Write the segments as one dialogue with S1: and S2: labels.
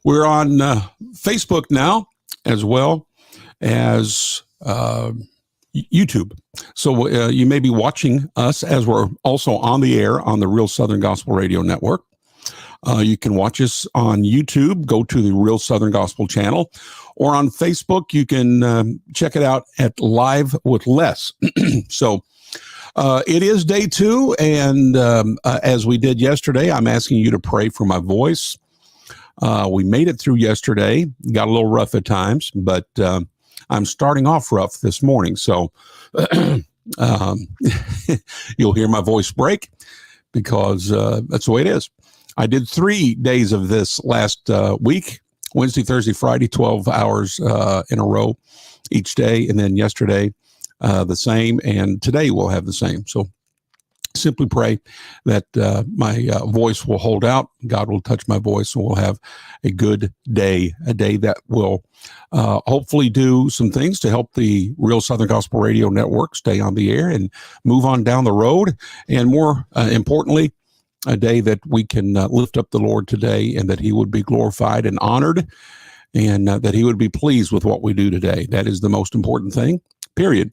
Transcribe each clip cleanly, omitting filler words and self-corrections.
S1: We're on Facebook now, as well as YouTube. So you may be watching us as we're also on the air on the Real Southern Gospel Radio Network. You can watch us on YouTube. Go to the Real Southern Gospel channel, or on Facebook, you can check it out at Live with Les. So it is day 2, and as we did yesterday, I'm asking you to pray for my voice. We made it through yesterday. Got a little rough at times, but I'm starting off rough this morning. So you'll hear my voice break because that's the way it is. I did 3 days of this last week, Wednesday, Thursday, Friday, 12 hours in a row each day. And then yesterday, the same. And today we'll have the same. So simply pray that my voice will hold out. God will touch my voice, and we'll have a good day, a day that will hopefully do some things to help the Real Southern Gospel Radio Network stay on the air and move on down the road. And more importantly, a day that we can lift up the Lord today, and that he would be glorified and honored, and that he would be pleased with what we do today. That is the most important thing, period.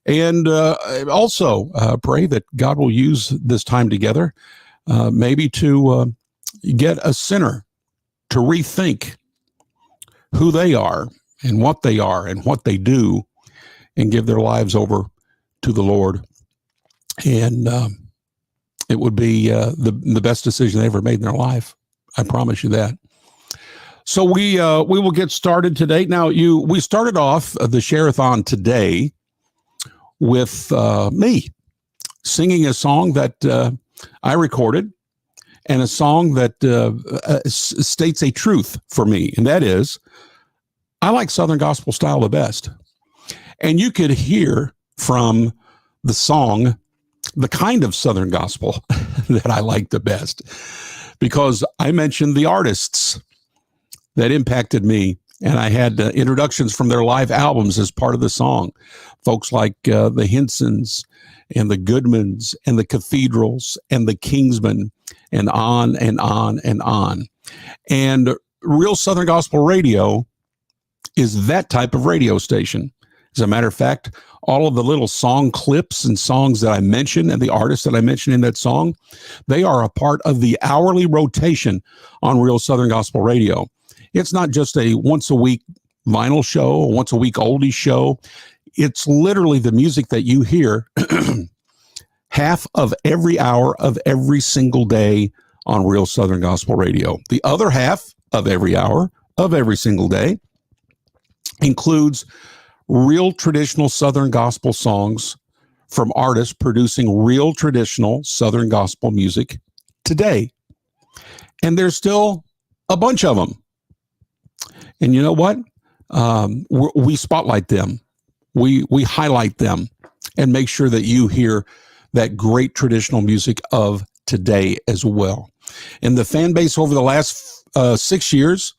S1: And also pray that God will use this time together maybe to get a sinner to rethink who they are and what they do, and give their lives over to the Lord. And it would be the best decision they ever made in their life. I promise you that. So we will get started today. Now, we started off the Sharethon today with me singing a song that I recorded, and a song that states a truth for me, and that is, I like Southern Gospel style the best. And you could hear from the song the kind of Southern Gospel that I like the best, because I mentioned the artists that impacted me, and I had introductions from their live albums as part of the song. Folks like the Hinsons and the Goodmans and the Cathedrals and the Kingsmen, and on and on and on. And Real Southern Gospel Radio is that type of radio station. As a matter of fact, all of the little song clips and songs that I mentioned and the artists that I mentioned in that song, they are a part of the hourly rotation on Real Southern Gospel Radio. It's not just a once-a-week vinyl show, a once-a-week oldie show. It's literally the music that you hear half of every hour of every single day on Real Southern Gospel Radio. The other half of every hour of every single day includes real traditional Southern Gospel songs from artists producing real traditional Southern Gospel music today. And there's still a bunch of them. And you know what? We spotlight them. We highlight them and make sure that you hear that great traditional music of today as well. And the fan base over the last 6 years,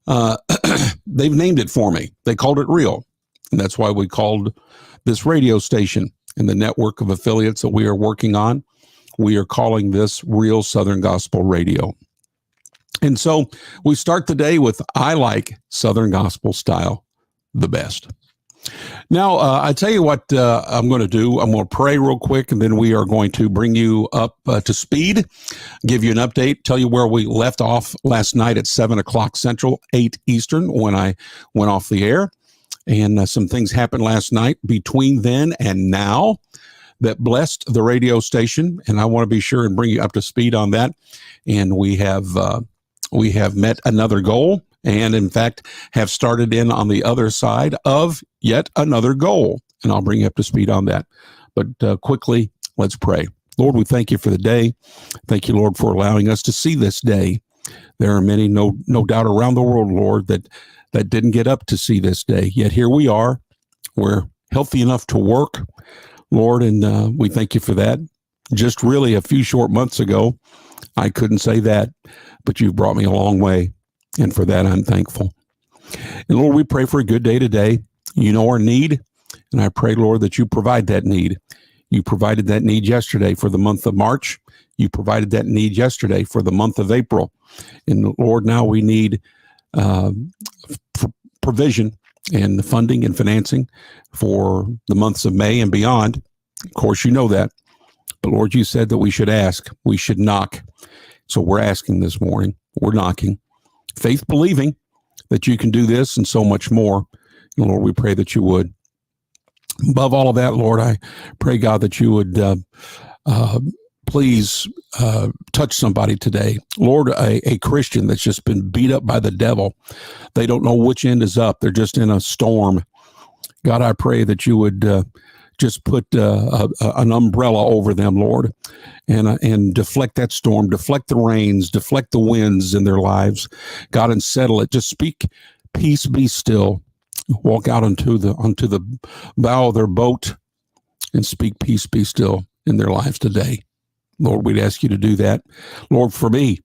S1: they've named it for me. They called it Real. And that's why we called this radio station and the network of affiliates that we are working on, we are calling this Real Southern Gospel Radio. And so we start the day with I like Southern Gospel style the best. Now, I tell you what I'm going to do. I'm going to pray real quick, and then we are going to bring you up to speed, give you an update, tell you where we left off last night at 7 o'clock Central, 8 Eastern, when I went off the air. And some things happened last night between then and now that blessed the radio station, and I want to be sure and bring you up to speed on that. And we have met another goal, and in fact have started in on the other side of yet another goal, and I'll bring you up to speed on that. But quickly, let's pray. Lord, we thank you for the day. Thank you, Lord, for allowing us to see this day. There are many, no doubt, around the world, Lord, that didn't get up to see this day. Yet here we are. We're healthy enough to work, Lord, and we thank you for that. Just really a few short months ago, I couldn't say that, but you've brought me a long way, and for that I'm thankful. And Lord, we pray for a good day today. You know our need, and I pray, Lord, that you provide that need You provided that need yesterday for the month of March. You provided that need yesterday for the month of April. And Lord, now we need provision and the funding and financing for the months of May and beyond. Of course, you know that. But Lord, you said that we should ask, we should knock. So we're asking this morning, we're knocking, faith believing that you can do this and so much more. And Lord, we pray that you would. Above all of that, Lord, I pray, God, that you would please touch somebody today. Lord, a Christian that's just been beat up by the devil. They don't know which end is up. They're just in a storm. God, I pray that you would just put an umbrella over them, Lord, and deflect that storm, deflect the rains, deflect the winds in their lives, God, and settle it. Just speak, peace, be still. Walk out onto the bow of their boat and speak, peace, be still in their lives today. Lord, we'd ask you to do that. Lord, for me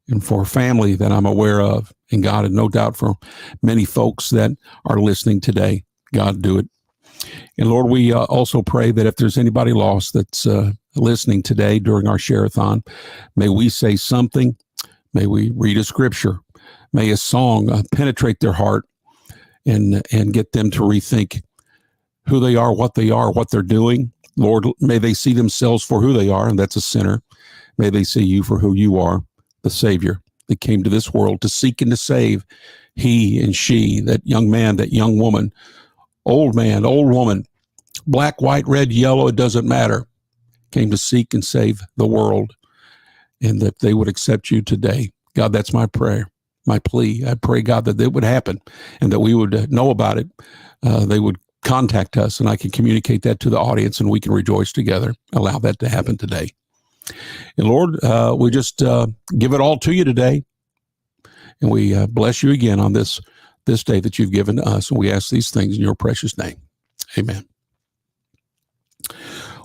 S1: and for a family that I'm aware of, and God, and no doubt for many folks that are listening today, God, do it. And Lord, we also pray that if there's anybody lost that's listening today during our Sharethon, may we say something, may we read a scripture, may a song penetrate their heart and get them to rethink who they are, what they're doing. Lord, may they see themselves for who they are, and that's a sinner. May they see you for who you are, the Savior that came to this world to seek and to save he and she, that young man, that young woman, old man, old woman, black, white, red, yellow, it doesn't matter, came to seek and save the world, and that they would accept you today. God, that's my prayer, my plea. I pray, God, that it would happen and that we would know about it. They would contact us, and I can communicate that to the audience, and we can rejoice together. Allow that to happen today. And Lord, we just give it all to you today, and we bless you again on this day that you've given to us, and we ask these things in your precious name. Amen.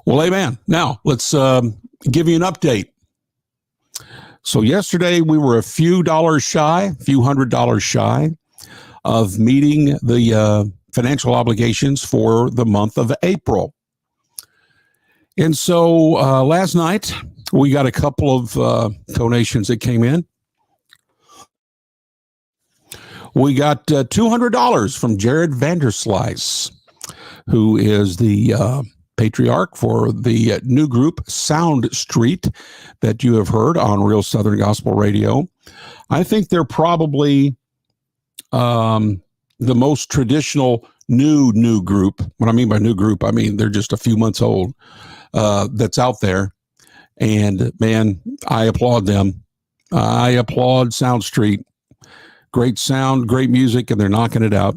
S1: Well, amen. Now, let's give you an update. So yesterday, we were a few $100 shy of meeting the financial obligations for the month of April. And so last night, we got a couple of donations that came in. We got $200 from Jared Vanderslice, who is the patriarch for the new group Sound Street that you have heard on Real Southern Gospel Radio. I think they're probably the most traditional new group. What I mean by new group, I mean they're just a few months old that's out there. And man, I applaud them. I applaud Sound Street. Great sound, great music, and they're knocking it out.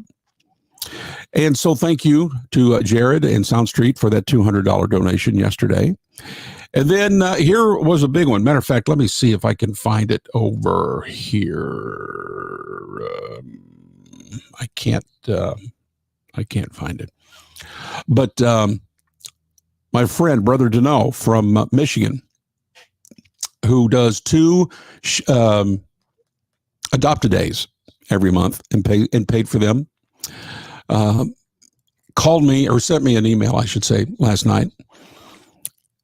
S1: And so thank you to Jared and Sound Street for that $200 donation yesterday. And then here was a big one. Matter of fact, let me see if I can find it over here. I can't find it. But my friend, Brother Deneau from Michigan, who does 2 Adopt-A-Days every month and paid for them, called me, or sent me an email, I should say, last night,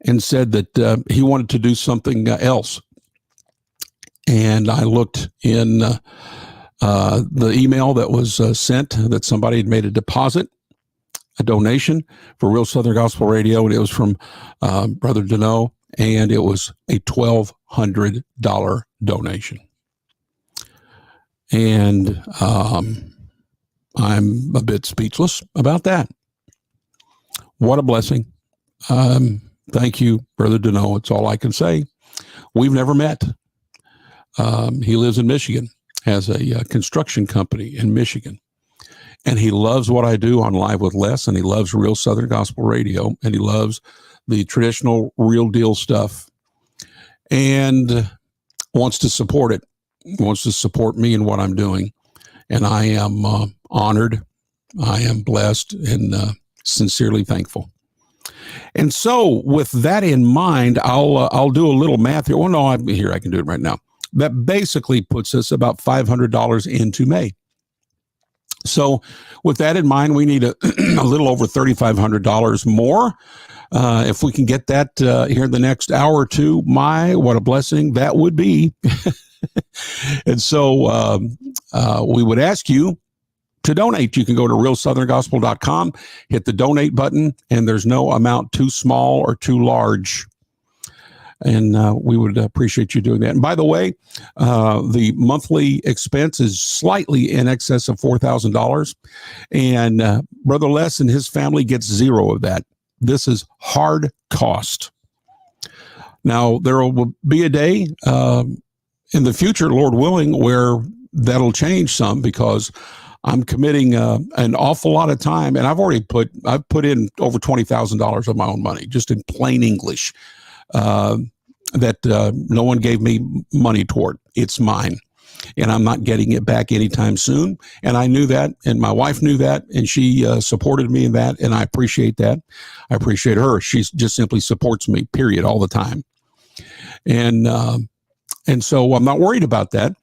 S1: and said that he wanted to do something else. And I looked in the email that was sent, that somebody had made a deposit, a donation for Real Southern Gospel Radio, and it was from Brother Deneau, and it was a $1,200 donation. And I'm a bit speechless about that. What a blessing. Thank you, Brother Deneau. It's all I can say. We've never met. He lives in Michigan, has a construction company in Michigan. And he loves what I do on Live with Les, and he loves Real Southern Gospel Radio, and he loves the traditional real deal stuff, and wants to support it. He wants to support me in what I'm doing. And I am honored. I am blessed and sincerely thankful. And so with that in mind, I'll do a little math here. Well, no, I can do it right now. That basically puts us about $500 into May. So with that in mind, we need a little over $3,500 more. If we can get that here in the next hour or two, what a blessing that would be. And so we would ask you to donate. You can go to realsoutherngospel.com, hit the donate button, and there's no amount too small or too large. And we would appreciate you doing that. And by the way, the monthly expense is slightly in excess of $4,000. And Brother Les and his family gets zero of that. This is hard cost. Now, there will be a day in the future, Lord willing, where that'll change some, because I'm committing an awful lot of time. And I've put in over $20,000 of my own money, just in plain English. That no one gave me money toward. It's mine, and I'm not getting it back anytime soon. And I knew that, and my wife knew that, and she supported me in that, and I appreciate that. I appreciate her. She just simply supports me, period, all the time. And so I'm not worried about that,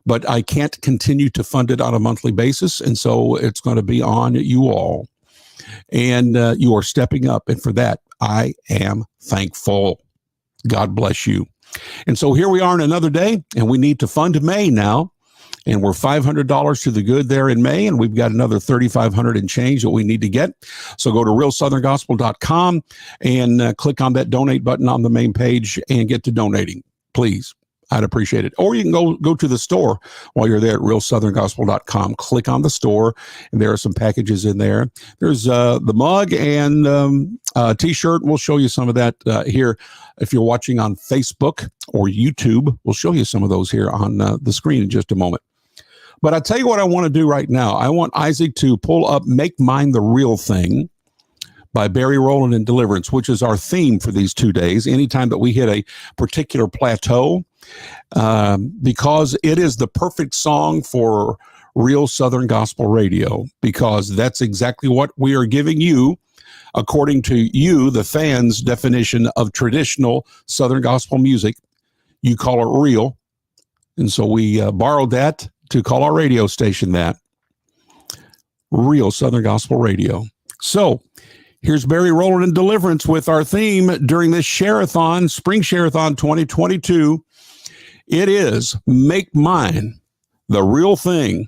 S1: but I can't continue to fund it on a monthly basis, and so it's going to be on you all. And you are stepping up, and for that, I am thankful. God bless you. And so here we are in another day, and we need to fund May now. And we're $500 to the good there in May, and we've got another $3,500 and change that we need to get. So go to realsoutherngospel.com and click on that donate button on the main page and get to donating, please. I'd appreciate it. Or you can go to the store while you're there at realsoutherngospel.com. Click on the store, and there are some packages in there. There's the mug and a T-shirt. We'll show you some of that here. If you're watching on Facebook or YouTube, we'll show you some of those here on the screen in just a moment. But I'll tell you what I want to do right now. I want Isaac to pull up Make Mine the Real Thing by Barry Rowland and Deliverance, which is our theme for these 2 days. Anytime that we hit a particular plateau, because it is the perfect song for Real Southern Gospel Radio, because that's exactly what we are giving you, according to you, the fans' definition of traditional Southern Gospel music. You call it real. And so we borrowed that to call our radio station that. Real Southern Gospel Radio. So here's Barry Rowland and Deliverance with our theme during this Sharethon, Spring Sharethon 2022. It is Make Mine the Real Thing.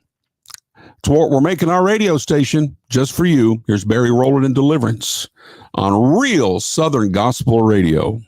S1: It's what we're making our radio station just for you. Here's Barry Rowland and Deliverance on Real Southern Gospel Radio.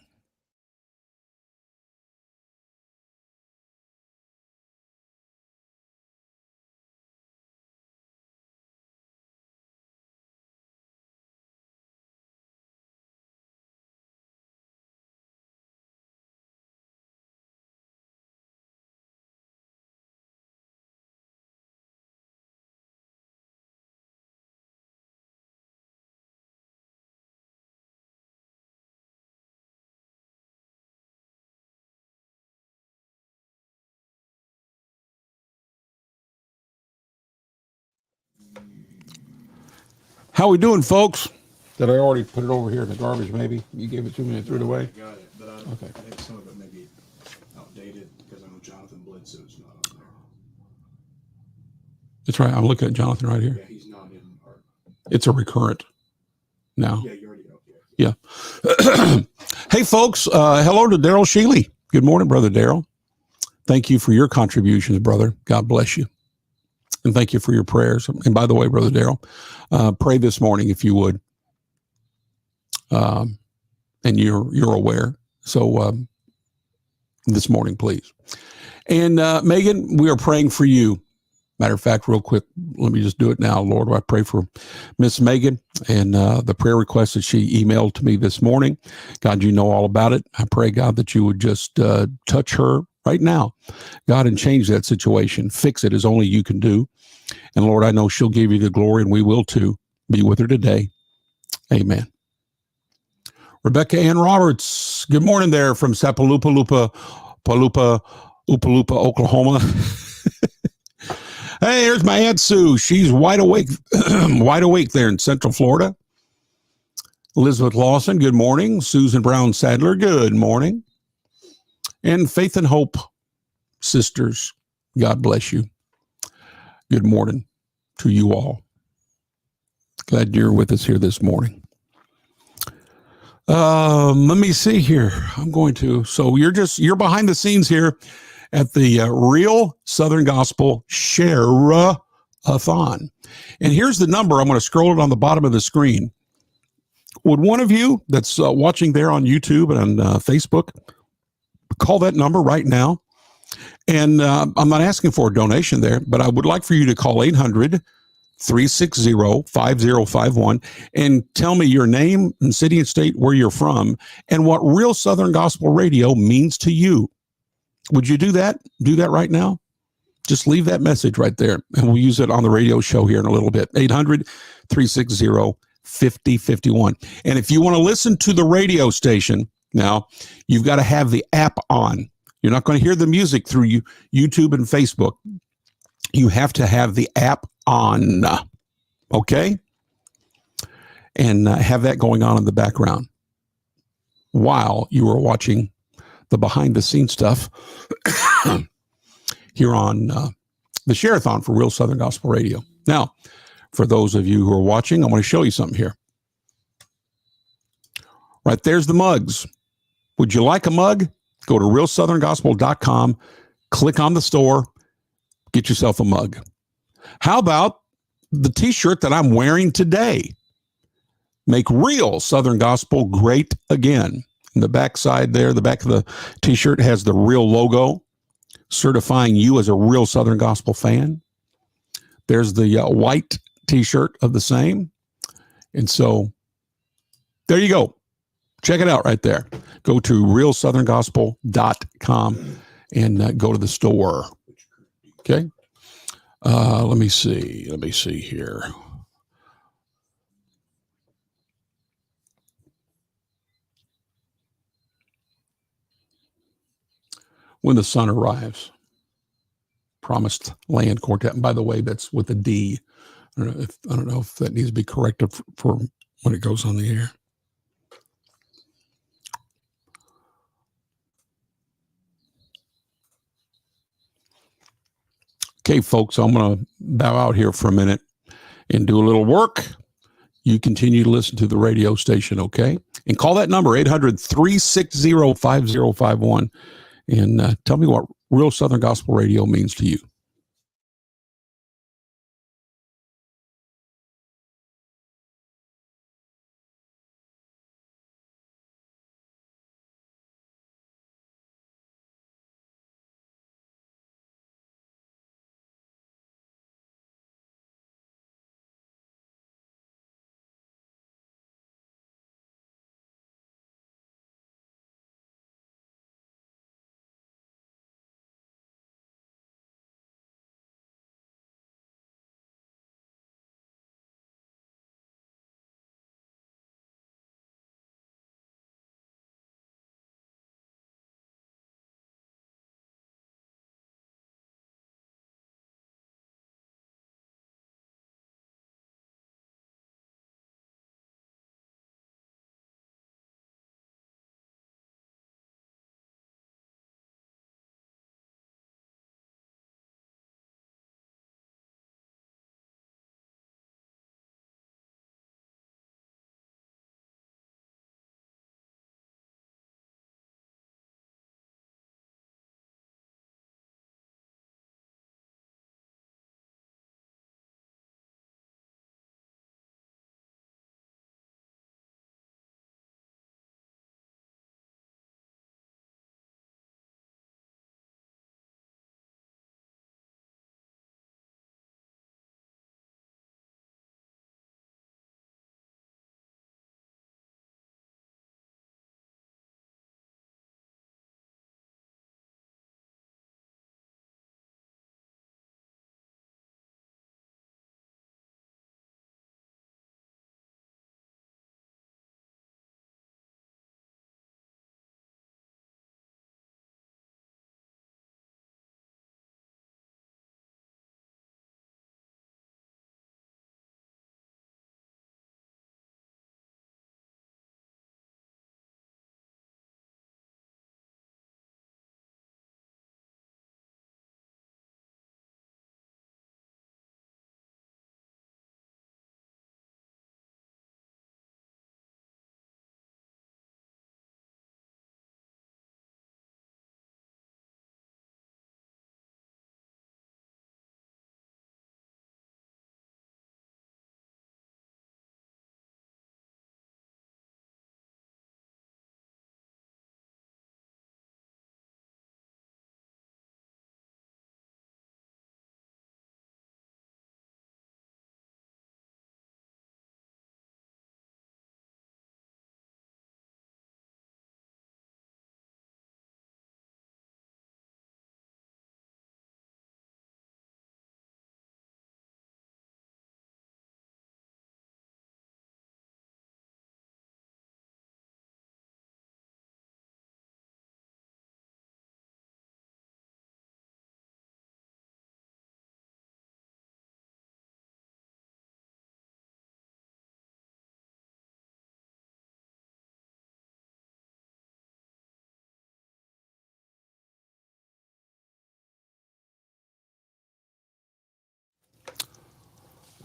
S1: How we doing, folks? Did I already put it over here in the garbage, maybe? You gave it to me and threw it away?
S2: I got it, but I think some of it may be outdated because I know Jonathan Bledsoe's not on there.
S1: That's right. I'm looking at Jonathan right here.
S2: Yeah, he's not in our...
S1: It's a recurrent now.
S2: Yeah, you already know.
S1: Yeah. Hey, folks. Hello to Daryl Sheely. Good morning, Brother Daryl. Thank you for your contributions, brother. God bless you. And thank you for your prayers. And by the way, Brother Daryl, pray this morning if you would. And you're aware. So this morning, please. And Megan, we are praying for you. Matter of fact, real quick, let me just do it now. Lord, I pray for Miss Megan and the prayer request that she emailed to me this morning. God, you know all about it. I pray, God, that you would just touch her right now, God, and change that situation. Fix it as only you can do. And Lord, I know she'll give you the glory, and we will too. Be with her today. Amen. Rebecca Ann Roberts, good morning there from Sapaloopa, Oklahoma. Hey, here's my Aunt Sue. She's wide awake there in Central Florida. Elizabeth Lawson, good morning. Susan Brown Sadler, good morning. And Faith and Hope sisters, God bless you. Good morning. to you all. Glad you're with us here this morning. Let me see here. So you're behind the scenes here at the Real Southern Gospel Share-a-thon. And here's the number. I'm going to scroll it on the bottom of the screen. Would one of you that's watching there on YouTube and on Facebook call that number right now? And I'm not asking for a donation there, but I would like for you to call 800-360-5051 and tell me your name and city and state where you're from and what Real Southern Gospel Radio means to you. Would you do that? Do that right now? Just leave that message right there, and we'll use it on the radio show here in a little bit. 800-360-5051. And if you want to listen to the radio station, now you've got to have the app on. You're not going to hear the music through YouTube and Facebook. You have to have the app on, okay? And have that going on in the background while you are watching the behind-the-scenes stuff here on the Sharethon for Real Southern Gospel Radio. Now, for those of you who are watching, I want to show you something here. Right there's the mugs. Would you like a mug? Go to realsoutherngospel.com, click on the store, get yourself a mug. How about the t-shirt that I'm wearing today? Make Real Southern Gospel great again. In the back side there, the back of the t-shirt has the Real logo, certifying you as a Real Southern Gospel fan. There's the white t-shirt of the same. And so there you go. Check it out right there. Go to realsoutherngospel.com and go to the store. Okay. Let me see here. When the sun arrives, promised land quartet. And by the way, that's with a D. I don't know if that needs to be corrected for when it goes on the air. Okay, folks, I'm going to bow out here for a minute and do a little work. You continue to listen to the radio station, okay? And call that number, 800-360-5051, and tell me what Real Southern Gospel Radio means to you.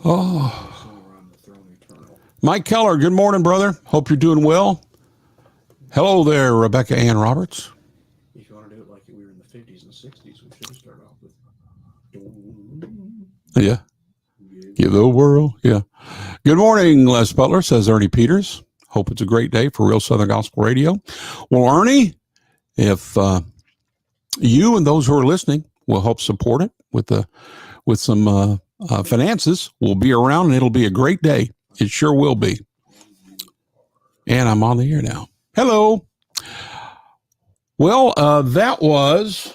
S1: Oh,
S2: Sitting around the throne eternal.
S1: Mike Keller, good morning, brother. Hope you're doing well. Hello there, Rebecca Ann Roberts.
S2: If you want to do it like we were in the 50s and 60s, we should have started off with.
S1: Yeah. Give the world. Yeah. Good morning, Les Butler, says Ernie Peters. Hope it's a great day for Real Southern Gospel Radio. Well, Ernie, if you and those who are listening will help support it with some finances, we'll be around and it'll be a great day. It sure will be. And I'm on the air now. Hello. Well, that was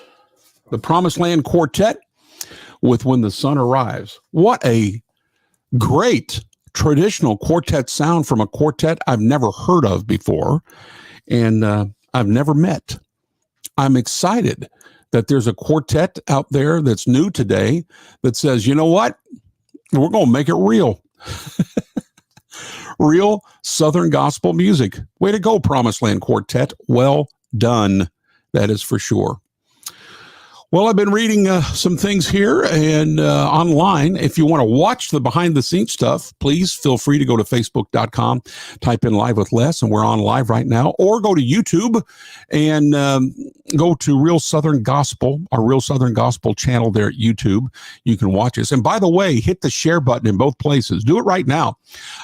S1: the Promised Land Quartet with When the Sun Arrives. What a great traditional quartet sound from a quartet I've never heard of before and I've never met. I'm excited that there's a quartet out there that's new today that says, you know what? We're going to make it real. Real Southern gospel music. Way to go, Promised Land Quartet. Well done. That is for sure. Well, I've been reading some things here and online. If you want to watch the behind-the-scenes stuff, please feel free to go to Facebook.com, type in Live with Les, and we're on live right now. Or go to YouTube and go to Real Southern Gospel, our Real Southern Gospel channel there at YouTube. You can watch us. And by the way, hit the share button in both places. Do it right now.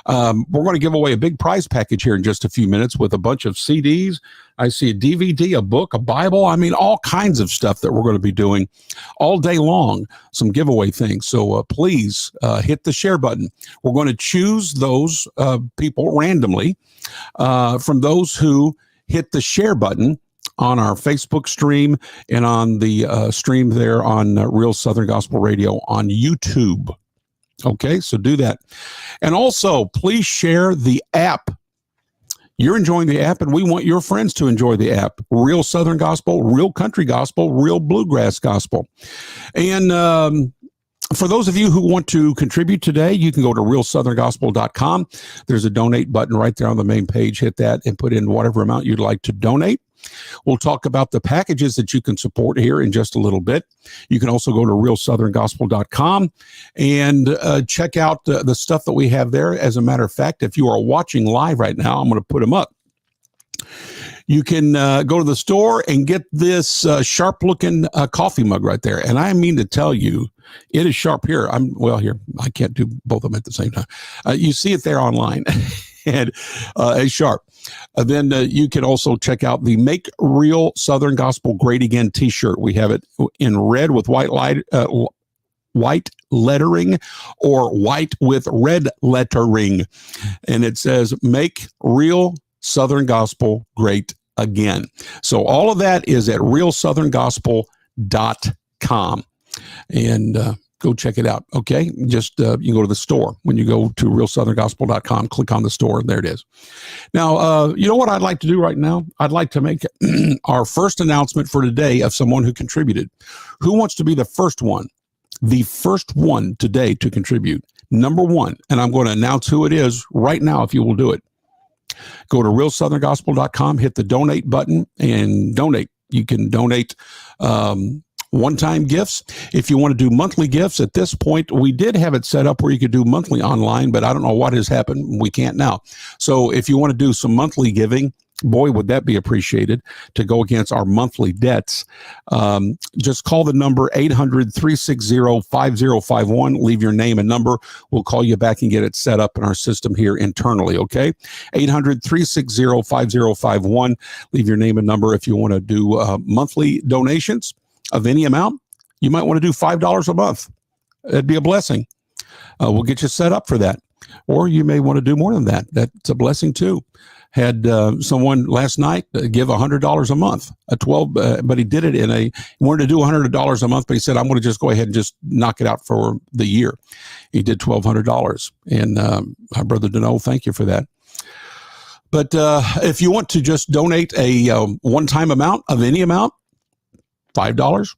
S1: We're going to give away a big prize package here in just a few minutes with a bunch of CDs. I see a DVD, a book, a Bible. I mean, all kinds of stuff that we're going to be doing all day long, some giveaway things. So please hit the share button. We're going to choose those people randomly from those who hit the share button on our Facebook stream and on the stream there on Real Southern Gospel Radio on YouTube. Okay, so do that. And also, please share the app. You're enjoying the app, and we want your friends to enjoy the app. Real Southern Gospel, Real Country Gospel, Real Bluegrass Gospel. And for those of you who want to contribute today, you can go to realsoutherngospel.com. There's a donate button right there on the main page. Hit that and put in whatever amount you'd like to donate. We'll talk about the packages that you can support here in just a little bit. You can also go to realsoutherngospel.com and check out the stuff that we have there. As a matter of fact, if you are watching live right now, I'm going to put them up. You can go to the store and get this sharp-looking coffee mug right there. And I mean to tell you, it is sharp here. Here. I can't do both of them at the same time. You see it there online. And it's sharp. Then you can also check out the Make Real Southern Gospel Great Again t-shirt. We have it in red with white lettering or white with red lettering. And it says, Make Real Southern Gospel Great Again. So all of that is at realsoutherngospel.com. And go check it out. Okay. Just, you can go to the store. When you go to realsoutherngospel.com, click on the store, and there it is. Now, you know what I'd like to do right now? I'd like to make our first announcement for today of someone who contributed. Who wants to be the first one? The first one today to contribute. Number one. And I'm going to announce who it is right now if you will do it. Go to realsoutherngospel.com, hit the donate button, and donate. You can donate one-time gifts. If you want to do monthly gifts, at this point, we did have it set up where you could do monthly online, but I don't know what has happened. We can't now. So if you want to do some monthly giving, boy, would that be appreciated to go against our monthly debts. Just call the number 800-360-5051. Leave your name and number. We'll call you back and get it set up in our system here internally, okay? 800-360-5051. Leave your name and number if you want to do monthly donations of any amount. You might want to do $5 a month. It'd be a blessing. We'll get you set up for that. Or you may want to do more than that. That's a blessing too. Had someone last night give $100 a month, but he did it he wanted to do $100 a month, but he said, I'm going to just go ahead and just knock it out for the year. He did $1,200. And my brother Dano, thank you for that. But if you want to just donate a one-time amount of any amount, $5,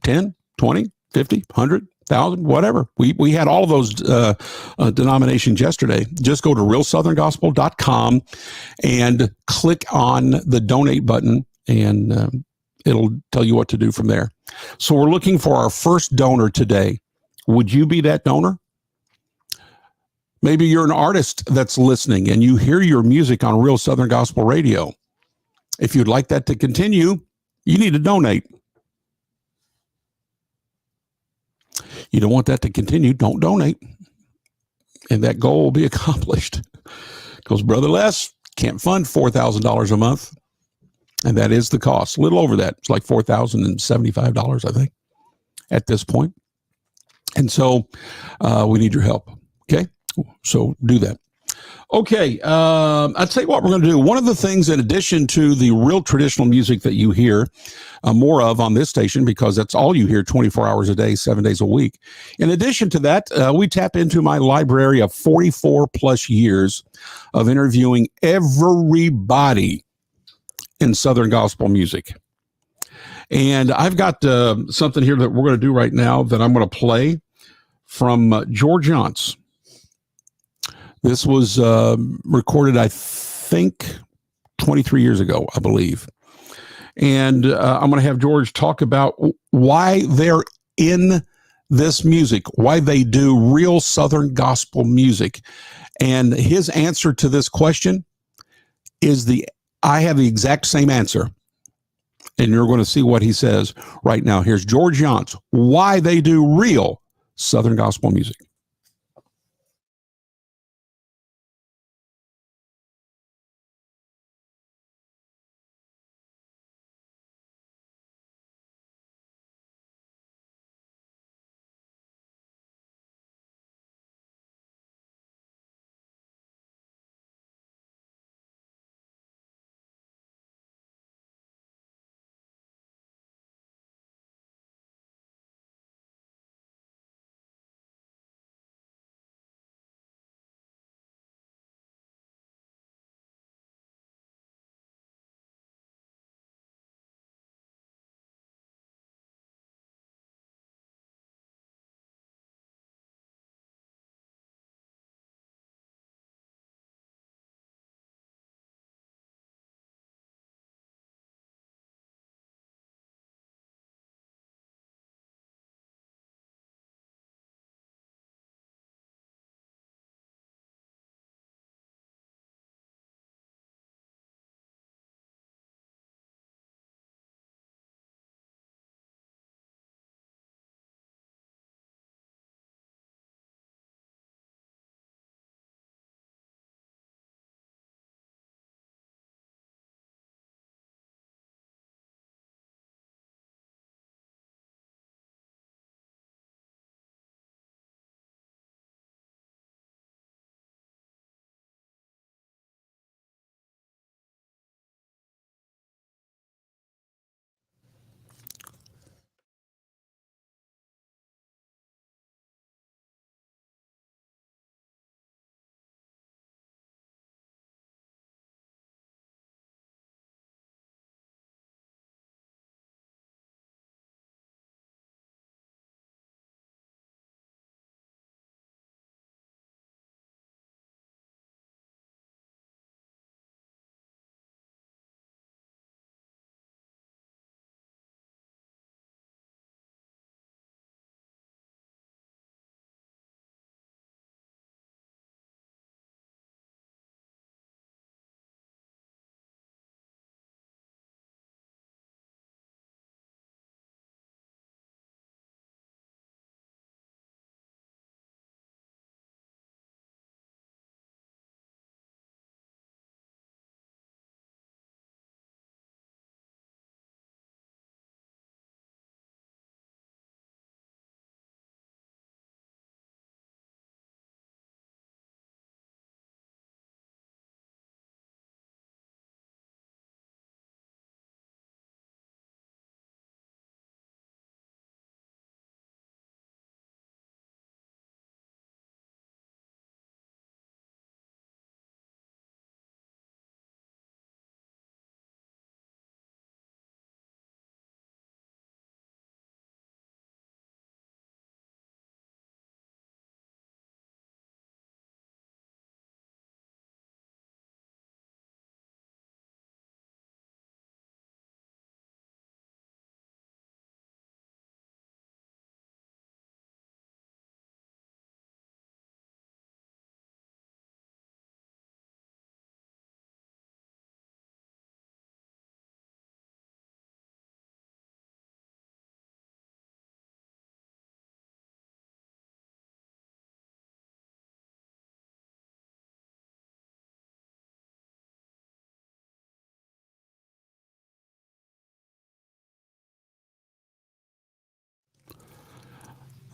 S1: 10, 20, 50, 100, 1,000, whatever. We had all of those denominations yesterday. Just go to realsoutherngospel.com and click on the donate button, and it'll tell you what to do from there. So we're looking for our first donor today. Would you be that donor? Maybe you're an artist that's listening and you hear your music on Real Southern Gospel Radio. If you'd like that to continue, you need to donate. You don't want that to continue, don't donate. And that goal will be accomplished. Because Brother Les can't fund $4,000 a month. And that is the cost. A little over that. It's like $4,075, I think, at this point. And so we need your help. Okay? So do that. Okay, I'll tell you what we're going to do. One of the things, in addition to the real traditional music that you hear more of on this station, because that's all you hear 24 hours a day, 7 days a week. In addition to that, we tap into my library of 44 plus years of interviewing everybody in Southern gospel music. And I've got something here that we're going to do right now that I'm going to play from George Yance. This was recorded, I think, 23 years ago, I believe. And I'm going to have George talk about why they're in this music, why they do real Southern gospel music. And his answer to this question is I have the exact same answer. And you're going to see what he says right now. Here's George Yance, why they do real Southern gospel music.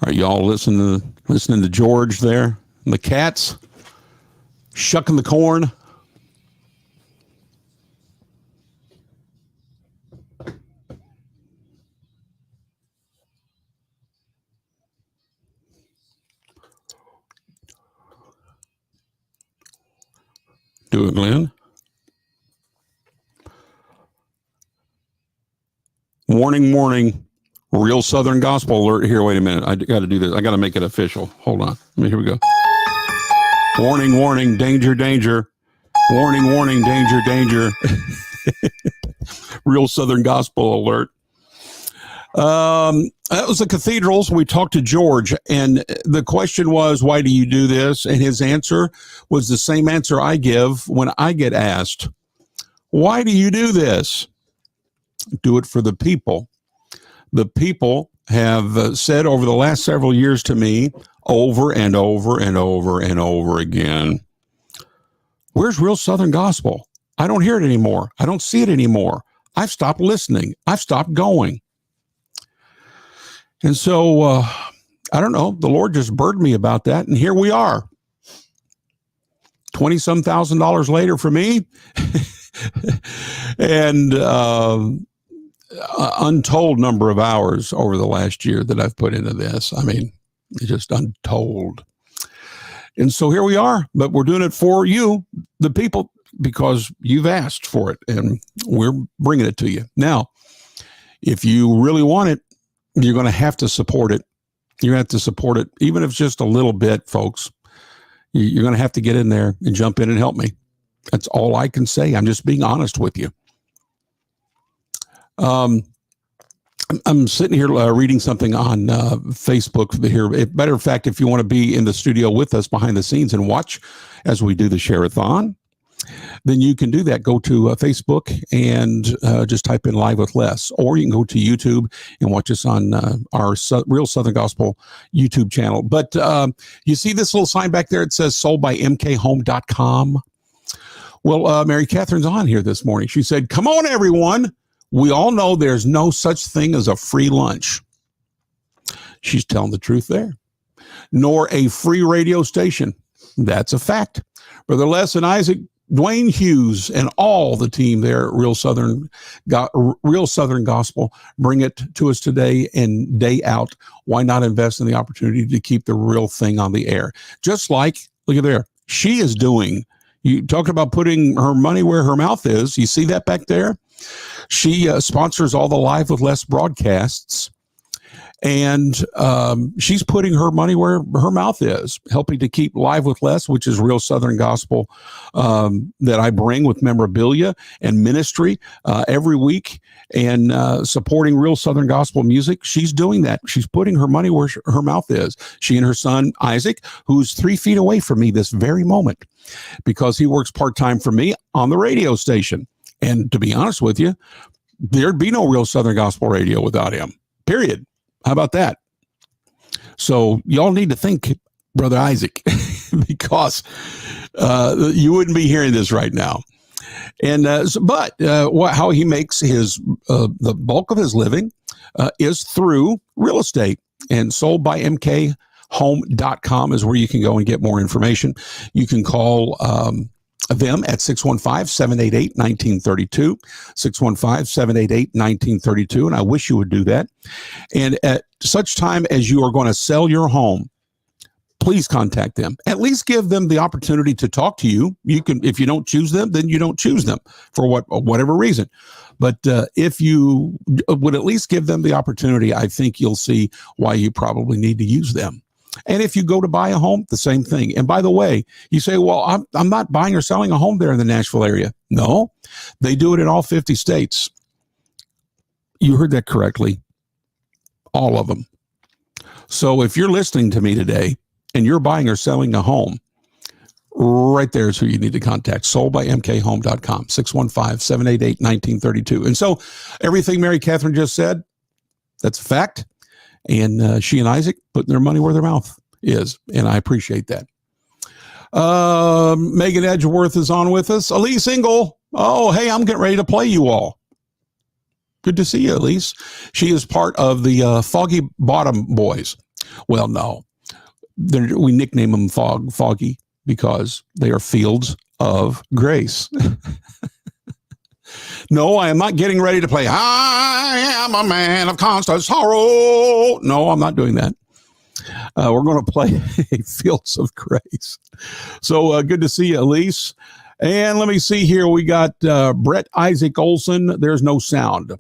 S1: Are y'all listening to George there? And the cats shucking the corn. Do it, Glenn. Warning, warning. Real Southern Gospel alert here. Wait a minute. I got to do this. I got to make it official. Hold on. Here we go. Warning, warning. Danger, danger. Warning, warning. Danger, danger. Real Southern Gospel alert. That was the cathedrals. We talked to George, and the question was, why do you do this? And his answer was the same answer I give when I get asked, why do you do this? Do it for the people. The people have said over the last several years to me over and over and over and over again, where's Real Southern Gospel? I don't hear it anymore. I don't see it anymore. I've stopped listening. I've stopped going. And so, I don't know, the Lord just burdened me about that. And here we are. $20-some thousand later for me. And untold number of hours over the last year that I've put into this. I mean, just untold. And so here we are, but we're doing it for you, the people, because you've asked for it, and we're bringing it to you. Now, if you really want it, you're going to have to support it. You're going to have to support it, even if it's just a little bit, folks. You're going to have to get in there and jump in and help me. That's all I can say. I'm just being honest with you. I'm sitting here reading something on Facebook here. Matter of fact, if you want to be in the studio with us behind the scenes and watch as we do the Sharethon, then you can do that. Go to Facebook and just type in Live with Les, or you can go to YouTube and watch us on our Real Southern Gospel YouTube channel. But you see this little sign back there? It says sold by mkhome.com. Well, Mary Catherine's on here this morning. She said, come on, everyone. We all know there's no such thing as a free lunch. She's telling the truth there. Nor a free radio station. That's a fact. Brother Les and Isaac, Dwayne Hughes, and all the team there at Real Southern Gospel bring it to us today and day out. Why not invest in the opportunity to keep the real thing on the air? Just like, look at there, she is doing. You talk about putting her money where her mouth is. You see that back there? She sponsors all the Live with Les broadcasts, and she's putting her money where her mouth is, helping to keep Live with Les, which is Real Southern Gospel that I bring with memorabilia and ministry every week, and supporting Real Southern Gospel music. She's doing that. She's putting her money where her mouth is. She and her son, Isaac, who's 3 feet away from me this very moment, because he works part-time for me on the radio station. And to be honest with you, there'd be no Real Southern Gospel Radio without him, period. How about that? So y'all need to think, Brother Isaac, because you wouldn't be hearing this right now. And how he makes his the bulk of his living is through real estate, and sold by mkhome.com is where you can go and get more information. You can call them at 615-788-1932, 615-788-1932, and I wish you would do that. And at such time as you are going to sell your home, please contact them. At least give them the opportunity to talk to you. You can, if you don't choose them, then you don't choose them for whatever reason. But if you would at least give them the opportunity, I think you'll see why you probably need to use them. And if you go to buy a home, the same thing. And by the way, you say, well, I'm not buying or selling a home there in the Nashville area. No, they do it in all 50 states. You heard that correctly. All of them. So if you're listening to me today and you're buying or selling a home, right there is who you need to contact. Sold by mkhome.com, 615-788-1932. And so everything Mary Catherine just said, that's a fact. And she and Isaac putting their money where their mouth is. And I appreciate that. Megan Edgeworth is on with us. Elise Engel. Oh, hey, I'm getting ready to play you all. Good to see you, Elise. She is part of the Foggy Bottom Boys. Well, no. We nickname them foggy because they are fields of grace. No, I am not getting ready to play I Am a Man of Constant Sorrow. No, I'm not doing that. We're going to play Fields of Grace. So good to see you, Elise. And let me see here. We got Brett Isaac Olson. There's no sound.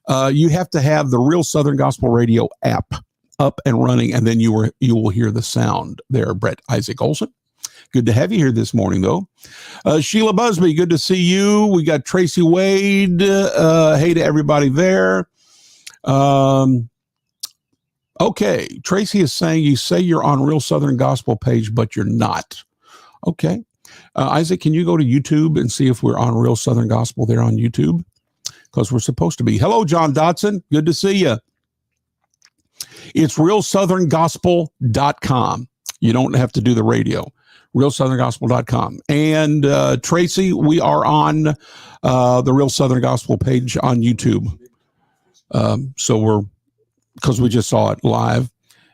S1: You have to have the Real Southern Gospel Radio app up and running, and then you will hear the sound there, Brett Isaac Olson. Good to have you here this morning, though. Sheila Busby, good to see you. We got Tracy Wade. Hey to everybody there. Okay, Tracy is saying you say you're on Real Southern Gospel page, but you're not. Okay. Isaac, can you go to YouTube and see if we're on Real Southern Gospel there on YouTube? Because we're supposed to be. Hello, John Dotson. Good to see you. It's realsoutherngospel.com. You don't have to do the radio. realsoutherngospel.com. And Tracy, we are on the Real Southern Gospel page on YouTube. Because we just saw it live.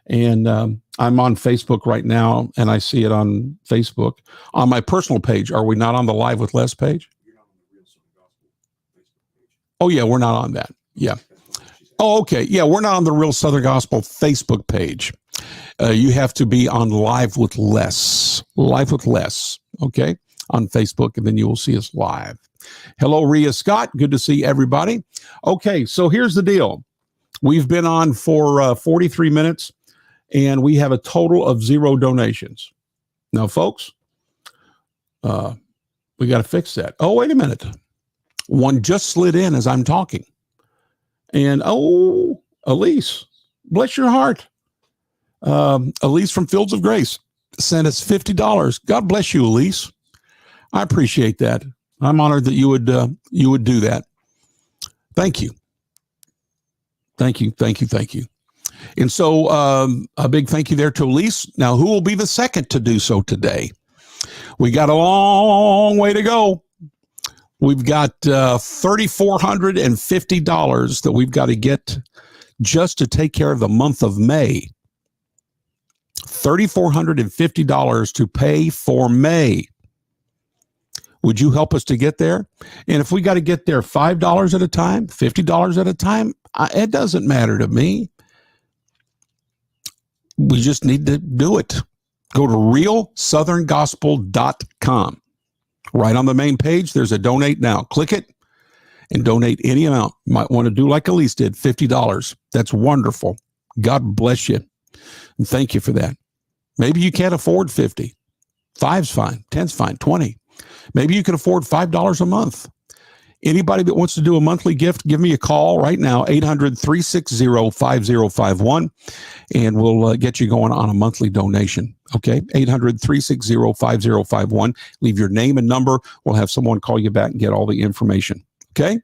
S1: And I'm on Facebook right now, and I see it on Facebook. On my personal page, are we not on the Live with Les page? Oh, yeah, we're not on that. Yeah. Oh, okay. Yeah, we're not on the Real Southern Gospel Facebook page. You have to be on Live with Les. Live with Les, okay, on Facebook, and then you will see us live. Hello, Rhea Scott. Good to see everybody. Okay, so here's the deal. We've been on for 43 minutes, and we have a total of 0 donations. Now, folks, we got to fix that. Oh, wait a minute. One just slid in as I'm talking. And, Elise, bless your heart. Elise from Fields of Grace sent us $50. God bless you, Elise. I appreciate that. I'm honored that you would do that. Thank you. Thank you. And so a big thank you there to Elise. Now, who will be the second to do so today? We got a long way to go. We've got $3,450 that we've got to get just to take care of the month of May. $3,450 to pay for May. Would you help us to get there? And if we got to get there $5 at a time, $50 at a time, it doesn't matter to me. We just need to do it. Go to realsoutherngospel.com. Right on the main page, there's a donate now. Click it and donate any amount. You might want to do like Elise did, $50. That's wonderful. God bless you. And thank you for that. Maybe you can't afford 50. 5's fine. 10's fine. 20. Maybe you can afford $5 a month. Anybody that wants to do a monthly gift, give me a call right now, 800-360-5051, and we'll get you going on a monthly donation. Okay, 800-360-5051. Leave your name and number. We'll have someone call you back and get all the information. Okay?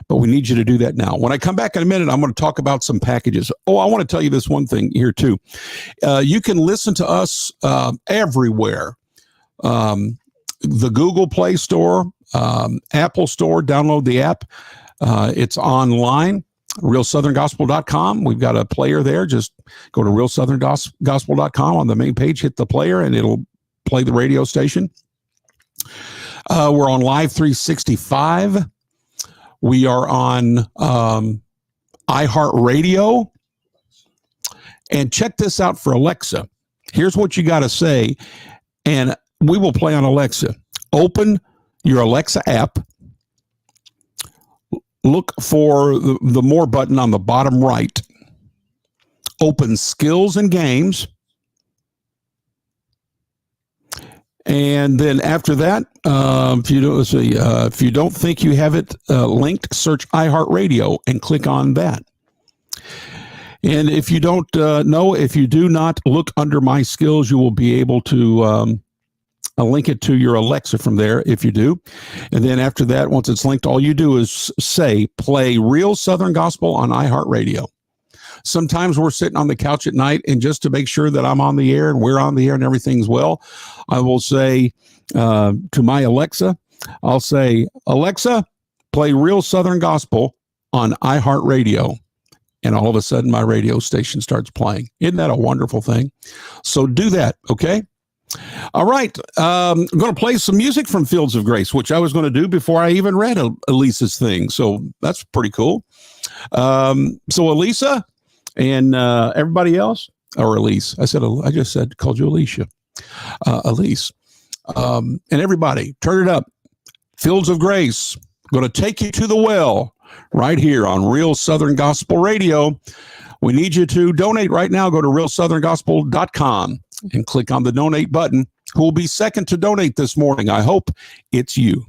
S1: But we need you to do that now. When I come back in a minute, I'm going to talk about some packages. Oh, I want to tell you this one thing here, too. You can listen to us everywhere. The Google Play Store, Apple Store, download the app. It's online, realsoutherngospel.com. We've got a player there. Just go to realsoutherngospel.com on the main page, hit the player, and it'll play the radio station. We're on Live 365. We are on iHeartRadio. And check this out for Alexa. Here's what you got to say, and we will play on Alexa. Open your Alexa app. Look for the More button on the bottom right. Open Skills and Games. And then after that, if you don't think you have it linked, search iHeartRadio and click on that. And if you don't know, if you do not look under My Skills, you will be able to link it to your Alexa from there if you do. And then after that, once it's linked, all you do is say, play Real Southern Gospel on iHeartRadio. Sometimes we're sitting on the couch at night, and just to make sure that I'm on the air and we're on the air and everything's well, I will say to my Alexa, I'll say, Alexa, play Real Southern Gospel on iHeartRadio. and all of a sudden my radio station starts playing. Isn't that a wonderful thing? So do that, okay? All right. I'm going to play some music from Fields of Grace, which I was going to do before I even read Elisa's thing. So that's pretty cool. So Elisa and everybody else, or Elise, I just said, called you Alicia. Elise. And everybody, turn it up. Fields of Grace, going to take you to the well right here on Real Southern Gospel Radio. We need you to donate right now. Go to realsoutherngospel.com and click on the donate button. Who will be second to donate this morning? I hope it's you.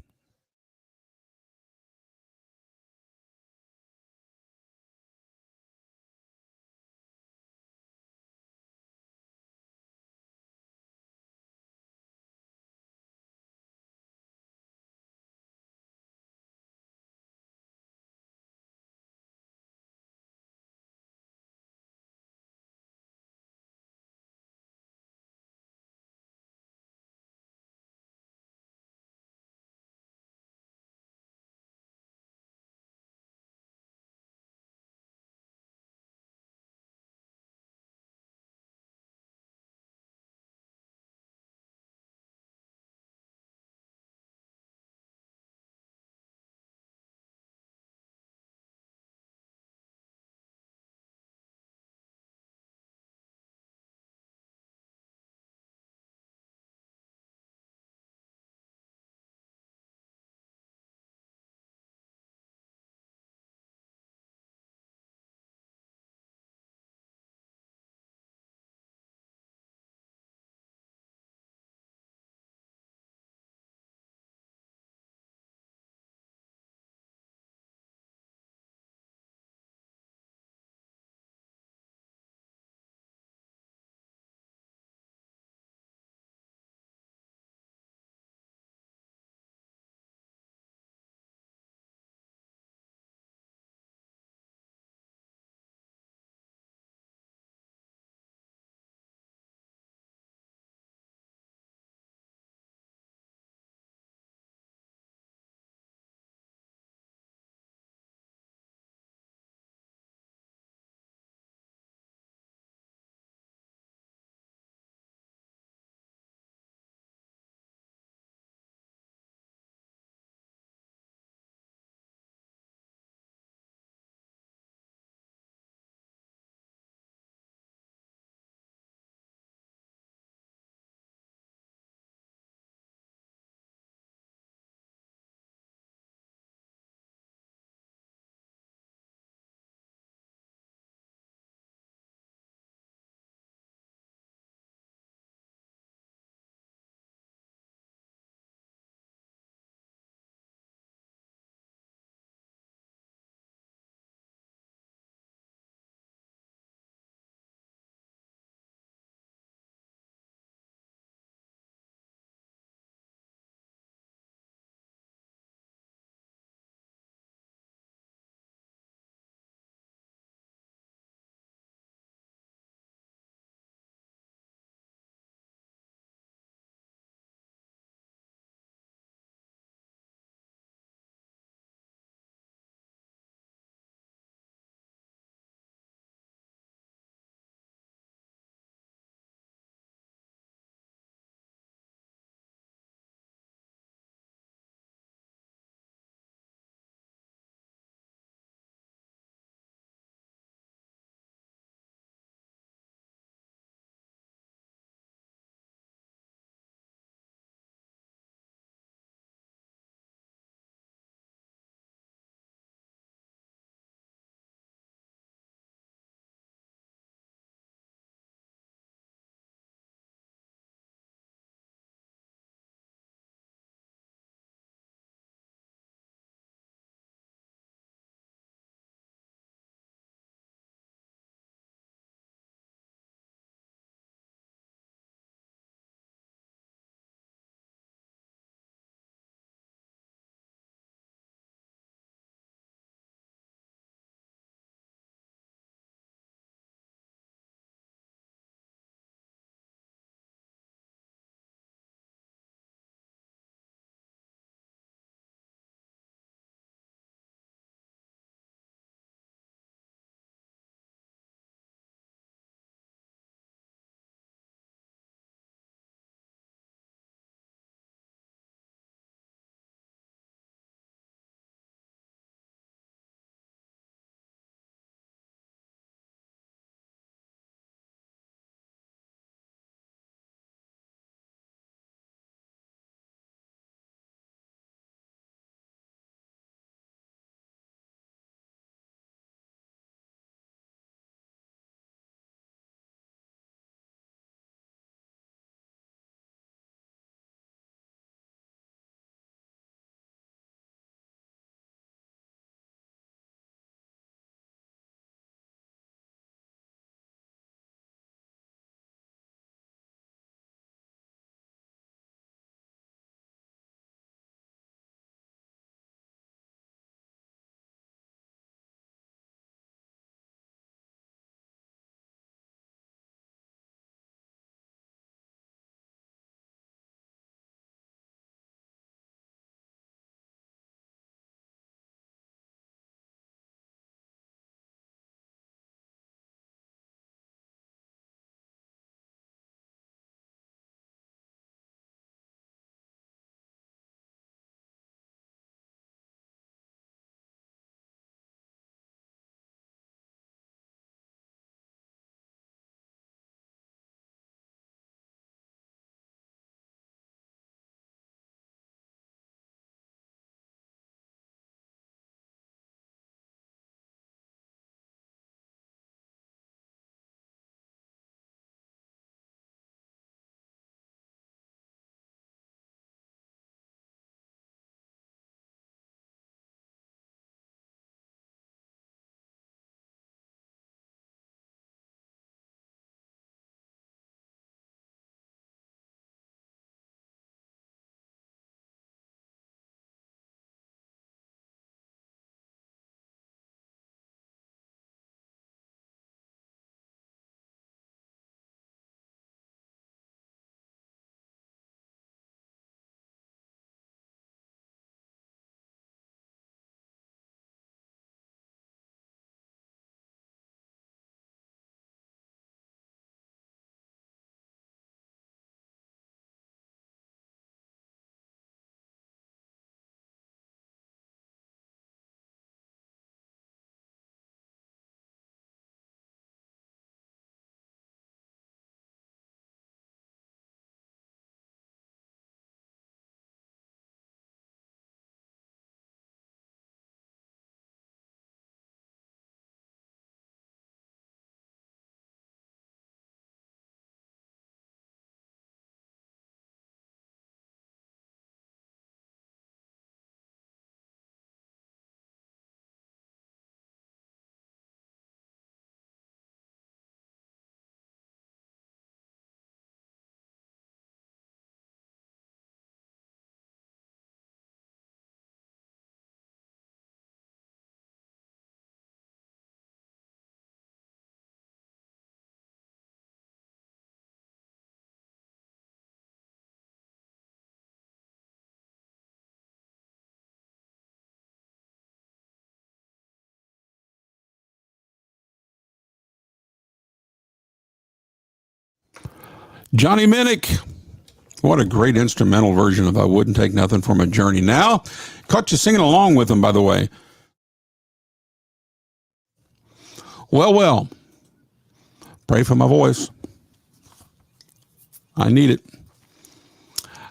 S1: Johnny Minnick. What a great instrumental version of I Wouldn't Take Nothing from a Journey. Now, caught you singing along with him, by the way. Well. Pray for my voice. I need it.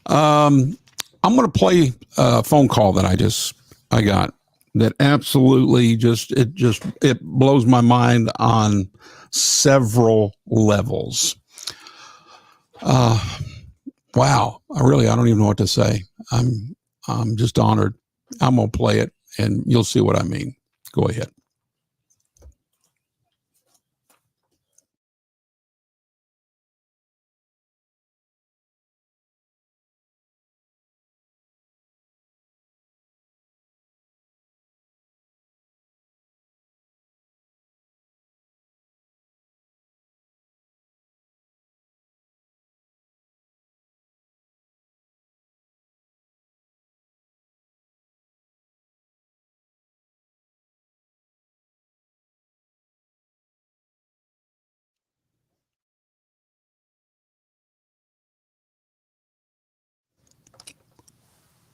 S1: I'm going to play a phone call that I got that absolutely it blows my mind on several levels. Wow. I don't even know what to say. I'm just honored. I'm going to play it and you'll see what I mean. Go ahead.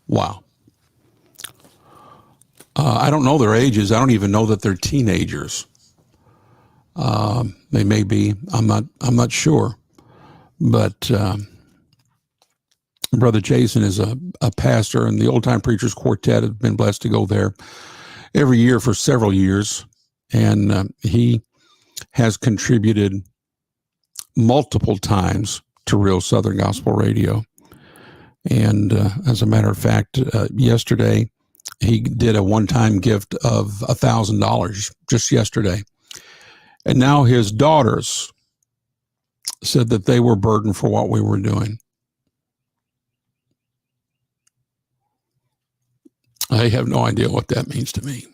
S1: Wow. I don't know their ages. I don't even know that they're teenagers. They may be. I'm not sure. But Brother Jason is a pastor, and the Old Time Preachers Quartet have been blessed to go there every year for several years. And he has contributed multiple times to Real Southern Gospel Radio. And as a matter of fact, yesterday, he did a one-time gift of $1,000 just yesterday. And now his daughters said that they were burdened for what we were doing. I have no idea what that means to me.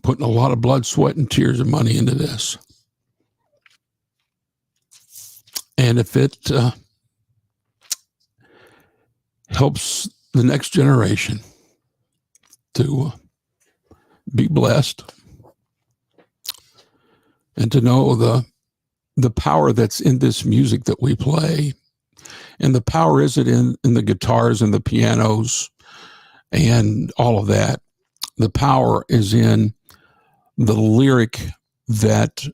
S1: Putting a lot of blood, sweat, and tears and money into this. And if it helps the next generation to be blessed and to know the power that's in this music that we play, and the power is it in the guitars and the pianos and all of that. The power is in the lyric that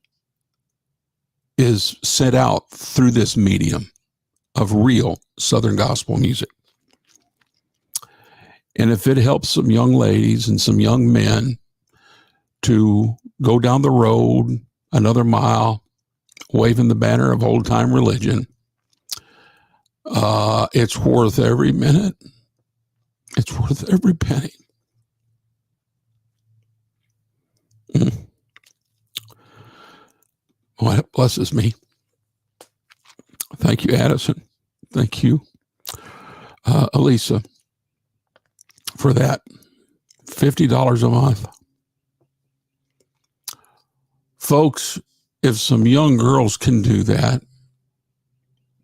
S1: is sent out through this medium of real Southern gospel music. And if it helps some young ladies and some young men to go down the road another mile, waving the banner of old time religion, it's worth every minute. It's worth every penny. Well, that blesses me. Thank you, Addison. Thank you, Elisa, for that. $50 a month. Folks, if some young girls can do that,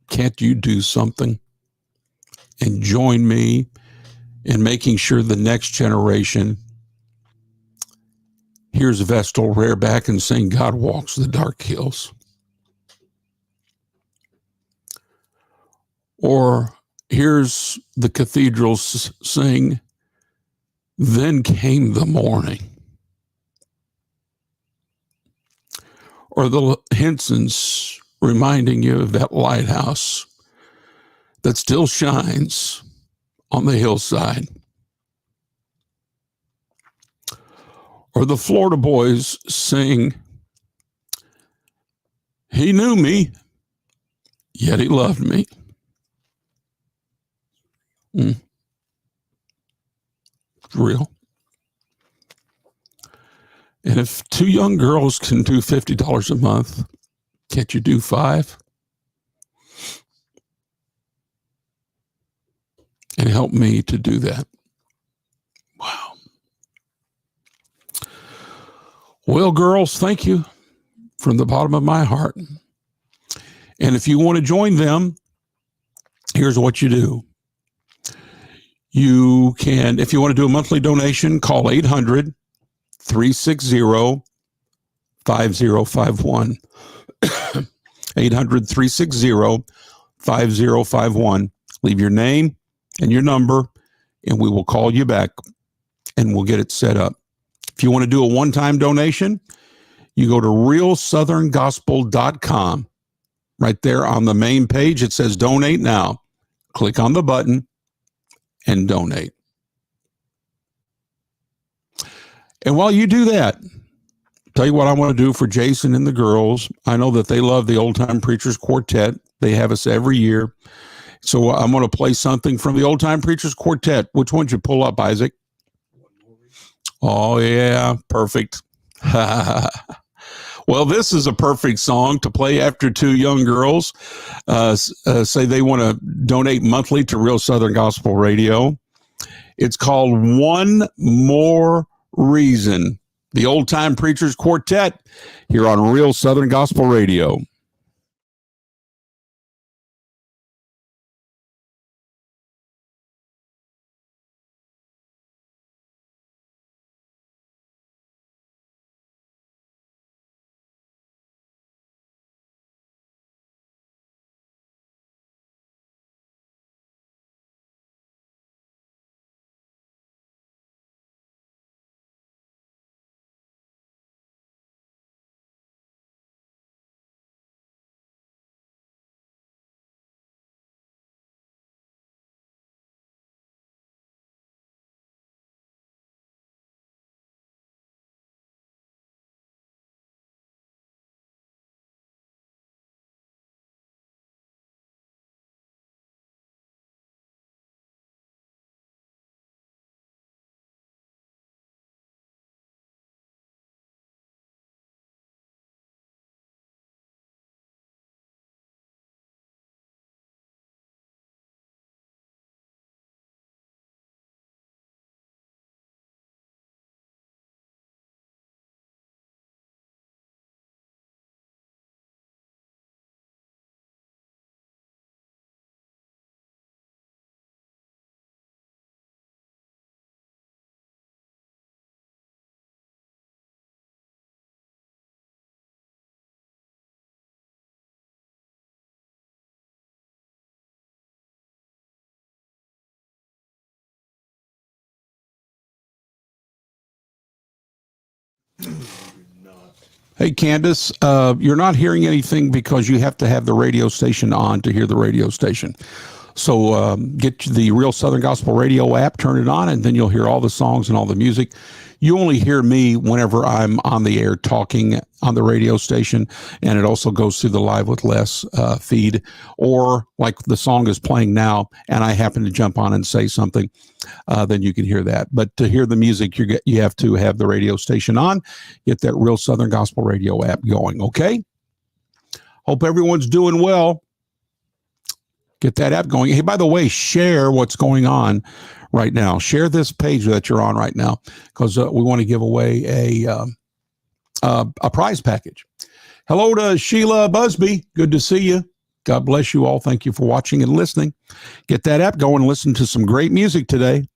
S1: can't you do something and join me in making sure the next generation hears Vestal rear back and sing God Walks the Dark Hills? Or here's the cathedrals sing Then Came the Morning. Or the Hensons reminding you of that lighthouse that still shines on the hillside. Or the Florida Boys sing, He knew me, yet he loved me. It's real. And if two young girls can do $50 a month, can't you do $5? And help me to do that. Wow. Well, girls, thank you from the bottom of my heart. And if you want to join them, here's what you do. You can, if you want to do a monthly donation, call 800-360-5051. 800-360-5051. Leave your name and your number, and we will call you back, and we'll get it set up. If you want to do a one-time donation, you go to realsoutherngospel.com. Right there on the main page, it says Donate Now. Click on the button and donate. And while you do that, tell you what I want to do for Jason and the girls. I know that they love the Old Time Preachers Quartet. They have us every year. So I'm going to play something from the Old Time Preachers Quartet. Which one did you pull up, Isaac? Oh, yeah. Perfect. Well, this is a perfect song to play after two young girls say they want to donate monthly to Real Southern Gospel Radio. It's called One More Reason. The Old Time Preachers Quartet here on Real Southern Gospel Radio. Hey, Candace, you're not hearing anything because you have to have the radio station on to hear the radio station. So get the Real Southern Gospel Radio app, turn it on, and then you'll hear all the songs and all the music. You only hear me whenever I'm on the air talking on the radio station, and it also goes through the Live with Les feed, or like the song is playing now, and I happen to jump on and say something, then you can hear that. But to hear the music, you have to have the radio station on, get that Real Southern Gospel Radio app going, okay? Hope everyone's doing well. Get that app going. Hey, by the way, share what's going on right now. Share this page that you're on right now, because we want to give away a prize package. Hello to Sheila Busby. Good to see you. God bless you all. Thank you for watching and listening. Get that app going and listen to some great music today.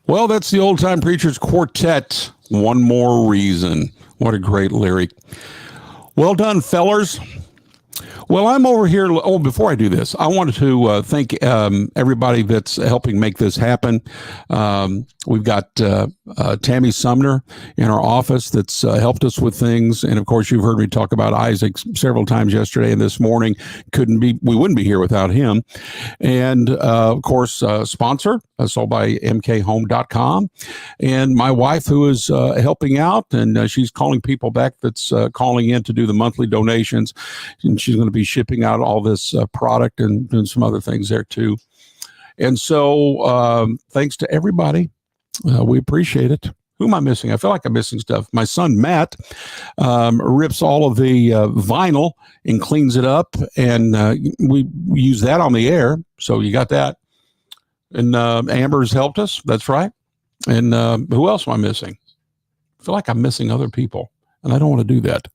S1: Well, that's the Old Time Preachers Quartet. One More Reason. What a great lyric. Well done, fellers. Well, I'm over here. Oh, before I do this, I wanted to thank everybody that's helping make this happen. We've got Tammy Sumner in our office that's helped us with things. And of course, you've heard me talk about Isaac several times yesterday and this morning. We wouldn't be here without him. And of course, sponsor, sold by mkhome.com. And my wife, who is helping out, and she's calling people back that's calling in to do the monthly donations. And she's going to be shipping out all this product and doing some other things there too. And so thanks to everybody. We appreciate it. Who am I missing? I feel like I'm missing stuff. My son, Matt, rips all of the vinyl and cleans it up. And we use that on the air. So you got that. And Amber's helped us. That's right. And who else am I missing? I feel like I'm missing other people. And I don't want to do that.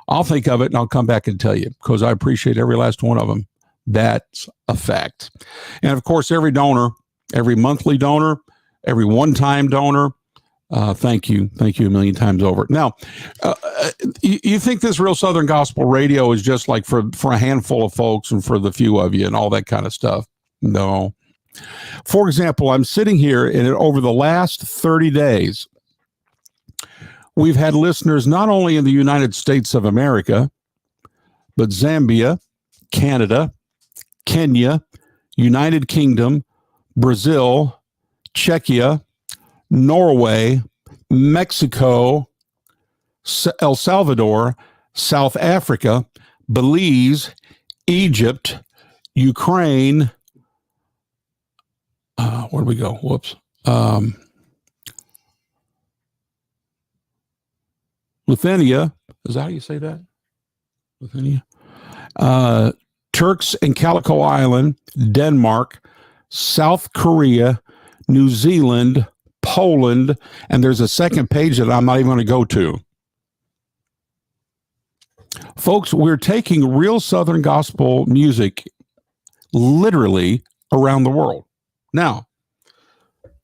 S1: I'll think of it and I'll come back and tell you, because I appreciate every last one of them. That's a fact. And of course, every donor, every monthly donor, every one-time donor, thank you. Thank you a million times over. Now, you think this Real Southern Gospel Radio is just like for a handful of folks and for the few of you and all that kind of stuff? No. For example, I'm sitting here and over the last 30 days, we've had listeners not only in the United States of America, but Zambia, Canada, Kenya, United Kingdom, Brazil, Czechia, Norway, Mexico, El Salvador, South Africa, Belize, Egypt, Ukraine. Where do we go? Whoops. Lithuania, is that how you say that? Lithuania. Turks and Calico Island, Denmark, South Korea, New Zealand, Poland, and there's a second page that I'm not even going to go to. Folks, we're taking real Southern gospel music literally around the world. Now,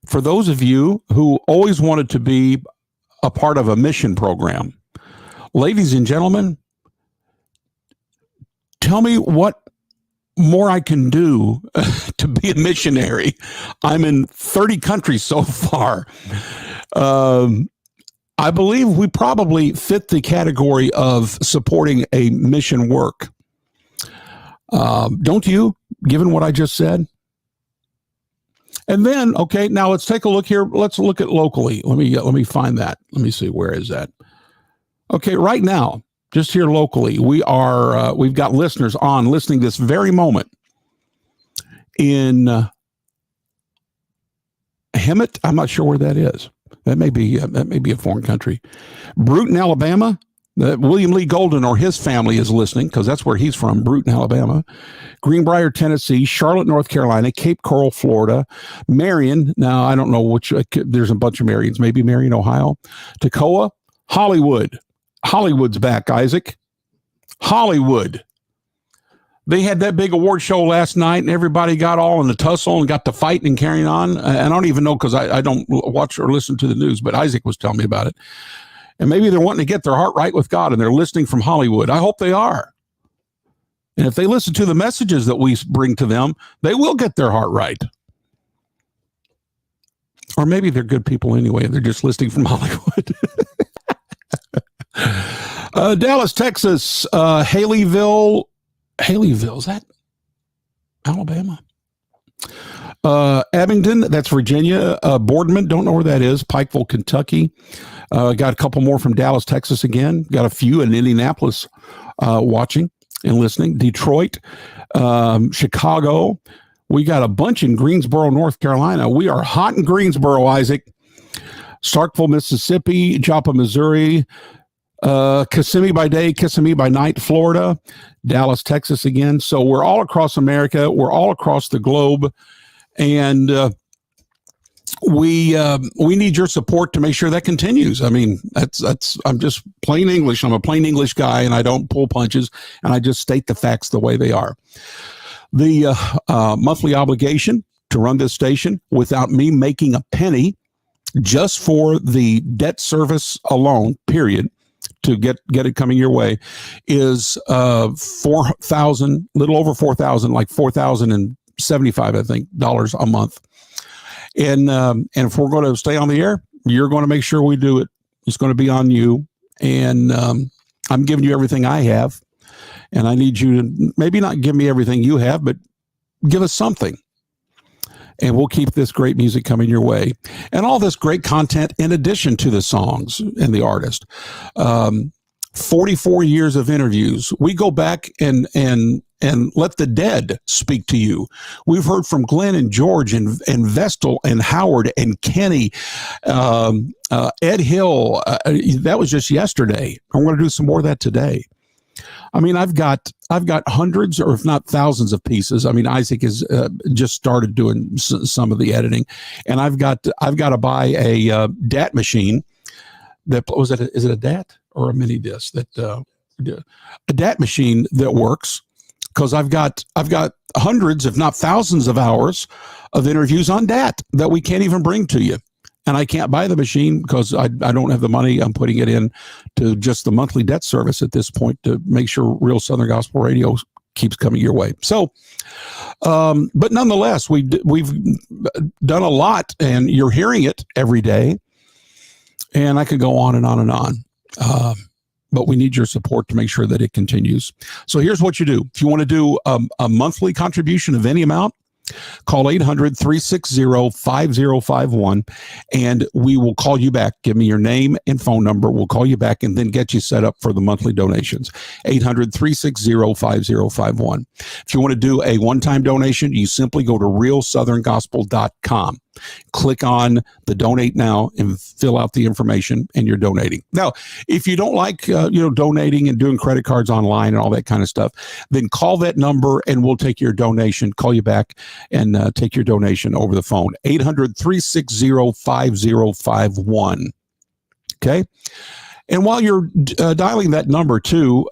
S1: for those of you who always wanted to be a part of a mission program, ladies and gentlemen, tell me what more I can do to be a missionary. I'm in 30 countries so far. I believe we probably fit the category of supporting a mission work. Don't you, given what I just said? And then, okay, now let's take a look here. Let's look at locally. Let me find that. Let me see, where is that? Okay, right now, just here locally, we've got listeners on listening this very moment in Hemet. I'm not sure where that is. That may be a foreign country. Bruton, Alabama. William Lee Golden or his family is listening because that's where he's from, Bruton, Alabama. Greenbrier, Tennessee. Charlotte, North Carolina. Cape Coral, Florida. Marion. Now, I don't know which. There's a bunch of Marions. Maybe Marion, Ohio. Toccoa. Hollywood. Hollywood's back, Isaac. Hollywood. They had that big award show last night, and everybody got all in the tussle and got to fighting and carrying on. And I don't even know because I don't watch or listen to the news, but Isaac was telling me about it. And maybe they're wanting to get their heart right with God, and they're listening from Hollywood. I hope they are. And if they listen to the messages that we bring to them, they will get their heart right. Or maybe they're good people anyway, and they're just listening from Hollywood. Dallas, Texas, Haleyville, is that Alabama? Abingdon, that's Virginia. Boardman, don't know where that is. Pikeville, Kentucky. Got a couple more from Dallas, Texas again. Got a few in Indianapolis watching and listening. Detroit, Chicago. We got a bunch in Greensboro, North Carolina. We are hot in Greensboro, Isaac. Starkville, Mississippi. Joppa, Missouri. Kissimmee by day, Kissimmee by night, Florida. Dallas, Texas again. So we're all across America. We're all across the globe. And we need your support to make sure that continues. I mean, I'm just plain English. I'm a plain English guy, and I don't pull punches, and I just state the facts the way they are. The monthly obligation to run this station without me making a penny, just for the debt service alone, period, to get it coming your way is 4,000, little over 4,000, like 4,075, I think, dollars a month. And if we're going to stay on the air, you're going to make sure we do it. It's going to be on you. And I'm giving you everything I have. And I need you to maybe not give me everything you have, but give us something. And we'll keep this great music coming your way. And all this great content in addition to the songs and the artist. 44 years of interviews. We go back and let the dead speak to you. We've heard from Glenn and George and Vestal and Howard and Kenny, Ed Hill. That was just yesterday. I'm going to do some more of that today. I mean, I've got hundreds, or if not thousands, of pieces. I mean, Isaac has just started doing some of the editing, and I've got to buy a DAT machine. Is it a DAT or a mini disc? A DAT machine that works, because I've got hundreds, if not thousands, of hours of interviews on DAT that we can't even bring to you. And I can't buy the machine because I don't have the money. I'm putting it in to just the monthly debt service at this point to make sure Real Southern Gospel Radio keeps coming your way. So, but nonetheless, we've done a lot, and you're hearing it every day. And I could go on and on and on. But we need your support to make sure that it continues. So here's what you do. If you want to do a monthly contribution of any amount, call 800-360-5051, and we will call you back. Give me your name and phone number. We'll call you back and then get you set up for the monthly donations. 800-360-5051. If you want to do a one-time donation, you simply go to realsoutherngospel.com. Click on the donate now and fill out the information, and you're donating. Now, if you don't like donating and doing credit cards online and all that kind of stuff, then call that number and we'll take your donation, call you back and take your donation over the phone. 800-360-5051. Okay. And while you're dialing that number too,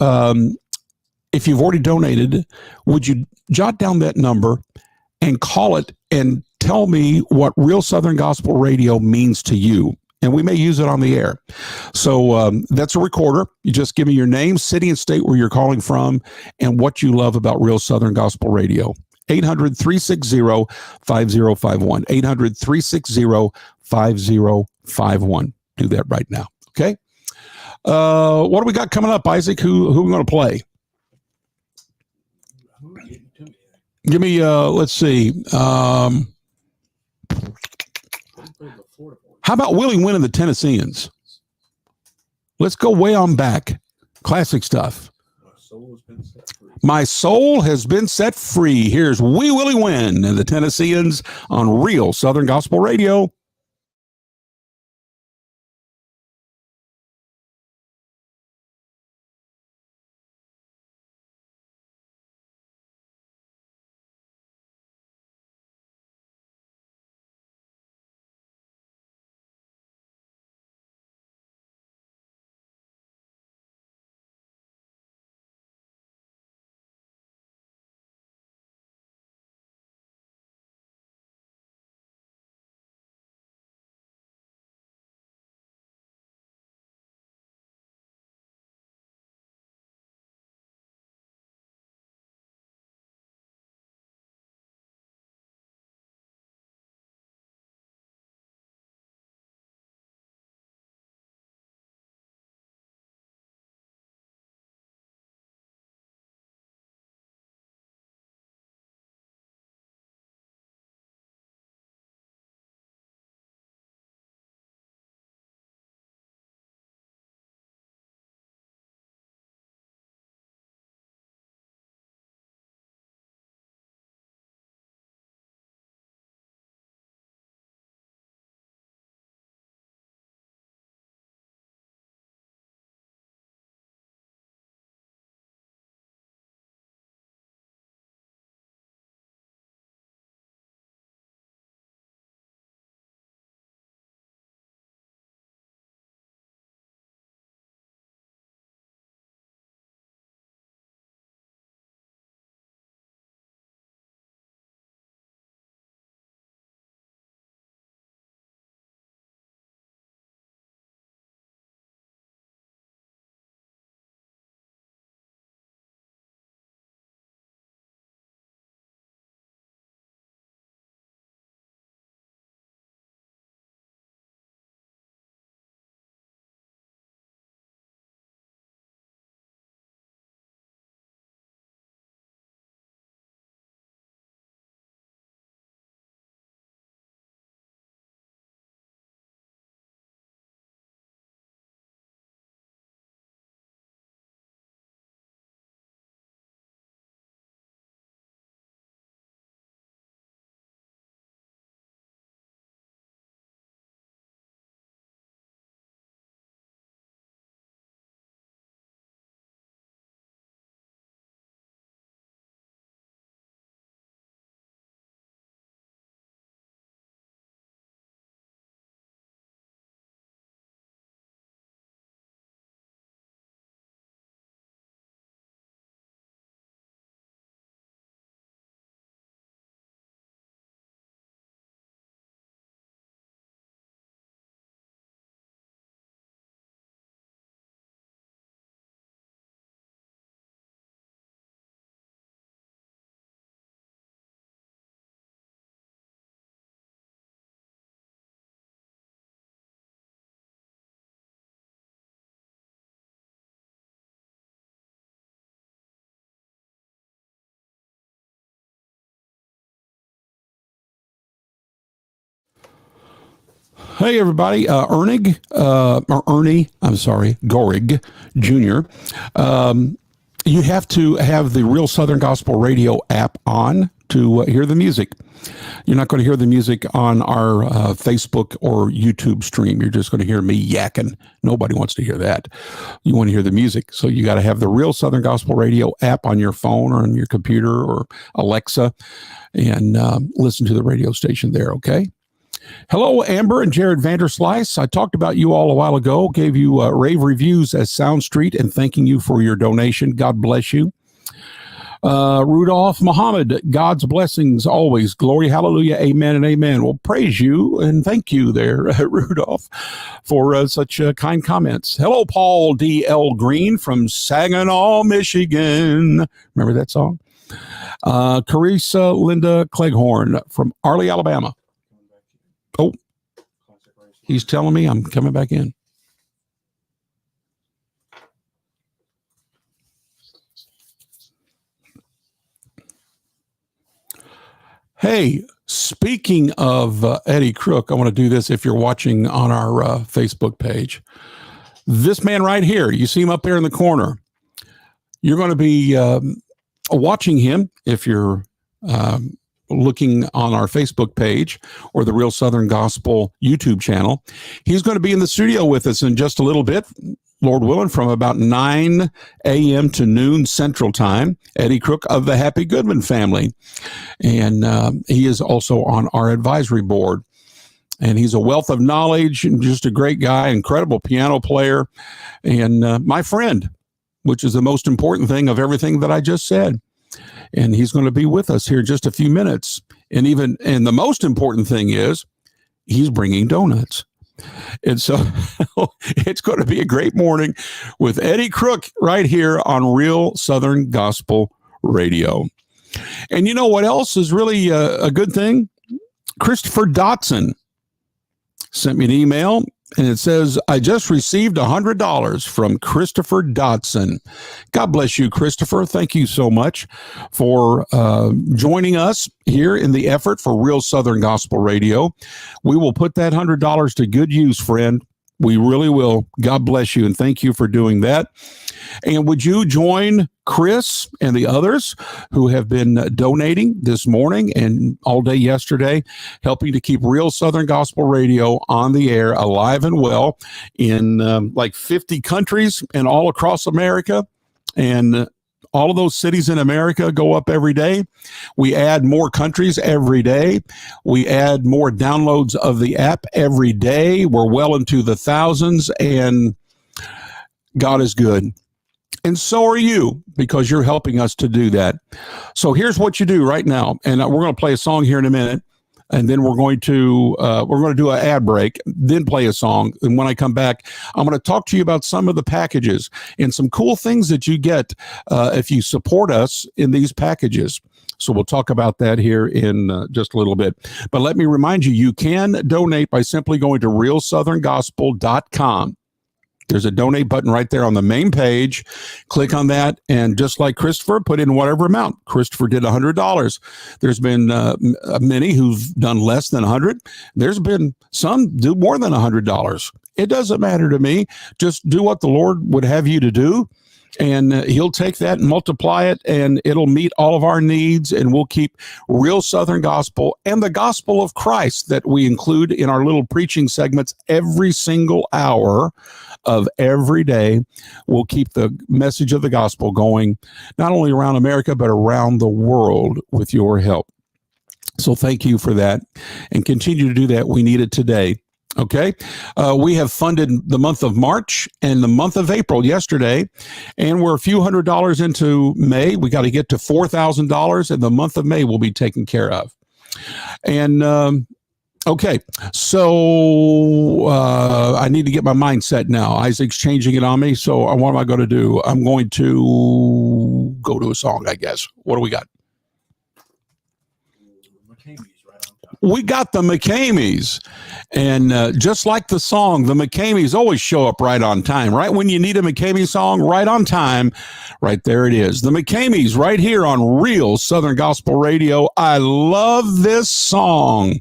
S1: if you've already donated, would you jot down that number and call it and tell me what Real Southern Gospel Radio means to you, and we may use it on the air. So that's a recorder. You just give me your name, city, and state where you're calling from, and what you love about Real Southern Gospel Radio. 800-360-5051. 800-360-5051. Do that right now. Okay. What do we got coming up, Isaac? Who are we going to play? Give me, let's see. How about Willie Wynn and the Tennesseans? Let's go way on back. Classic stuff. My soul has been set free. Here's Wee Willie Wynn and the Tennesseans on Real Southern Gospel Radio. Hey, everybody. Ernie, I'm sorry, Gorig Jr. You have to have the Real Southern Gospel Radio app on to hear the music. You're not going to hear the music on our Facebook or YouTube stream. You're just going to hear me yakking. Nobody wants to hear that. You want to hear the music. So you got to have the Real Southern Gospel Radio app on your phone or on your computer or Alexa and listen to the radio station there, okay? Hello, Amber and Jared Vanderslice. I talked about you all a while ago, gave you rave reviews as Sound Street and thanking you for your donation. God bless you. Rudolph Muhammad, God's blessings always. Glory, hallelujah, amen, and amen. Well, praise you and thank you there, Rudolph, for such kind comments. Hello, Paul D.L. Green from Saginaw, Michigan. Remember that song? Carissa Linda Cleghorn from Arley, Alabama. Oh, he's telling me I'm coming back in. Hey, speaking of Eddie Crook, I want to do this if you're watching on our Facebook page. This man right here, you see him up there in the corner. You're going to be watching him if you're looking on our Facebook page or the Real Southern Gospel YouTube channel. He's going to be in the studio with us in just a little bit, Lord willing, from about 9 a.m. to noon Central Time. Eddie Crook of the Happy Goodman family. And he is also on our advisory board. And he's a wealth of knowledge and just a great guy, incredible piano player, and my friend, which is the most important thing of everything that I just said. And he's going to be with us here in just a few minutes. And the most important thing is he's bringing donuts. And so it's going to be a great morning with Eddie Crook right here on Real Southern Gospel Radio. And you know what else is really a good thing? Christopher Dotson sent me an email, and it says, I just received $100 from Christopher Dotson. God bless you, Christopher. Thank you so much for joining us here in the effort for Real Southern Gospel Radio. We will put that $100 to good use, friend. We really will. God bless you, and thank you for doing that. And would you join Chris and the others who have been donating this morning and all day yesterday, helping to keep Real Southern Gospel Radio on the air, alive and well, in like 50 countries and all across America. And all of those cities in America go up every day. We add more countries every day. We add more downloads of the app every day. We're well into the thousands, and God is good. And so are you, because you're helping us to do that. So here's what you do right now. And we're going to play a song here in a minute. And then we're going to do an ad break, then play a song. And when I come back, I'm going to talk to you about some of the packages and some cool things that you get if you support us in these packages. So we'll talk about that here in just a little bit. But let me remind you, you can donate by simply going to realsoutherngospel.com. There's a donate button right there on the main page. Click on that, and just like Christopher, put in whatever amount. Christopher did $100. There's been many who've done less than $100. There's been some do more than $100. It doesn't matter to me. Just do what the Lord would have you to do, and he'll take that and multiply it, and it'll meet all of our needs, and we'll keep Real Southern Gospel and the gospel of Christ that we include in our little preaching segments every single hour of every day. We'll keep the message of the gospel going, not only around America, but around the world with your help. So thank you for that, and continue to do that. We need it today. Okay. We have funded the month of March and the month of April yesterday, and we're a few $100s into May. We got to get to $4,000, and the month of May will be taken care of. And, okay, so I need to get my mindset now. Isaac's changing it on me. So what am I going to do? I'm going to go to a song, I guess. What do we got? We got the McCameys. And just like the song, the McCameys always show up right on time. Right when you need a McCamey song, right on time, right there it is. The McCameys right here on Real Southern Gospel Radio. I love this song.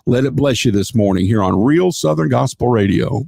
S1: Let it bless you this morning here on Real Southern Gospel Radio.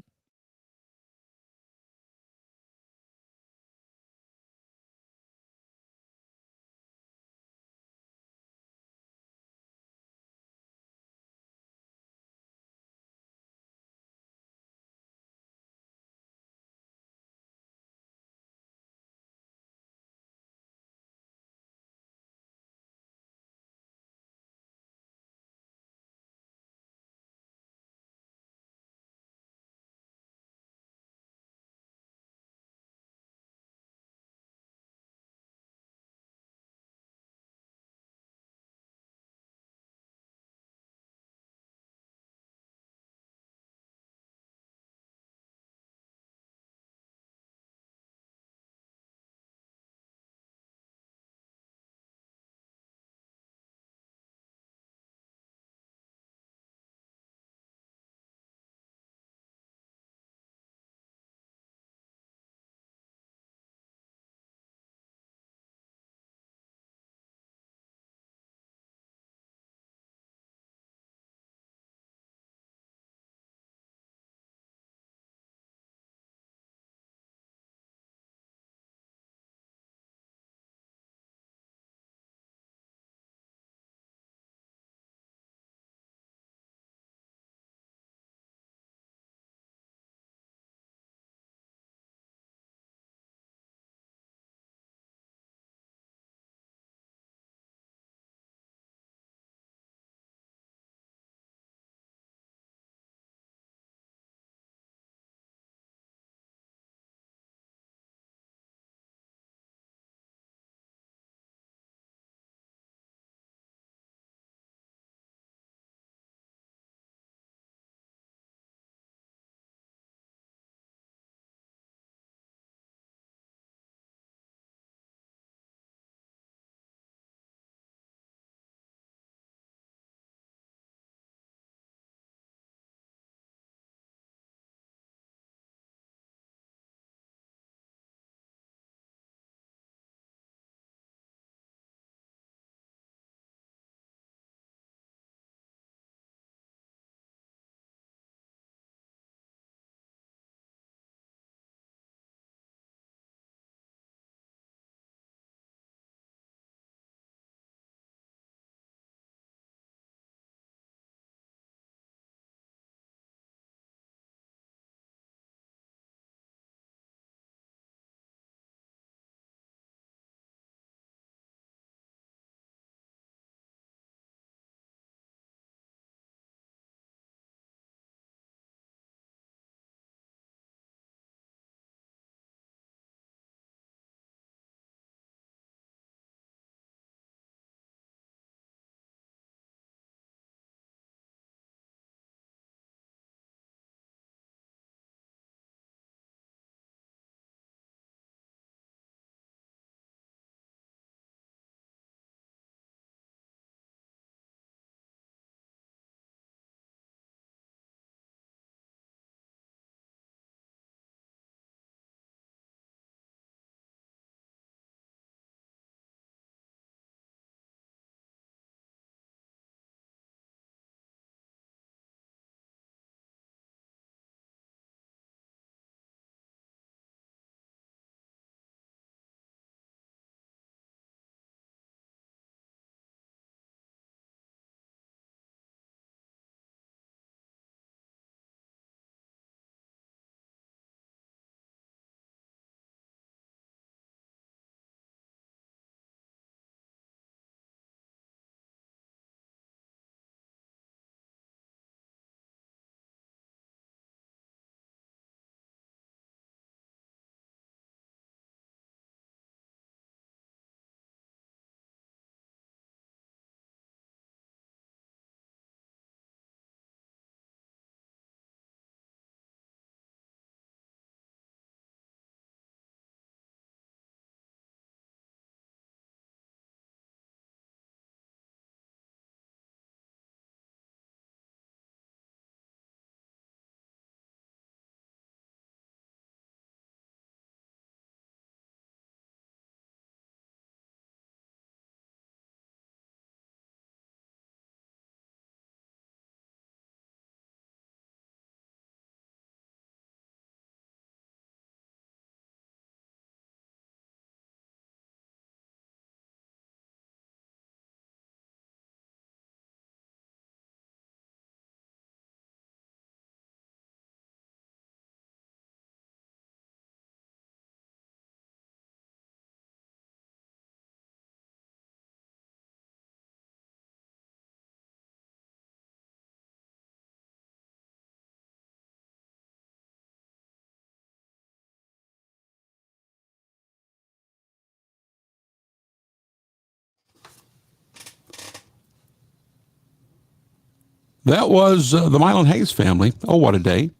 S1: That was the Mylan Hayes family. Oh, what a day.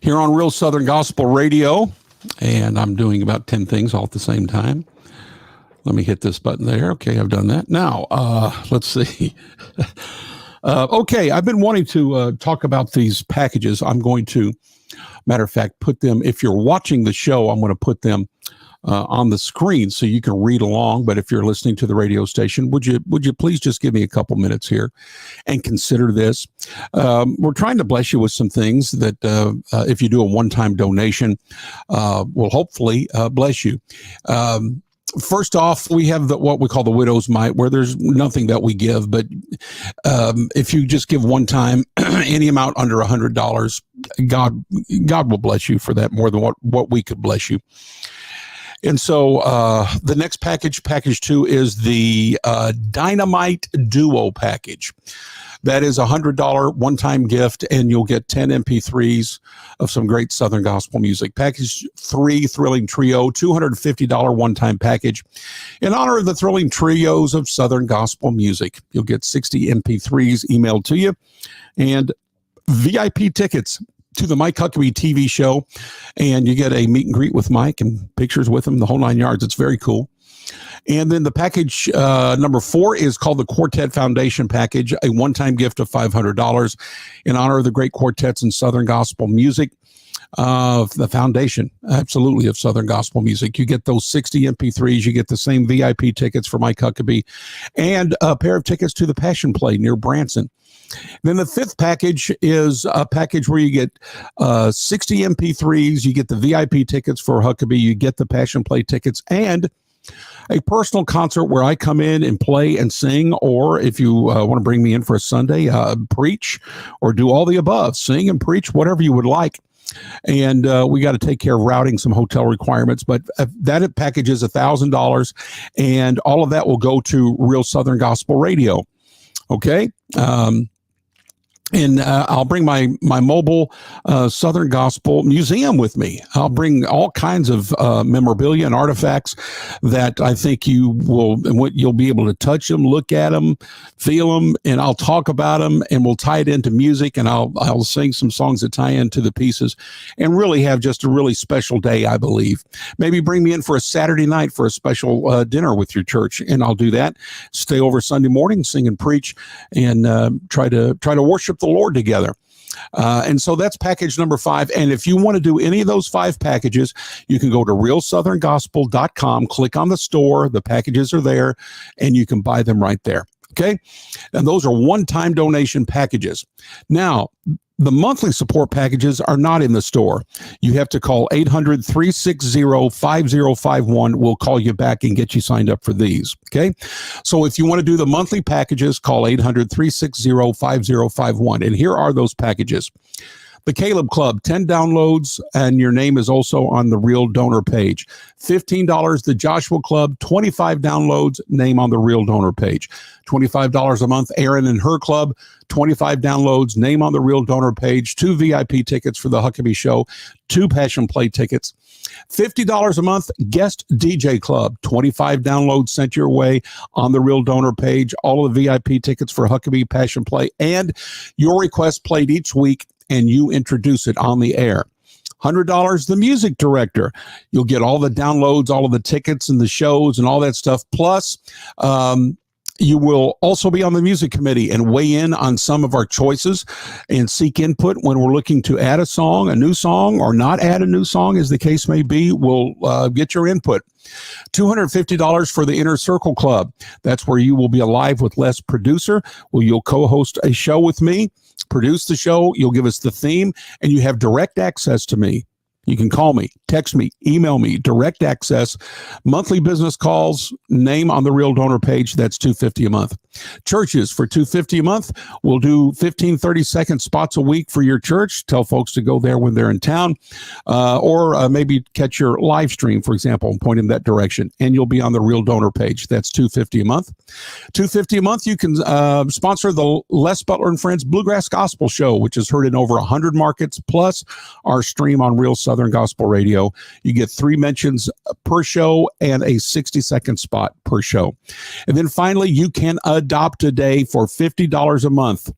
S1: Here on Real Southern Gospel Radio. And I'm doing about 10 things all at the same time. Let me hit this button there. Okay, I've done that. Now, let's see. Okay, I've been wanting to talk about these packages. I'm going to, matter of fact, put them, if you're watching the show, I'm going to put them on the screen so you can read along. But if you're listening to the radio station, would you please just give me a couple minutes here and consider this? We're trying to bless you with some things that if you do a one-time donation, will hopefully bless you. First off, we have what we call the widow's mite, where there's nothing that we give, but if you just give one time, any amount under $100, God will bless you for that more than what we could bless you. And so the next package 2, is the Dynamite Duo Package. That is a $100 one-time gift, and you'll get 10 MP3s of some great Southern gospel music. Package 3, Thrilling Trio, $250 one-time package. In honor of the thrilling trios of Southern gospel music, you'll get 60 MP3s emailed to you, and VIP tickets to the Mike Huckabee TV show, and you get a meet and greet with Mike and pictures with him, the whole 9 yards. It's very cool. And then the package number 4 is called the Quartet Foundation Package, a one-time gift of $500 in honor of the great quartets in Southern gospel music. The foundation, absolutely, of Southern gospel music. You get those 60 MP3s. You get the same VIP tickets for Mike Huckabee and a pair of tickets to the Passion Play near Branson. Then the 5th package is a package where you get 60 MP3s. You get the VIP tickets for Huckabee. You get the Passion Play tickets and a personal concert where I come in and play and sing, or if you want to bring me in for a Sunday, preach, or do all the above, sing and preach, whatever you would like. And we got to take care of routing some hotel requirements, but that package is $1,000, and all of that will go to Real Southern Gospel Radio. Okay. And I'll bring my mobile Southern Gospel Museum with me. I'll bring all kinds of memorabilia and artifacts that I think you'll be able to touch them, look at them, feel them, and I'll talk about them, and we'll tie it into music, and I'll sing some songs that tie into the pieces, and really have just a really special day, I believe. Maybe bring me in for a Saturday night for a special dinner with your church, and I'll do that. Stay over Sunday morning, sing and preach, and try to worship the Lord together. And so that's package number 5. And if you want to do any of those 5 packages, you can go to realsoutherngospel.com, click on the store. The packages are there, and you can buy them right there. Okay. And those are one-time donation packages. Now, the monthly support packages are not in the store. You have to call 800-360-5051. We'll call you back and get you signed up for these. Okay. So if you want to do the monthly packages, call 800-360-5051. And here are those packages. The Caleb Club, 10 downloads, and your name is also on the Real Donor page. $15, the Joshua Club, 25 downloads, name on the Real Donor page. $25 a month, Aaron and her club, 25 downloads, name on the Real Donor page. 2 VIP tickets for the Huckabee Show, 2 Passion Play tickets. $50 a month, Guest DJ Club, 25 downloads sent your way on the Real Donor page. All of the VIP tickets for Huckabee Passion Play, and your request played each week, and you introduce it on the air. $100, the music director. You'll get all the downloads, all of the tickets and the shows and all that stuff. Plus, you will also be on the music committee and weigh in on some of our choices and seek input when we're looking to add a song, a new song, or not add a new song, as the case may be. We'll get your input. $250 for the Inner Circle Club. That's where you will be a live with Les producer. Well, you'll co-host a show with me, produce the show. You'll give us the theme, and you have direct access to me. You can call me, text me, email me, direct access, monthly business calls, name on the Real Donor page. That's $250 a month. Churches, for $250 a month, we'll do 15, 30-second spots a week for your church. Tell folks to go there when they're in town, or maybe catch your live stream, for example, and point in that direction, and you'll be on the Real Donor page. That's $250 a month. $250 a month, you can sponsor the Les Butler and Friends Bluegrass Gospel Show, which is heard in over 100 markets, plus our stream on Real Southern Gospel Radio. You get 3 mentions per show and a 60-second spot per show. And then finally, you can adopt today for $50 a month.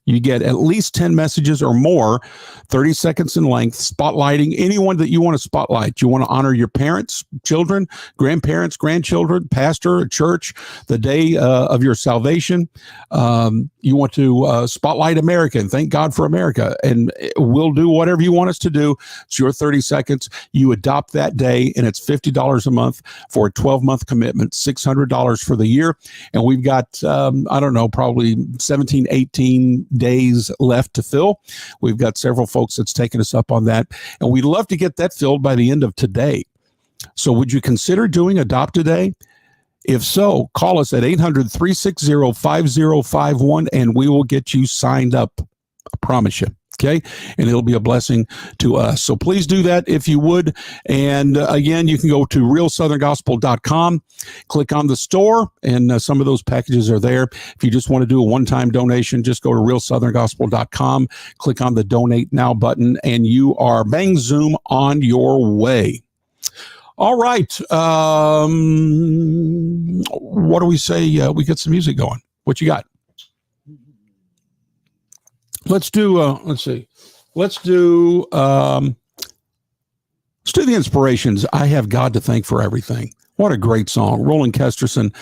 S1: You get at least 10 messages or more, 30 seconds in length, spotlighting anyone that you want to spotlight. You want to honor your parents, children, grandparents, grandchildren, pastor, church, the day of your salvation. You want to spotlight America and thank God for America. And we'll do whatever you want us to do. It's your 30 seconds. You adopt that day, and it's $50 a month for a 12-month commitment, $600 for the year. And we've got, I don't know, probably 17, 18 days left to fill. We've got several folks that's taken us up on that, and we'd love to get that filled by the end of today. So would you consider doing Adopt a Day? If so, call us at 800-360-5051, and we will get you signed up. I promise you. Okay. And it'll be a blessing to us. So please do that if you would. And again, you can go to realsoutherngospel.com, click on the store, and some of those packages are there. If you just want to do a one-time donation, just go to realsoutherngospel.com, click on the donate now button, and you are bang zoom on your way. All right. What do we say? We get some music going. What you got? Let's do, let's see. Let's do the Inspirations. I Have God to Thank for Everything. What a great song. Rowland Kesterson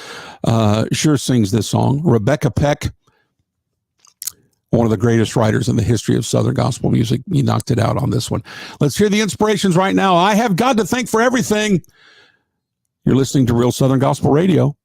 S1: sure sings this song. Rebecca Peck, one of the greatest writers in the history of Southern gospel music. You knocked it out on this one. Let's hear the Inspirations right now. I have God to thank for everything. You're listening to Real Southern Gospel Radio.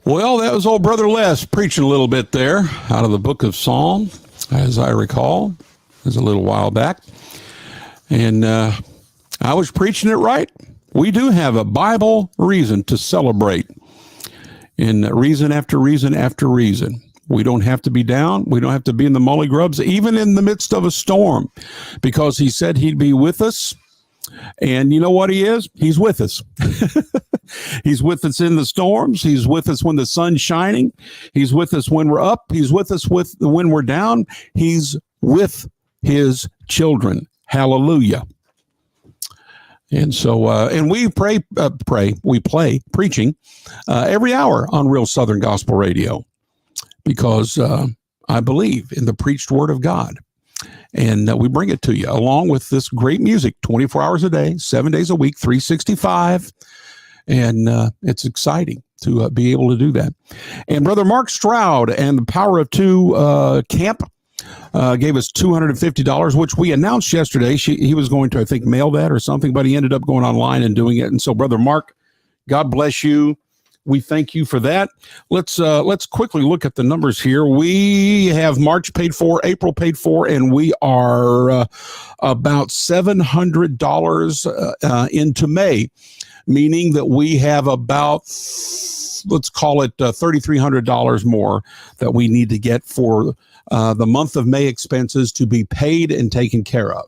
S1: Well, that was old Brother Les preaching a little bit there out of the book of Psalm, as I recall. It was a little while back. And I was preaching it right. We do have a Bible reason to celebrate. And reason after reason after reason. We don't have to be down. We don't have to be in the mully grubs, even in the midst of a storm, because he said he'd be with us. And you know what he is? He's with us. He's with us in the storms. He's with us when the sun's shining. He's with us when we're up. He's with us when we're down. He's with his children. Hallelujah. And so, and we we play preaching every hour on Real Southern Gospel Radio, because I believe in the preached word of God. And we bring it to you along with this great music 24 hours a day, 7 days a week, 365. And it's exciting to be able to do that. And Brother Mark Stroud and the Power of Two camp gave us $250, which we announced yesterday. He was going to, I think, mail that or something, but he ended up going online and doing it. And so, Brother Mark, God bless you. We thank you for that. Let's quickly look at the numbers here. We have March paid for, April paid for, and we are about $700 into May, meaning that we have about, let's call it $3,300 more that we need to get for the month of May expenses to be paid and taken care of.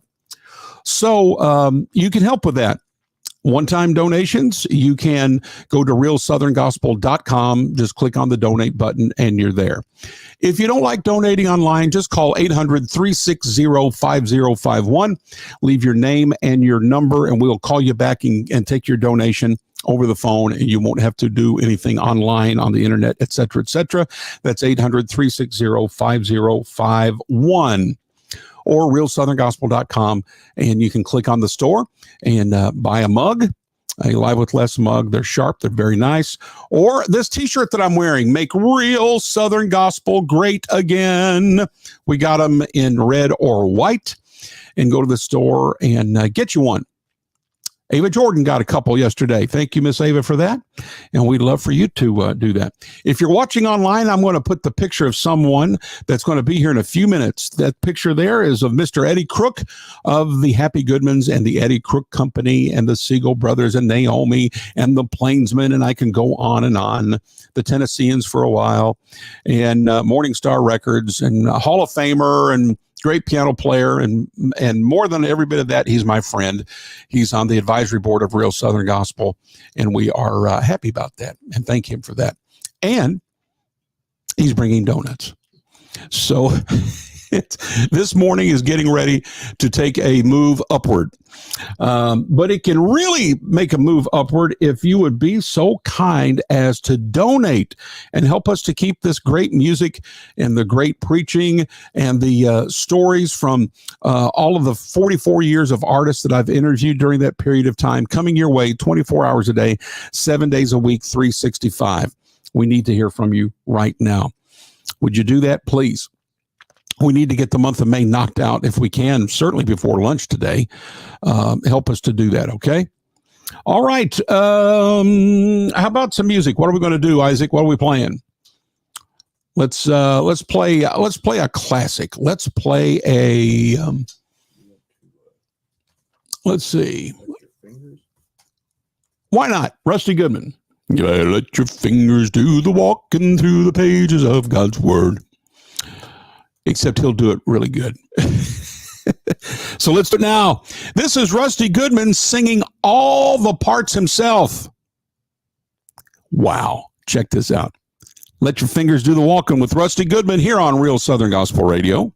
S1: So you can help with that. One-time donations, you can go to realsoutherngospel.com, just click on the donate button, and you're there. If you don't like donating online, just call 800-360-5051. Leave your name and your number, and we'll call you back and take your donation over the phone, and you won't have to do anything online on the internet, et cetera, et cetera. That's 800-360-5051. Or realsoutherngospel.com, and you can click on the store and buy a mug, a Live with Les mug. They're sharp. They're very nice. Or this T-shirt that I'm wearing, Make Real Southern Gospel Great Again. We got them in red or white. And go to the store and get you one. Ava Jordan got a couple yesterday. Thank you, Miss Ava, for that. And we'd love for you to do that. If you're watching online, I'm going to put the picture of someone that's going to be here in a few minutes. That picture there is of Mr. Eddie Crook of the Happy Goodmans and the Eddie Crook Company and the Siegel Brothers and Naomi and the Plainsmen, and I can go on and on. The Tennesseans for a while, and Morning Star Records, and Hall of Famer, and great piano player, and more than every bit of that, he's my friend. He's on the advisory board of Real Southern Gospel, and we are happy about that and thank him for that. And he's bringing donuts. So this morning is getting ready to take a move upward. But it can really make a move upward if you would be so kind as to donate and help us to keep this great music and the great preaching and the stories from all of the 44 years of artists that I've interviewed during that period of time coming your way 24 hours a day, 7 days a week, 365. We need to hear from you right now. Would you do that, please? We need to get the month of May knocked out if we can, certainly before lunch today. Help us to do that, okay? All right. How about some music? What are we going to do, Isaac? What are we playing? Let's play a classic. Let's play a let's see. Why not? Rusty Goodman. Yeah, let your fingers do the walking through the pages of God's Word. Except he'll do it really good. So let's do it now. This is Rusty Goodman singing all the parts himself. Wow. Check this out. Let your fingers do the walking with Rusty Goodman here on Real Southern Gospel Radio.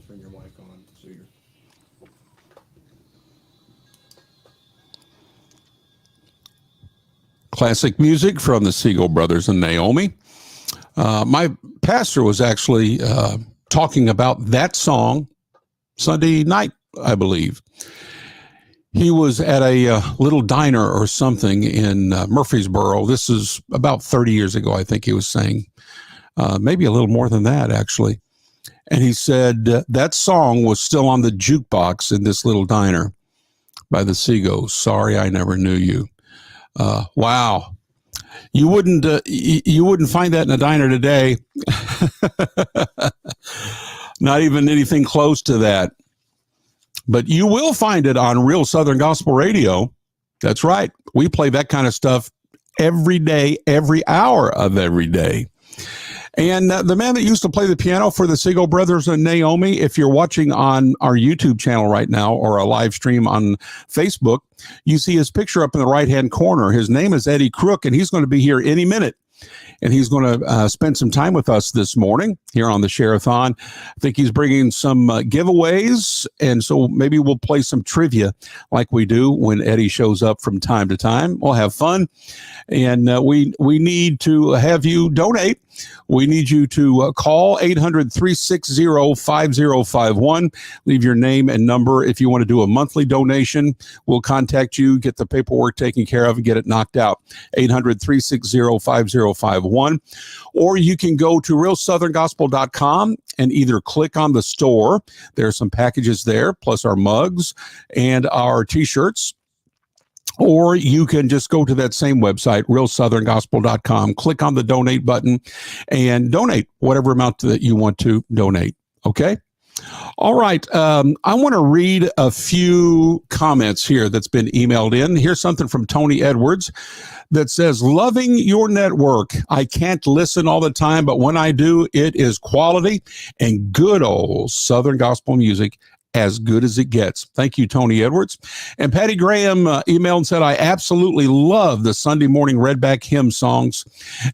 S2: turn your mic on so you're.
S1: Classic music from the Siegel Brothers and Naomi. My pastor was actually talking about that song Sunday night, I believe. He was at a little diner or something in Murfreesboro. This is about 30 years ago, I think he was saying. Maybe a little more than that, actually. And he said that song was still on the jukebox in this little diner by the Seagulls. Sorry, I never knew you. Wow. You wouldn't find that in a diner today. Not even anything close to that. But you will find it on Real Southern Gospel Radio. That's right. We play that kind of stuff every day, every hour of every day. And the man that used to play the piano for the Siegel Brothers and Naomi, if you're watching on our YouTube channel right now or a live stream on Facebook, you see his picture up in the right-hand corner. His name is Eddie Crook, and he's going to be here any minute. And he's going to spend some time with us this morning here on the Sharethon. I think he's bringing some giveaways, and so maybe we'll play some trivia like we do when Eddie shows up from time to time. We'll have fun, and we need to have you donate. We need you to call 800-360-5051. Leave your name and number. If you want to do a monthly donation, we'll contact you, get the paperwork taken care of, and get it knocked out. 800-360-5051. Or you can go to realsoutherngospel.com and either click on the store. There are some packages there, plus our mugs and our T-shirts. Or you can just go to that same website, realsoutherngospel.com, click on the donate button, and donate whatever amount that you want to donate. Okay? All right. I want to read a few comments here that's been emailed in. Here's something from Tony Edwards that says, loving your network. I can't listen all the time, but when I do, it is quality and good old Southern gospel music, as good as it gets. Thank you, Tony Edwards. And Patty Graham emailed and said, I absolutely love the Sunday morning Redback hymn songs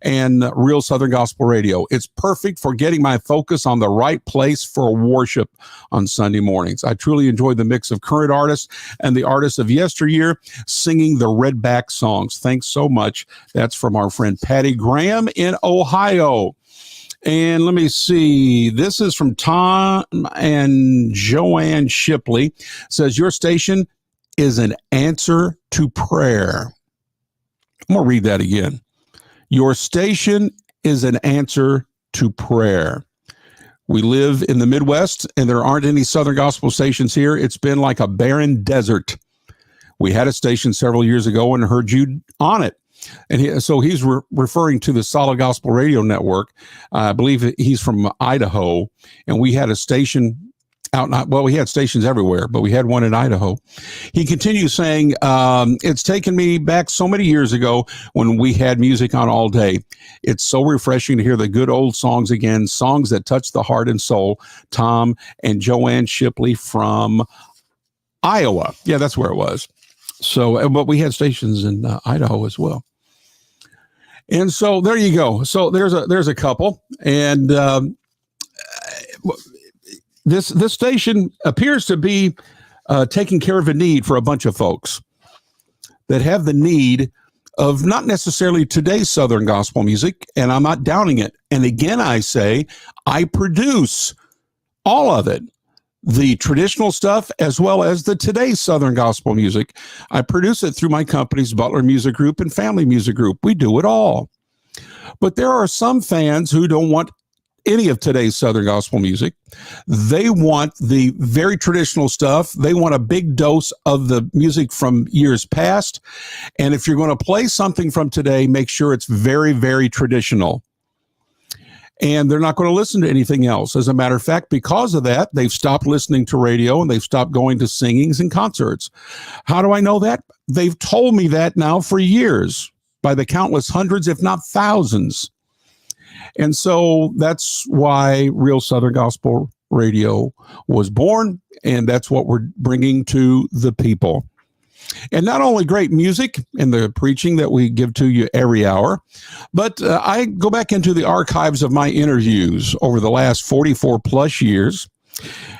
S1: and Real Southern Gospel Radio. It's perfect for getting my focus on the right place for worship on Sunday mornings. I truly enjoy the mix of current artists and the artists of yesteryear singing the Redback songs. Thanks so much. That's from our friend Patty Graham in Ohio. And let me see. This is from Tom and Joanne Shipley. It says, your station is an answer to prayer. I'm going to read that again. Your station is an answer to prayer. We live in the Midwest, and there aren't any Southern gospel stations here. It's been like a barren desert. We had a station several years ago and heard you on it. And he's referring to the Solid Gospel Radio Network. I believe he's from Idaho, and we had a station we had stations everywhere, but we had one in Idaho. He continues saying, it's taken me back so many years ago when we had music on all day. It's so refreshing to hear the good old songs again, songs that touch the heart and soul. Tom and Joanne Shipley from Iowa. Yeah, that's where it was. So, but we had stations in Idaho as well. And so there you go. So there's a couple, and this station appears to be taking care of a need for a bunch of folks that have the need of not necessarily today's Southern gospel music, and I'm not downing it. And again, I say I produce all of it. The traditional stuff as well as the today's Southern gospel music. I produce it through my companies, Butler Music Group and Family Music Group. We do it all. But there are some fans who don't want any of today's Southern gospel music. They want the very traditional stuff. They want a big dose of the music from years past. And if you're going to play something from today, make sure it's very, very traditional. And they're not going to listen to anything else. As a matter of fact, because of that, they've stopped listening to radio and they've stopped going to singings and concerts. How do I know that? They've told me that now for years by the countless hundreds, if not thousands. And so that's why Real Southern Gospel Radio was born, and that's what we're bringing to the people. And not only great music and the preaching that we give to you every hour, but I go back into the archives of my interviews over the last 44 plus years,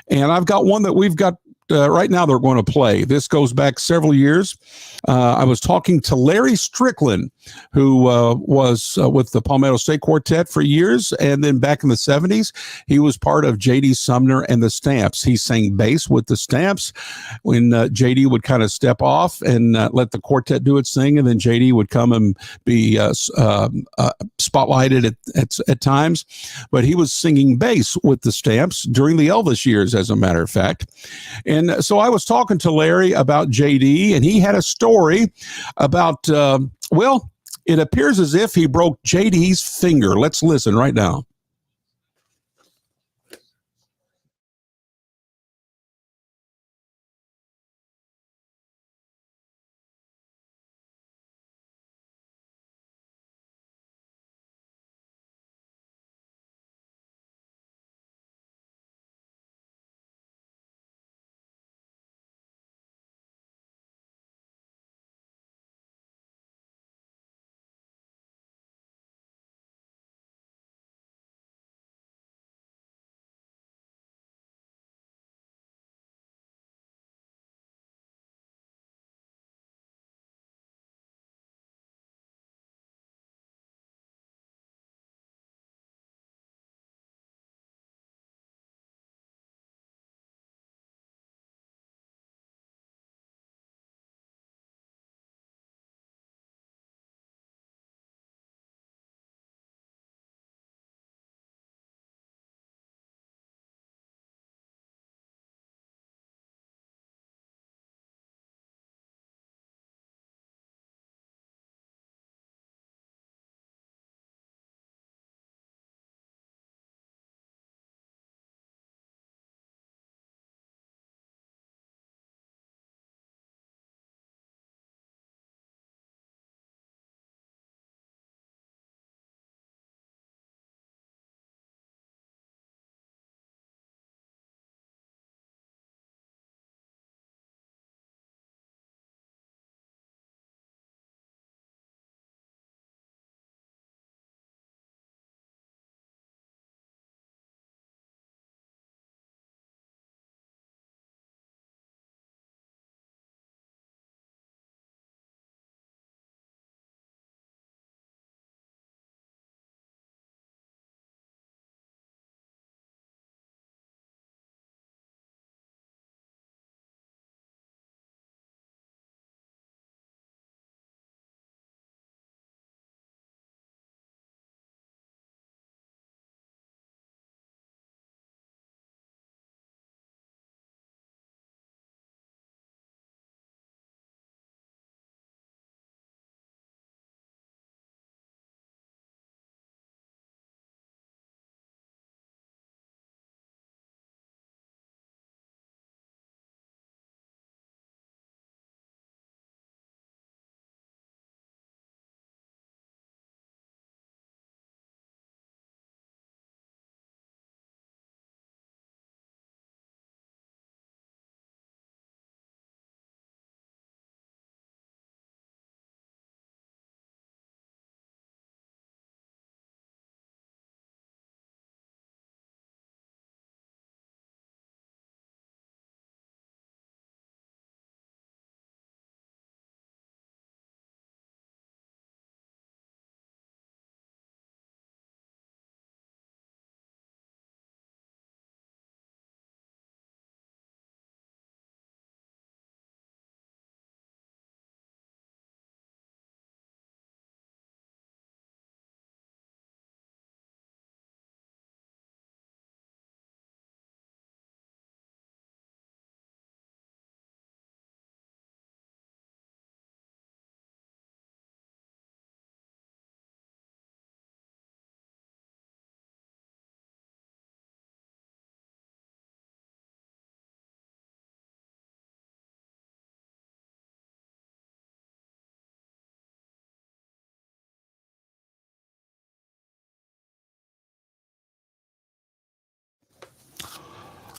S1: And I've got one that we've got right now they're going to play. This goes back several years. I was talking to Larry Strickland, who was with the Palmetto State Quartet for years. And then back in the 70s, he was part of J.D. Sumner and the Stamps. He sang bass with the Stamps when J.D. would kind of step off and let the quartet do its thing. And then J.D. would come and be spotlighted at times. But he was singing bass with the Stamps during the Elvis years, as a matter of fact. And so I was talking to Larry about J.D., and he had a story about, well, it appears as if he broke J.D.'s finger. Let's listen right now.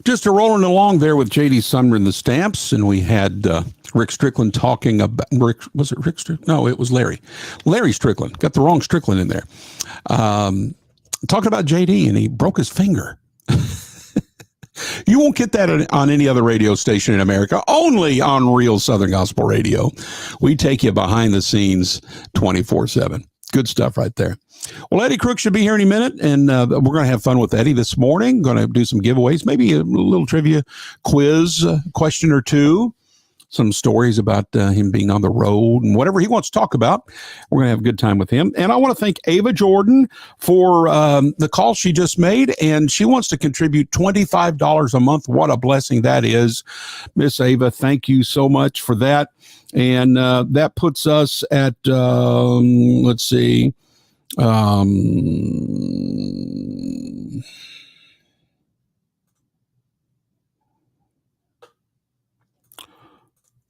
S1: Just rolling along there with J.D. Sumner and the Stamps, and we had Rick Strickland talking about was it Rick Strickland? No, it was Larry Strickland. Got the wrong Strickland in there. Talking about J.D. and he broke his finger. You won't get that on any other radio station in America, only on Real Southern Gospel Radio. We take you behind the scenes 24/7. Good stuff right there. Well, Eddie Crook should be here any minute, and we're going to have fun with Eddie this morning. Going to do some giveaways, maybe a little trivia quiz, question or two, some stories about him being on the road and whatever he wants to talk about. We're going to have a good time with him. And I want to thank Ava Jordan for the call she just made, and she wants to contribute $25 a month. What a blessing that is. Miss Ava, thank you so much for that. And that puts us at, let's see,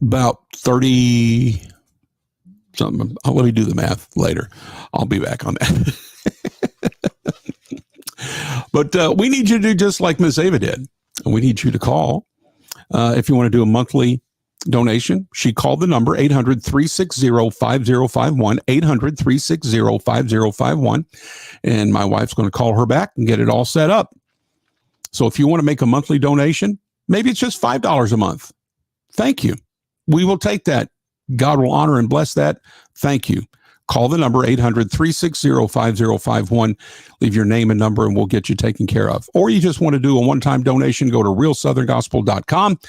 S1: about 30 something. Let me do the math later. I'll be back on that. But we need you to do just like Miss Ava did. We need you to call if you want to do a monthly donation. She called the number 800-360-5051, 800-360-5051, and my wife's going to call her back and get it all set up. So if you want to make a monthly donation, maybe it's just $5 a month. Thank you. We will take that. God will honor and bless that. Thank you. Call the number 800-360-5051. Leave your name and number and we'll get you taken care of. Or you just want to do a one-time donation, go to realsoutherngospel.com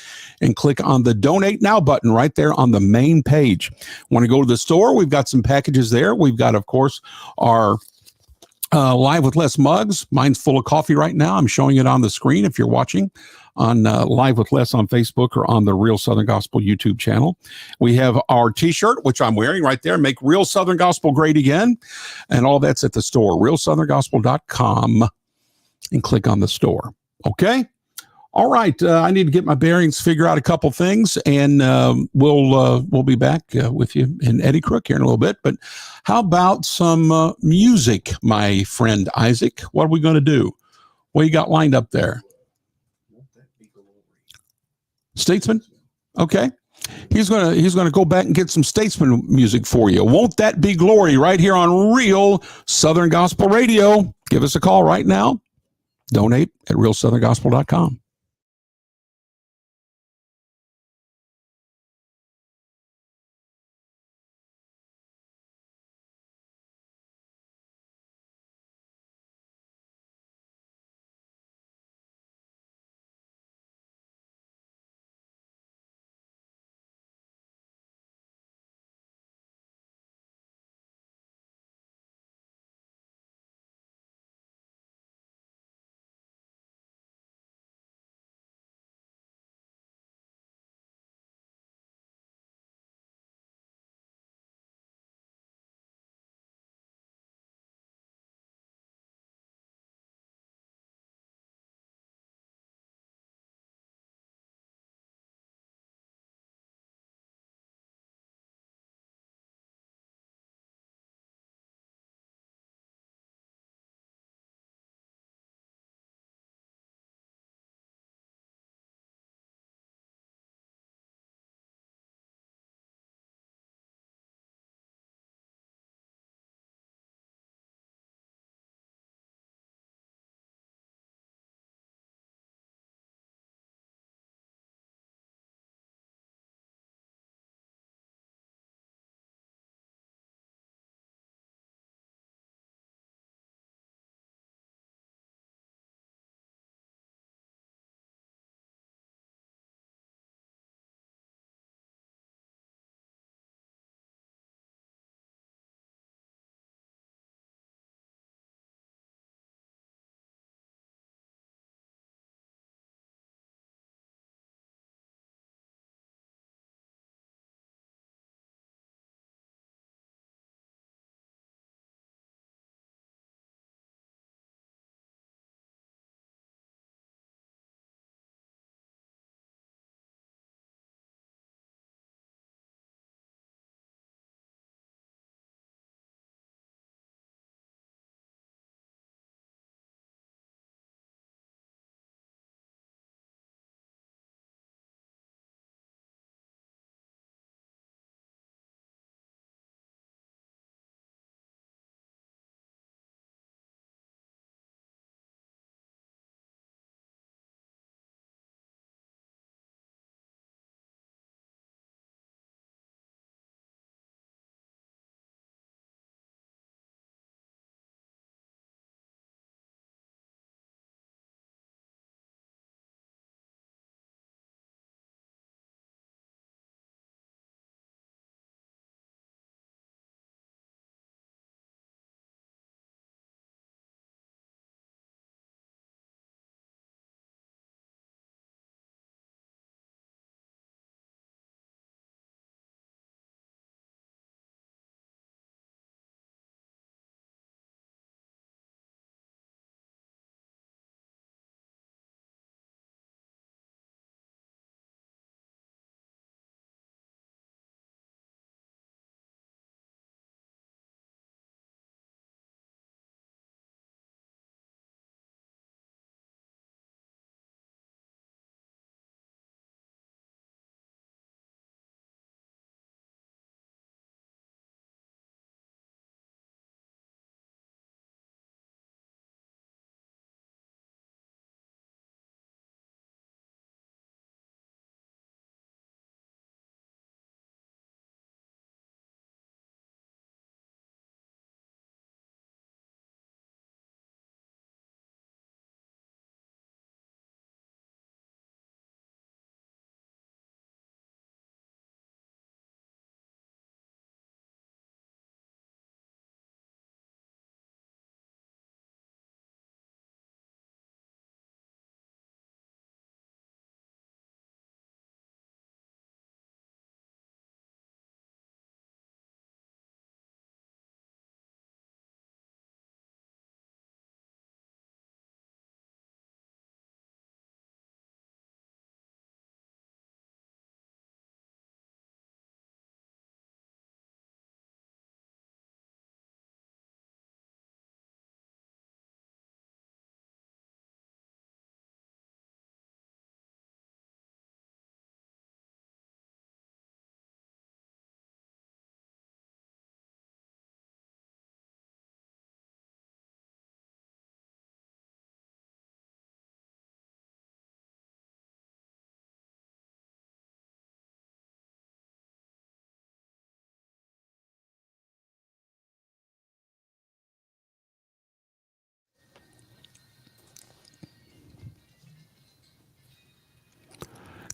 S1: and click on the Donate Now button right there on the main page. Want to go to the store? We've got some packages there. We've got, of course, our Live with Les mugs. Mine's full of coffee right now. I'm showing it on the screen if you're watching on Live with Les on Facebook or on the Real Southern Gospel YouTube channel. We have our t-shirt, which I'm wearing right there, Make Real Southern Gospel Great Again. And all that's at the store, realsoutherngospel.com, and click on the store. Okay? All right. I need to get my bearings, figure out a couple things, and we'll be back with you and Eddie Crook here in a little bit. But how about some music, my friend Isaac? What are we going to do? What you got lined up there? Statesman? Okay. He's gonna go back and get some Statesman music for you. Won't That Be Glory right here on Real Southern Gospel Radio. Give us a call right now. Donate at realsoutherngospel.com.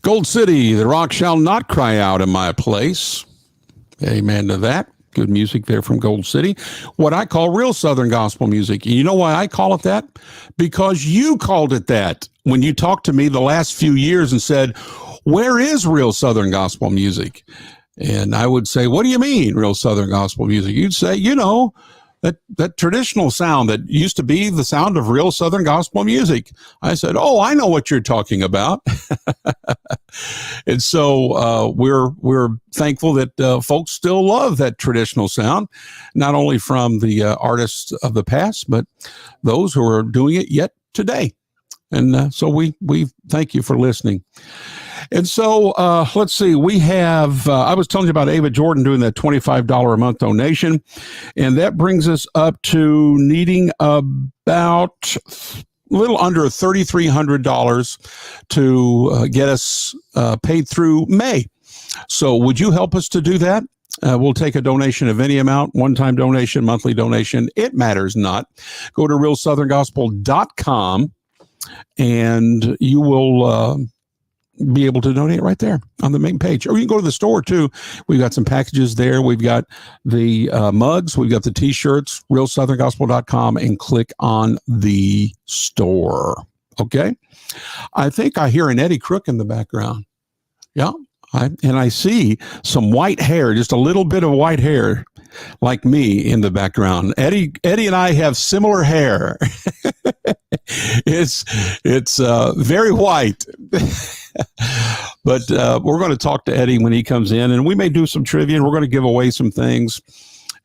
S1: Gold City, the rock shall not cry out in my place. Amen to that. Good music there from Gold City. What I call real Southern gospel music. You know why I call it that? Because you called it that when you talked to me the last few years and said, where is real Southern gospel music? And I would say, what do you mean, real Southern gospel music? You'd say, that traditional sound that used to be the sound of real Southern gospel music. I said, oh, I know what you're talking about. And so we're thankful that folks still love that traditional sound, not only from the artists of the past, but those who are doing it yet today. And so we thank you for listening. And so let's see, we have, I was telling you about Ava Jordan doing that $25 a month donation, and that brings us up to needing about a little under $3,300 to get us paid through May. So would you help us to do that? We'll take a donation of any amount, one-time donation, monthly donation. It matters not. Go to realsoutherngospel.com and you will be able to donate right there on the main page. Or you can go to the store too. We've got some packages there. We've got the mugs. We've got the t-shirts, realsoutherngospel.com, and click on the store. Okay. I think I hear an Eddie Crook in the background. Yeah. I see some white hair, just a little bit of white hair like me in the background. Eddie and I have similar hair. It's very white. But we're going to talk to Eddie when he comes in, and we may do some trivia, and we're going to give away some things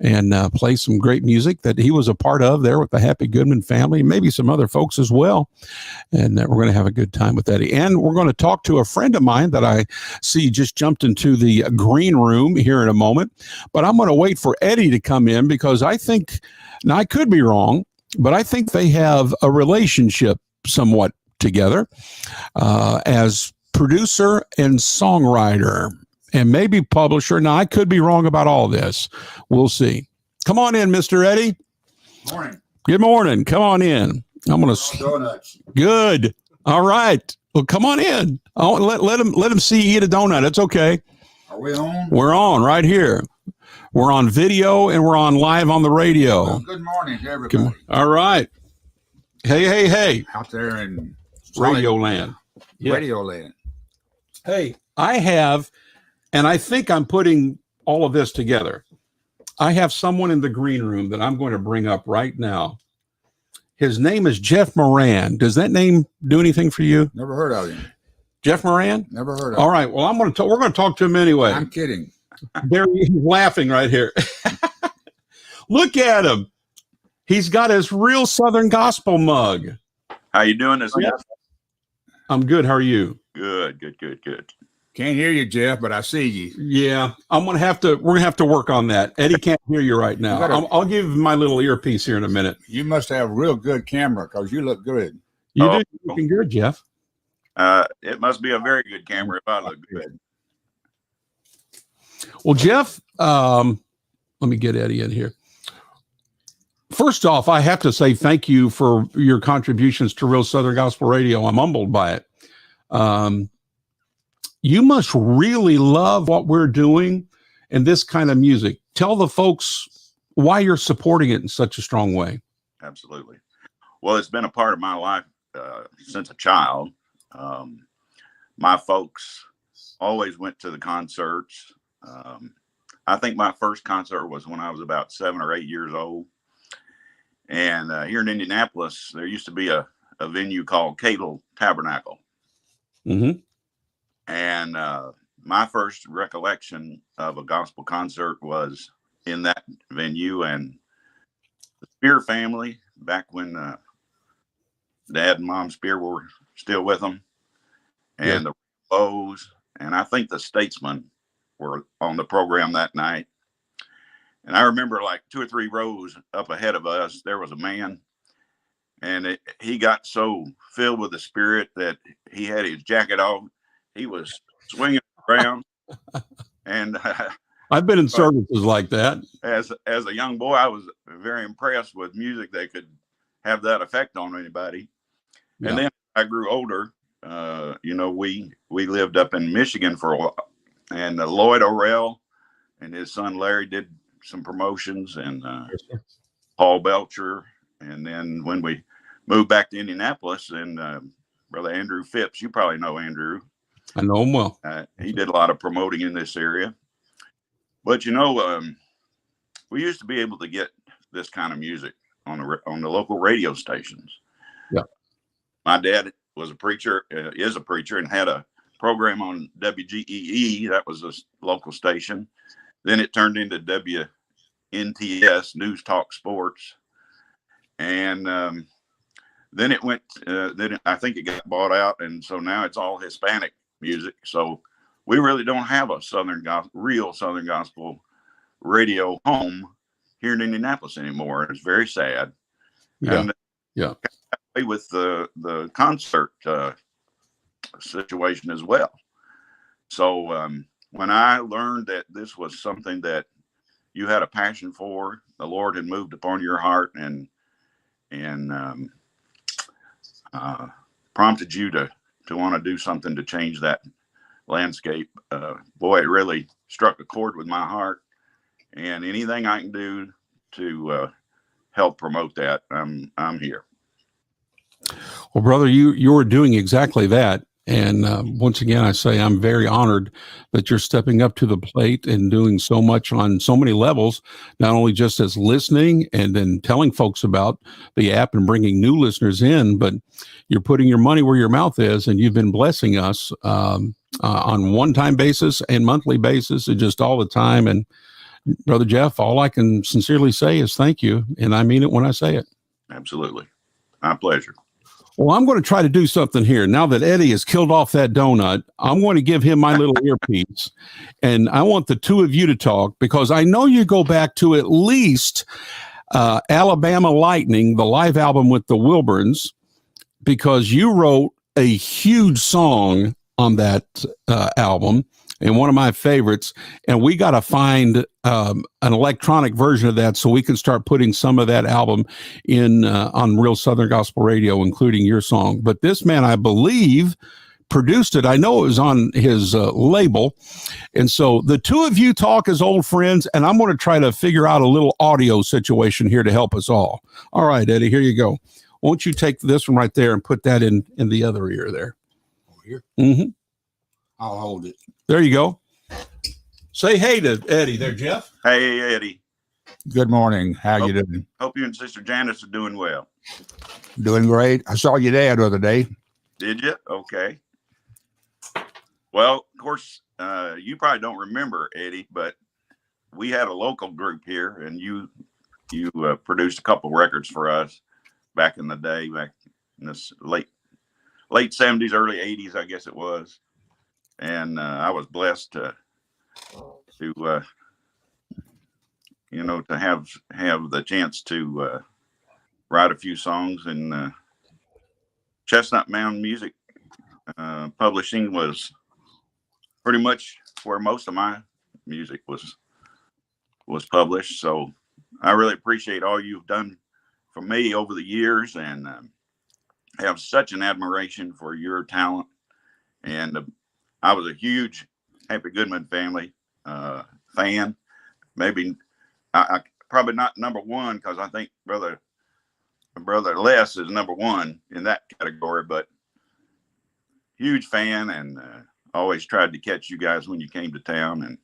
S1: and play some great music that he was a part of there with the Happy Goodman family, maybe some other folks as well. And we're going to have a good time with Eddie. And we're going to talk to a friend of mine that I see just jumped into the green room here in a moment. But I'm going to wait for Eddie to come in because I think, now I could be wrong, but I think they have a relationship somewhat together as producer and songwriter. And maybe publisher. Now, I could be wrong about all this. We'll see. Come on in, Mr. Eddie.
S3: Morning.
S1: Good morning. Come on in. I'm going to...
S3: Donuts.
S1: Good. All right. Well, come on in. Oh, let him see you eat a donut. It's okay.
S3: Are we on?
S1: We're on right here. We're on video and we're on live on the radio.
S3: Well, good morning to everybody.
S1: All right. Hey.
S3: Out there in
S1: Radio land. Yeah.
S3: Radio land.
S1: Hey, I have... And I think I'm putting all of this together. I have someone in the green room that I'm going to bring up right now. His name is Jeff Moran. Does that name do anything for you?
S3: Never heard of him.
S1: Jeff Moran?
S3: Never heard of
S1: All
S3: him.
S1: right. Well, we're going to talk to him anyway.
S3: I'm kidding.
S1: There he's laughing right here. Look at him. He's got his real Southern gospel mug.
S4: How you doing this
S1: Yeah. I'm good. How are you?
S4: Good.
S3: Can't hear you, Jeff, but I see you.
S1: Yeah, we're gonna have to work on that. Eddie can't hear you right now. I'll give him my little earpiece here in a minute.
S3: You must have real good camera because you look good.
S1: You do looking good, Jeff.
S4: It must be a very good camera if I look good.
S1: Well, Jeff, let me get Eddie in here. First off, I have to say thank you for your contributions to Real Southern Gospel Radio. I'm humbled by it. You must really love what we're doing and this kind of music. Tell the folks why you're supporting it in such a strong way.
S4: Absolutely. Well, it's been a part of my life since a child. My folks always went to the concerts. I think my first concert was when I was about 7 or 8 years old. And here in Indianapolis, there used to be a venue called Cadle Tabernacle.
S1: Mm-hmm.
S4: And my first recollection of a gospel concert was in that venue, and the Spear family, back when Dad and Mom Spear were still with them, and the Bows, and I think the Statesmen were on the program that night. And I remember like 2 or 3 rows up ahead of us, there was a man, and he got so filled with the Spirit that he had his jacket off. He was swinging around, and
S1: I've been in services like that.
S4: As a young boy, I was very impressed with music that could have that effect on anybody.
S1: Yeah.
S4: And then I grew older, You know, we lived up in Michigan for a while, and Lloyd Orrell and his son Larry did some promotions, and Paul Belcher. And then when we moved back to Indianapolis, and Brother Andrew Phipps, you probably know Andrew.
S1: I know him well.
S4: He did a lot of promoting in this area. But, you know, we used to be able to get this kind of music on the local radio stations.
S1: Yeah.
S4: My dad was a preacher, is a preacher, and had a program on WGEE. That was a local station. Then it turned into WNTS, News Talk Sports. And then it went, then I think it got bought out. And so now it's all Hispanic music. So we really don't have a real Southern gospel radio home here in Indianapolis anymore. It's very sad.
S1: Yeah.
S4: And
S1: yeah.
S4: With the concert situation as well. So when I learned that this was something that you had a passion for, the Lord had moved upon your heart and prompted you to want to do something to change that landscape. Boy, it really struck a chord with my heart, and anything I can do to help promote that, I'm here.
S1: Well, brother, you're doing exactly that. And once again, I say I'm very honored that you're stepping up to the plate and doing so much on so many levels, not only just as listening and then telling folks about the app and bringing new listeners in, but you're putting your money where your mouth is, and you've been blessing us on one-time basis and monthly basis and just all the time. And Brother Jeff, all I can sincerely say is thank you, and I mean it when I say it.
S4: Absolutely. My pleasure.
S1: Well, I'm going to try to do something here. Now that Eddie has killed off that donut, I'm going to give him my little earpiece. And I want the two of you to talk, because I know you go back to at least Alabama Lightning, the live album with the Wilburns, because you wrote a huge song on that album, and one of my favorites. And we got to find an electronic version of that so we can start putting some of that album in on Real Southern Gospel Radio, including your song. But this man, I believe, produced it. I know it was on his label. And so the two of you talk as old friends, and I'm going to try to figure out a little audio situation here to help us all. All right, Eddie, here you go. Won't you take this one right there and put that in the other ear there?
S3: Over here?
S1: Mm-hmm.
S3: I'll hold it.
S1: There you go. Say hey to Eddie there, Jeff.
S4: Hey, Eddie.
S3: Good morning. How you doing?
S4: Hope you and Sister Janice are doing well.
S3: Doing great. I saw your dad the other day.
S4: Did you? Okay. Well, of course, you probably don't remember, Eddie, but we had a local group here, and you produced a couple records for us back in the day, back in this late 70s, early 80s, I guess it was. And I was blessed to have the chance to write a few songs. And Chestnut Mound Music Publishing was pretty much where most of my music was published. So I really appreciate all you've done for me over the years, and have such an admiration for your talent. And I was a huge Happy Goodman family fan. Maybe I probably not number one, because I think brother Les is number one in that category, but huge fan, and always tried to catch you guys when you came to town. And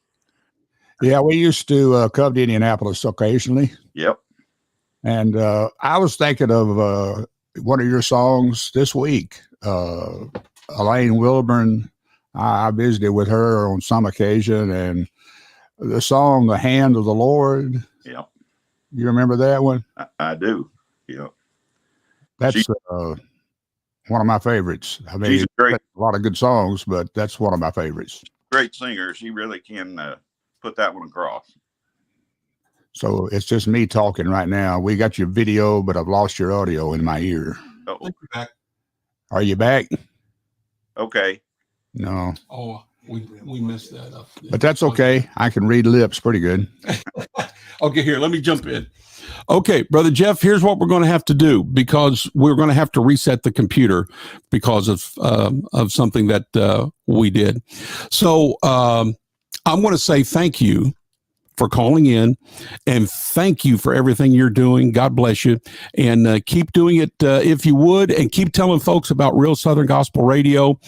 S3: Yeah, we used to come to Indianapolis occasionally.
S4: Yep.
S3: And I was thinking of one of your songs this week, Elaine Wilburn. I visited with her on some occasion, and the song, The Hand of the Lord.
S4: Yep.
S3: You remember that one?
S4: I do. Yep.
S3: That's one of my favorites. I mean,
S4: She's great.
S3: A lot of good songs, but that's one of my favorites.
S4: Great singer. She really can put that one across.
S3: So it's just me talking right now. We got your video, but I've lost your audio in my ear.
S4: Oh,
S3: Are you back?
S4: okay.
S3: No.
S1: Oh, we messed that up.
S3: But that's okay. I can read lips pretty good.
S1: Okay, here, let me jump in. Okay, Brother Jeff, here's what we're going to have to do because we're going to have to reset the computer because of something that we did. So I'm going to say thank you for calling in, and thank you for everything you're doing. God bless you, and keep doing it if you would, and keep telling folks about Real Southern Gospel Radio.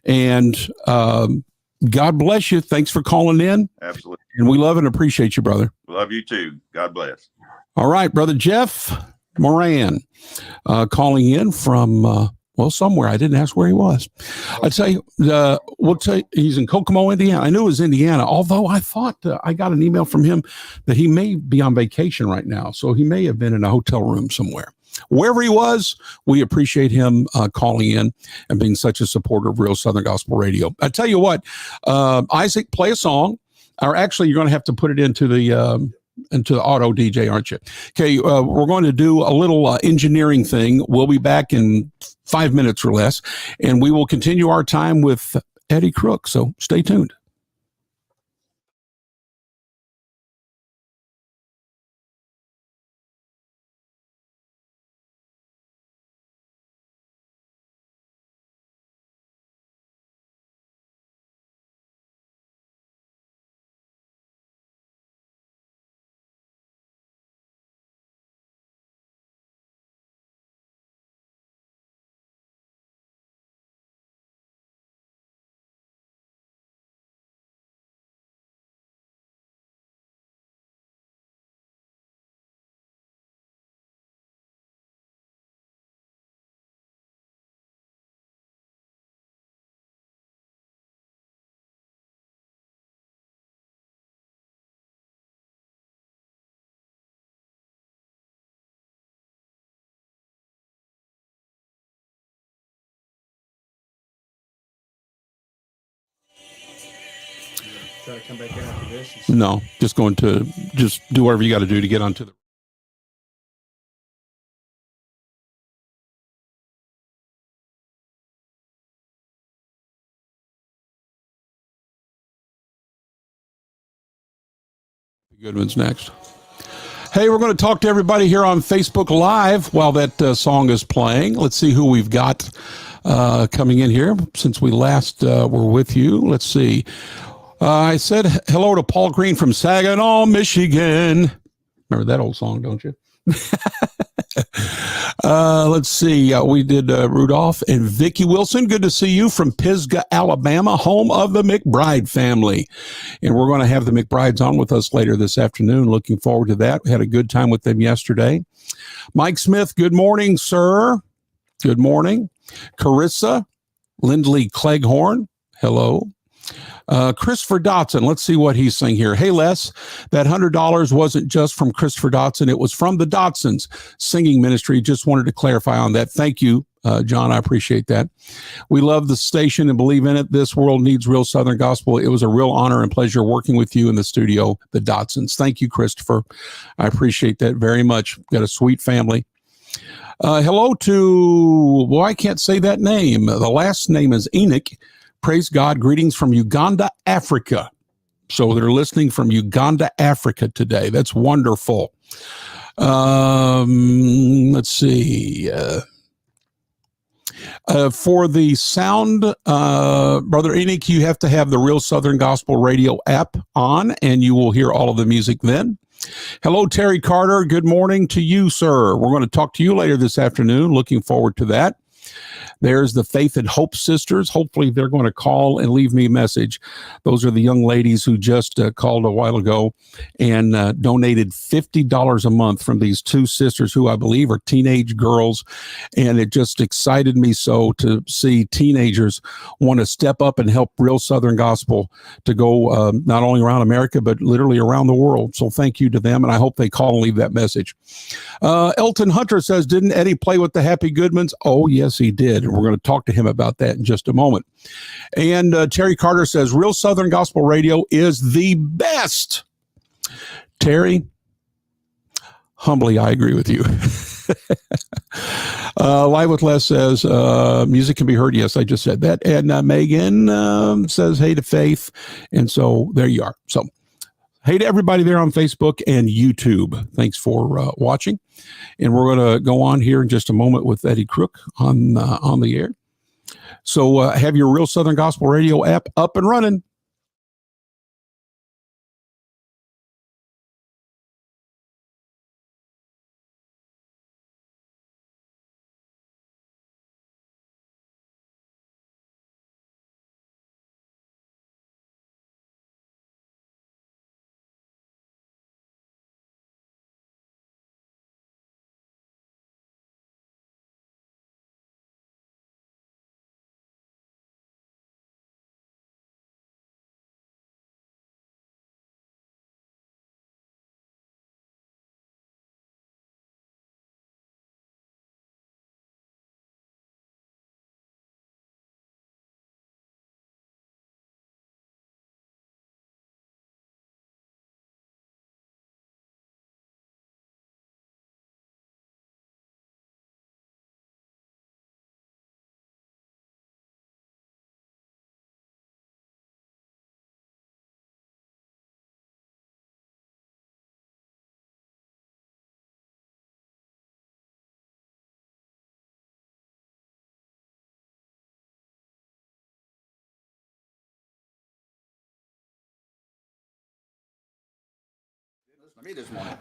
S1: And God bless you. Thanks for calling in.
S4: Absolutely.
S1: And we love and appreciate you, brother.
S4: Love you too. God bless.
S1: All right, Brother Jeff Moran, calling in from, somewhere. I didn't ask where he was. I'd say, we'll say he's in Kokomo, Indiana. I knew it was Indiana, although I thought I got an email from him that he may be on vacation right now. So he may have been in a hotel room somewhere. Wherever he was, we appreciate him calling in and being such a supporter of Real Southern Gospel Radio. I tell you what, Isaac, play a song, or actually you're going to have to put it into the auto DJ, aren't you? Okay, we're going to do a little engineering thing. We'll be back in 5 minutes or less, and we will continue our time with Eddie Crook. So stay tuned.
S2: Try to come back in after this.
S1: No, just going to just do whatever you got to do to get onto the. Goodmans next. Hey, we're going to talk to everybody here on Facebook Live while that song is playing. Let's see who we've got coming in here since we last were with you. Let's see. I said hello to Paul Green from Saginaw, Michigan. Remember that old song, don't you? Let's see. We did Rudolph and Vicki Wilson. Good to see you from Pisgah, Alabama, home of the McBride family. And we're going to have the McBrides on with us later this afternoon. Looking forward to that. We had a good time with them yesterday. Mike Smith, good morning, sir. Good morning. Carissa Lindley Cleghorn, hello. Christopher Dotson, let's see what he's saying here. Hey, Les, that $100 wasn't just from Christopher Dotson. It was from the Dotsons singing ministry. Just wanted to clarify on that. Thank you, John. I appreciate that. We love the station and believe in it. This world needs Real Southern Gospel. It was a real honor and pleasure working with you in the studio, the Dotsons. Thank you, Christopher. I appreciate that very much. Got a sweet family. Hello to, well, I can't say that name. The last name is Enoch. Praise God. Greetings from Uganda, Africa. So they're listening from Uganda, Africa today. That's wonderful. Let's see. For the sound, Brother Enoch, you have to have the Real Southern Gospel Radio app on, and you will hear all of the music then. Hello, Terry Carter. Good morning to you, sir. We're going to talk to you later this afternoon. Looking forward to that. There's the Faith and Hope Sisters. Hopefully they're going to call and leave me a message. Those are the young ladies who just called a while ago and donated $50 a month from these two sisters who I believe are teenage girls. And it just excited me so to see teenagers want to step up and help Real Southern Gospel to go not only around America, but literally around the world. So thank you to them. And I hope they call and leave that message. Elton Hunter says, didn't Eddie play with the Happy Goodmans? Oh, yes, he did. And we're going to talk to him about that in just a moment. And Terry Carter says, Real Southern Gospel Radio is the best. Terry, humbly, I agree with you. Live with Les says, music can be heard. Yes, I just said that. And Megan says, hey to Faith. And so there you are. So Hey to everybody there on Facebook and YouTube. Thanks for watching. And we're going to go on here in just a moment with Eddie Crook on the air. So have your Real Southern Gospel Radio app up and running.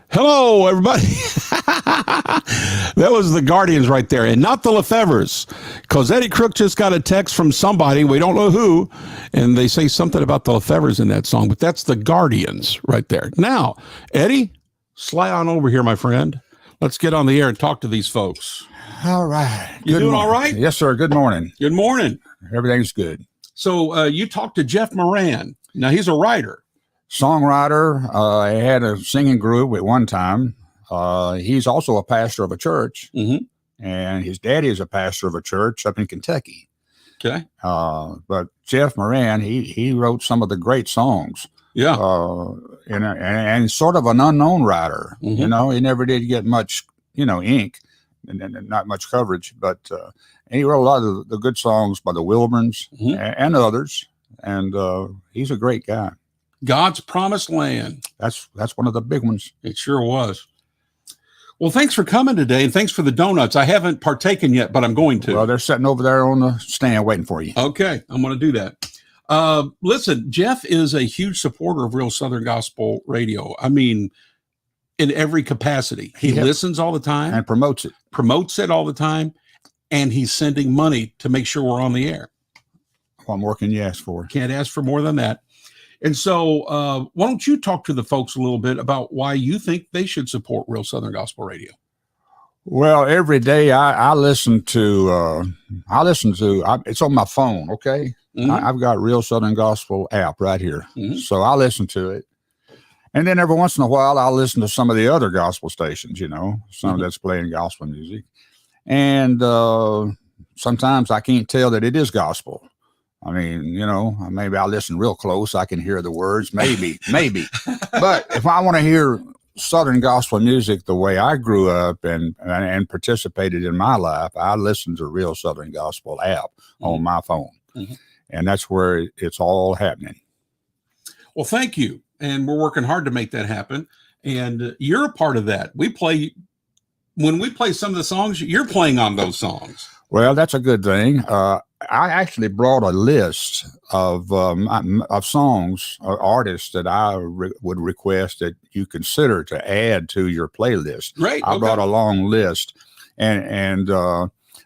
S1: Hello, everybody. That was the Guardians right there, and not the Lefevres, because Eddie Crook just got a text from somebody, we don't know who, and they say something about the Lefevres in that song, but that's the Guardians right there. Now, Eddie, slide on over here, my friend. Let's get on the air and talk to these folks.
S3: All right.
S1: You doing all right?
S3: Yes, sir. Good morning.
S1: Good morning.
S3: Everything's good.
S1: So you talked to Jeff Moran. Now, he's a writer.
S3: Songwriter. I had a singing group at one time. He's also a pastor of a church, and his daddy is a pastor of a church up in Kentucky.
S1: Okay.
S3: But Jeff Moran, he wrote some of the great songs.
S1: Yeah.
S3: And sort of an unknown writer. You know, he never did get much, ink and not much coverage, but he wrote a lot of the good songs by the Wilburns and others. And he's a great guy.
S1: God's Promised Land.
S3: That's one of the big ones.
S1: It sure was. Well, thanks for coming today, and thanks for the donuts. I haven't partaken yet, but I'm going to.
S3: Well, they're sitting over there on the stand waiting for you.
S1: Okay, I'm going to do that. Listen, Jeff is a huge supporter of Real Southern Gospel Radio. I mean, in every capacity. He listens all the time.
S3: And promotes it.
S1: Promotes it all the time, and he's sending money to make sure we're on the air.
S3: What more can you ask for?
S1: Can't ask for more than that. And so why don't you talk to the folks a little bit about why you think they should support Real Southern Gospel Radio?
S3: Well, every day I listen to, it's on my phone, okay? I've got Real Southern Gospel app right here. So I listen to it. And then every once in a while, I'll listen to some of the other gospel stations, some that's playing gospel music. And sometimes I can't tell that it is gospel. I mean, maybe I'll listen real close. I can hear the words, maybe. But if I want to hear Southern gospel music the way I grew up and participated in my life, I listen to Real Southern Gospel app on my phone. And that's where it's all happening.
S1: Well, thank you. And we're working hard to make that happen. And you're a part of that. When we play some of the songs, you're playing on those songs.
S3: Well, that's a good thing. I actually brought a list of songs or artists that I would request that you consider to add to your playlist.
S1: Great.
S3: I brought a long list, and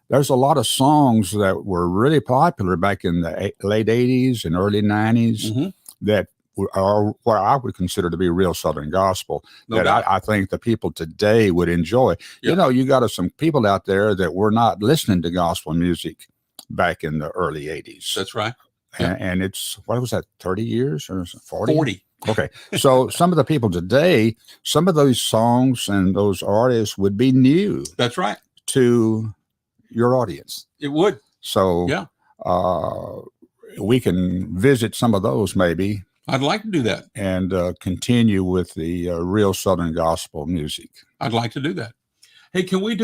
S3: there's a lot of songs that were really popular back in the late 80s and early 90s that are what I would consider to be real Southern gospel that I think the people today would enjoy.
S1: Yep.
S3: You got some people out there that were not listening to gospel music back in the early 80s.
S1: That's right.
S3: And it's, what was that, 30 years or 40?
S1: 40.
S3: Okay. So some of the people today, some of those songs and those artists would be new.
S1: That's right.
S3: To your audience.
S1: It would.
S3: So we can visit some of those maybe.
S1: I'd like to do that.
S3: And continue with the real Southern gospel music.
S1: I'd like to do that. Hey, can we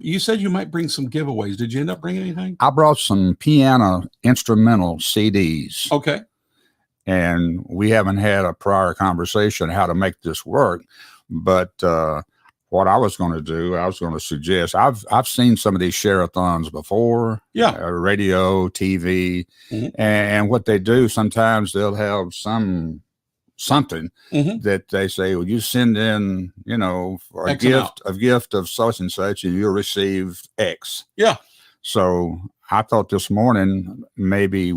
S1: you said you might bring some giveaways. Did you end up bringing anything?
S3: I brought some piano instrumental CDs.
S1: Okay.
S3: and we haven't had a prior conversation how to make this work. But what I was going to do, I was going to suggest. I've seen some of these Sharethons before.
S1: Yeah.
S3: Radio, TV, and what they do sometimes they'll have something that they say, well, you send in, for a gift of such and such, and you'll receive X.
S1: Yeah.
S3: So I thought this morning maybe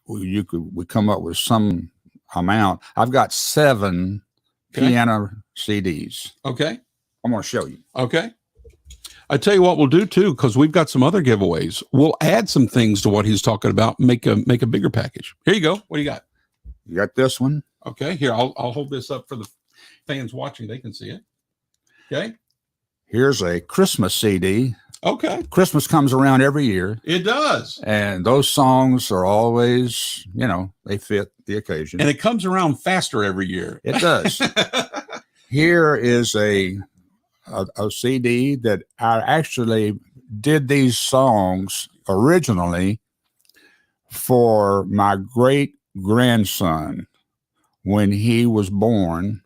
S3: we come up with some amount. I've got 7 piano CDs.
S1: Okay.
S3: I'm going to show you.
S1: Okay. I tell you what we'll do too, because we've got some other giveaways. We'll add some things to what he's talking about. Make a bigger package. Here you go. What do you got?
S3: You got this one.
S1: Okay. Here, I'll hold this up for the fans watching. They can see it. Okay.
S3: Here's a Christmas CD.
S1: Okay.
S3: Christmas comes around every year.
S1: It does.
S3: And those songs are always, they fit the occasion.
S1: And it comes around faster every year.
S3: It does. Here is a CD that I actually did these songs originally for my great grandson when he was born,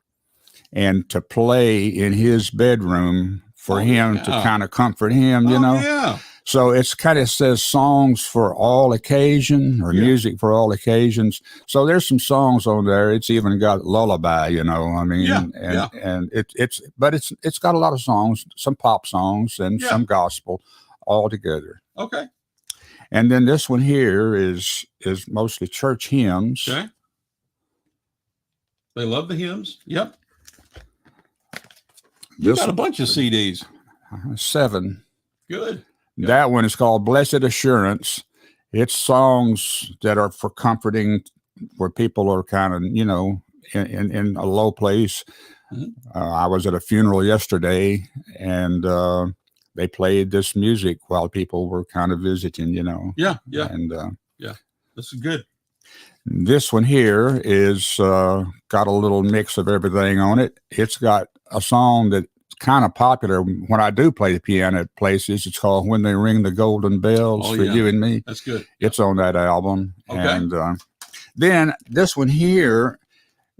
S3: and to play in his bedroom for him to kind of comfort him,
S1: Yeah.
S3: So it's kind of says songs for all occasion, or music for all occasions. So there's some songs on there. It's even got lullaby, and it's got a lot of songs, some pop songs and some gospel all together.
S1: Okay. And
S3: then this one here is mostly church hymns.
S1: Okay. They love the hymns. Yep. You got a bunch of CDs.
S3: 7.
S1: Good.
S3: That one is called Blessed Assurance. It's songs that are for comforting, where people are kind of, in a low place. I was at a funeral yesterday, and they played this music while people were kind of visiting,
S1: Yeah.
S3: And
S1: this is good.
S3: This one here is got a little mix of everything on it. It's got a song that's kind of popular when I do play the piano at places. It's called When They Ring the Golden Bells for You and Me.
S1: That's good.
S3: It's on that album.
S1: Okay.
S3: And then this one here,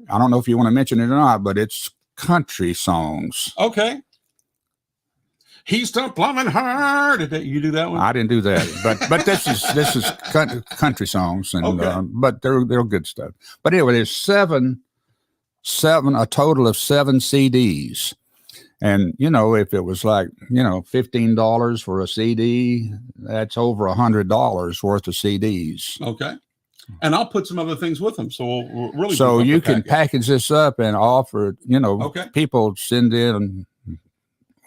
S3: I don't know if you want to mention it or not, but it's country songs.
S1: Okay. He's still plumbing hard. Did you do that one?
S3: I didn't do that, but this is country songs, and but they're good stuff. But anyway, there's a total of 7 CDs, and if it was like $15 for a CD, that's over $100 worth of CDs.
S1: Okay, and I'll put some other things with them, so we'll really.
S3: So you can package this up and offer. People send in.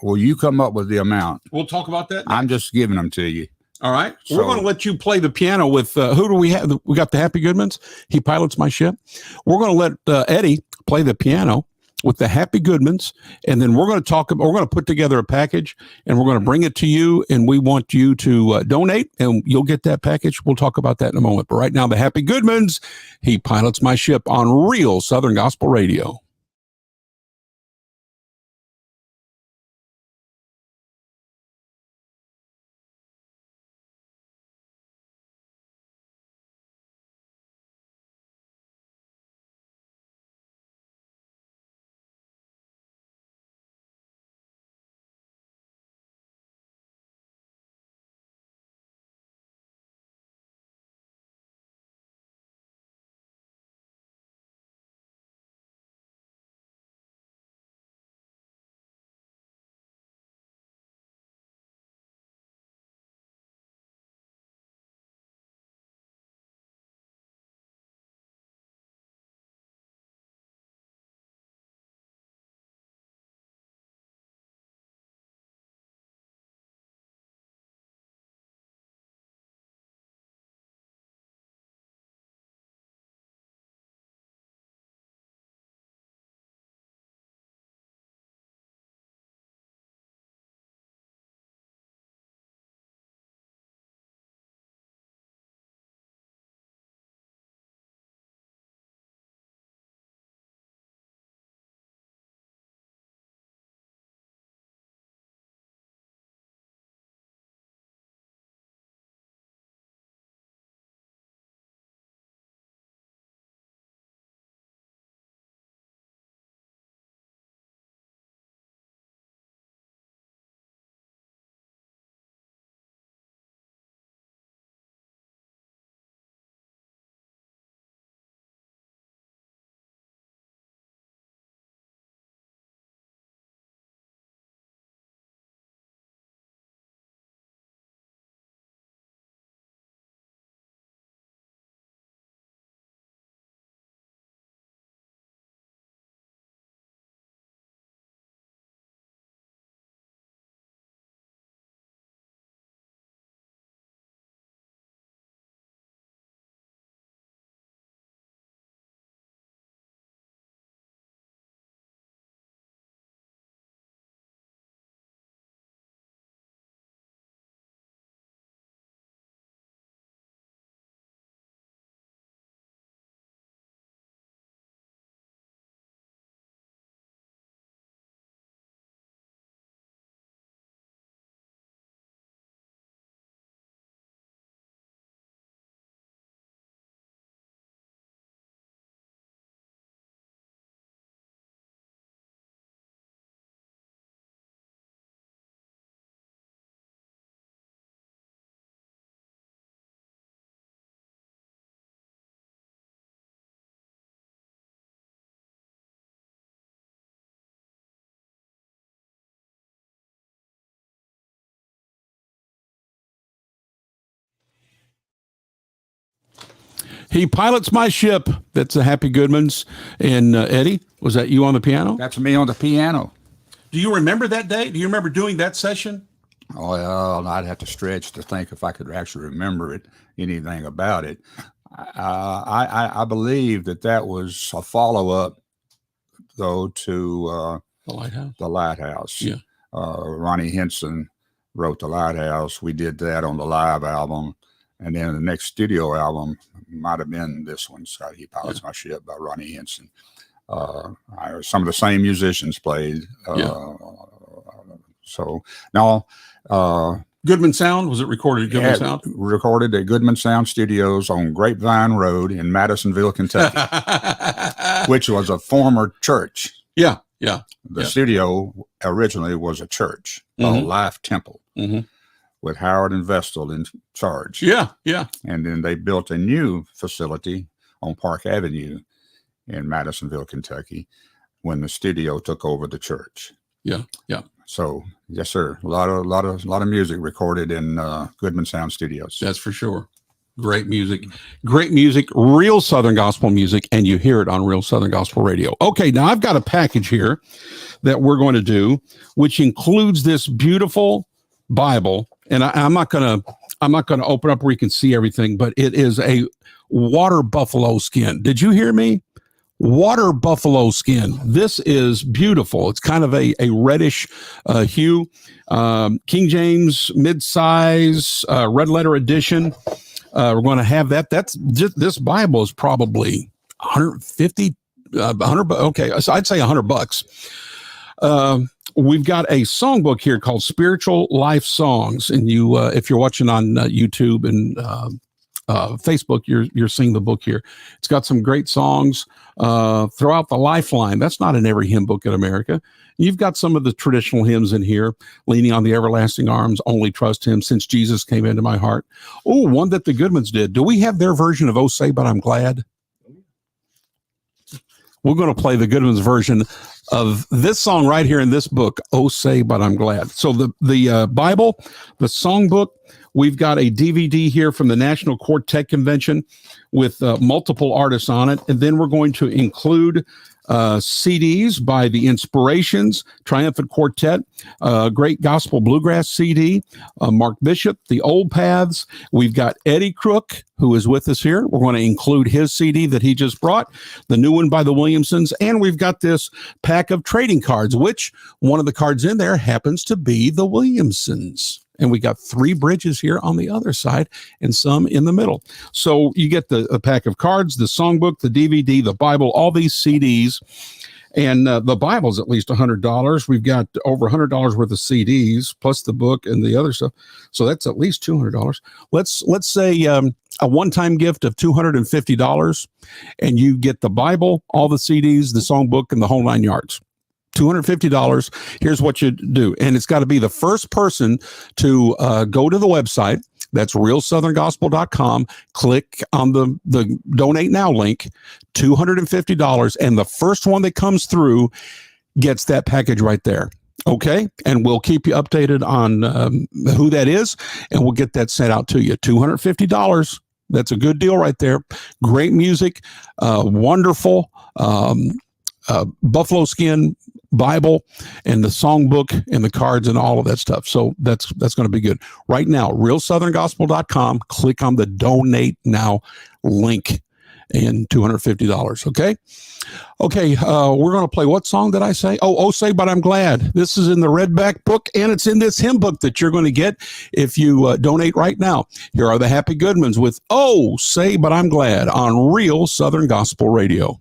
S3: Will you come up with the amount?
S1: We'll talk about that next.
S3: I'm just giving them to you.
S1: All right. So, we're going to let you play the piano with, who do we have? We got the Happy Goodmans. He pilots my ship. We're going to let Eddie play the piano with the Happy Goodmans. And then we're going to put together a package, and we're going to bring it to you. And we want you to donate, and you'll get that package. We'll talk about that in a moment. But right now, the Happy Goodmans, he pilots my ship on Real Southern Gospel Radio. He pilots my ship. That's the Happy Goodmans. And Eddie, was that you on the piano?
S3: That's me on the piano.
S1: Do you remember that day? Do you remember doing that session?
S3: Oh, well, I'd have to stretch to think if I could actually remember anything about it. I believe that was a follow-up, though, to
S1: The Lighthouse.
S3: The Lighthouse.
S1: Yeah.
S3: Ronnie Henson wrote The Lighthouse. We did that on the live album. And then the next studio album might have been this one, Scott, He Pilots My Ship by Ronnie Henson. Some of the same musicians played. So, no.
S1: Goodman Sound? Was it recorded at Goodman Sound?
S3: Recorded at Goodman Sound Studios on Grapevine Road in Madisonville, Kentucky, which was a former church.
S1: Yeah.
S3: The studio originally was a church, a Life Temple, with Howard and Vestal in charge.
S1: Yeah.
S3: And then they built a new facility on Park Avenue in Madisonville, Kentucky, when the studio took over the church.
S1: Yeah.
S3: So, yes, sir. A lot of music recorded in Goodman Sound Studios.
S1: That's for sure. Great music, real Southern gospel music, and you hear it on Real Southern Gospel Radio. Okay, now I've got a package here that we're going to do, which includes this beautiful Bible, and I'm not gonna open up where you can see everything, but it is a water buffalo skin. Did you hear me? Water buffalo skin. This is beautiful. It's kind of a reddish hue. King James mid-size red letter edition. We're going to have that. That's just, this Bible is probably 150, 100. Okay, so I'd say $100. We've got a songbook here called Spiritual Life Songs, and you, if you're watching on YouTube and Facebook, you're seeing the book here. It's got some great songs throughout the Lifeline. That's not in every hymn book in America. You've got some of the traditional hymns in here, Leaning on the Everlasting Arms, Only Trust Him, Since Jesus Came Into My Heart. Oh, one that the Goodmans did. Do we have their version of Oh Say But I'm Glad? We're going to play the Goodmans version of this song right here in this book, Oh Say But I'm Glad. So the Bible, the songbook, we've got a DVD here from the National Quartet Convention with multiple artists on it. And then we're going to include CDs by the Inspirations, Triumphant Quartet, Great Gospel Bluegrass CD, Mark Bishop, The Old Paths. We've got Eddie Crook, who is with us here. We're going to include his CD that he just brought, the new one by the Williamsons, and we've got this pack of trading cards, which one of the cards in there happens to be the Williamsons. And we got 3 bridges here on the other side and some in the middle. So you get a pack of cards, the songbook, the DVD, the Bible, all these CDs. And the Bible's at least $100. We've got over $100 worth of CDs, plus the book and the other stuff. So that's at least $200. Let's say a one-time gift of $250, and you get the Bible, all the CDs, the songbook, and the whole 9 yards. $250. Here's what you do. And it's got to be the first person to go to the website. That's realsoutherngospel.com. Click on the donate now link, $250. And the first one that comes through gets that package right there. Okay. And we'll keep you updated on who that is. And we'll get that sent out to you. $250. That's a good deal right there. Great music. Wonderful. Buffalo skin Bible and the songbook and the cards and all of that stuff. So that's going to be good. Right now, realsoutherngospel.com, click on the donate now link and $250. Okay. We're going to play, what song did I say? Oh, Say But I'm Glad. This is in the Redback book, and it's in this hymn book that you're going to get if you donate right now. Here are the Happy Goodmans with Oh, Say But I'm Glad on Real Southern Gospel Radio.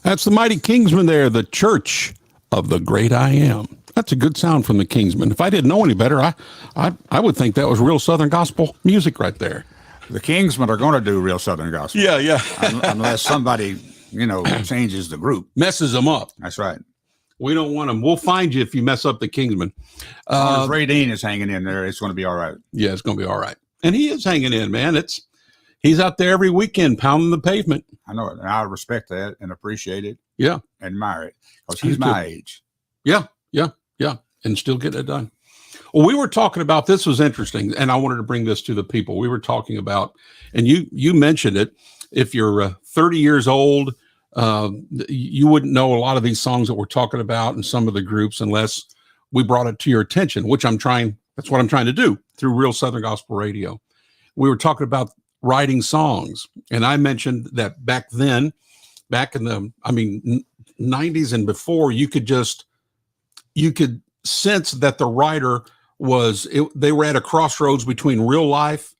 S1: That's the Mighty Kingsmen there, the Church of the Great I Am. That's a good sound from the Kingsmen. If I didn't know any better, I would think that was real Southern gospel music right there.
S3: The Kingsmen are going to do real Southern gospel.
S1: Yeah.
S3: Unless somebody, changes the group.
S1: Messes them up.
S3: That's right.
S1: We don't want them. We'll find you if you mess up the Kingsmen.
S3: Ray Dean is hanging in there. It's going to be all right.
S1: Yeah, it's going to be all right. And he is hanging in, man. He's out there every weekend pounding the pavement.
S3: I know it. And I respect that and appreciate it.
S1: Yeah.
S3: Admire it. Because he's my age.
S1: Yeah. And still getting it done. Well, we were talking about, this was interesting, and I wanted to bring this to the people. We were talking about, and you mentioned it, if you're 30 years old, you wouldn't know a lot of these songs that we're talking about in some of the groups unless we brought it to your attention, that's what I'm trying to do through Real Southern Gospel Radio. We were talking about writing songs, and I mentioned that back in the 90s and before, you could sense that the writer they were at a crossroads between real life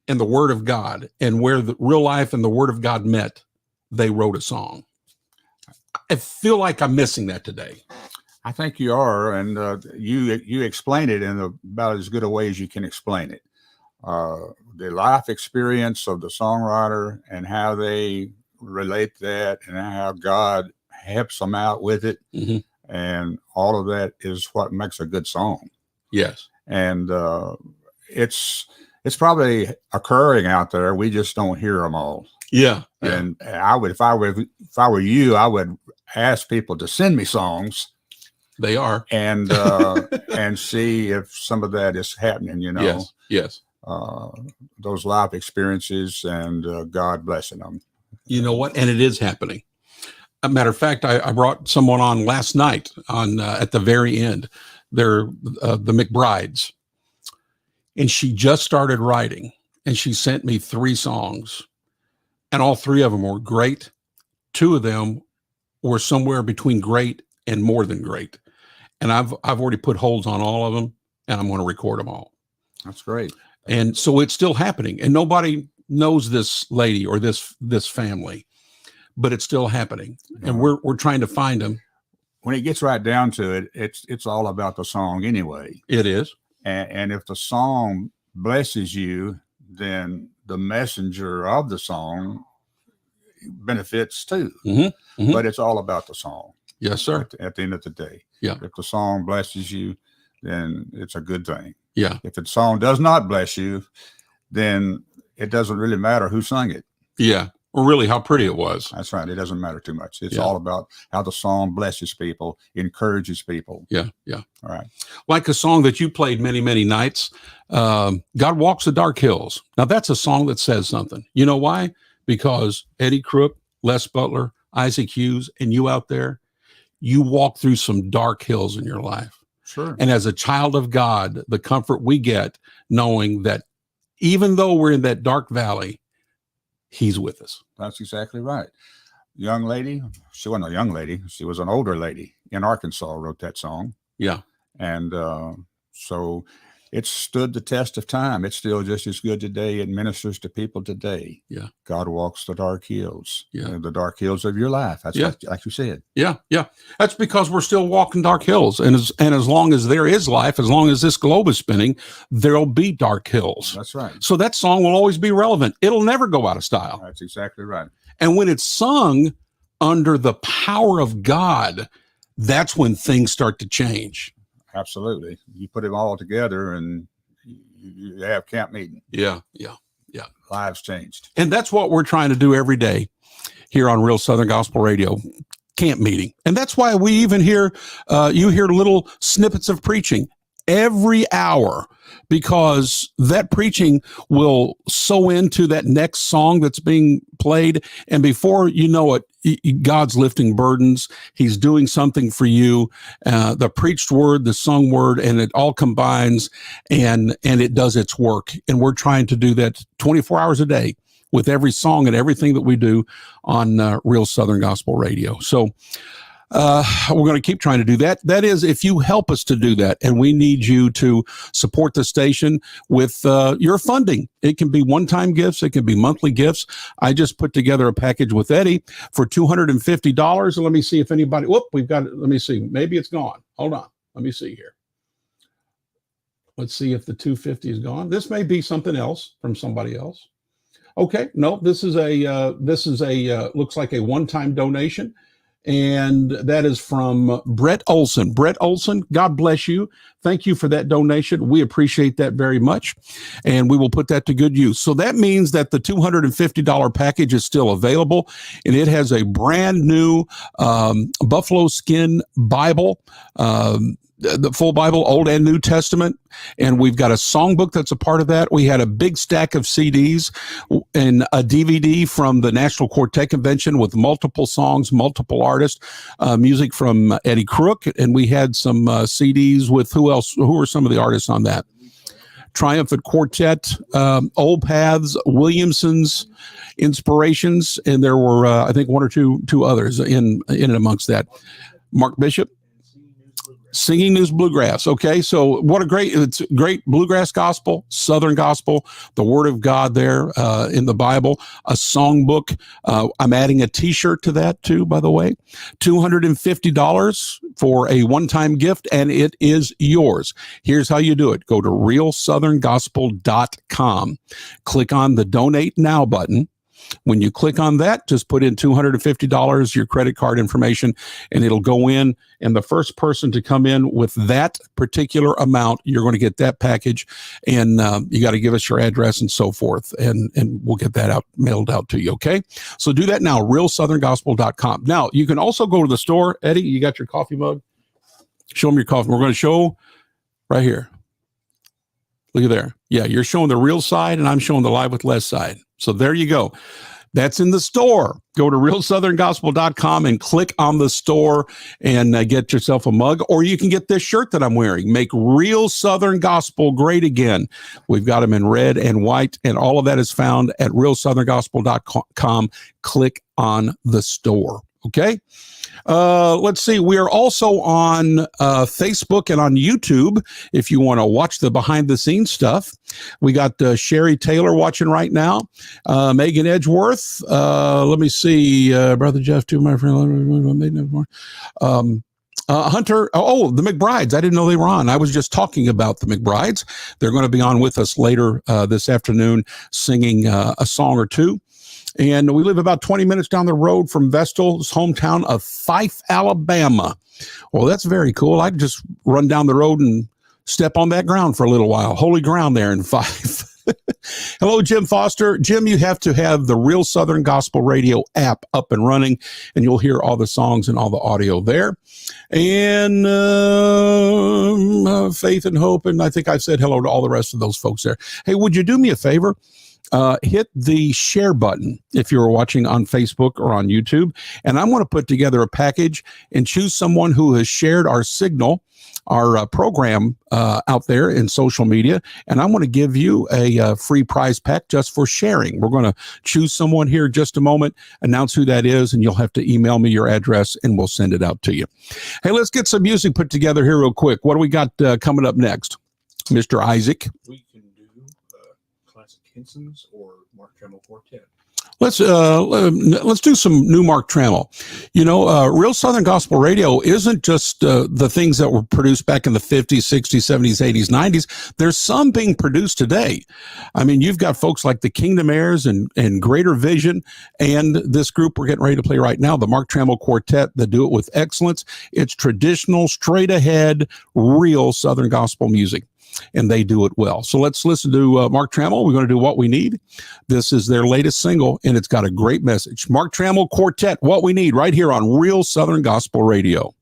S1: and the Word of God, and where the real life and the Word of God met, they wrote a song. I feel like I'm missing that today.
S3: I think you are, and you explain it in about as good a way as you can explain it. The life experience of the songwriter and how they relate that, and how God helps them out with it. Mm-hmm. And all of that is what makes a good song.
S1: Yes.
S3: And it's probably occurring out there. We just don't hear them all.
S1: Yeah.
S3: And if I were you, I would ask people to send me songs.
S1: They are.
S3: And and see if some of that is happening,
S1: Yes.
S3: Those life experiences, and God blessing them.
S1: You know what? And it is happening. A matter of fact, I brought someone on last night at the very end. They're the Mcbrides. And she just started writing, and she sent me 3 songs, and all 3 of them were great. 2 of them were somewhere between great and more than great. And I've already put holds on all of them, and I'm going to record them all.
S3: That's great.
S1: And so it's still happening, and nobody knows this lady or this family, but it's still happening, and we're trying to find them.
S3: When it gets right down to it, it's all about the song anyway.
S1: It is.
S3: And if the song blesses you, then the messenger of the song benefits too. Mm-hmm. Mm-hmm. But it's all about the song.
S1: Yes, sir.
S3: At the end of the day.
S1: Yeah.
S3: If the song blesses you, then it's a good thing.
S1: Yeah.
S3: If the song does not bless you, then it doesn't really matter who sung it.
S1: Yeah. Or really how pretty it was.
S3: That's right. It doesn't matter too much. It's all about how the song blesses people, encourages people.
S1: Yeah. Yeah.
S3: All right.
S1: Like a song that you played many, many nights, God Walks the Dark Hills. Now that's a song that says something. You know why? Because Eddie Crook, Les Butler, Isaac Hughes, and you out there, you walk through some dark hills in your life.
S3: Sure.
S1: And as a child of God, the comfort we get knowing that even though we're in that dark valley, He's with us.
S3: That's exactly right. Young lady, she wasn't a young lady. She was an older lady in Arkansas, wrote that song.
S1: Yeah.
S3: And so it stood the test of time. It's still just as good today. It ministers to people today.
S1: Yeah.
S3: God walks the dark hills.
S1: Yeah.
S3: The dark hills of your life. That's like you said.
S1: Yeah. Yeah. That's because we're still walking dark hills. And as long as there is life, as long as this globe is spinning, there'll be dark hills.
S3: That's right.
S1: So that song will always be relevant. It'll never go out of style.
S3: That's exactly right.
S1: And when it's sung under the power of God, that's when things start to change.
S3: Absolutely. You put them all together and you have camp meeting.
S1: Yeah. Yeah. Yeah.
S3: Lives changed.
S1: And that's what we're trying to do every day here on Real Southern Gospel Radio, camp meeting. And that's why we even hear, you hear little snippets of preaching every hour, because that preaching will sow into that next song that's being played. And before you know it, God's lifting burdens. He's doing something for you. The preached word, the sung word, and it all combines and it does its work. And we're trying to do that 24 hours a day with every song and everything that we do on Real Southern Gospel Radio. So We're going to keep trying to do that. That is, if you help us to do that, and we need you to support the station with your funding. It can be one-time gifts. It can be monthly gifts. I just put together a package with Eddie for $250. And let me see if anybody, we've got it. Let me see. Maybe it's gone. Hold on. Let me see here. Let's see if the 250 is gone. This may be something else from somebody else. Okay. No, this is a looks like a one-time donation. And that is from Brett Olson. Brett Olson, God bless you. Thank you for that donation. We appreciate that very much. And we will put that to good use. So that means that the $250 package is still available. And it has a brand new buffalo skin Bible, the full Bible, Old and New Testament. And we've got a songbook that's a part of that. We had a big stack of CDs and a DVD from the National Quartet Convention with multiple songs, multiple artists, music from Eddie Crook. And we had some CDs with who else? Who were some of the artists on that? Triumphant Quartet, Old Paths, Williamson's, Inspirations. And there were, I think, one or two others in and amongst that. Mark Bishop. Singing News Bluegrass. Okay, so it's great bluegrass gospel, Southern gospel, the Word of God there in the Bible, a songbook. I'm adding a T-shirt to that too, by the way. $250 for a one-time gift, and it is yours. Here's how you do it. Go to realsoutherngospel.com. Click on the Donate Now button. When you click on that, just put in $250, your credit card information, and it'll go in. And the first person to come in with that particular amount, you're going to get that package. And you got to give us your address and so forth. And we'll get that mailed out to you. Okay. So do that now, realsoutherngospel.com. Now, you can also go to the store. Eddie, you got your coffee mug? Show them your coffee. We're going to show right here. Look at there. Yeah, you're showing the real side, and I'm showing the Live with Les side. So there you go. That's in the store. Go to realsoutherngospel.com and click on the store and get yourself a mug. Or you can get this shirt that I'm wearing. Make Real Southern Gospel great again. We've got them in red and white, and all of that is found at realsoutherngospel.com. Click on the store. Okay. Let's see. We are also on Facebook and on YouTube if you want to watch the behind the scenes stuff. We got Sherry Taylor watching right now. Megan Edgeworth. Let me see. Brother Jeff, too, my friend. Hunter. The Mcbrides. I didn't know they were on. I was just talking about the Mcbrides. They're going to be on with us later this afternoon singing a song or two. And we live about 20 minutes down the road from Vestal's hometown of Fife, Alabama. Well, that's very cool. I can just run down the road and step on that ground for a little while. Holy ground there in Fife. Hello, Jim Foster. Jim, you have to have the Real Southern Gospel Radio app up and running, and you'll hear all the songs and all the audio there. And Faith and Hope, and I think I've said hello to all the rest of those folks there. Hey, would you do me a favor? Hit the share button if you're watching on Facebook or on YouTube. And I'm going to put together a package and choose someone who has shared our signal, our program out there in social media. And I'm going to give you a free prize pack just for sharing. We're going to choose someone here in just a moment, announce who that is, and you'll have to email me your address and we'll send it out to you. Hey, let's get some music put together here real quick. What do we got coming up next, Mr. Isaac?
S2: We can do classic Henson's or Mark Trammell Quartet.
S1: Let's do some new Mark Trammell. You know, Real Southern Gospel Radio isn't just the things that were produced back in the 50s, 60s, 70s, 80s, 90s. There's some being produced today. I mean, you've got folks like the Kingdom Heirs and Greater Vision, and this group we're getting ready to play right now, the Mark Trammell Quartet, that do it with excellence. It's traditional, straight ahead, real Southern gospel music. And they do it well. So let's listen to Mark Trammell. We're going to do What We Need. This is their latest single, and it's got a great message. Mark Trammell Quartet, What We Need, right here on Real Southern Gospel Radio.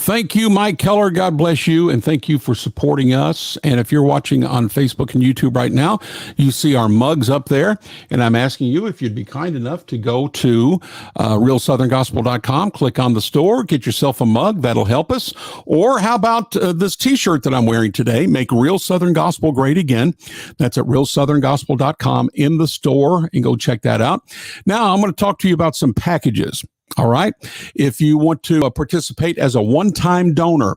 S1: Thank you, Mike Keller. God bless you, and thank you for supporting us. And if you're watching on Facebook and YouTube right now, you see our mugs up there. And I'm asking you if you'd be kind enough to go to realsoutherngospel.com, click on the store, get yourself a mug. That'll help us. Or how about this T-shirt that I'm wearing today? Make Real Southern Gospel great again. That's at realsoutherngospel.com in the store, and go check that out. Now, I'm going to talk to you about some packages. All right. If you want to participate as a one-time donor,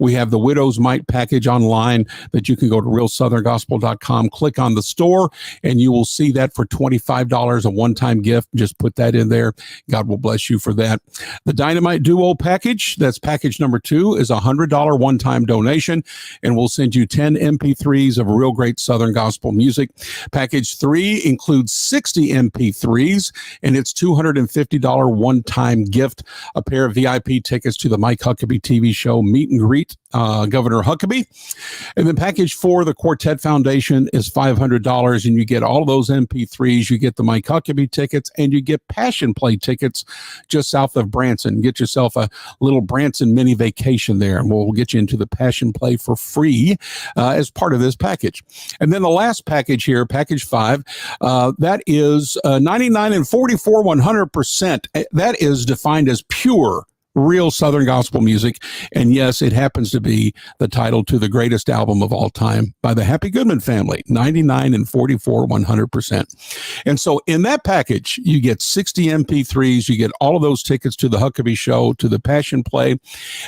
S1: we have the Widow's Mite package online that you can go to realsoutherngospel.com, click on the store, and you will see that for $25, a one-time gift. Just put that in there. God will bless you for that. The Dynamite Duo Package, that's package number 2, is a $100 one-time donation, and we'll send you 10 MP3s of real great Southern gospel music. Package 3 includes 60 MP3s, and it's $250 one-time gift, a pair of VIP tickets to the Mike Huckabee TV show Meet and Greet Governor Huckabee. And then package 4, the Quartet Foundation, is $500, and you get all those MP3s, you get the Mike Huckabee tickets, and you get Passion Play tickets just south of Branson. Get yourself a little Branson mini vacation there, and we'll get you into the Passion Play for free as part of this package. And then the last package here, package 5, that is 99 and 44 100%. That is defined as pure, real Southern gospel music. And yes, it happens to be the title to the greatest album of all time by the Happy Goodman family, 99 and 44 100%. And so in that package, you get 60 MP3s, you get all of those tickets to the Huckabee show, to the Passion Play,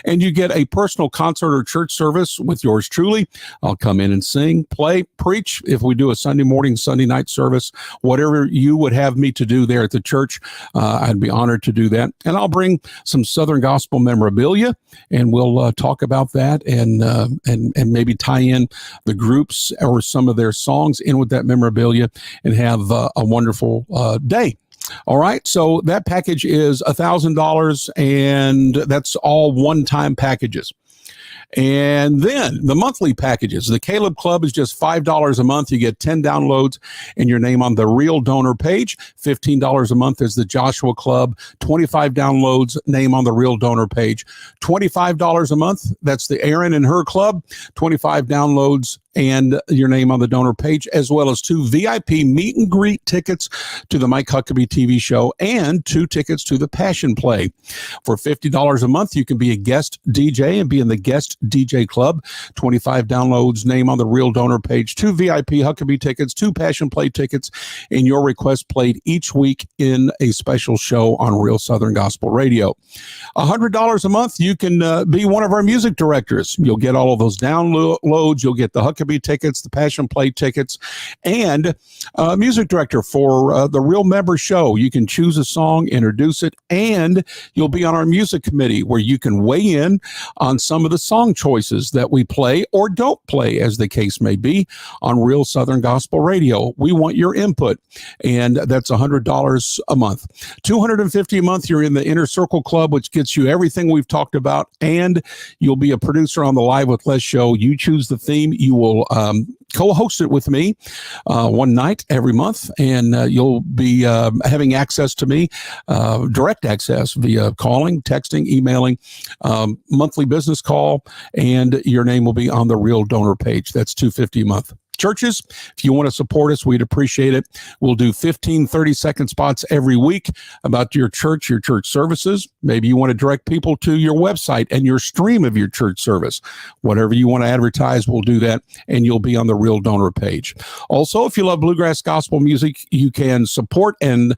S1: and you get a personal concert or church service with yours truly. I'll come in and sing, play, preach. If we do a Sunday morning, Sunday night service, whatever you would have me to do there at the church, I'd be honored to do that. And I'll bring some Southern gospel memorabilia, and we'll talk about that and maybe tie in the groups or some of their songs in with that memorabilia and have a wonderful day. All right. So that package is $1,000, and that's all one-time packages. And then the monthly packages, the Caleb Club is just $5 a month. You get 10 downloads and your name on the real donor page. $15 a month is the Joshua Club, 25 downloads, name on the real donor page. $25 a month, that's the Aaron and her club, 25 downloads and your name on the donor page, as well as 2 VIP meet and greet tickets to the Mike Huckabee TV show and 2 tickets to the Passion Play. For $50 a month, you can be a guest DJ and be in the guest DJ club. 25 downloads, name on the real donor page, 2 VIP Huckabee tickets, 2 Passion Play tickets, and your request played each week in a special show on Real Southern Gospel Radio. $100 a month, you can be one of our music directors. You'll get all of those downloads. You'll get the Huckabee tickets, the Passion Play tickets, and music director for the Real Member Show. You can choose a song, introduce it, and you'll be on our music committee where you can weigh in on some of the song choices that we play or don't play, as the case may be, on Real Southern Gospel Radio. We want your input, and that's $100 a month. $250 a month, you're in the Inner Circle Club, which gets you everything we've talked about, and you'll be a producer on the Live with Les show. You choose the theme. You will co-host it with me one night every month, and you'll be having access to me, direct access via calling, texting, emailing, monthly business call, and your name will be on the real donor page. That's $250 a month. Churches, if you want to support us, we'd appreciate it. We'll do 15, 30-second spots every week about your church services. Maybe you want to direct people to your website and your stream of your church service. Whatever you want to advertise, we'll do that, and you'll be on the real donor page. Also, if you love bluegrass gospel music, you can support and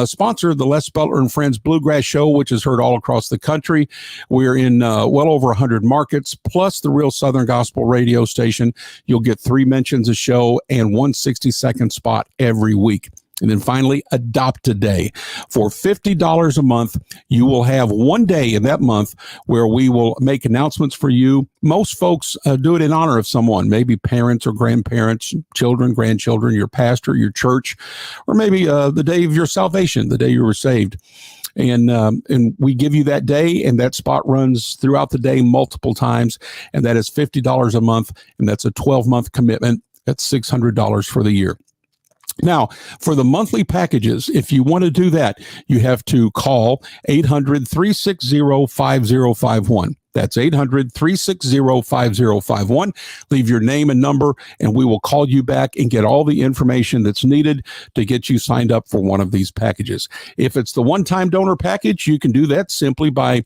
S1: sponsor the Les Butler and Friends Bluegrass Show, which is heard all across the country. We're in well over 100 markets, plus the Real Southern Gospel radio station. You'll get 3 mentions a show and 1 60-second spot every week. And then finally, Adopt a Day. For $50 a month, you will have one day in that month where we will make announcements for you. Most folks do it in honor of someone, maybe parents or grandparents, children, grandchildren, your pastor, your church, or maybe the day of your salvation, the day you were saved. And we give you that day, and that spot runs throughout the day multiple times, and that is $50 a month, and that's a 12-month commitment. That's $600 for the year. Now, for the monthly packages, if you want to do that, you have to call 800-360-5051. That's 800-360-5051. Leave your name and number, and we will call you back and get all the information that's needed to get you signed up for one of these packages. If it's the one-time donor package, you can do that simply by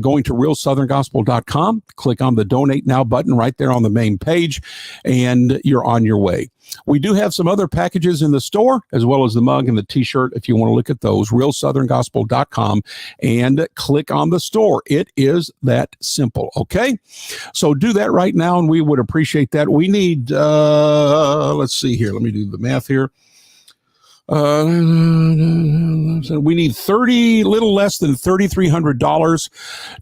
S1: going to realsoutherngospel.com, click on the Donate Now button right there on the main page, and you're on your way. We do have some other packages in the store, as well as the mug and the t-shirt. If you want to look at those, realsoutherngospel.com, and click on the store. It is that simple, okay? So do that right now, and we would appreciate that. We need, let's see here. Let me do the math here. So we need little less than $3,300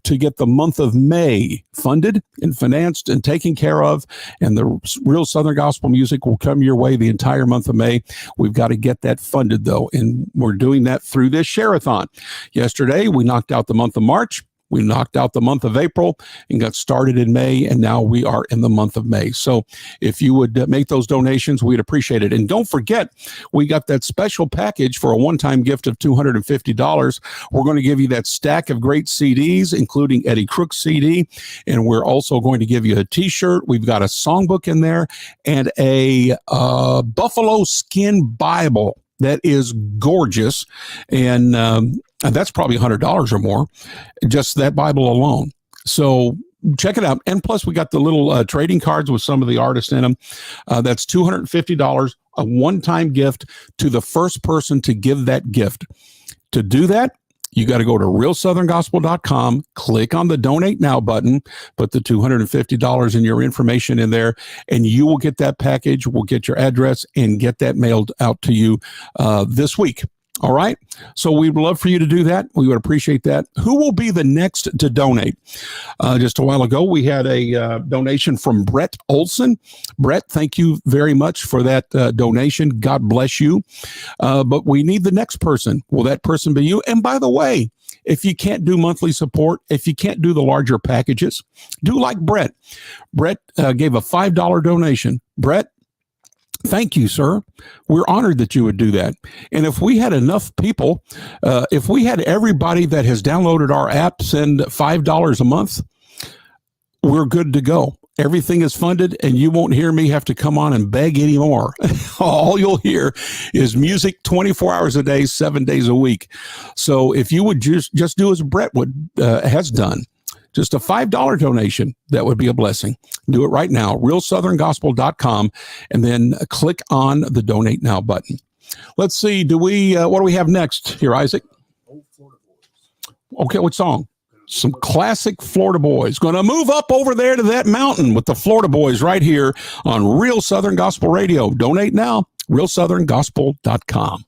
S1: to get the month of May funded and financed and taken care of. And the Real Southern Gospel music will come your way the entire month of May. We've got to get that funded, though. And we're doing that through this Sharethon. Yesterday, we knocked out the month of March. We knocked out the month of April and got started in May, and now we are in the month of May. So if you would make those donations, we'd appreciate it. And don't forget, we got that special package for a one-time gift of $250. We're going to give you that stack of great CDs, including Eddie Crook's CD, and we're also going to give you a T-shirt. We've got a songbook in there and a buffalo skin Bible that is gorgeous, and that's probably $100 or more, just that Bible alone. So check it out. And plus, we got the little trading cards with some of the artists in them. That's $250, a one-time gift to the first person to give that gift. To do that, you got to go to realsoutherngospel.com, click on the Donate Now button, put the $250 in your information in there, and you will get that package. We'll get your address and get that mailed out to you this week. All right. So we'd love for you to do that. We would appreciate that. Who will be the next to donate? Just a while ago, we had a donation from Brett Olson. Brett, thank you very much for that donation. God bless you. But we need the next person. Will that person be you? And by the way, if you can't do monthly support, if you can't do the larger packages, do like Brett. Brett gave a $5 donation. Brett, thank you, sir. We're honored that you would do that. And if we had enough people, if we had everybody that has downloaded our app send $5 a month, we're good to go. Everything is funded, and you won't hear me have to come on and beg anymore. All you'll hear is music 24 hours a day, 7 days a week. So if you would just do as Brett has done, just a $5 donation, that would be a blessing. Do it right now, realsoutherngospel.com, and then click on the Donate Now button. Let's see, what do we have next here, Isaac?
S2: Old Florida Boys.
S1: Okay, what song? Some classic Florida Boys. Going to move up over there to that mountain with the Florida Boys right here on Real Southern Gospel Radio. Donate now, realsoutherngospel.com.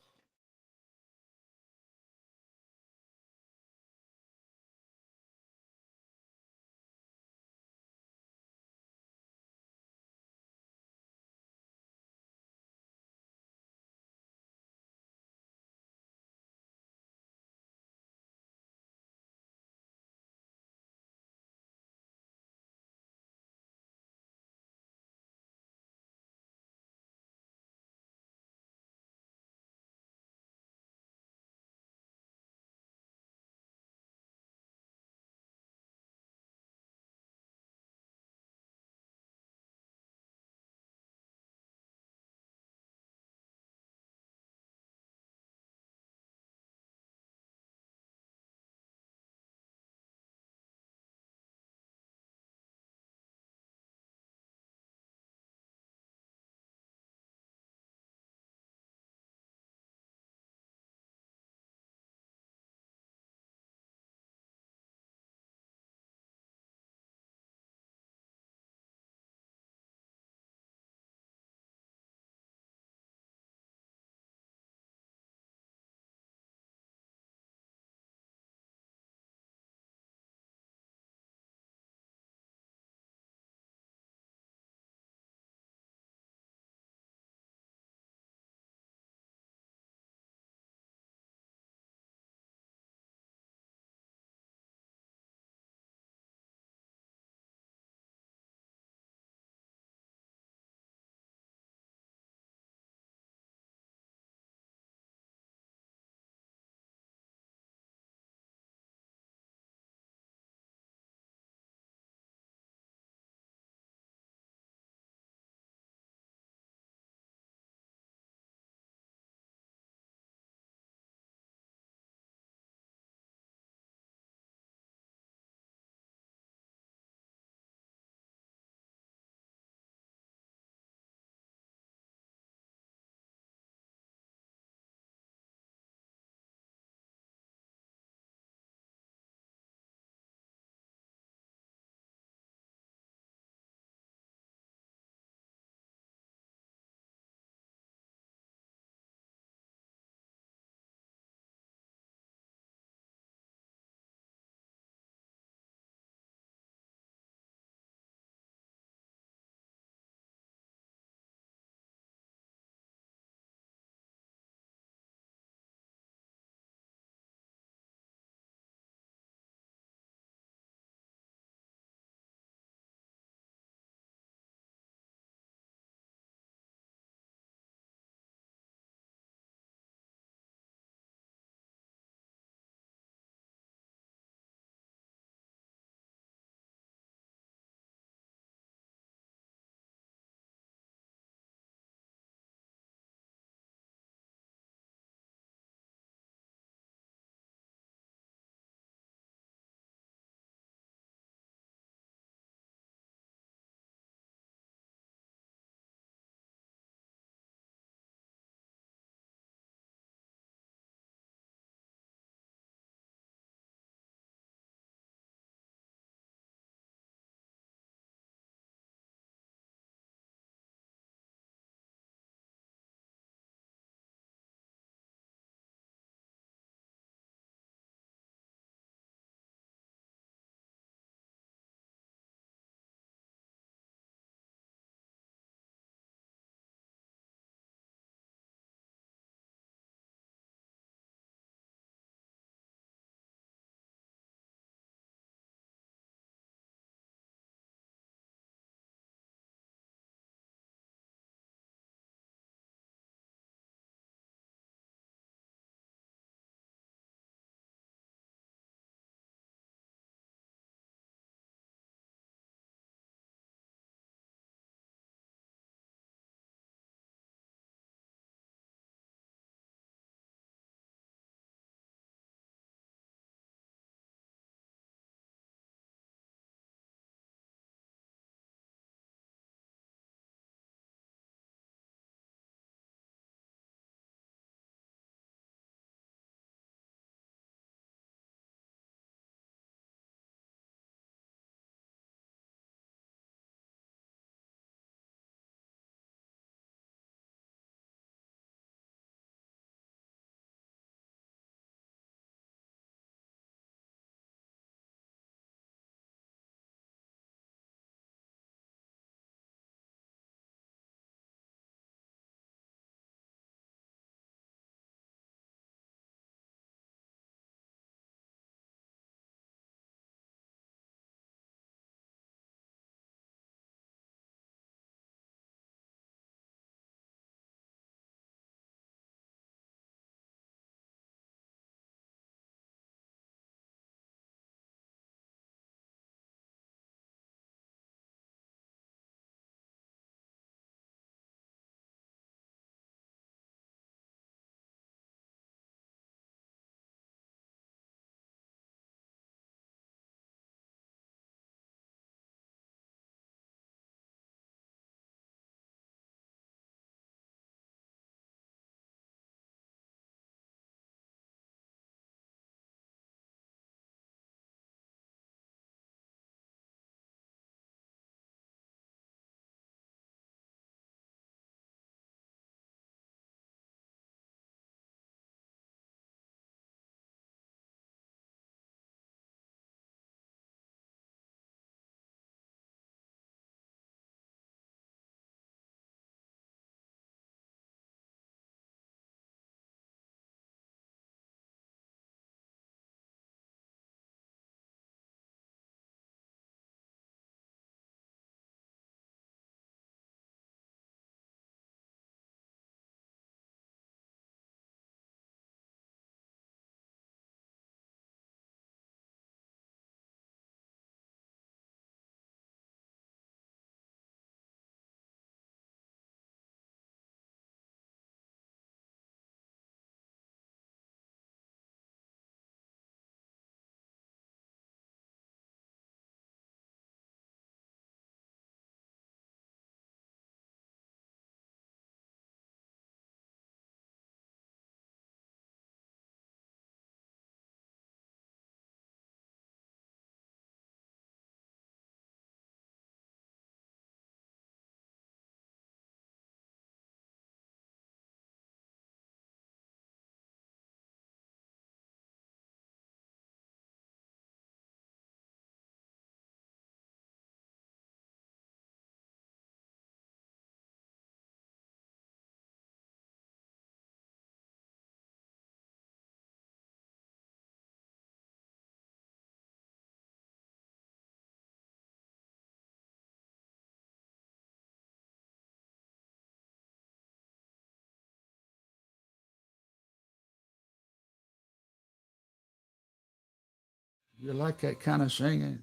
S3: You like that kind of singing?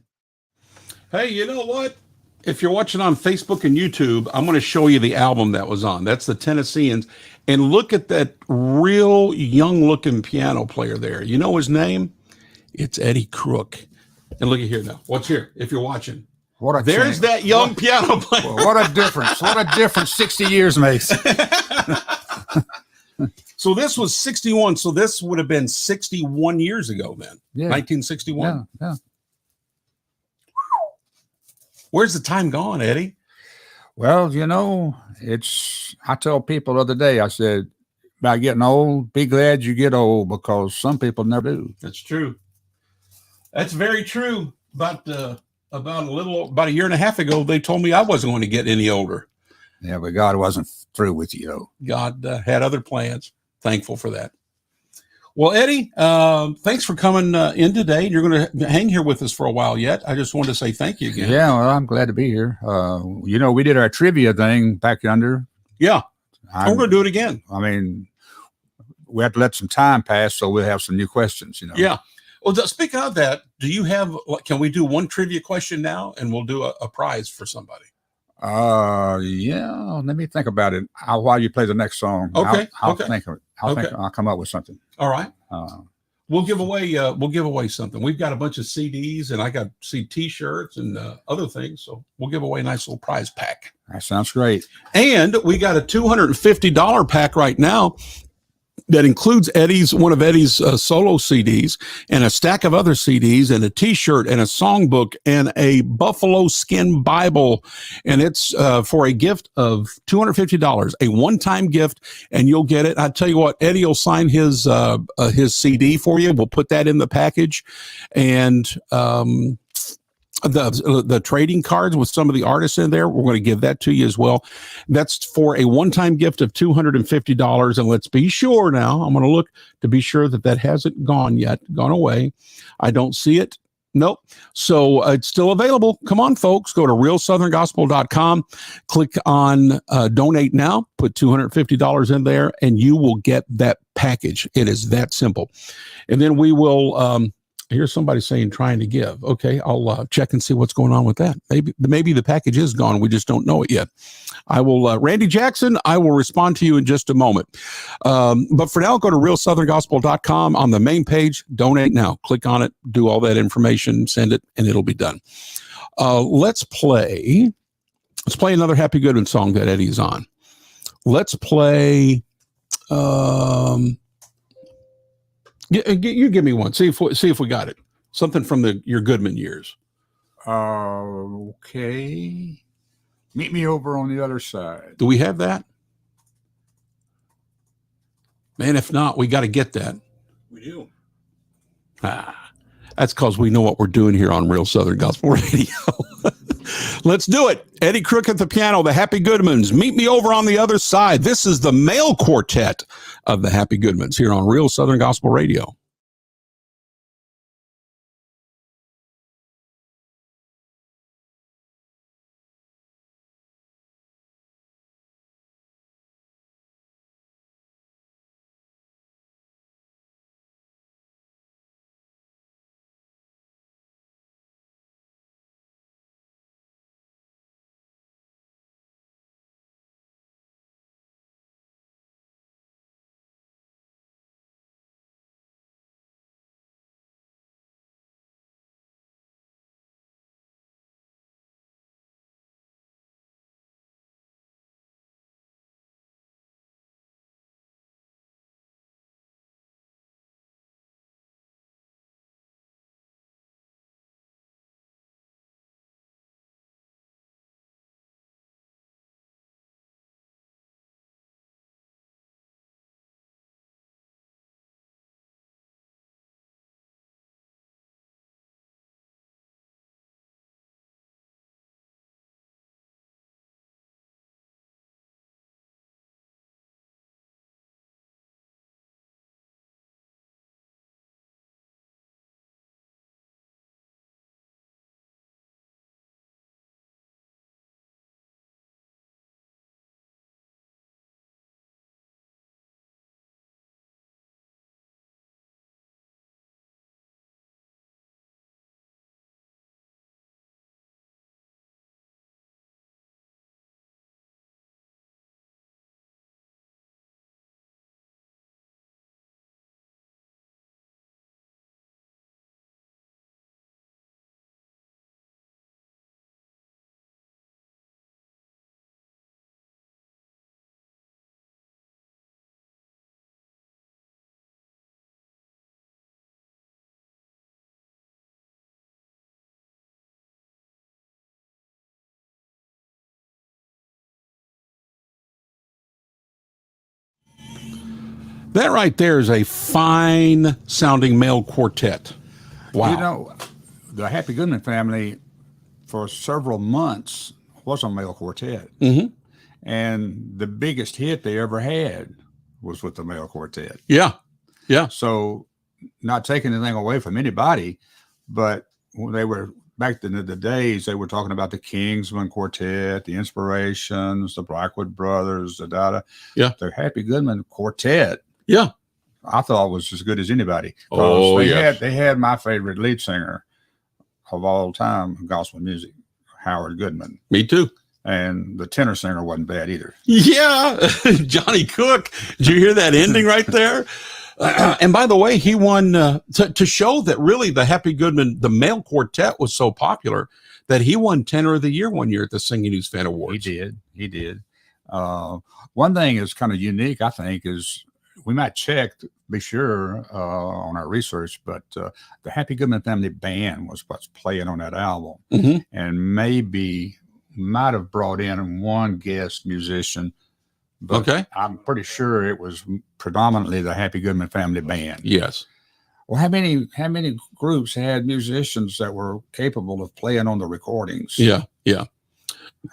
S1: Hey, you know what? If you're watching on Facebook and YouTube, I'm going to show you the album that was on. That's the Tennesseans. And look at that real young looking piano player there. You know his name? It's Eddie Crook. And look at here now. What's here? If you're watching.
S3: What a
S1: There's
S3: change.
S1: that young piano player.
S3: Well, what a difference. What a difference 60 years makes.
S1: So this was 61. So this would have been 61 years ago then.
S3: Yeah.
S1: 1961.
S3: Yeah.
S1: Where's the time gone, Eddie?
S3: Well, I tell people the other day, I said, by getting old, be glad you get old, because some people never do.
S1: That's true. That's very true. About a year and a half ago, they told me I wasn't going to get any older.
S3: Yeah, but God wasn't through with you, though.
S1: God had other plans. Thankful for that. Well, Eddie, thanks for coming in today. You're going to hang here with us for a while yet. I just wanted to say thank you again.
S3: Yeah, well, I'm glad to be here. We did our trivia thing back yonder.
S1: Yeah. We're going to do it again.
S3: I mean, we have to let some time pass, so we'll have some new questions,
S1: Yeah. Well, speaking of that, can we do one trivia question now, and we'll do a prize for somebody?
S3: Yeah. Let me think about it. While you play the next song,
S1: okay.
S3: I'll think of it. I'll come up with something.
S1: All right. We'll give away something. We've got a bunch of CDs, and I got T-shirts and other things. So we'll give away a nice little prize pack.
S3: That sounds great.
S1: And we got a $250 pack right now that includes one of Eddie's solo CDs and a stack of other CDs and a T-shirt and a songbook and a buffalo skin Bible. And it's for a gift of $250, a one-time gift, and you'll get it. I tell you what, Eddie will sign his CD for you. We'll put that in the package, and the trading cards with some of the artists in there, we're going to give that to you as well. That's for a one-time gift of $250. And let's be sure now, I'm going to look to be sure that hasn't gone away. I don't see it. Nope. So it's still available. Come on, folks. Go to realsoutherngospel.com, click on donate now, put $250 in there, and you will get that package. It is that simple. And then we will here's somebody saying trying to give. Okay, I'll check and see what's going on with that. Maybe the package is gone. We just don't know it yet. I will, Randy Jackson, I will respond to you in just a moment. But for now, go to realsoutherngospel.com on the main page. Donate now. Click on it. Do all that information. Send it, and it'll be done. Let's play another Happy Goodman song that Eddie's on. Let's play. You give me one. See if we got it. Something from your Goodman years.
S3: Okay. Meet me over on the other side.
S1: Do we have that? Man, if not, we got to get that.
S2: We do.
S1: That's because we know what we're doing here on Real Southern Gospel Radio. Let's do it. Eddie Crook at the piano, the Happy Goodmans. Meet me over on the other side. This is the male quartet of the Happy Goodmans here on Real Southern Gospel Radio. That right there is a fine sounding male quartet. Wow.
S3: You know, the Happy Goodman family for several months was a male quartet.
S1: Mm-hmm.
S3: And the biggest hit they ever had was with the male quartet.
S1: Yeah. Yeah.
S3: So, not taking anything away from anybody, but when they were back in the days, they were talking about the Kingsman Quartet, the Inspirations, the Blackwood Brothers,
S1: Yeah.
S3: the Happy Goodman Quartet.
S1: Yeah.
S3: I thought was as good as anybody.
S1: Oh,
S3: they had my favorite lead singer of all time in gospel music, Howard Goodman.
S1: Me too.
S3: And the tenor singer wasn't bad either.
S1: Yeah. Johnny Cook. Did you hear that ending right there? And by the way, he won to show that really the Happy Goodman, the male quartet was so popular that he won Tenor of the Year one year at the Singing News Fan Awards.
S3: He did. One thing is kind of unique, I think, is we might check to be sure on our research, but the Happy Goodman Family Band was what's playing on that album.
S1: Mm-hmm.
S3: And maybe might have brought in one guest musician. But
S1: Okay.
S3: I'm pretty sure it was predominantly the Happy Goodman Family Band.
S1: Yes.
S3: Well, how many groups had musicians that were capable of playing on the recordings?
S1: Yeah. Yeah.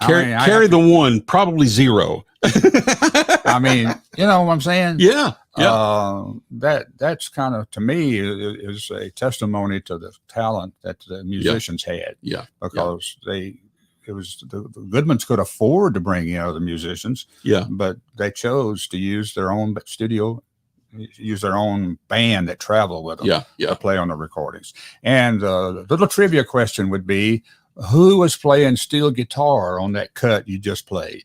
S3: I
S1: Carry the one, probably zero.
S3: I mean, you know what I'm saying?
S1: Yeah. Yeah.
S3: That's kind of, to me, is a testimony to the talent that the musicians had.
S1: Yeah.
S3: Because the Goodmans could afford to bring in other musicians.
S1: Yeah.
S3: But they chose to use their own studio, use their own band that traveled with them.
S1: Yeah. Yeah.
S3: To play on the recordings. And the little trivia question would be, who was playing steel guitar on that cut you just played?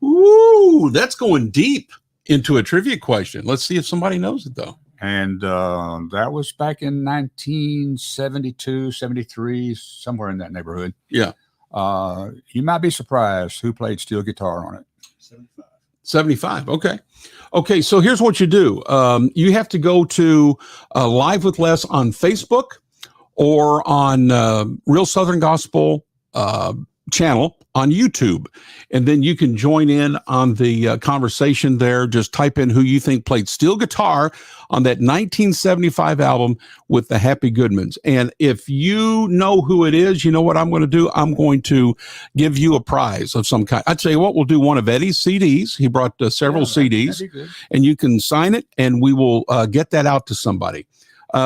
S1: Ooh, that's going deep into a trivia question. Let's see if somebody knows it, though.
S3: And that was back in 1972, 73, somewhere in that neighborhood.
S1: Yeah.
S3: You might be surprised who played steel guitar on it.
S1: 75. Okay. So here's what you do. You have to go to Live with Les on Facebook or on Real Southern Gospel channel on YouTube. And then you can join in on the conversation there. Just type in who you think played steel guitar on that 1975 album with the Happy Goodmans. And if you know who it is, you know what I'm going to do? I'm going to give you a prize of some kind. I'd say what we'll do one of Eddie's CDs. He brought several CDs,
S3: that'd be good.
S1: and you can sign it and we will get that out to somebody.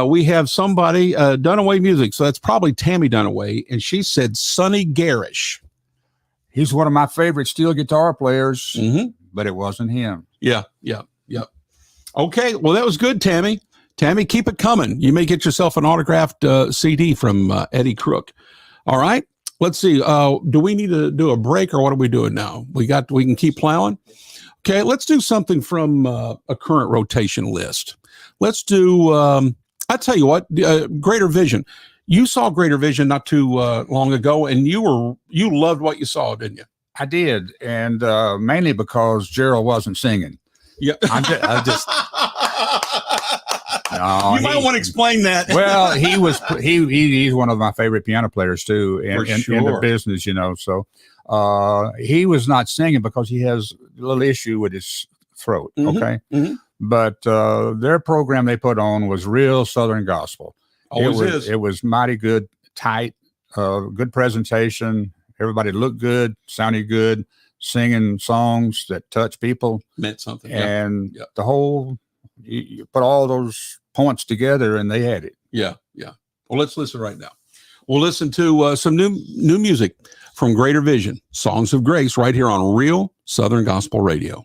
S1: We have somebody, Dunaway Music. So that's probably Tammy Dunaway. And she said Sonny Garish.
S3: He's one of my favorite steel guitar players,
S1: Mm-hmm.
S3: but it wasn't him.
S1: Yeah. Okay. Well, that was good, Tammy. Tammy, keep it coming. You may get yourself an autographed CD from Eddie Crook. All right. Let's see. Do we need to do a break or what are we doing now? We can keep plowing. Okay. Let's do something from a current rotation list. Let's do, I'll tell you what, Greater Vision. You saw Greater Vision not too long ago, and you loved what you saw, didn't you?
S3: I did, and mainly because Gerald wasn't singing.
S1: Yeah.
S3: I just no,
S1: you might want to explain that.
S3: Well, he's one of my favorite piano players too, in the business, you know. So he was not singing because he has a little issue with his throat.
S1: Mm-hmm.
S3: Okay.
S1: Mm-hmm.
S3: But their program they put on was real Southern gospel. It was mighty good, tight, good presentation. Everybody looked good, sounded good, singing songs that touch people.
S1: Meant something.
S3: And the whole, you put all those points together and they had it.
S1: Yeah. Well, let's listen right now. We'll listen to some new music from Greater Vision, Songs of Grace, right here on Real Southern Gospel Radio.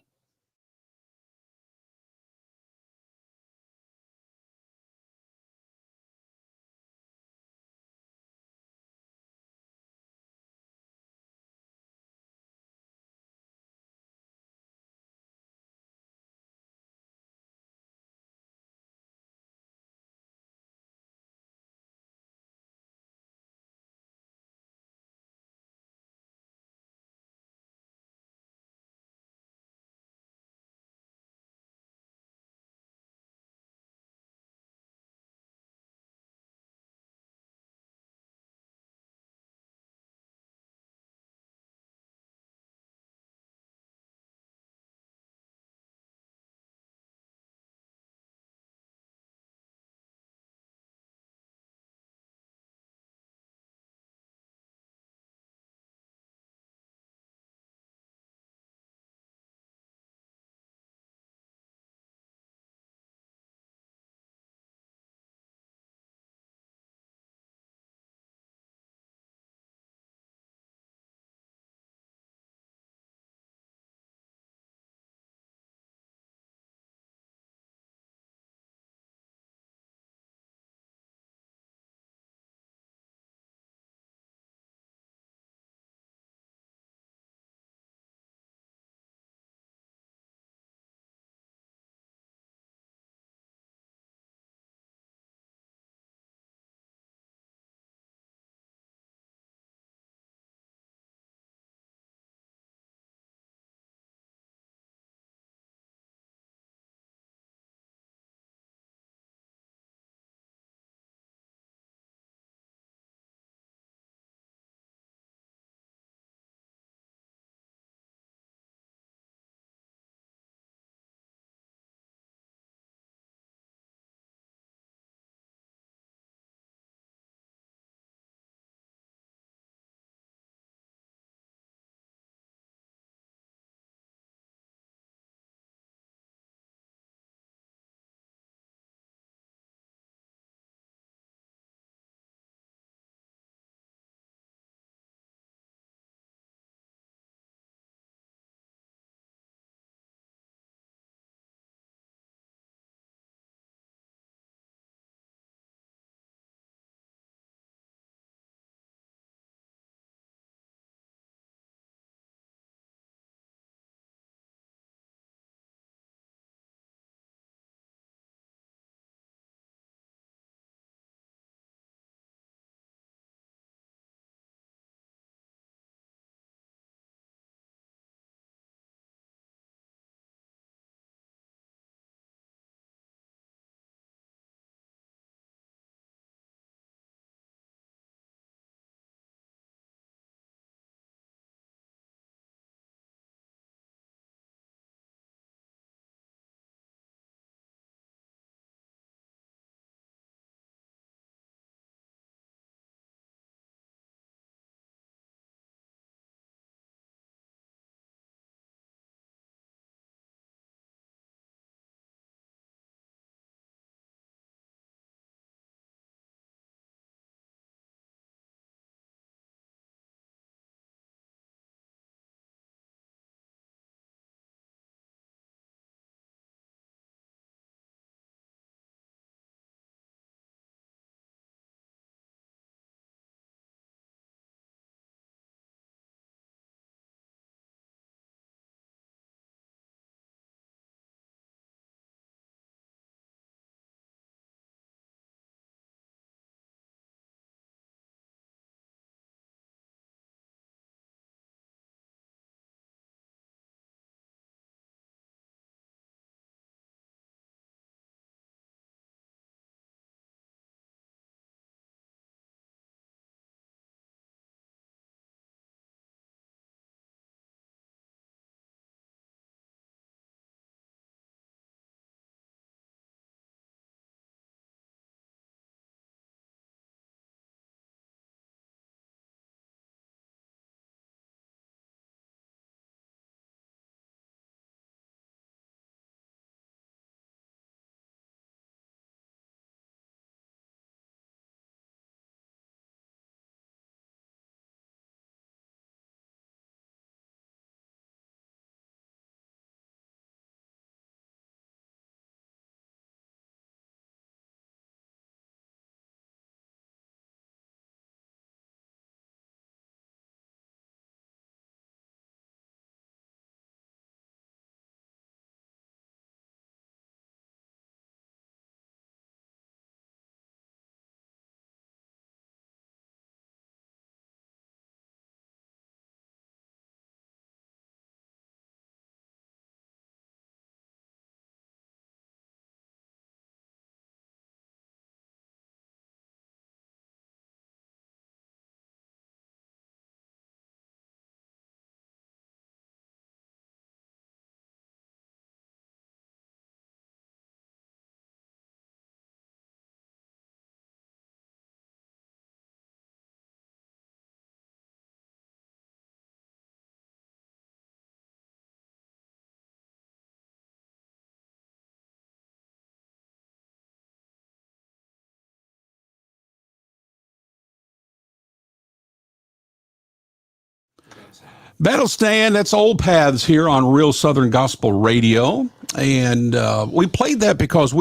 S1: Battle Stand, that's Old Paths here on Real Southern Gospel Radio. And we played that because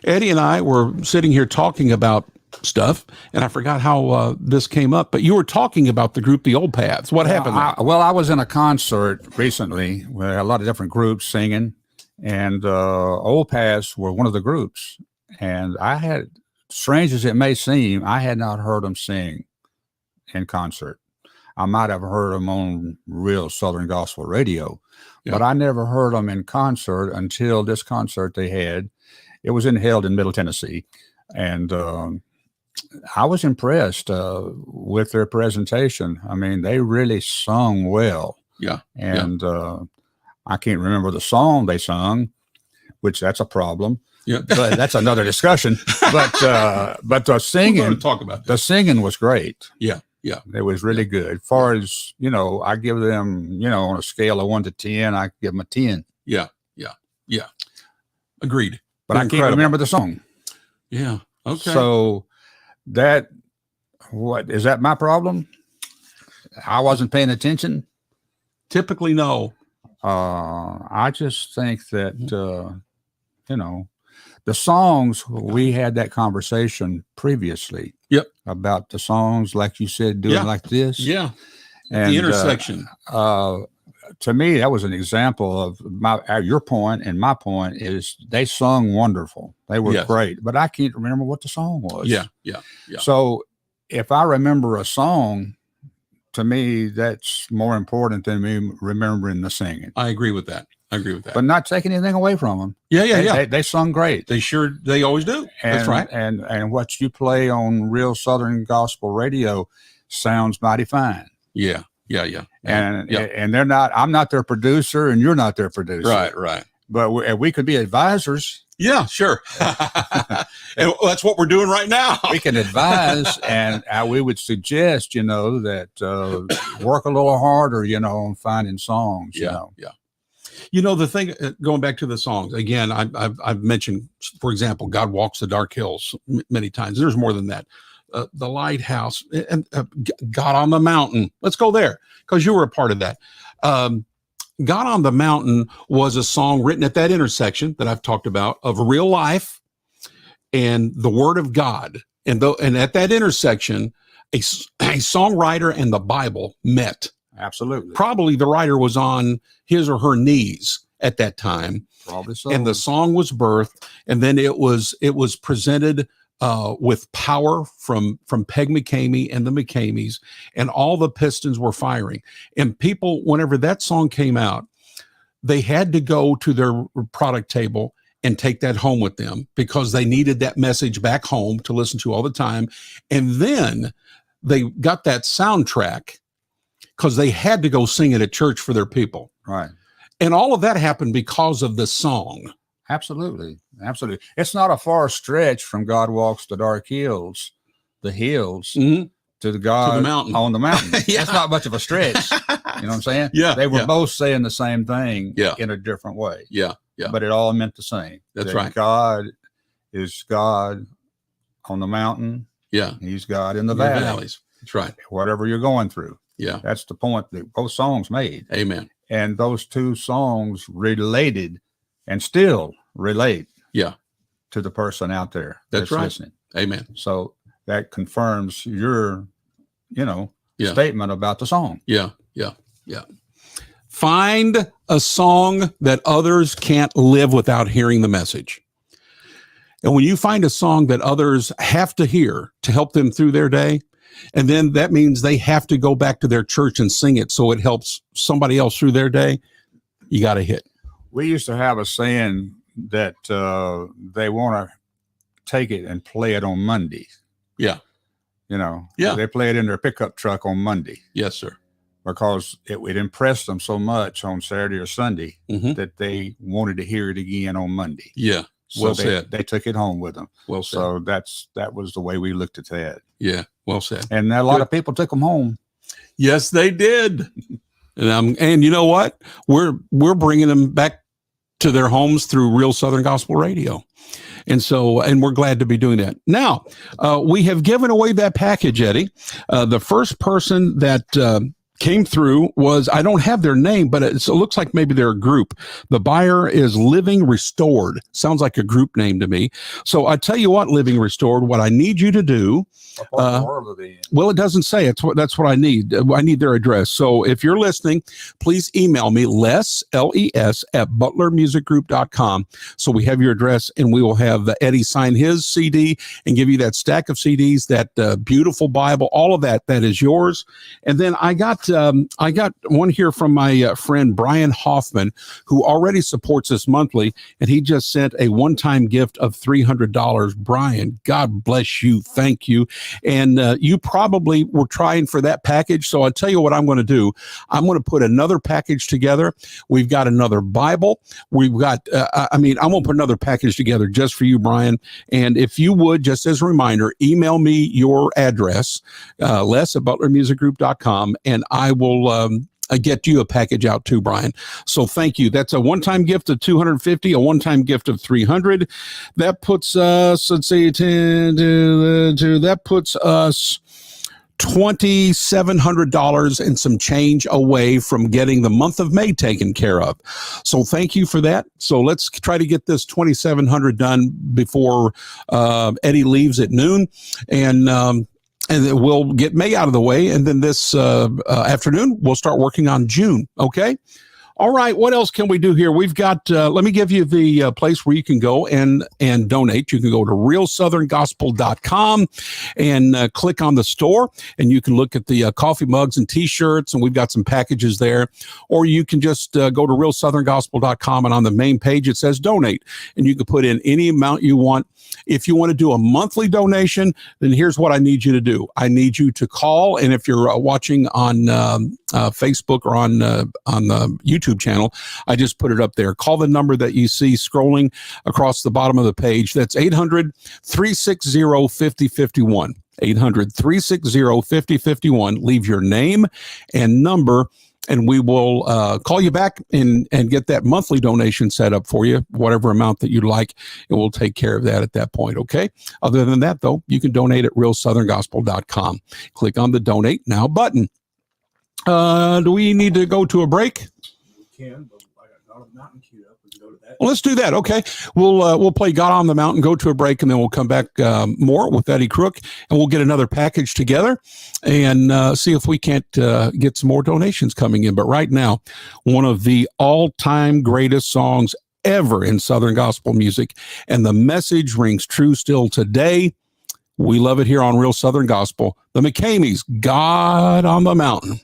S1: Eddie and I were sitting here talking about stuff, and I forgot how this came up, but you were talking about the group, the Old Paths. What happened there?
S3: I was in a concert recently where a lot of different groups singing, and Old Paths were one of the groups. And I had, strange as it may seem, I had not heard them sing in concert. I might have heard them on Real Southern Gospel Radio, but I never heard them in concert until this concert they had. It was held in Middle Tennessee, and I was impressed with their presentation. I mean, they really sung well.
S1: Yeah.
S3: And I can't remember the song they sung, which that's a problem.
S1: Yeah.
S3: But that's another discussion. But the singing,
S1: We're going to talk about that.
S3: the singing was great.
S1: Yeah. Yeah.
S3: It was really good. As far as, I give them, on a scale of 1 to 10, I give them a 10.
S1: Yeah. Yeah. Yeah. Agreed.
S3: But
S1: They're
S3: I can't
S1: incredible.
S3: remember the song.
S1: Yeah. Okay.
S3: So what is that my problem? I wasn't paying attention.
S1: Typically, no.
S3: I just think that, the songs, we had that conversation previously.
S1: Yep.
S3: About the songs, like you said, doing like this.
S1: Yeah.
S3: And,
S1: The intersection.
S3: To me, that was an example of your point, and my point is they sung wonderful. They were great, but I can't remember what the song was.
S1: Yeah. Yeah. Yeah.
S3: So if I remember a song, to me, that's more important than me remembering the singing.
S1: I agree with that.
S3: But not taking anything away from them.
S1: Yeah.
S3: They sung great.
S1: They always do. That's right.
S3: And what you play on Real Southern Gospel Radio sounds mighty fine.
S1: Yeah. Yeah.
S3: And they're not. I'm not their producer, and you're not their producer.
S1: Right.
S3: But we could be advisors.
S1: Yeah, sure. And that's what we're doing right now.
S3: We can advise, and we would suggest, that work a little harder, on finding songs.
S1: Yeah. The thing, going back to the songs again, I've mentioned, for example, God Walks the Dark Hills many times. There's more than that. The Lighthouse and God on the Mountain. Let's go there because you were a part of that. God on the Mountain was a song written at that intersection that I've talked about of real life and the Word of God. And at that intersection, a songwriter and the Bible met.
S3: Absolutely.
S1: Probably the writer was on his or her knees at that time.
S3: Probably so.
S1: And the song was birthed, and then it was presented with power from Peg McCamey and the McCameys, and all the pistons were firing. And people, whenever that song came out, they had to go to their product table and take that home with them because they needed that message back home to listen to all the time. And then they got that soundtrack because they had to go sing it at church for their people.
S3: Right.
S1: And all of that happened because of the song.
S3: Absolutely. It's not a far stretch from God Walks the Dark Hills, to the God
S1: to the mountain.
S3: On the mountain.
S1: Yeah.
S3: That's not much of a stretch. You know what I'm saying?
S1: Yeah.
S3: They were both saying the same thing in a different way.
S1: Yeah.
S3: But it all meant the same.
S1: That's
S3: that
S1: right.
S3: God is God on the mountain.
S1: Yeah.
S3: He's God in the
S1: Your
S3: valley.
S1: valleys. That's right.
S3: Whatever you're going through.
S1: Yeah.
S3: That's the point that both songs made.
S1: Amen.
S3: And those two songs related and still relate to the person out there that's
S1: right.
S3: listening.
S1: Amen.
S3: So that confirms your, statement about the song.
S1: Yeah. Find a song that others can't live without hearing the message. And when you find a song that others have to hear to help them through their day, and then that means they have to go back to their church and sing it so it helps somebody else through their day, you got to hit.
S3: We used to have a saying that they want to take it and play it on Monday.
S1: Yeah.
S3: They play it in their pickup truck on Monday.
S1: Yes, sir.
S3: Because it impressed them so much on Saturday or Sunday that they wanted to hear it again on Monday.
S1: Yeah.
S3: So they took it home with them.
S1: Well said.
S3: So that was the way we looked at that.
S1: Yeah. Well said.
S3: And a lot of people took them home.
S1: Yes, they did. And you know what? We're bringing them back to their homes through Real Southern Gospel Radio. And we're glad to be doing that. Now, we have given away that package, Eddie. The first person that came through was, I don't have their name, but it looks like maybe they're a group. The buyer is Living Restored. Sounds like a group name to me. So I tell you what, Living Restored, what I need you to do.
S3: What part of the world are they in?
S1: Well, it doesn't say. That's what I need. I need their address. So if you're listening, please email me, Les, L-E-S, at butlermusicgroup.com. So we have your address, and we will have Eddie sign his CD and give you that stack of CDs, that beautiful Bible, all of that. That is yours. And then I got one here from my friend Brian Hoffman, who already supports us monthly, and he just sent a one-time gift of $300. Brian, God bless you. Thank you. And you probably were trying for that package. So I'll tell you what I'm going to do. I'm going to put another package together. We've got another Bible. We've got, I'm going to put another package together just for you, Brian. And if you would, just as a reminder, email me your address, Les at butlermusicgroup.com, and I will get you a package out too, Brian. So thank you. That's a one-time gift of $250, a one-time gift of $300. That puts us, let's see, that puts us $2,700 and some change away from getting the month of May taken care of. So thank you for that. So let's try to get this $2,700 done before Eddie leaves at noon. And then we'll get May out of the way. And then this afternoon, we'll start working on June. Okay. All right. What else can we do here? We've got, let me give you the place where you can go and donate. You can go to realsoutherngospel.com and click on the store, and you can look at the coffee mugs and t-shirts, and we've got some packages there. Or you can just go to realsoutherngospel.com, and on the main page, it says donate, and you can put in any amount you want. If you want to do a monthly donation, then here's what I need you to do. I need you to call, and if you're watching on Facebook or on the YouTube channel, I just put it up there. Call the number that you see scrolling across the bottom of the page. That's 800-360-5051. 800-360-5051. Leave your name and number, and we will call you back and get that monthly donation set up for you, whatever amount that you'd like, and we'll take care of that at that point, okay? Other than that, though, you can donate at realsoutherngospel.com. Click on the Donate Now button. Do we need to go to a break?
S2: We can, but I got God on the Mountain queued up. We can go to that.
S1: Well, let's do that. Okay. We'll play God on the Mountain, go to a break, and then we'll come back more with Eddie Crook, and we'll get another package together and see if we can't get some more donations coming in. But right now, one of the all-time greatest songs ever in Southern gospel music, and the message rings true still today. We love it here on Real Southern Gospel. The McCameys, God on the Mountain.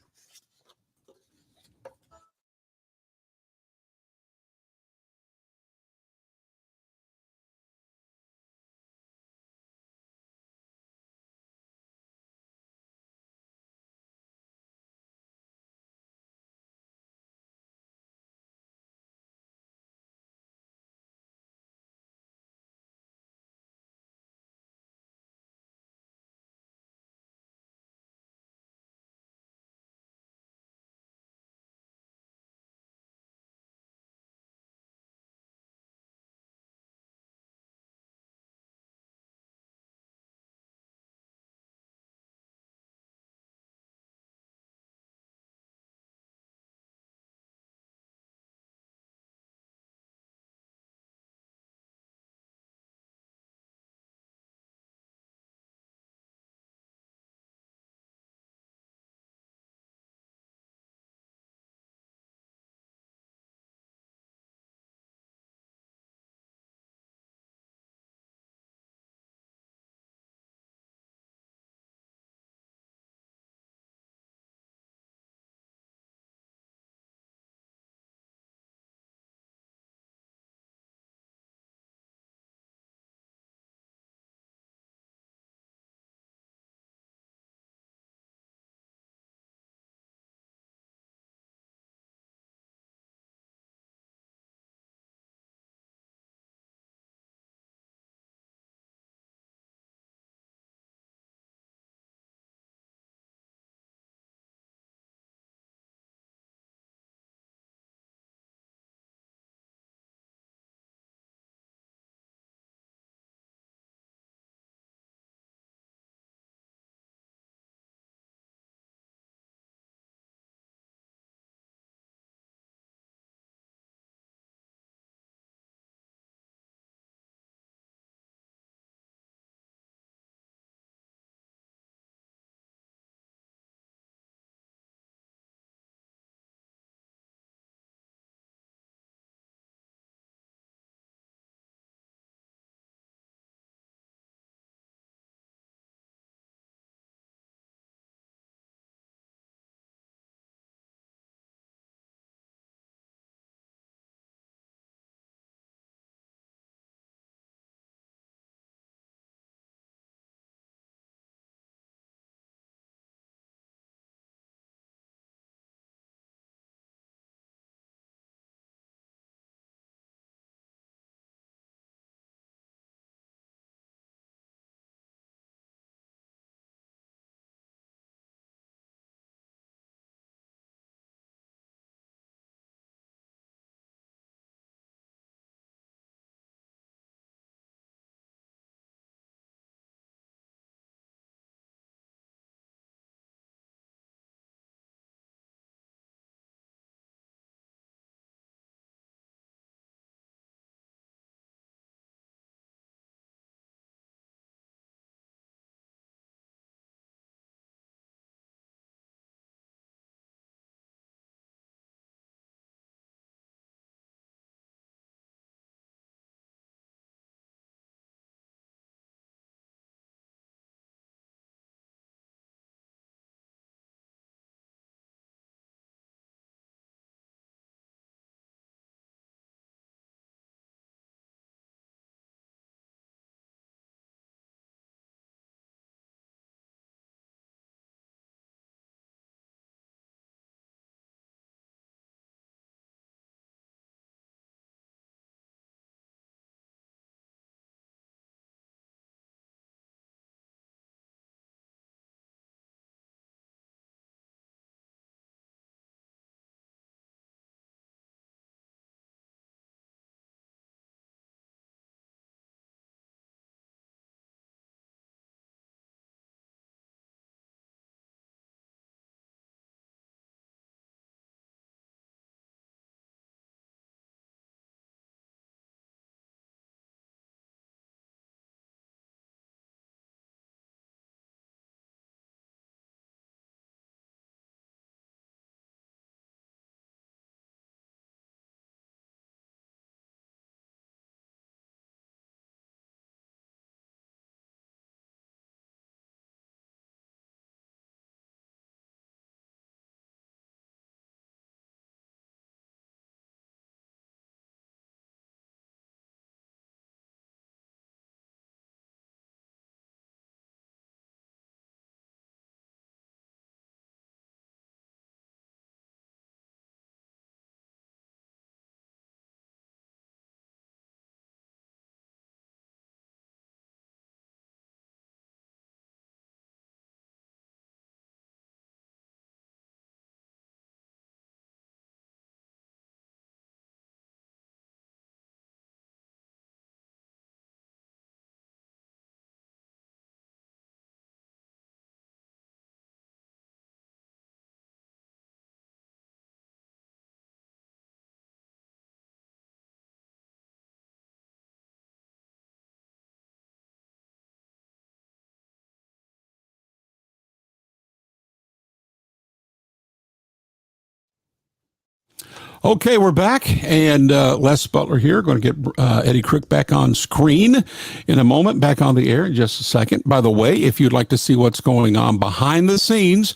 S1: Okay, we're back, and Les Butler here. Going to get Eddie Crook back on screen in a moment, back on the air in just a second. By the way, if you'd like to see what's going on behind the scenes,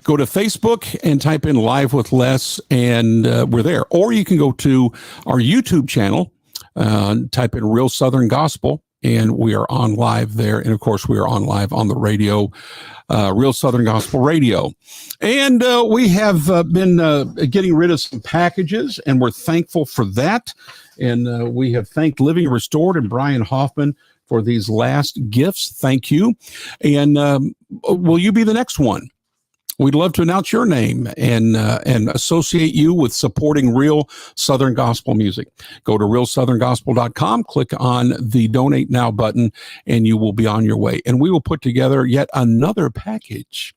S1: go to Facebook and type in Live with Les, and we're there. Or you can go to our YouTube channel, type in Real Southern Gospel, and we are on live there. And, of course, we are on live on the radio, Real Southern Gospel Radio. And we have been getting rid of some packages, and we're thankful for that. And we have thanked Living Restored and Brian Hoffman for these last gifts. Thank you. And will you be the next one? We'd love to announce your name and associate you with supporting Real Southern Gospel music. Go to realsoutherngospel.com, click on the Donate Now button, and you will be on your way. And we will put together yet another package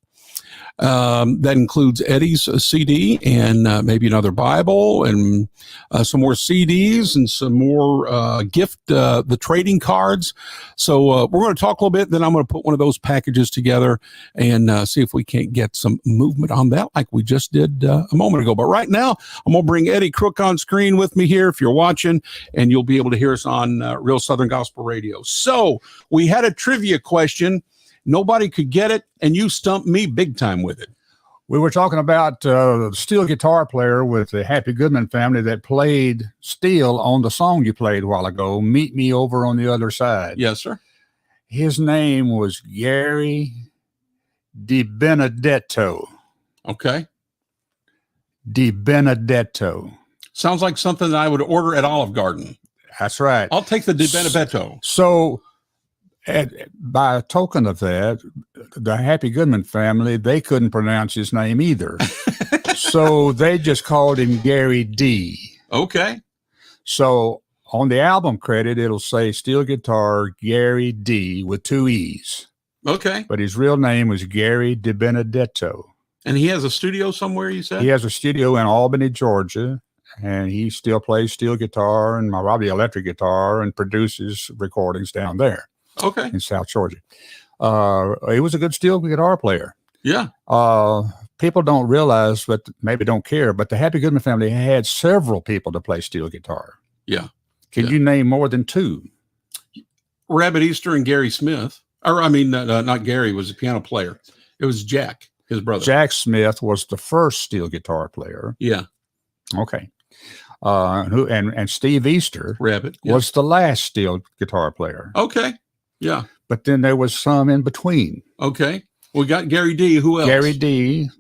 S1: that includes Eddie's CD and maybe another Bible and some more CDs and some more gift, the trading cards. So we're going to talk a little bit, then I'm going to put one of those packages together and see if we can't get some movement on that like we just did a moment ago. But right now, I'm going to bring Eddie Crook on screen with me here if you're watching, and you'll be able to hear us on Real Southern Gospel Radio. So we had a trivia question. Nobody could get it, and you stumped me big time with it.
S3: We were talking about the steel guitar player with the Happy Goodman family that played steel on the song you played a while ago, Meet Me Over on the Other Side.
S1: Yes, sir.
S3: His name was Gary DiBenedetto.
S1: Okay.
S3: DiBenedetto.
S1: Sounds like something that I would order at Olive Garden.
S3: That's right.
S1: I'll take the DiBenedetto.
S3: So, by a token of that, the Happy Goodman family, they couldn't pronounce his name either. So they just called him Gary D.
S1: Okay.
S3: So on the album credit, it'll say steel guitar Gary D with 2 E's.
S1: Okay.
S3: But his real name was Gary DiBenedetto.
S1: And he has a studio somewhere, you said?
S3: He has a studio in Albany, Georgia, and he still plays steel guitar and probably electric guitar and produces recordings down there.
S1: Okay.
S3: In South Georgia. He was a good steel guitar player.
S1: Yeah.
S3: People don't realize, but maybe don't care, but the Happy Goodman family had several people to play steel guitar.
S1: Yeah.
S3: Can you name more than 2?
S1: Rabbit Easter and Gary Smith. Or, I mean, not Gary was a piano player. It was Jack, his brother.
S3: Jack Smith was the first steel guitar player.
S1: Yeah.
S3: Okay. And Steve Easter
S1: Rabbit
S3: was the last steel guitar player.
S1: Okay. Yeah.
S3: But then there was some in between.
S1: Okay. We got Gary D. Who else?
S3: Gary D.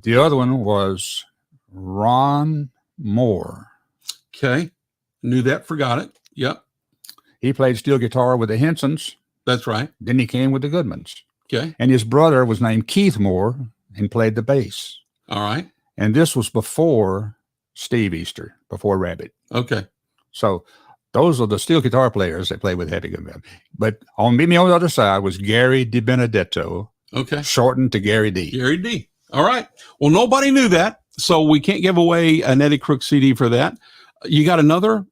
S3: The other one was Ron Moore.
S1: Okay. Knew that. Forgot it. Yep.
S3: He played steel guitar with the Hensons.
S1: That's right.
S3: Then he came with the Goodmans.
S1: Okay.
S3: And his brother was named Keith Moore and played the bass.
S1: All right.
S3: And this was before Steve Easter, before Rabbit.
S1: Okay.
S3: So those are the steel guitar players that play with Happy Goodman. But on Meet Me on the Other Side was Gary DiBenedetto.
S1: Okay.
S3: Shortened to Gary D.
S1: Gary D. All right. Well, nobody knew that, so we can't give away an Eddie Crook CD for that. You got another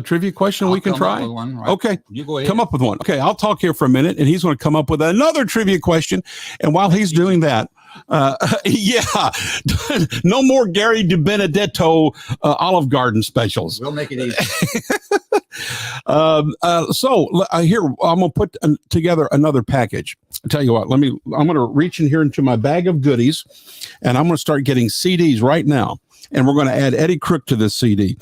S1: trivia question we can try?
S3: One, right?
S1: Okay.
S3: You go ahead.
S1: Come up with one. Okay, I'll talk here for a minute, and he's going to come up with another trivia question. And while he's doing that, yeah, no more Gary DiBenedetto Olive Garden specials.
S3: We'll make it easy.
S1: So here, I'm going to put together another package. I'll tell you what, I'm going to reach in here into my bag of goodies, and I'm going to start getting CDs right now. And we're going to add Eddie Crook to this CD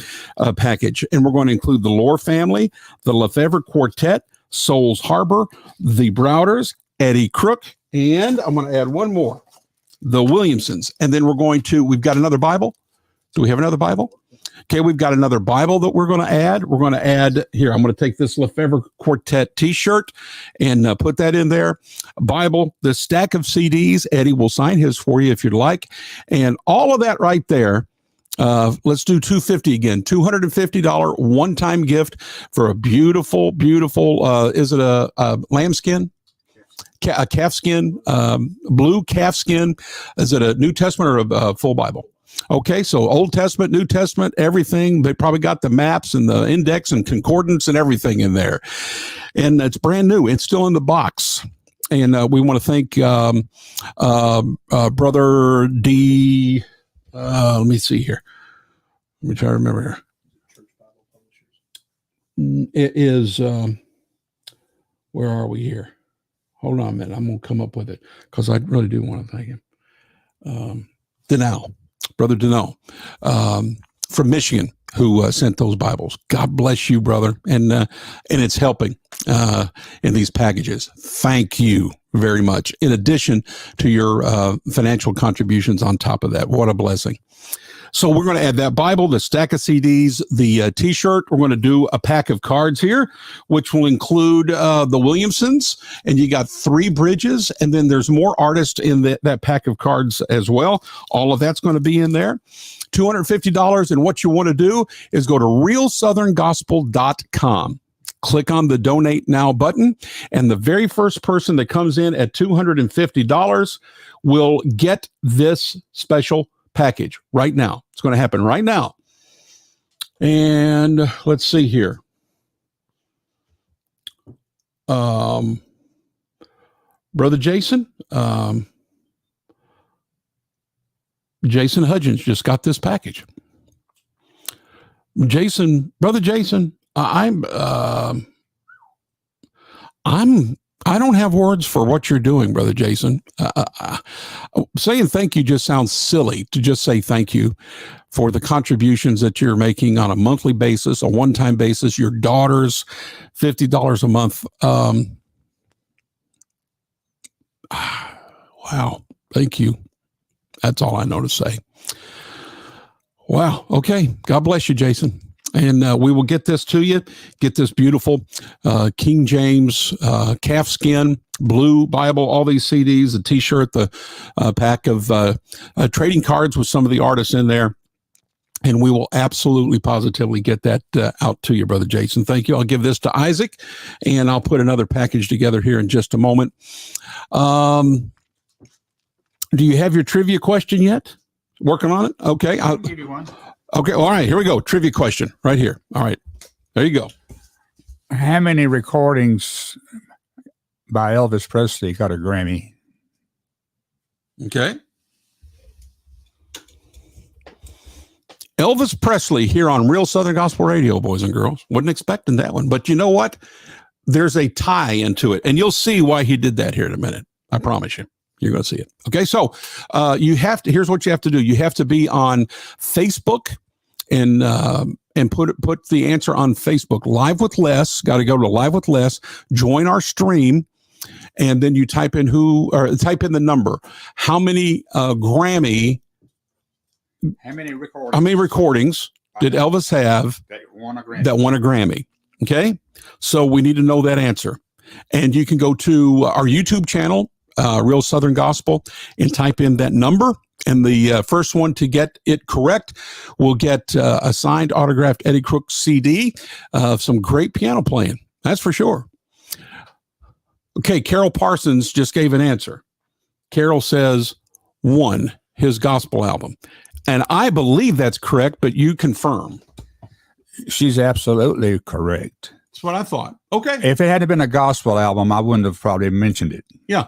S1: package. And we're going to include the Lore family, the Lefevre Quartet, Souls Harbor, the Browders, Eddie Crook, and I'm going to add one more, the Williamsons. And then we've got another Bible. Do we have another Bible? Okay, we've got another Bible that we're going to add. We're going to add, here, I'm going to take this Lefevre Quartet t-shirt and put that in there. Bible, the stack of CDs. Eddie will sign his for you if you'd like. And all of that right there. Let's do $250 again. $250 one-time gift for a beautiful, beautiful, is it a lambskin? A calfskin, blue calfskin. Is it a New Testament or a full Bible? Okay, so Old Testament, New Testament, everything. They probably got the maps and the index and concordance and everything in there. And it's brand new. It's still in the box. And we want to thank Brother D. Let me see here. Let me try to remember here.
S2: Church Bible Publishers.
S1: It is, where are we here? Hold on a minute. I'm going to come up with it because I really do want to thank him. Brother Denell, from Michigan, who sent those Bibles. God bless you, brother. And it's helping in these packages. Thank you very much. In addition to your financial contributions on top of that. What a blessing. So we're going to add that Bible, the stack of CDs, the T-shirt. We're going to do a pack of cards here, which will include the Williamsons, and you got 3 bridges, and then there's more artists in that pack of cards as well. All of that's going to be in there. $250, and what you want to do is go to realsoutherngospel.com. Click on the Donate Now button, and the very first person that comes in at $250 will get this special package right now. It's going to happen right now. And let's see here. Brother Jason, Jason Hudgens just got this package. Brother Jason, I don't have words for what you're doing, Brother Jason. Saying thank you just sounds silly to just say thank you for the contributions that you're making on a monthly basis, a one-time basis, your daughter's $50 a month. Wow. Thank you. That's all I know to say. Wow. Okay. God bless you, Jason. And we will get this to you, get this beautiful King James calfskin blue Bible, all these CDs, the T-shirt, the pack of trading cards with some of the artists in there. And we will absolutely, positively get that out to you, Brother Jason. Thank you. I'll give this to Isaac, and I'll put another package together here in just a moment. Do you have your trivia question yet? Working on it? Okay.
S3: I'll give you one.
S1: Okay. All right. Here we go. Trivia question right here. All right. There you go.
S3: How many recordings by Elvis Presley got a Grammy?
S1: Okay. Elvis Presley here on Real Southern Gospel Radio, boys and girls. Wasn't expecting that one. But you know what? There's a tie into it. And you'll see why he did that here in a minute. I promise you. You're going to see it. Okay, so here's what you have to do. You have to be on Facebook and put the answer on Facebook. Live with Les. Got to go to Live with Les. Join our stream, and then you type in the number. How many Grammy?
S3: How many recordings?
S1: How many recordings did Elvis have
S3: that won a Grammy?
S1: That won a Grammy? Okay, so we need to know that answer, and you can go to our YouTube channel. Real Southern Gospel, and type in that number, and the first one to get it correct will get a signed, autographed Eddie Crook CD of some great piano playing. That's for sure. Okay, Carol Parsons just gave an answer. Carol says won his gospel album, and I believe that's correct, but you confirm.
S3: She's absolutely correct.
S1: That's what I thought. Okay.
S3: If it hadn't been a gospel album, I wouldn't have probably mentioned it.
S1: Yeah.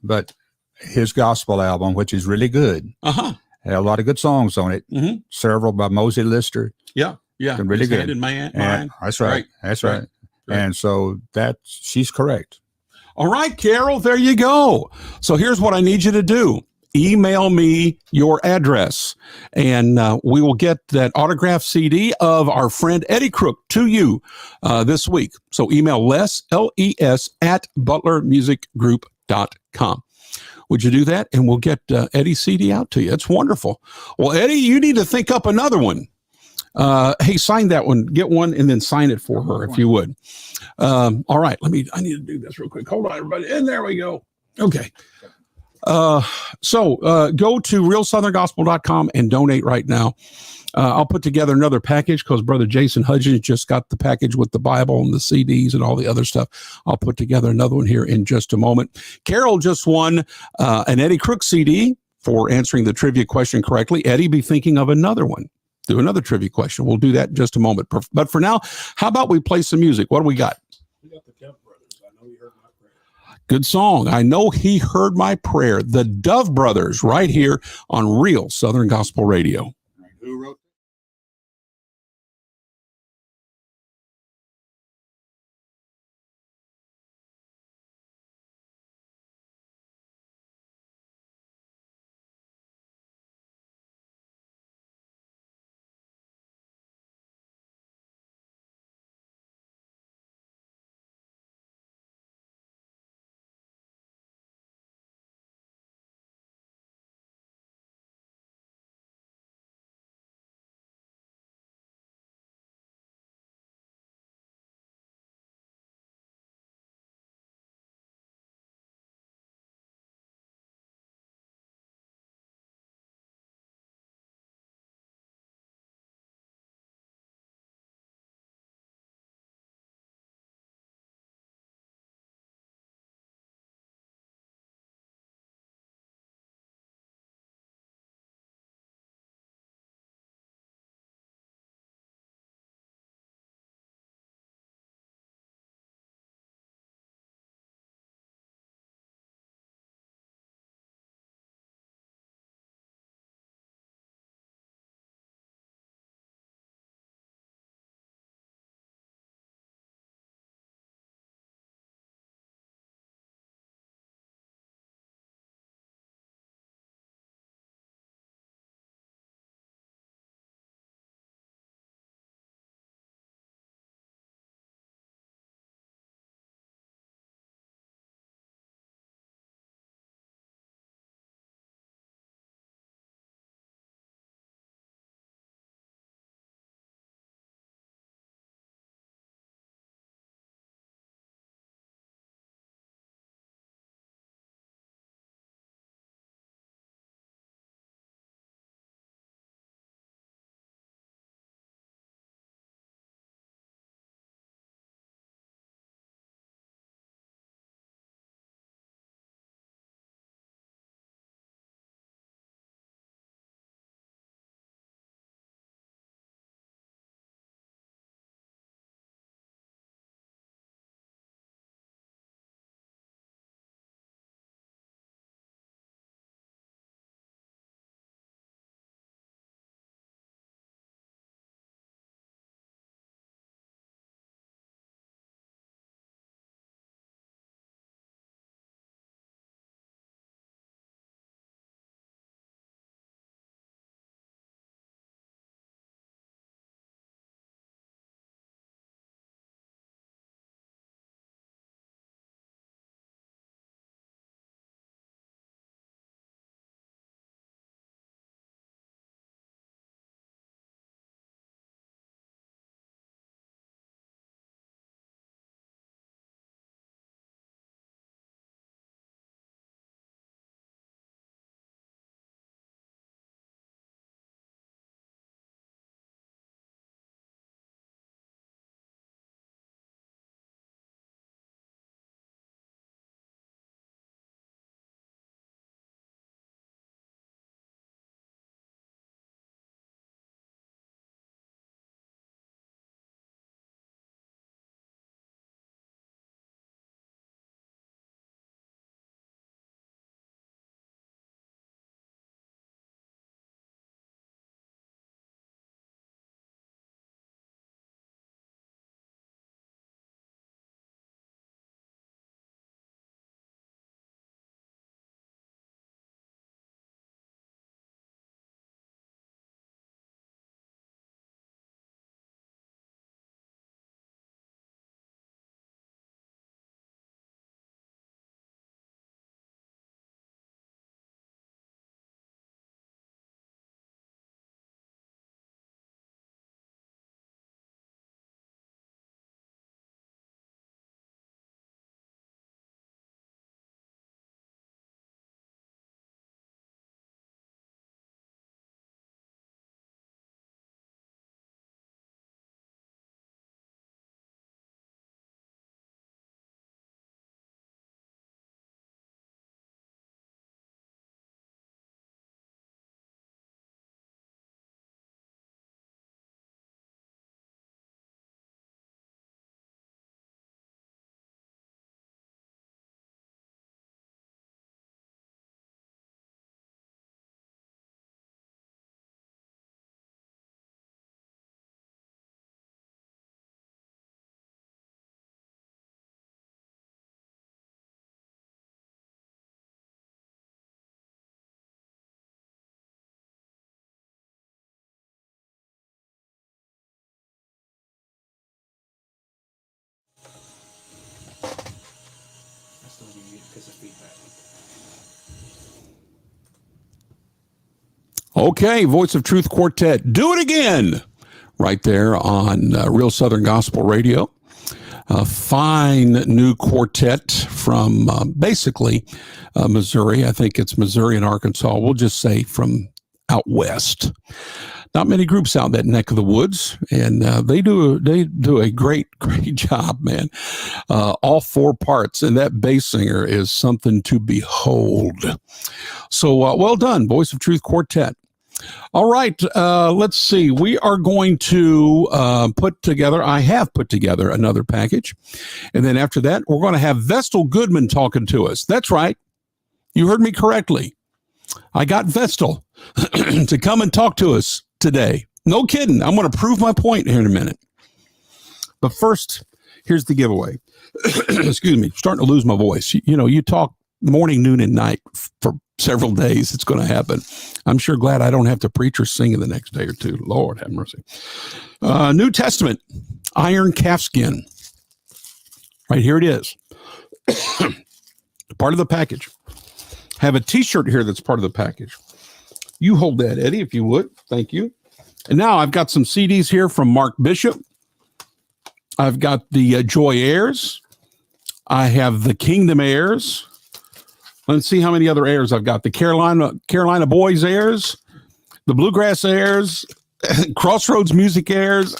S3: But his gospel album, which is really good, had a lot of good songs on it. Mm-hmm. Several by Mosey Lister.
S1: Yeah.
S3: Really good.
S1: In mine.
S3: That's right. That's right. And so she's correct.
S1: All right, Carol, there you go. So here's what I need you to do. Email me your address, and we will get that autographed CD of our friend Eddie Crook to you this week. So email Les, L-E-S, at butlermusicgroup.com. Would you do that? And we'll get Eddie's CD out to you. It's wonderful. Well, Eddie, you need to think up another one. Hey, sign that one. Get one and then sign it for her if you would. All right. I need to do this real quick. Hold on, everybody. And there we go. Okay. So go to realsoutherngospel.com and donate right now. I'll put together another package because Brother Jason Hudgens just got the package with the Bible and the CDs and all the other stuff. I'll put together another one here in just a moment. Carol just won an Eddie Crook CD for answering the trivia question correctly. Eddie, be thinking of another one. Do another trivia question. We'll do that in just a moment. But for now, how about we play some music? What do we got?
S2: We got the Dove Brothers. I know you heard my prayer.
S1: Good song. I know he heard my prayer. The Dove Brothers right here on Real Southern Gospel Radio.
S3: Who wrote
S2: because of feedback.
S1: Okay, Voice of Truth Quartet, do it again, right there on Real Southern Gospel Radio. A fine new quartet from basically Missouri. I think it's Missouri and Arkansas. We'll just say from out west. Not many groups out that neck of the woods, and they do a great job, man. All four parts, and that bass singer is something to behold. So well done, Voice of Truth Quartet. All right, let's see. We are going to I have put together another package. And then after that, we're going to have Vestal Goodman talking to us. That's right. You heard me correctly. I got Vestal to come and talk to us today. No kidding. I'm going to prove my point here in a minute. But first, here's the giveaway. Excuse me. Starting to lose my voice. You talk morning, noon, and night for several days. It's going to happen. I'm sure glad I don't have to preach or sing in the next day or two. Lord have mercy. New Testament, iron calfskin. Right here it is. Part of the package. Have a t-shirt here that's part of the package. You hold that, Eddie, if you would. Thank you. And now I've got some CDs here from Mark Bishop. I've got the Joy Airs. I have the Kingdom Airs. Let's see how many other airs I've got. The Carolina Boys airs, the Bluegrass airs, Crossroads Music airs,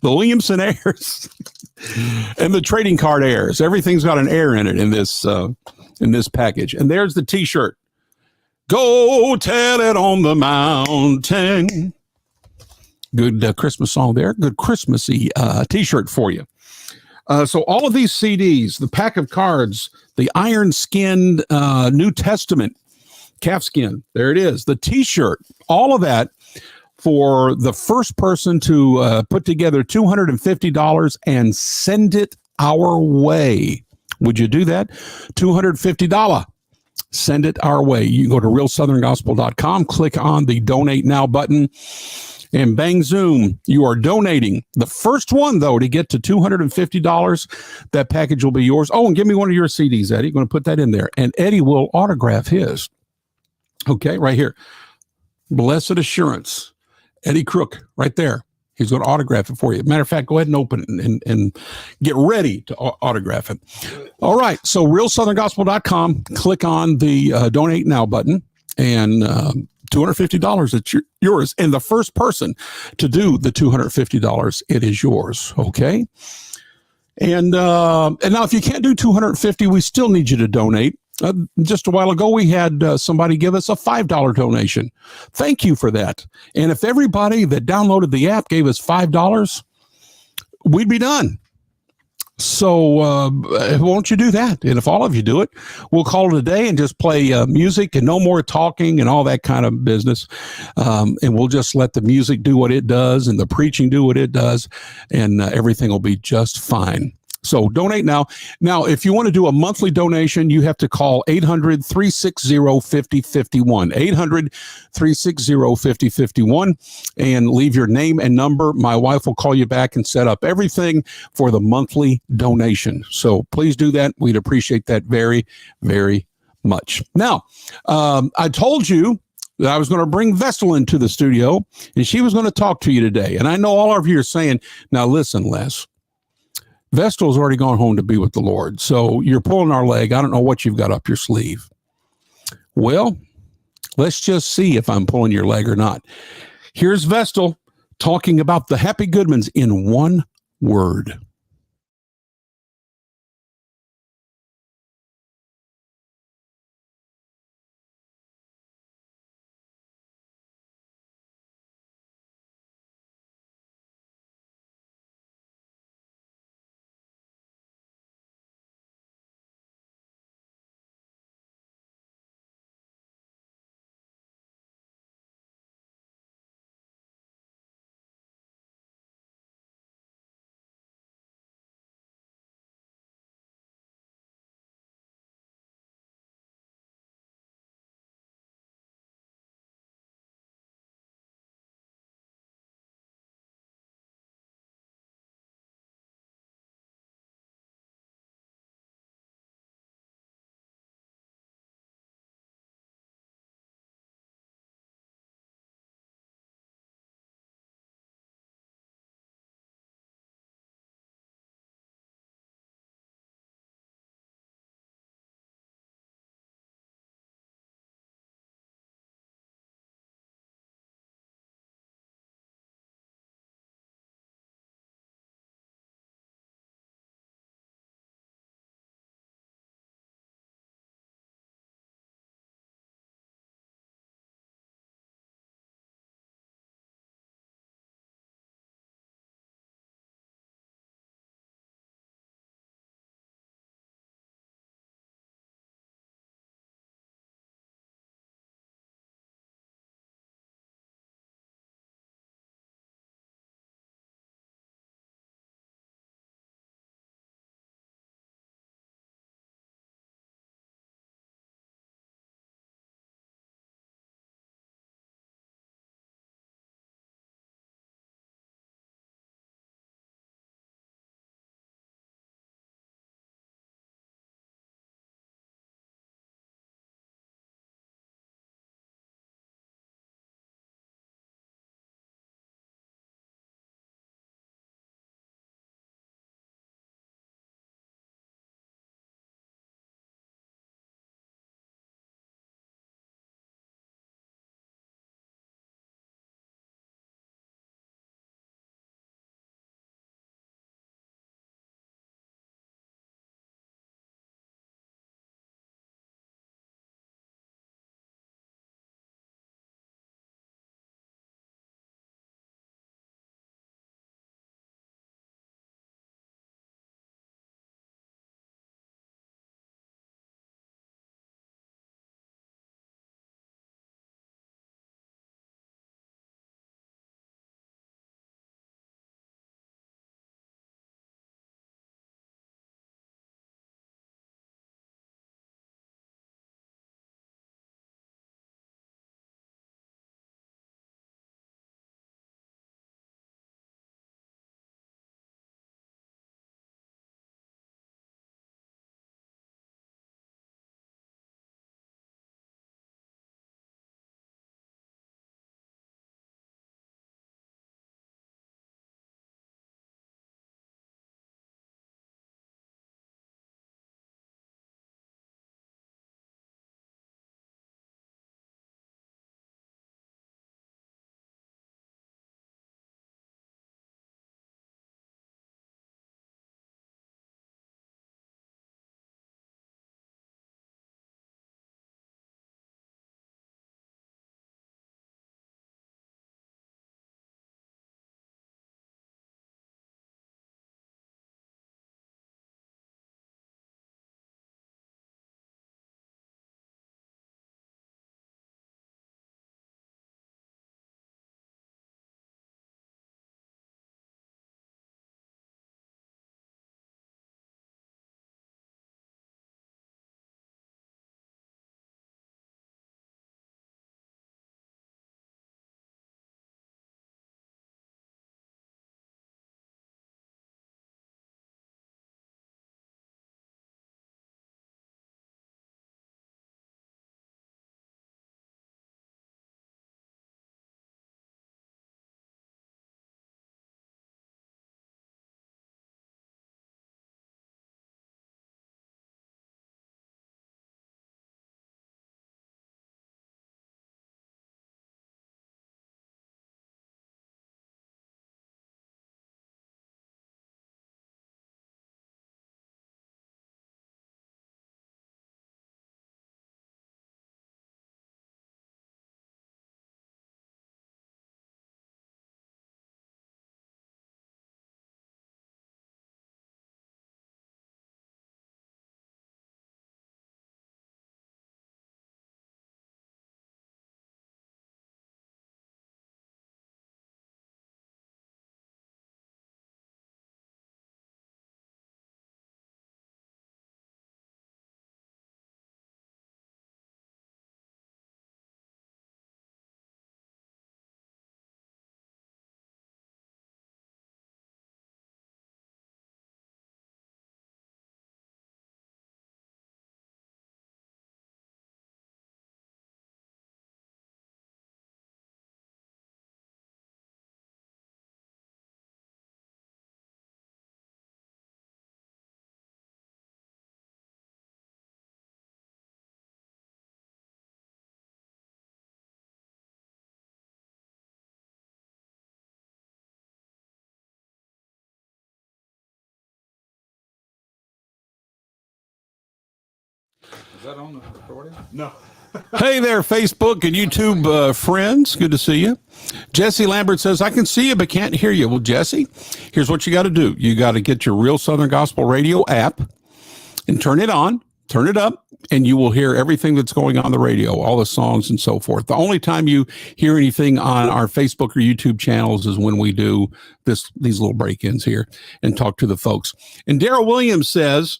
S1: the Williamson airs, and the trading card airs. Everything's got an air in it in this package. And there's the T-shirt. Go tell it on the mountain. Good Christmas song there. Good Christmassy T-shirt for you. So all of these CDs, the pack of cards, the iron-skinned New Testament calfskin, there it is, the T-shirt, all of that for the first person to put together $250 and send it our way. Would you do that? $250. Send it our way. You can go to realsoutherngospel.com, click on the Donate Now button, and bang zoom, you are donating. The first one, though, to get to $250, that package will be yours. Oh, and give me one of your CDs, Eddie. I'm going to put that in there. And Eddie will autograph his. Okay, right here. Blessed Assurance. Eddie Crook, right there. He's going to autograph it for you. Matter of fact, go ahead and open it and get ready to autograph it. All right, so realsoutherngospel.com. Click on the Donate Now button, and $250, it's yours. And the first person to do the $250, it is yours. Okay. And now if you can't do $250, we still need you to donate. Just a while ago, we had somebody give us a $5 donation. Thank you for that. And if everybody that downloaded the app gave us $5, we'd be done. So won't you do that? And if all of you do it, we'll call it a day and just play music and no more talking and all that kind of business. And we'll just let the music do what it does and the preaching do what it does, and everything will be just fine. So donate now. Now, if you want to do a monthly donation, you have to call 800-360-5051, 800-360-5051, and leave your name and number. My wife will call you back and set up everything for the monthly donation. So please do that. We'd appreciate that very, very much. Now, I told you that I was going to bring Vestal into the studio, and she was going to talk to you today. And I know all of you are saying, now listen, Les, Vestal's already gone home to be with the Lord. So you're pulling our leg. I don't know what you've got up your sleeve. Well, let's just see if I'm pulling your leg or not. Here's Vestal talking about the Happy Goodmans in one word.
S3: Is that on the recording?
S2: No.
S1: Hey there, Facebook and YouTube friends. Good to see you. Jesse Lambert says, I can see you, but can't hear you. Well, Jesse, here's what you got to do. You got to get your Real Southern Gospel Radio app and turn it on, turn it up, and you will hear everything that's going on the radio, all the songs and so forth. The only time you hear anything on our Facebook or YouTube channels is when we do these little break-ins here and talk to the folks. And Daryl Williams says,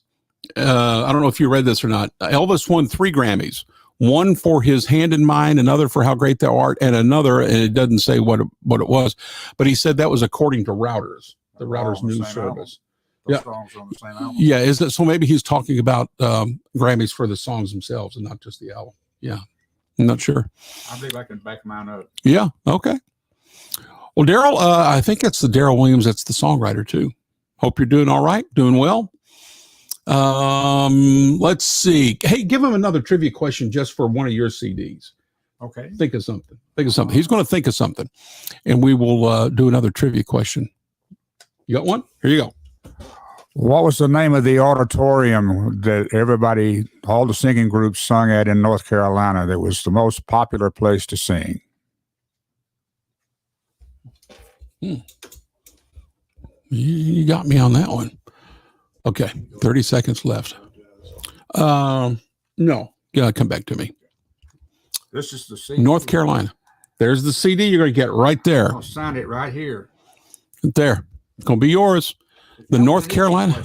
S1: I don't know if you read this or not, Elvis won 3 Grammys. One for his Hand in Mine, another for How Great Thou Art, and another, and it doesn't say what it was, but he said that was according to Routers, the Routers news service.
S3: Those songs are on the same album.
S1: Yeah, is that so? Maybe he's talking about Grammys for the songs themselves and not just the album. Yeah, I'm not sure.
S3: I believe I can back mine up.
S1: Yeah, okay. Well, Daryl, I think it's the Daryl Williams that's the songwriter too. Hope you're doing all right, doing well. Let's see. Hey, give him another trivia question just for one of your CDs.
S3: Okay.
S1: Think of something. He's going to think of something, and we will do another trivia question. You got one? Here you go.
S3: What was the name of the auditorium that everybody, all the singing groups sung at in North Carolina that was the most popular place to sing?
S1: You got me on that one. Okay, 30 seconds left. No, come back to me.
S3: This is the CD.
S1: North Carolina. There's the CD you're going to get right there.
S3: I'll sign it right here.
S1: There. It's going to be yours. The North Carolina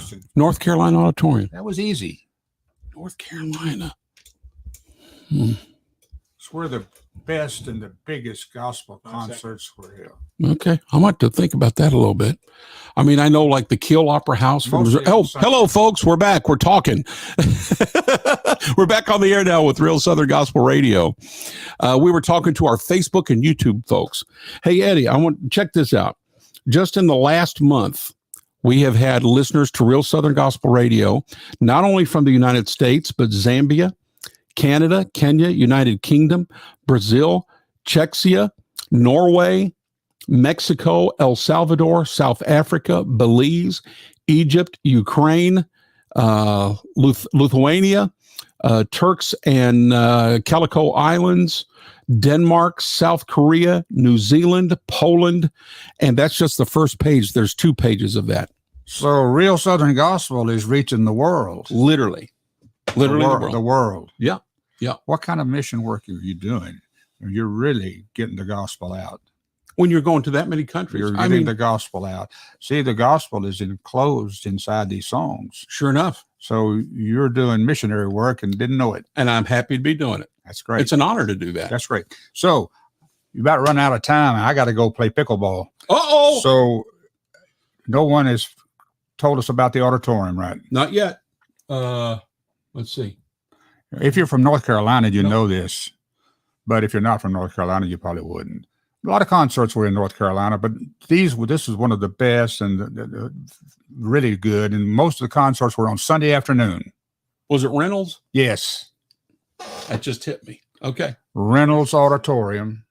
S1: Auditorium.
S3: That was easy.
S1: North Carolina.
S3: It's where the best and the biggest gospel concerts were held.
S1: Okay. I might have to think about that a little bit. I mean, I know like the Kiel Opera House. Hello, folks. We're back. We're talking. We're back on the air now with Real Southern Gospel Radio. We were talking to our Facebook and YouTube folks. Hey, Eddie, I want to check this out. Just in the last month, we have had listeners to Real Southern Gospel Radio, not only from the United States, but Zambia, Canada, Kenya, United Kingdom, Brazil, Czechia, Norway, Mexico, El Salvador, South Africa, Belize, Egypt, Ukraine, Lithuania, Turks and Calico Islands, Denmark, South Korea, New Zealand, Poland, and that's just the first page. There's 2 pages of that.
S3: So Real Southern Gospel is reaching the world.
S1: Literally
S3: The world.
S1: Yeah.
S3: What kind of mission work are you doing? You're really getting the gospel out.
S1: When you're going to that many countries,
S3: You're getting the gospel out. See, the gospel is enclosed inside these songs.
S1: Sure enough.
S3: So you're doing missionary work and didn't know it.
S1: And I'm happy to be doing it.
S3: That's great.
S1: It's an honor to do that.
S3: That's great. So you about run out of time, and I got to go play pickleball.
S1: Uh-oh.
S3: So no one has told us about the auditorium, right?
S1: Not yet. Let's see.
S3: If you're from North Carolina, you know this. But if you're not from North Carolina, you probably wouldn't. A lot of concerts were in North Carolina, but this is one of the best and really good. And most of the concerts were on Sunday afternoon.
S1: Was it Reynolds?
S3: Yes.
S1: That just hit me. Okay.
S3: Reynolds Auditorium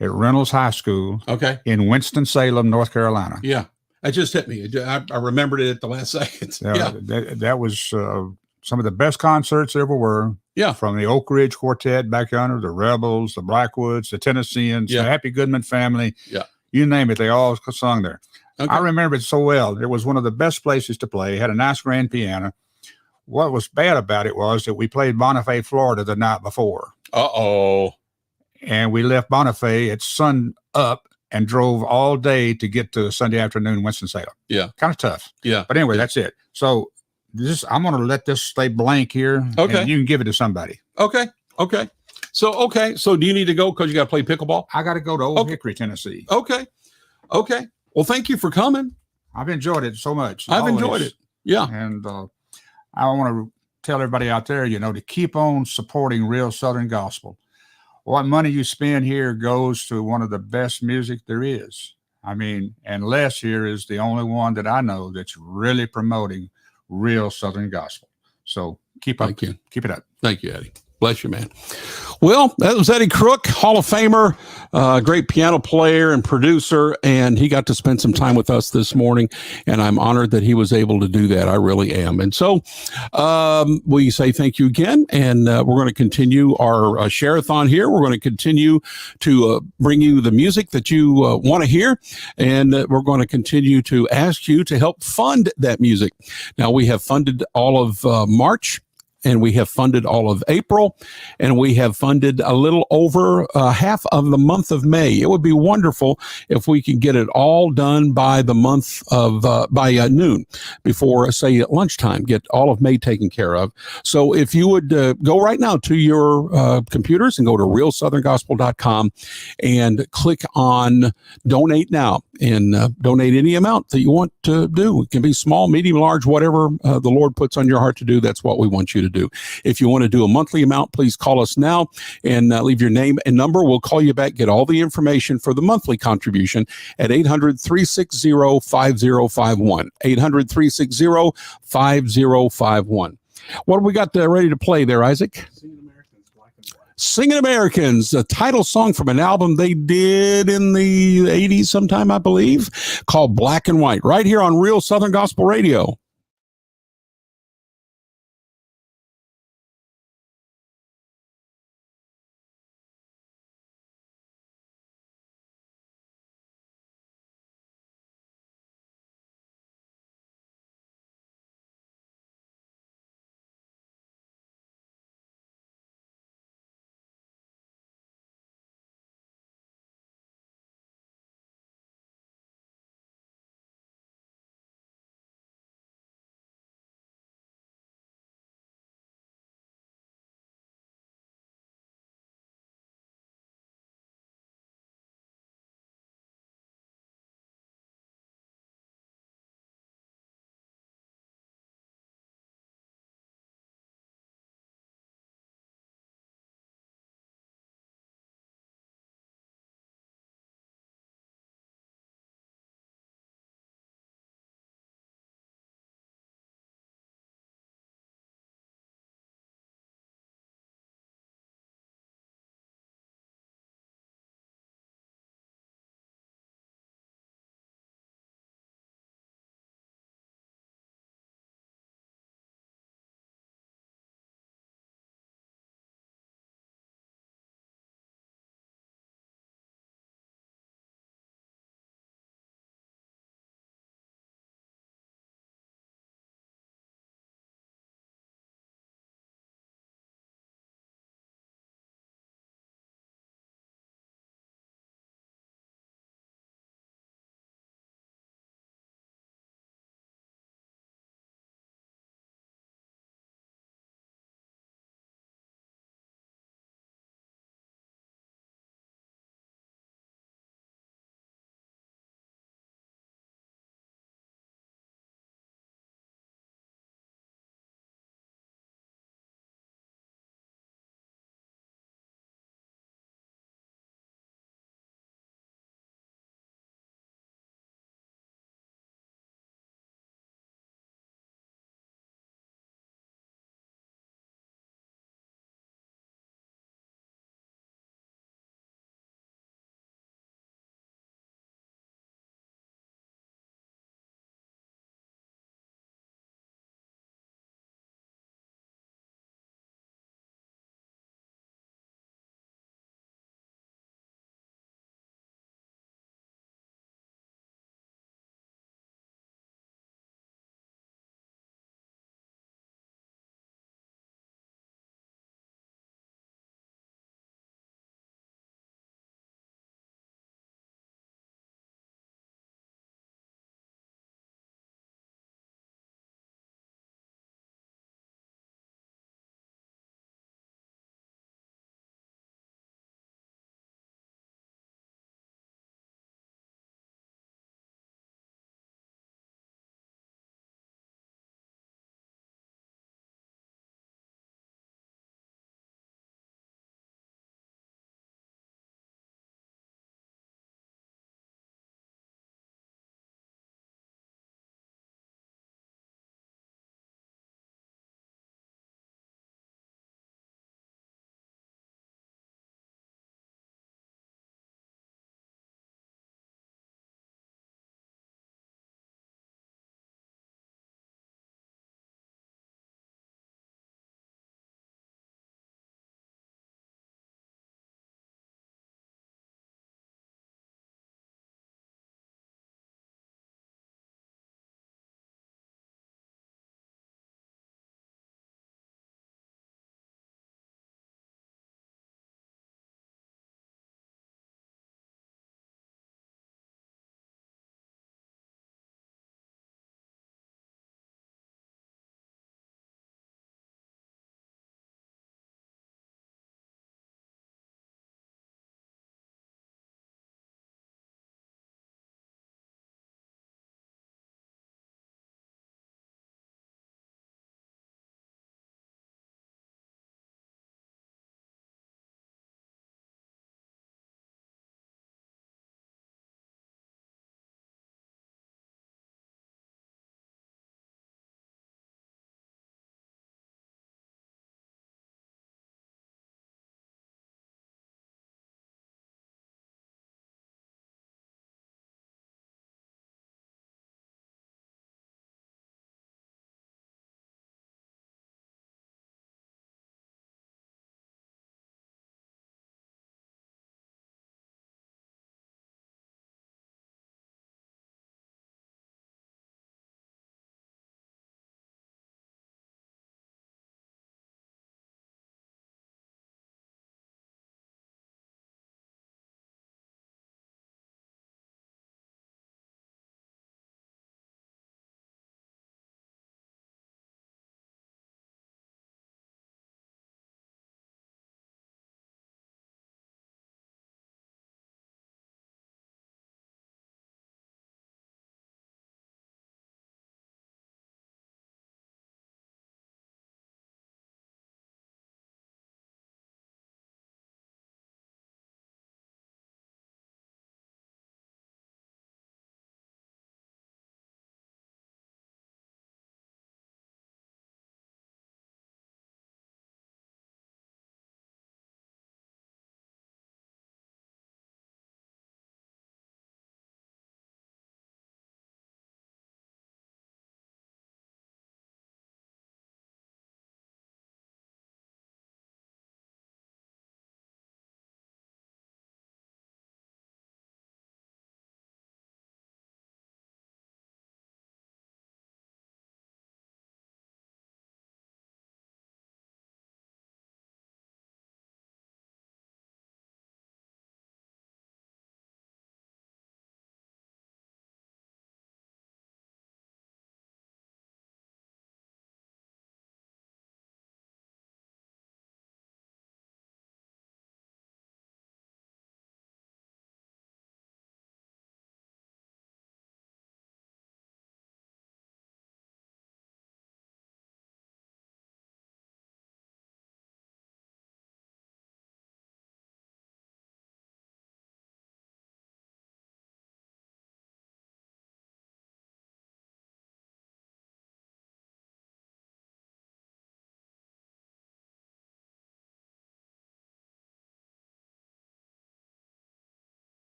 S3: at Reynolds High School.
S1: Okay.
S3: In Winston-Salem, North Carolina.
S1: Yeah. That just hit me. I remembered it at the last second. Yeah.
S3: That was some of the best concerts there ever were.
S1: Yeah.
S3: From the Oak Ridge Quartet back yonder, the Rebels, the Blackwoods, the Tennesseans, the Happy Goodman family.
S1: Yeah.
S3: You name it, they all sung there.
S1: Okay.
S3: I remember it so well. It was one of the best places to play. It had a nice grand piano. What was bad about it was that we played Bonifay, Florida the night before.
S1: Uh-oh.
S3: And we left Bonifay at sun up and drove all day to get to Sunday afternoon in Winston-Salem.
S1: Yeah.
S3: Kind of tough.
S1: Yeah.
S3: But anyway, that's it. So I'm going to let this stay blank here.
S1: Okay.
S3: And you can give it to somebody.
S1: Okay. So do you need to go because you got to play pickleball?
S3: I got to go to Old Hickory, Tennessee.
S1: Okay. Well, thank you for coming.
S3: I've enjoyed it so much.
S1: I've enjoyed it. Yeah.
S3: And I want to tell everybody out there, to keep on supporting Real Southern Gospel. What money you spend here goes to one of the best music there is. I mean, and Les here is the only one that I know that's really promoting Real Southern Gospel. So keep up.
S1: Thank you.
S3: Keep it up.
S1: Thank you, Eddie. Bless you, man. Well, that was Eddie Crook, Hall of Famer, great piano player and producer, and he got to spend some time with us this morning, and I'm honored that he was able to do that. I really am. And so we say thank you again, and we're going to continue our Sharethon here. We're going to continue to bring you the music that you want to hear, and we're going to continue to ask you to help fund that music. Now, we have funded all of March, and we have funded all of April, and we have funded a little over half of the month of May. It would be wonderful if we could get it all done by the month of by noon, before say at lunchtime. Get all of May taken care of. So if you would go right now to your computers and go to realsoutherngospel.com and click on Donate Now, and donate any amount that you want to do. It can be small, medium, large, whatever the Lord puts on your heart to do. That's what we want you to do. If you want to do a monthly amount, please call us now and leave your name and number. We'll call you back, get all the information for the monthly contribution at 800-360-5051. 800-360-5051. What have we got ready to play there, Isaac?
S2: Singing Americans, Black and White.
S1: Singing Americans, a title song from an album they did in the 80s sometime, I believe, called Black and White, right here on Real Southern Gospel Radio.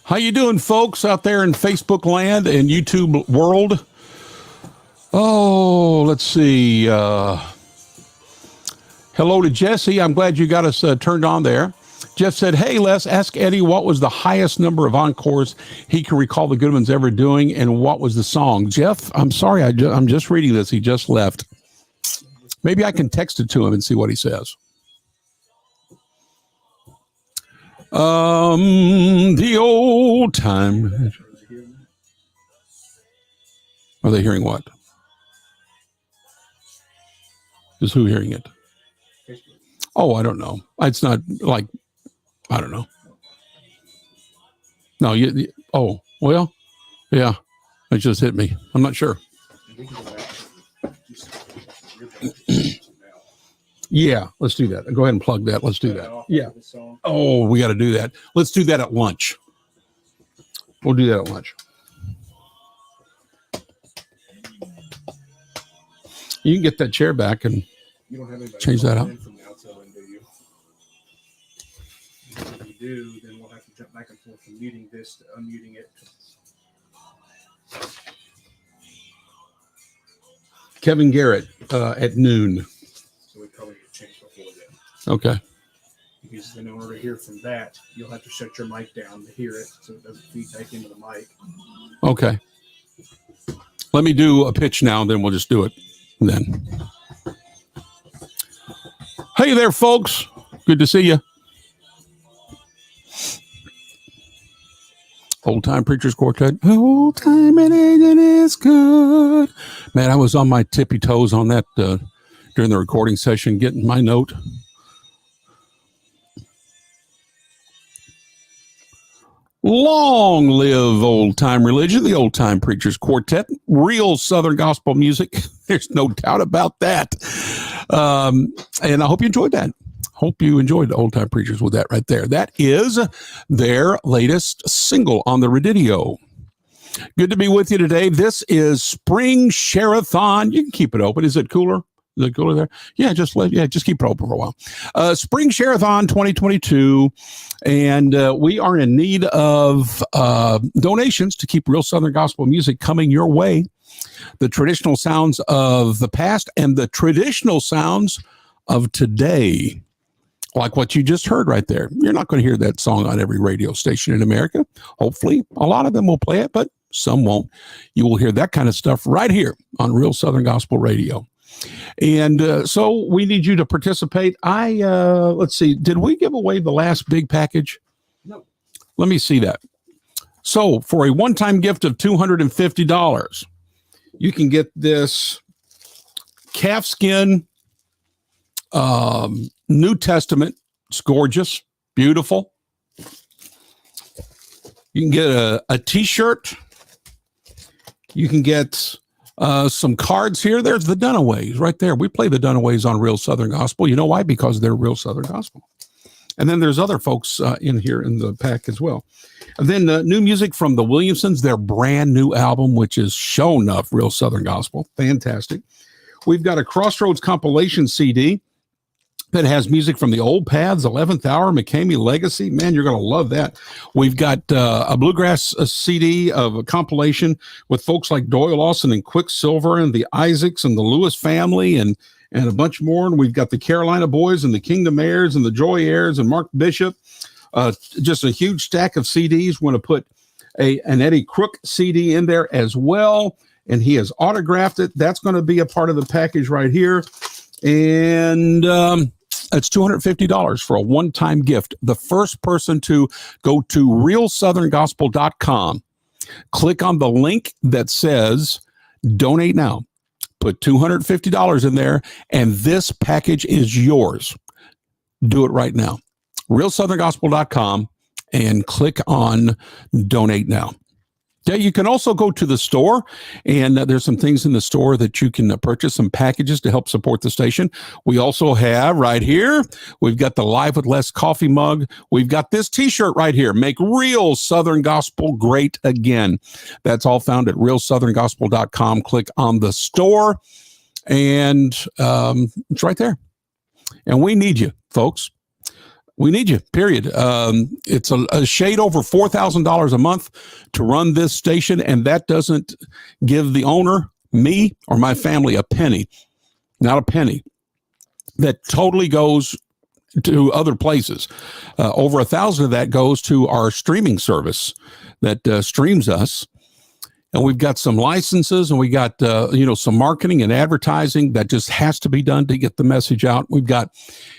S1: How you doing, folks, out there in Facebook land and YouTube world? Oh, let's see. Hello to Jesse. I'm glad you got us turned on there. Jeff said, hey, Les, ask Eddie what was the highest number of encores he can recall the Goodmans ever doing, and what was the song? Jeff, I'm sorry, I'm just reading this. He just left. Maybe I can text it to him and see what he says. The old time. Are they hearing what? Is who hearing it? Oh, I don't know. It's not like, I don't know. No, oh, well, yeah, it just hit me. I'm not sure. Yeah, let's do that. Go ahead and plug that. Let's do that. Yeah. Oh, we got to do that. Let's do that at lunch. We'll do that at lunch. You can get that chair back and change that out.
S2: If you do, then we'll have to jump back and forth from muting this to unmuting it.
S1: Kevin Garrett at noon.
S2: So we probably need to change before then.
S1: Okay.
S2: Because then in order to hear from that, you'll have to shut your mic down to hear it so it doesn't feed back into the mic.
S1: Okay. Let me do a pitch now, then we'll just do it then. Hey there, folks. Good to see you. Old Time Preachers Quartet. Old time and aging is good. Man, I was on my tippy toes on that during the recording session, getting my note. Long live old time religion, the Old Time Preachers Quartet. Real Southern gospel music. There's no doubt about that. And I hope you enjoyed that. Hope you enjoyed the Old Time Preachers with that right there. That is their latest single on the radio. Good to be with you today. This is Spring Sharethon. You can keep it open. Is it cooler? Is it cooler there? Yeah, just keep it open for a while. Spring Sharethon 2022, and we are in need of donations to keep real Southern gospel music coming your way. The traditional sounds of the past and the traditional sounds of today. Like what you just heard right there. You're not going to hear that song on every radio station in America. Hopefully, a lot of them will play it, but some won't. You will hear that kind of stuff right here on Real Southern Gospel Radio. And so we need you to participate. Let's see. Did we give away the last big package?
S2: No.
S1: Let me see that. So for a one-time gift of $250, you can get this calfskin New Testament. It's gorgeous, beautiful. You can get a t-shirt. You can get some cards here. There's the Dunaways right there. We play the Dunaways on Real Southern Gospel. You know why? Because they're Real Southern Gospel. And then there's other folks in here in the pack as well. And then new music from the Williamsons, their brand new album, which is show enough Real Southern Gospel. Fantastic. We've got a Crossroads compilation CD that has music from the Old Paths, 11th Hour, McCamey Legacy. Man, you're going to love that. We've got a bluegrass CD of a compilation with folks like Doyle Lawson and Quicksilver and the Isaacs and the Lewis family and a bunch more. And we've got the Carolina Boys and the Kingdom Heirs and the Joy Heirs and Mark Bishop. Just a huge stack of CDs. We're going to put an Eddie Crook CD in there as well. And he has autographed it. That's going to be a part of the package right here. And it's $250 for a one-time gift. The first person to go to realsoutherngospel.com, click on the link that says donate now, put $250 in there, and this package is yours. Do it right now. realsoutherngospel.com and click on donate now. Yeah, you can also go to the store, and there's some things in the store that you can purchase, some packages to help support the station. We also have right here, we've got the Live with Les coffee mug. We've got this t-shirt right here, Make Real Southern Gospel Great Again. That's all found at realsoutherngospel.com. Click on the store, and it's right there. And we need you, folks. We need you, period. It's a shade over $4,000 a month to run this station, and that doesn't give the owner, me, or my family a penny. Not a penny. That totally goes to other places. Over 1,000 of that goes to our streaming service that streams us. And we've got some licenses, and we got some marketing and advertising that just has to be done to get the message out. We've got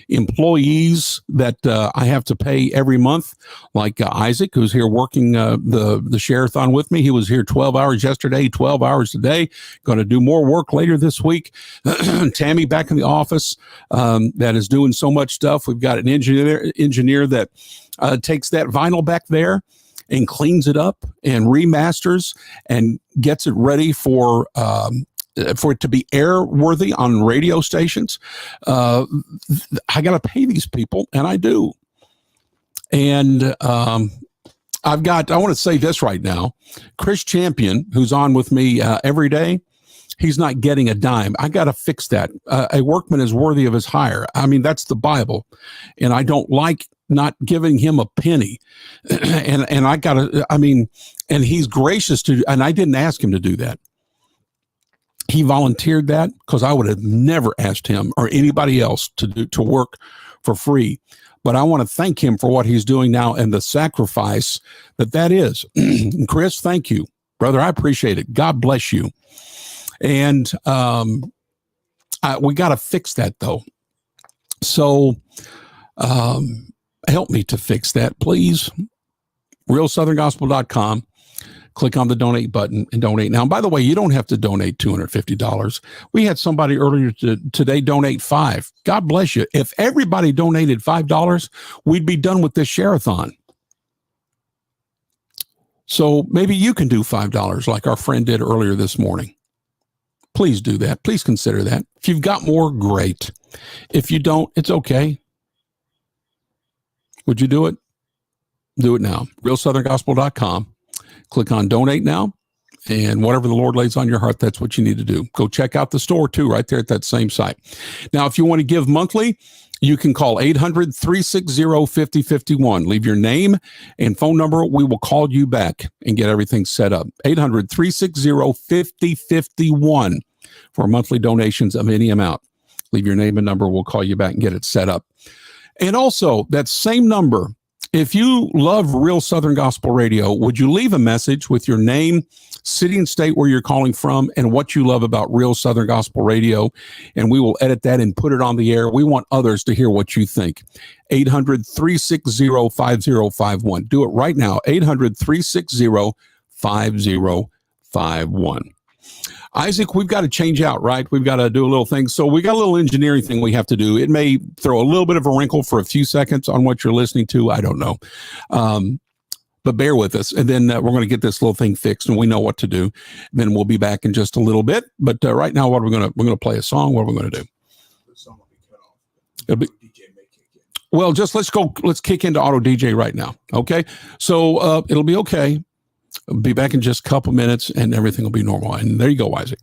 S1: employees that I have to pay every month, like Isaac, who's here working the Sharethon with me. He was here 12 hours yesterday, 12 hours today. Going to do more work later this week. Tammy back in the office that is doing so much stuff. We've got an engineer that takes that vinyl back there and cleans it up and remasters and gets it ready for it to be airworthy on radio stations. I got to pay these people, and I do. And I want to say this right now. Chris Champion, who's on with me every day, he's not getting a dime. I got to fix that. A workman is worthy of his hire. I mean, that's the Bible. And I don't like not giving him a penny. and I got to, and he's gracious to, and I didn't ask him to do that. He volunteered that because I would have never asked him or anybody else to work for free. But I want to thank him for what he's doing now and the sacrifice that is. Chris, thank you, brother. I appreciate it. God bless you. And we got to fix that, though. So help me to fix that, please. RealSouthernGospel.com. Click on the donate button and donate now. And by the way, you don't have to donate $250. We had somebody earlier today donate $5. God bless you. If everybody donated $5, we'd be done with this Sharethon. So maybe you can do $5 like our friend did earlier this morning. Please do that. Please consider that. If you've got more, great. If you don't, it's okay. Would you do it? Do it now. RealSouthernGospel.com. Click on donate now. And whatever the Lord lays on your heart, that's what you need to do. Go check out the store too, right there at that same site. Now, if you want to give monthly, you can call 800-360-5051. Leave your name and phone number. We will call you back and get everything set up. 800-360-5051 for monthly donations of any amount. Leave your name and number. We'll call you back and get it set up. And also, that same number, if you love Real Southern Gospel Radio, would you leave a message with your name, city and state where you're calling from, and what you love about Real Southern Gospel Radio? And we will edit that and put it on the air. We want others to hear what you think. 800-360-5051. Do it right now. 800-360-5051. Isaac, we've got to change out, right? We've got to do a little thing. So we got a little engineering thing we have to do. It may throw a little bit of a wrinkle for a few seconds on what you're listening to. I don't know. But bear with us. And then we're going to get this little thing fixed, and we know what to do. Then we'll be back in just a little bit. But right now, we're going to play a song. What are we going to do?
S2: The song will be cut off.
S1: It'll be,
S2: DJ may kick in.
S1: well, just let's kick into auto DJ right now. Okay. So it'll be okay. I'll be back in just a couple minutes, and everything will be normal. And there you go, Isaac.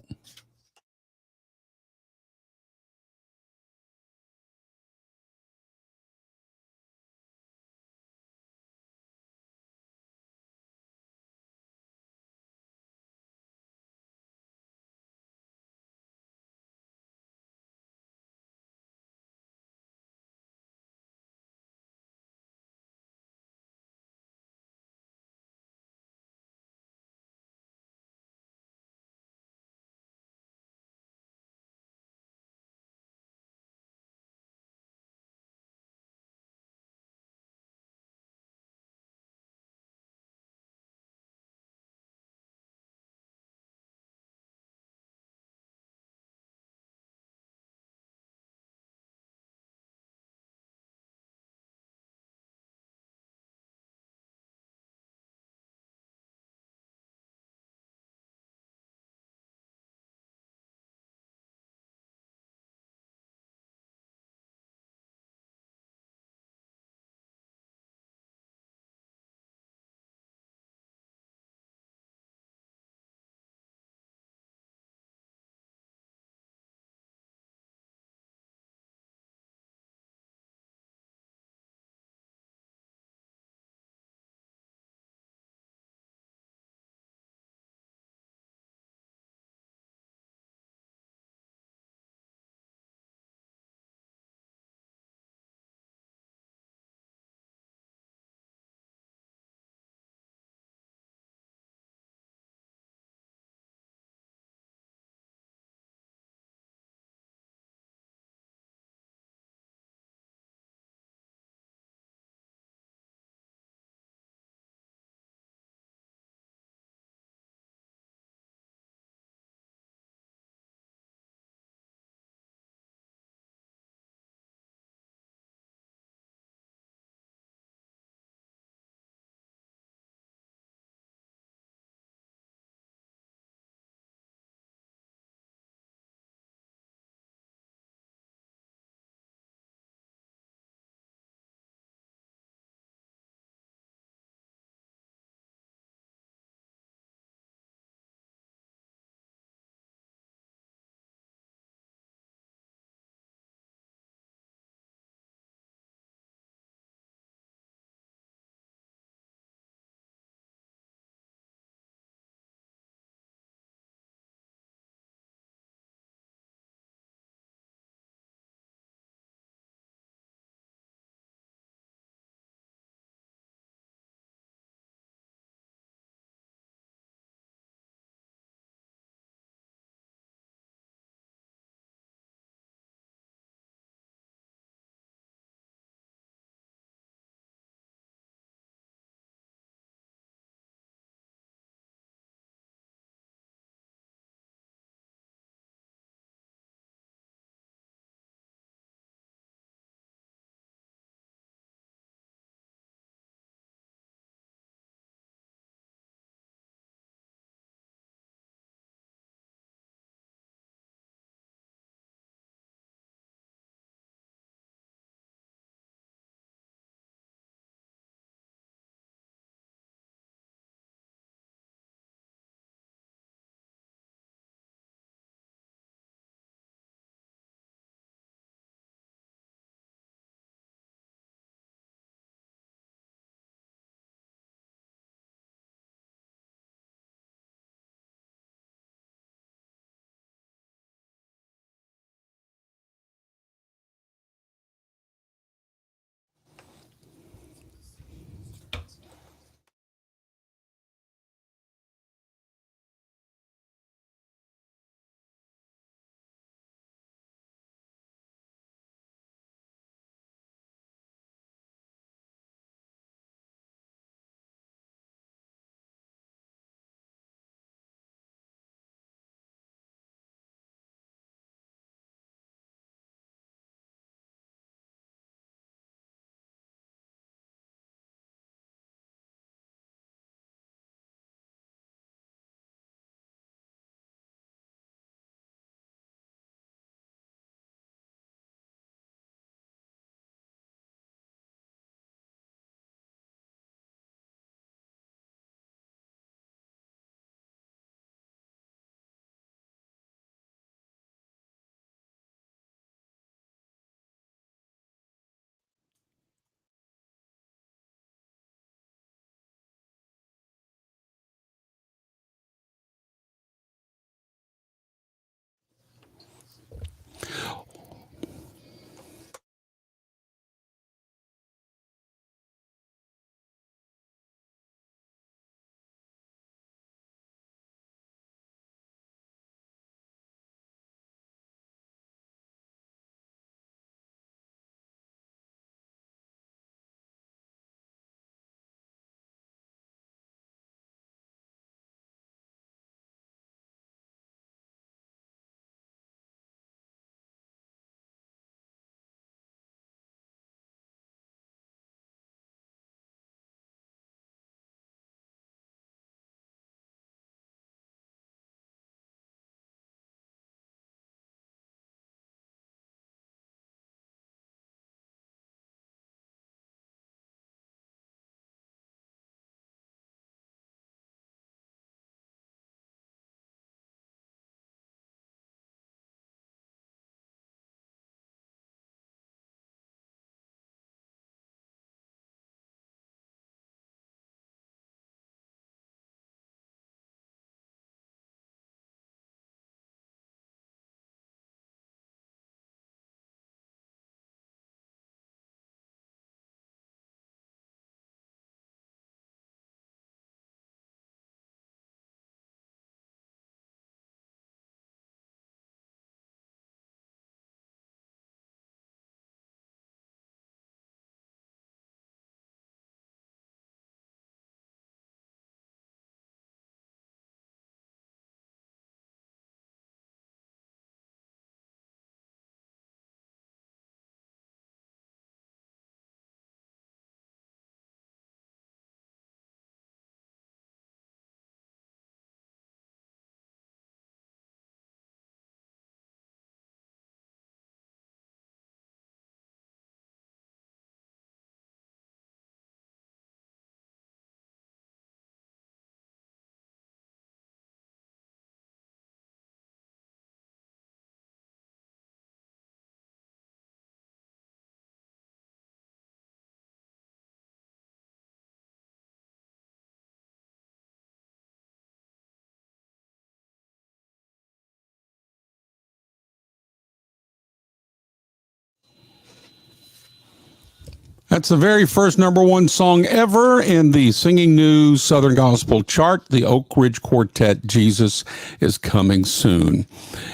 S1: That's the very first number one song ever in the Singing News Southern Gospel chart, the Oak Ridge Quartet, Jesus is Coming Soon.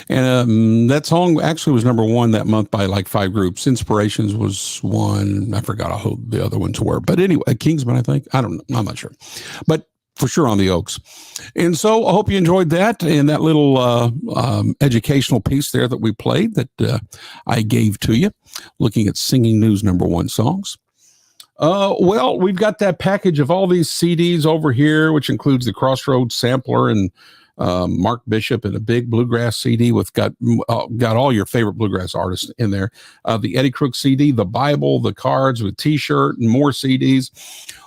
S1: And that song actually was number one that month by like 5 groups. Inspirations was one. I forgot who the other ones were. But anyway, Kingsman, I think. I don't know. I'm not sure. But for sure on the Oaks. And so I hope you enjoyed that and that little educational piece there that we played that I gave to you, looking at Singing News number one songs. Well, we've got that package of all these CDs over here, which includes the Crossroads sampler and Mark Bishop and a big bluegrass CD with got all your favorite bluegrass artists in there. The Eddie Crook CD, the Bible, the cards with T-shirt and more CDs.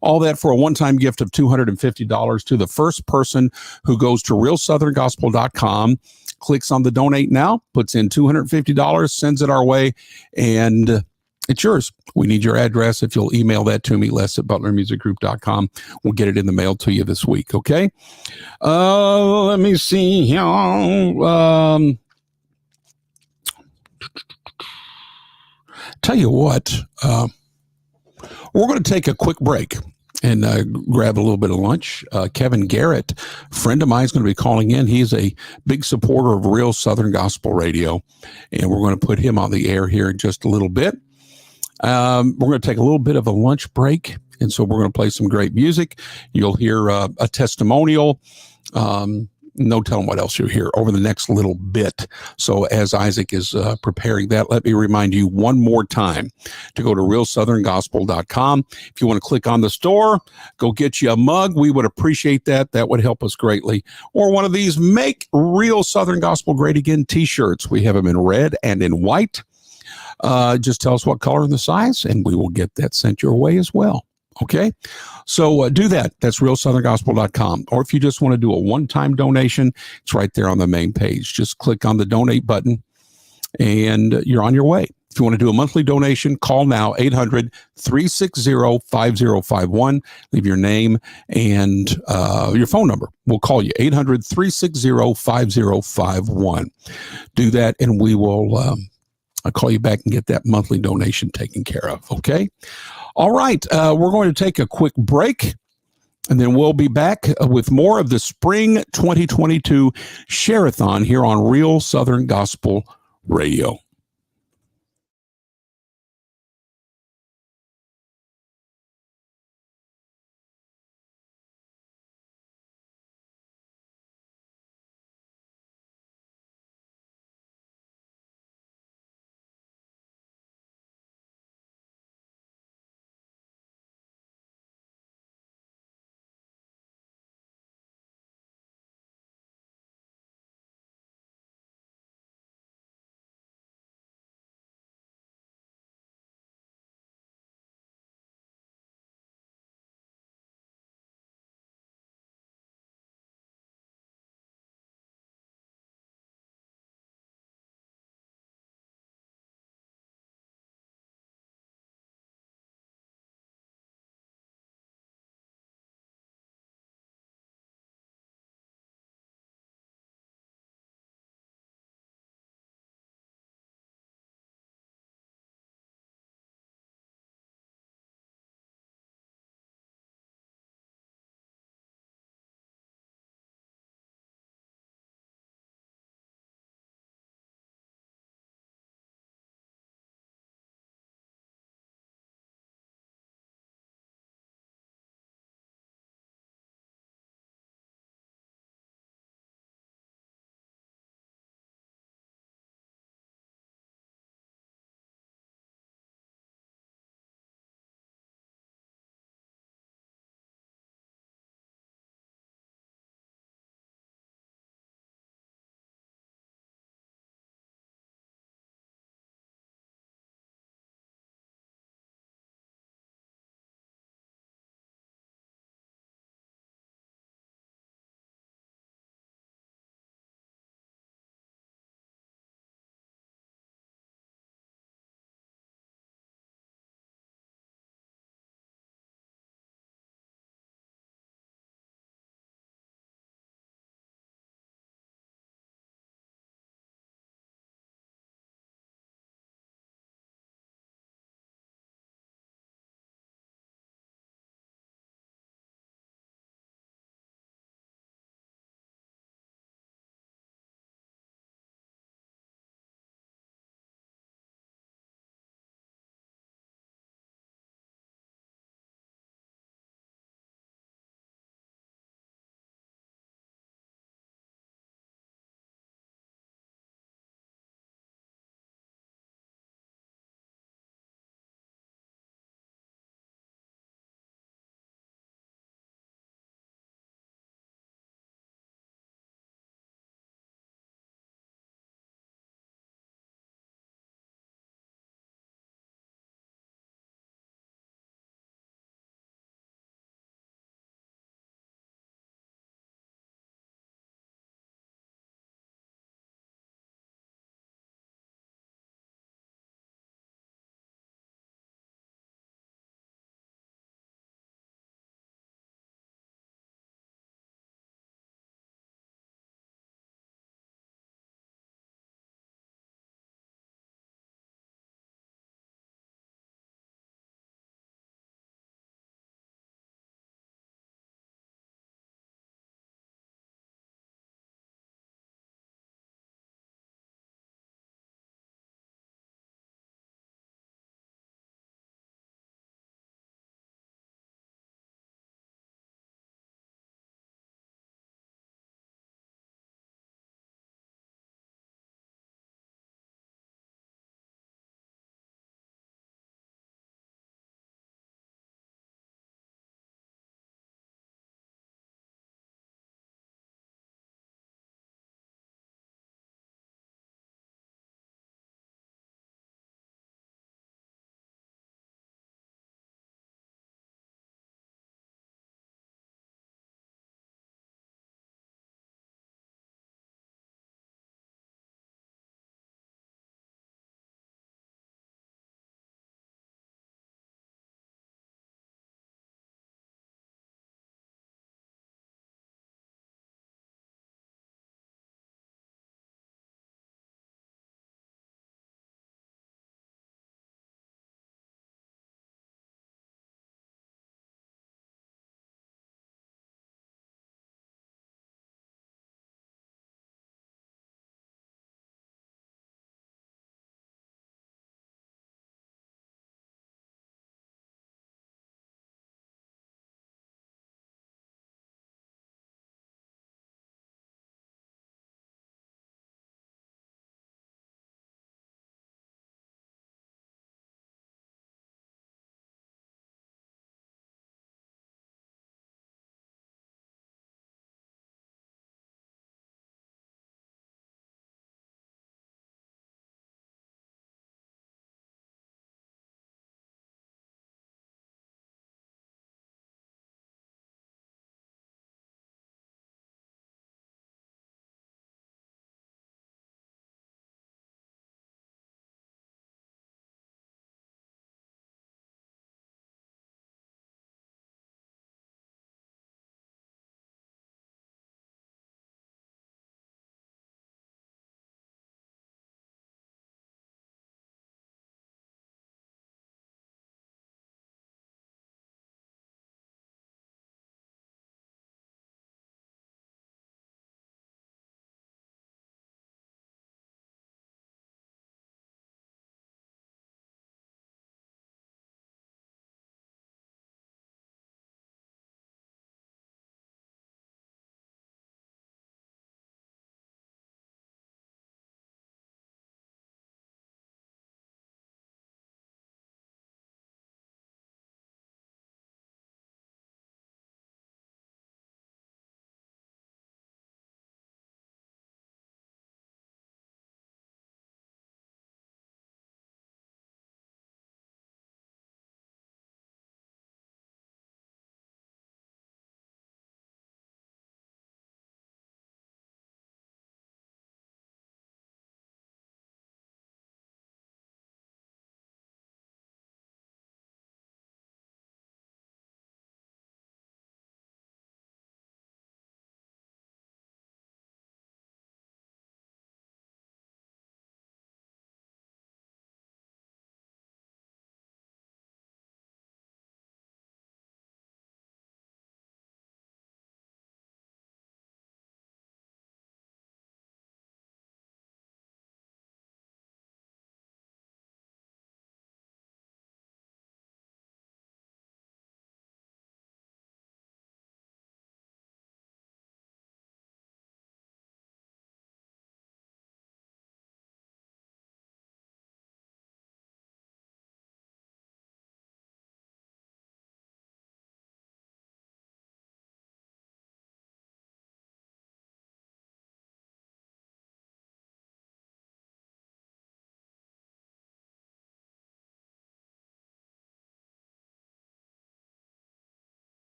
S1: All that for a one-time gift of $250 to the first person who goes to realsoutherngospel.com, clicks on the donate now, puts in $250, sends it our way, and it's yours. We need your address. If you'll email that to me, les@butlermusicgroup.com. We'll get it in the mail to you this week, okay? Let me see here. Tell you what, we're going to take a quick break and grab a little bit of lunch. Kevin Garrett, friend of mine, is going to be calling in. He's a big supporter of Real Southern Gospel Radio, and we're going to put him on the air here in just a little bit. We're going to take a little bit of a lunch break, and so we're going to play some great music. You'll hear a testimonial. No telling what else you'll hear over the next little bit. So as Isaac is preparing that, let me remind you one more time to go to realsoutherngospel.com. If you want to click on the store, go get you a mug. We would appreciate that. That would help us greatly. Or one of these Make Real Southern Gospel Great Again t-shirts. We have them in red and in white. Just tell us what color and the size, and we will get that sent your way as well. Okay, so do that. That's realsoutherngospel.com. Or if you just want to do a one-time donation, it's right there on the main page. Just click on the donate button, and you're on your way. If you want to do a monthly donation, call now, 800-360-5051. Leave your name and your phone number. We'll call you, 800-360-5051. Do that, and we will I'll call you back and get that monthly donation taken care of, okay? All right, we're going to take a quick break, and then we'll be back with more of the Spring 2022 Sharethon here on Real Southern Gospel Radio.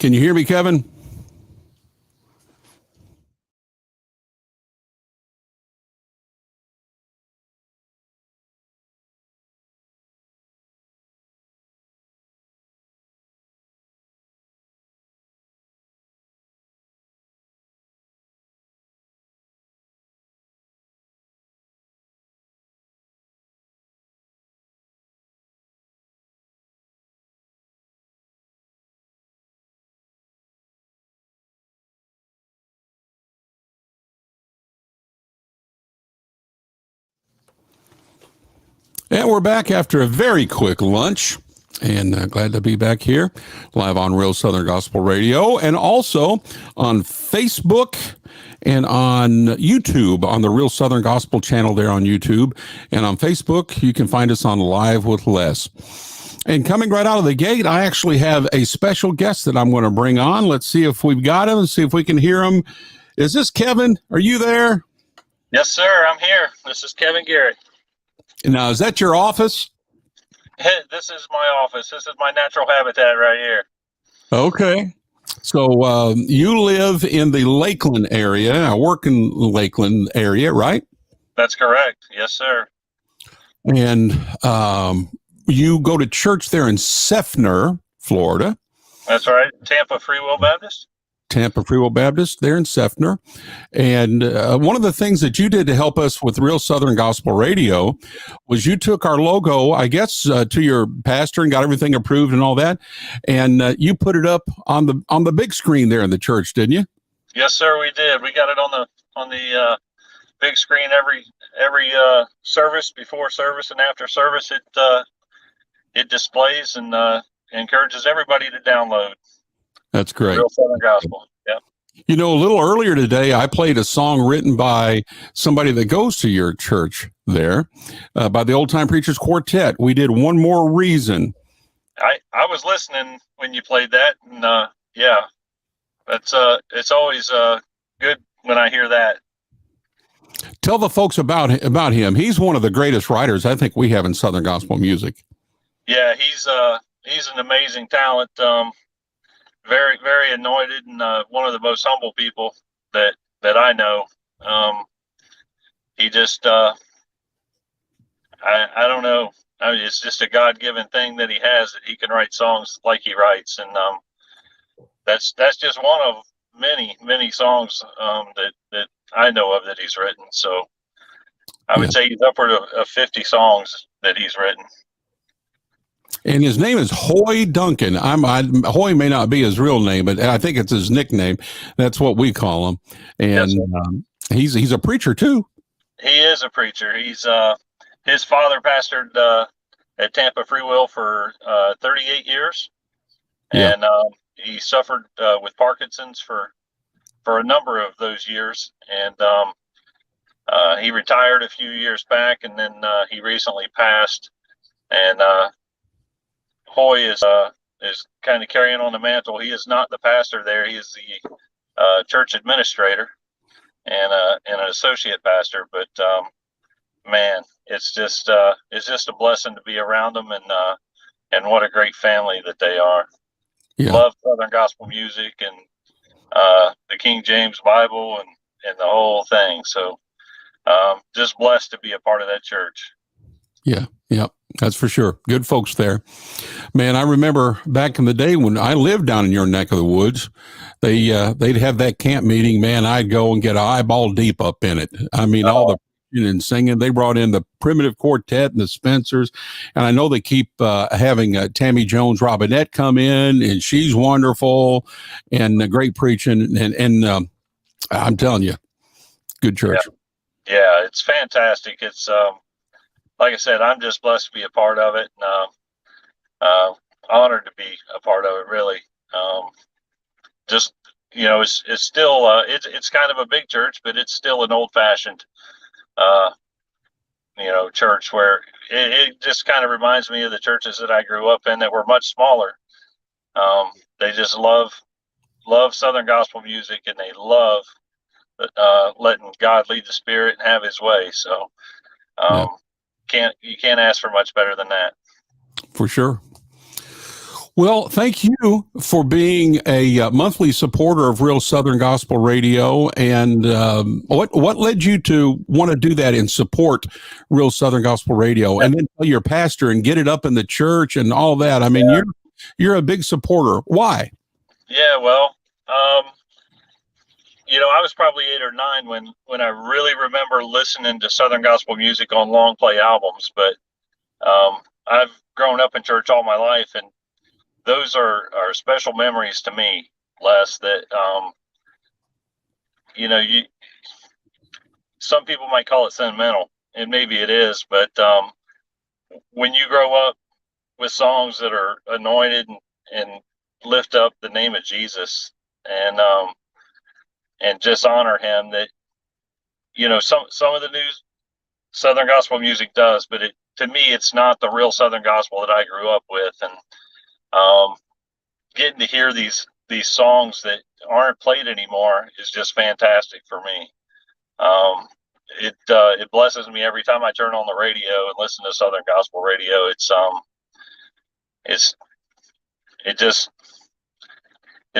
S1: Can you hear me, Kevin? And we're back after a very quick lunch. And glad to be back here live on Real Southern Gospel Radio and also on Facebook and on YouTube on the Real Southern Gospel channel there on YouTube. And on Facebook, you can find us on Live with Les. And coming right out of the gate, I actually have a special guest that I'm going to bring on. Let's see if we've got him and see if we can hear him. Is this Kevin? Are you there?
S5: Yes, sir. I'm here. This is Kevin Garrett.
S1: Now, is that your office?
S5: This is my office. This is my natural habitat right here.
S1: Okay. So you live in the Lakeland area. I work in the Lakeland area, right?
S5: That's correct. Yes, sir.
S1: And you go to church there in Seffner, Florida.
S5: That's right. Tampa Free Will Baptist.
S1: Tampa Free Will Baptist there in Seffner. And one of the things that you did to help us with Real Southern Gospel Radio was you took our logo, I guess, to your pastor and got everything approved and all that. And you put it up on the big screen there in the church, didn't you?
S5: Yes, sir. We did. We got it on the big screen every service, before service and after service. It displays and encourages everybody to download.
S1: That's great.
S5: Real Southern Gospel. Yep.
S1: You know, a little earlier today, I played a song written by somebody that goes to your church there, by the Old Time Preachers Quartet. We did One More Reason.
S5: I was listening when you played that, and yeah, that's it's always good when I hear that.
S1: Tell the folks about him. He's one of the greatest writers I think we have in Southern Gospel music.
S5: Yeah, he's an amazing talent. Very, very anointed, and one of the most humble people that I know. He just, I don't know. I mean, it's just a God-given thing that he has, that he can write songs like he writes, and that's just one of many, many songs that I know of that he's written. So I would say he's upward of 50 songs that he's written.
S1: And his name is Hoy Duncan. Hoy may not be his real name, but I think it's his nickname. That's what we call him. And yes, he's a preacher too.
S5: He is a preacher. He's his father pastored at Tampa Free Will for 38 years, and he suffered with Parkinson's for a number of those years. And he retired a few years back, and then he recently passed. And Hoy is kind of carrying on the mantle. He is not the pastor there. He is the church administrator and an associate pastor. But man, it's just a blessing to be around them, and what a great family that they are.
S1: Yeah.
S5: Love Southern Gospel music and the King James Bible and the whole thing. So just blessed to be a part of that church.
S1: Yeah. That's for sure. Good folks there. Man, I remember back in the day when I lived down in your neck of the woods, they'd have that camp meeting. Man, I'd go and get eyeball deep up in it. I mean, all the preaching and singing. They brought in the Primitive Quartet and the Spencers. And I know they keep having Tammy Jones Robinette come in, and she's wonderful and great preaching. And I'm telling you, good church.
S5: Yeah, it's fantastic. It's like I said, I'm just blessed to be a part of it, and honored to be a part of it. Really, just it's still it's kind of a big church, but it's still an old-fashioned church where it just kind of reminds me of the churches that I grew up in that were much smaller. They just love Southern Gospel music, and they love letting God lead the Spirit and have His way. So. You can't ask for much better than that.
S1: For sure. Well, thank you for being a monthly supporter of Real Southern Gospel Radio. And what led you to want to do that and support Real Southern Gospel Radio, and then tell your pastor and get it up in the church and all that? I mean, you're a big supporter. Why?
S5: Yeah, well, I was probably 8 or 9 when I really remember listening to Southern Gospel music on long play albums. But I've grown up in church all my life, and those are special memories to me, Les, that, some people might call it sentimental, and maybe it is, but when you grow up with songs that are anointed and lift up the name of Jesus and just honor him, that, some of the new Southern Gospel music does, but to me, it's not the real Southern Gospel that I grew up with. And getting to hear these songs that aren't played anymore is just fantastic for me. It blesses me every time I turn on the radio and listen to Southern Gospel Radio. It's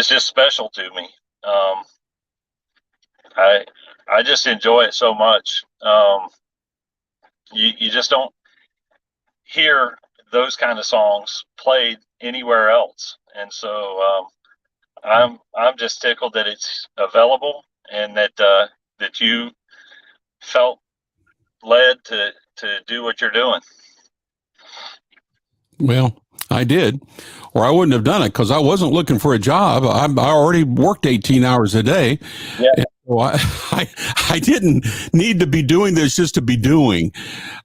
S5: just special to me. I just enjoy it so much. You just don't hear those kind of songs played anywhere else, and so I'm just tickled that it's available, and that you felt led to do what you're doing.
S1: Well, I did, or I wouldn't have done it, because I wasn't looking for a job. I already worked 18 hours a day.
S5: Yeah.
S1: So I didn't need to be doing this just to be doing.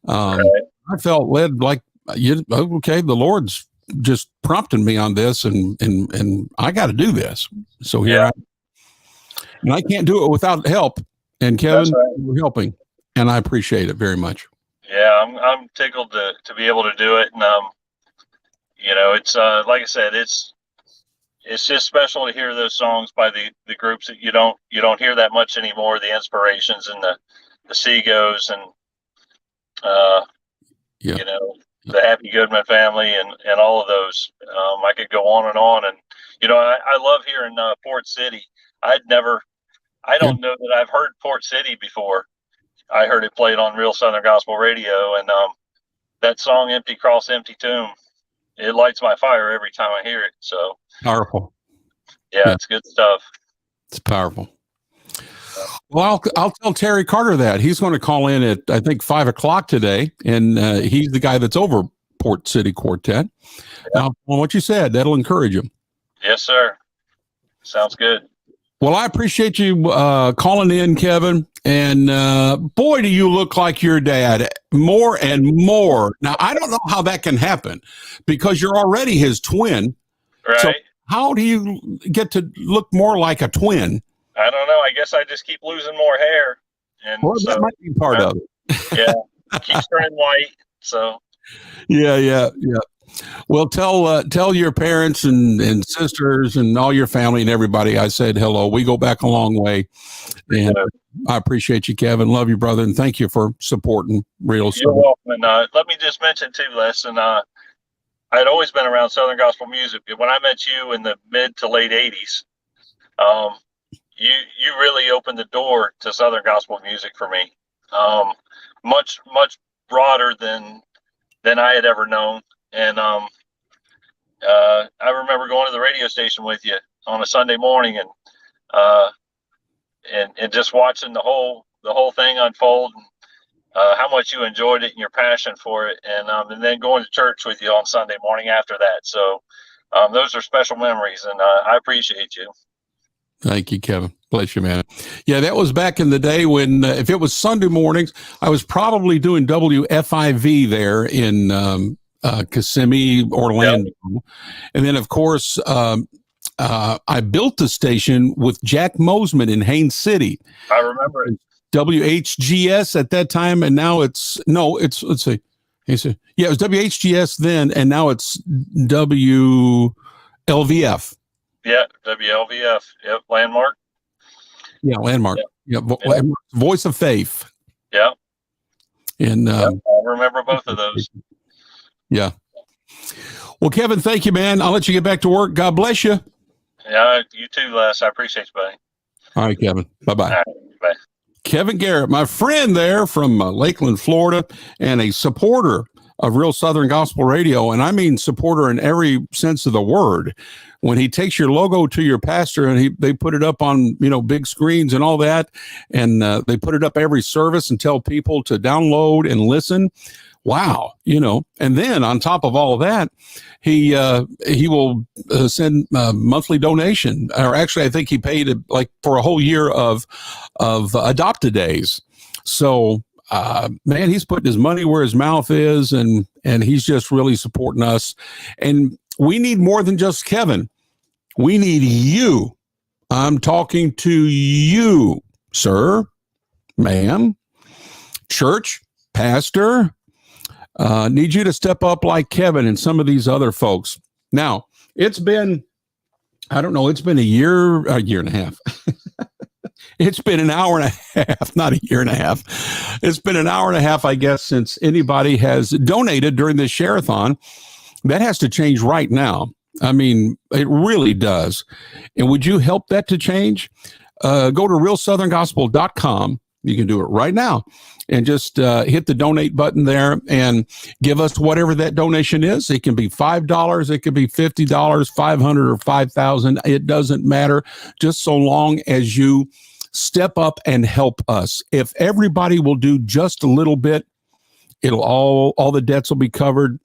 S5: Right.
S1: I felt led, like, okay, the Lord's just prompting me on this, and I got to do this. So here and I can't do it without help. And Kevin, you're helping, and I appreciate it very much. Yeah,
S5: I'm tickled to be able to do it, and it's like I said, it's just special to hear those songs by the groups that you don't hear that much anymore. The Inspirations and the Seagos and the Happy Goodman family and all of those. I could go on, and I love hearing Port City. I don't know that I've heard Port City before. I heard it played on Real Southern Gospel Radio, and that song "Empty Cross, Empty Tomb," it lights my fire every time I hear it. So
S1: powerful.
S5: Yeah, it's good stuff.
S1: It's powerful. Well, I'll tell Terry Carter that he's going to call in at, I think, 5:00 today, and he's the guy that's over Port City Quartet. Well, what you said, that'll encourage him.
S5: Yes, sir. Sounds good.
S1: Well, I appreciate you calling in, Kevin. And boy, do you look like your dad more and more. Now, I don't know how that can happen, because you're already his twin.
S5: Right. So
S1: how do you get to look more like a twin?
S5: I don't know. I guess I just keep losing more hair. And
S1: that might be part of it.
S5: Yeah. Keeps turning white. So.
S1: Yeah. Well, tell your parents and sisters and all your family and everybody I said hello. We go back a long way, and I appreciate you, Kevin. Love you, brother, and thank you for supporting Real Southern.
S5: You're welcome. And let me just mention too, Les, and I'd always been around Southern Gospel music. When I met you in the mid to late '80s, you really opened the door to Southern Gospel music for me. Much broader than I had ever known. And I remember going to the radio station with you on a Sunday morning, and just watching the whole thing unfold, and how much you enjoyed it and your passion for it, and then going to church with you on Sunday morning after that. So those are special memories, and I appreciate you.
S1: Thank you, Kevin. Bless you, man. Yeah, that was back in the day when, if it was Sunday mornings, I was probably doing WFIV there in Kissimmee, Orlando. Yep. And then, of course, I built the station with Jack Mosman in Haines City.
S5: I remember it.
S1: WHGS at that time, and now let's see. Yeah, it was WHGS then, and now it's WLVF.
S5: Yeah, WLVF. Yep, Landmark.
S1: Yeah, Landmark.
S5: Yep.
S1: Yeah, Voice of Faith.
S5: Yeah.
S1: And
S5: I remember both of those.
S1: Yeah. Well, Kevin, thank you, man. I'll let you get back to work. God bless you.
S5: Yeah, you too, Les. I appreciate you, buddy.
S1: All right, Kevin. Bye-bye.
S5: All right, bye.
S1: Kevin Garrett, my friend there from Lakeland, Florida, and a supporter of Real Southern Gospel Radio. And I mean supporter in every sense of the word. When he takes your logo to your pastor and they put it up on, big screens and all that, and they put it up every service and tell people to download and listen. Wow. And then on top of all of that, he will send a monthly donation, or actually, I think he paid for a whole year of Adopt-A Days. So, man, he's putting his money where his mouth is, and he's just really supporting us. And we need more than just Kevin. We need you. I'm talking to you, sir, ma'am, church, pastor. Need you to step up like Kevin and some of these other folks. Now, it's been a year and a half. It's been an hour and a half, not a year and a half. It's been an hour and a half, I guess, since anybody has donated during this Sharethon. That has to change right now. I mean, it really does. And would you help that to change? Go to realsoutherngospel.com. You can do it right now and just hit the donate button there and give us whatever that donation is. It can be $5, it could be $50, $500 or $5,000. It doesn't matter, just so long as you step up and help us. If everybody will do just a little bit, it'll all the debts will be covered.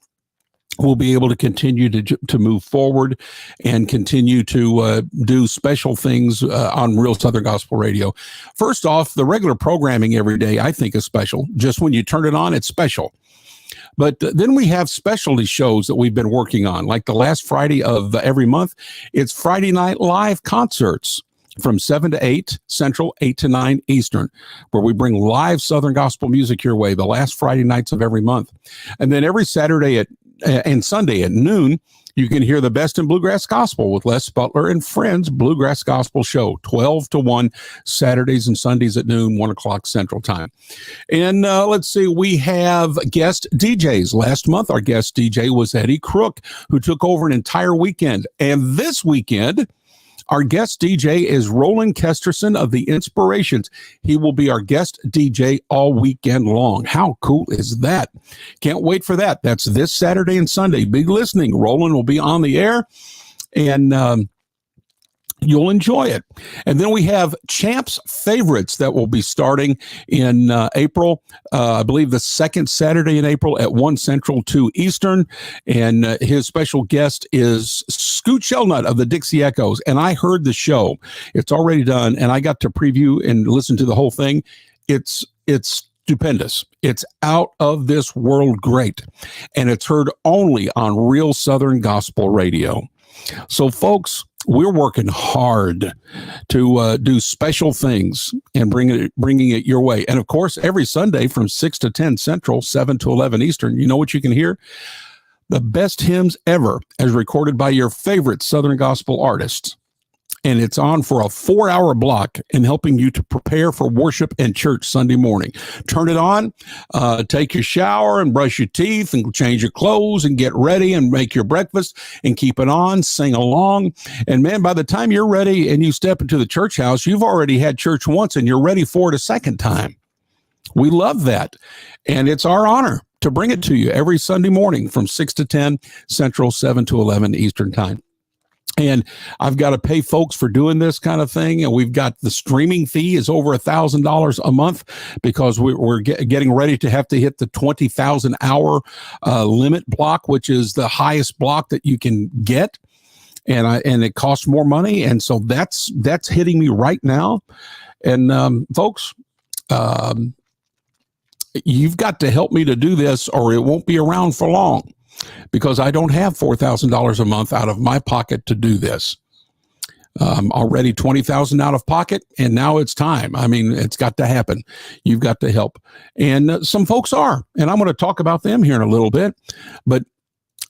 S1: We'll be able to continue to move forward and continue to do special things on Real Southern Gospel Radio. First off, the regular programming every day, I think, is special. Just when you turn it on, it's special. But then we have specialty shows that we've been working on, like the last Friday of every month. It's Friday Night Live concerts from 7 to 8 Central, 8 to 9 Eastern, where we bring live Southern Gospel music your way the last Friday nights of every month. And then every Saturday and Sunday at noon, you can hear the best in Bluegrass Gospel with Les Butler and Friends Bluegrass Gospel Show, 12 to 1, Saturdays and Sundays at noon, 1 o'clock Central Time. And let's see, we have guest DJs. Last month, our guest DJ was Eddie Crook, who took over an entire weekend. And this weekend, our guest DJ is Rowland Kesterson of The Inspirations. He will be our guest DJ all weekend long. How cool is that? Can't wait for that. That's this Saturday and Sunday. Be listening. Rowland will be on the air, and you'll enjoy it. And then we have Champs Favorites that will be starting in April. I believe the second Saturday in April at 1 Central, 2 Eastern. And his special guest is Scoot Shelnut of the Dixie Echoes. And I heard the show. It's already done, and I got to preview and listen to the whole thing. It's stupendous. It's out of this world great. And it's heard only on Real Southern Gospel Radio. So, folks, we're working hard to do special things and bringing it your way. And, of course, every Sunday from 6 to 10 Central, 7 to 11 Eastern, you know what you can hear? The best hymns ever as recorded by your favorite Southern Gospel artists. And it's on for a 4-hour block in helping you to prepare for worship and church Sunday morning. Turn it on, take your shower and brush your teeth and change your clothes and get ready and make your breakfast and keep it on, sing along. And man, by the time you're ready and you step into the church house, you've already had church once and you're ready for it a second time. We love that. And it's our honor to bring it to you every Sunday morning from 6 to 10 Central, 7 to 11 Eastern Time. And I've got to pay folks for doing this kind of thing. And we've got the streaming fee is over $1,000 a month because we're getting ready to have to hit the 20,000 hour limit block, which is the highest block that you can get. And it costs more money. And so that's hitting me right now. And folks, you've got to help me to do this or it won't be around for long. Because I don't have $4,000 a month out of my pocket to do this. Already $20,000 out of pocket, and now it's time. I mean, it's got to happen. You've got to help. And some folks are, and I'm going to talk about them here in a little bit. But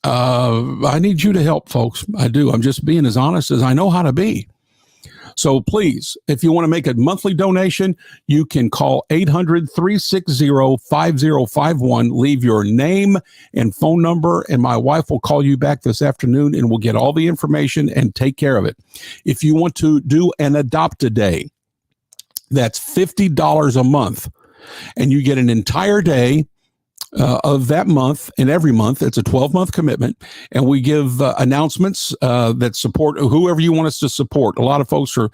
S1: I need you to help, folks. I do. I'm just being as honest as I know how to be. So please, if you want to make a monthly donation, you can call 800-360-5051. Leave your name and phone number, and my wife will call you back this afternoon, and we'll get all the information and take care of it. If you want to do an Adopt-A-Day, that's $50 a month, and you get an entire day of that month, and every month. It's a 12-month commitment, and we give announcements that support whoever you want us to support. A lot of folks are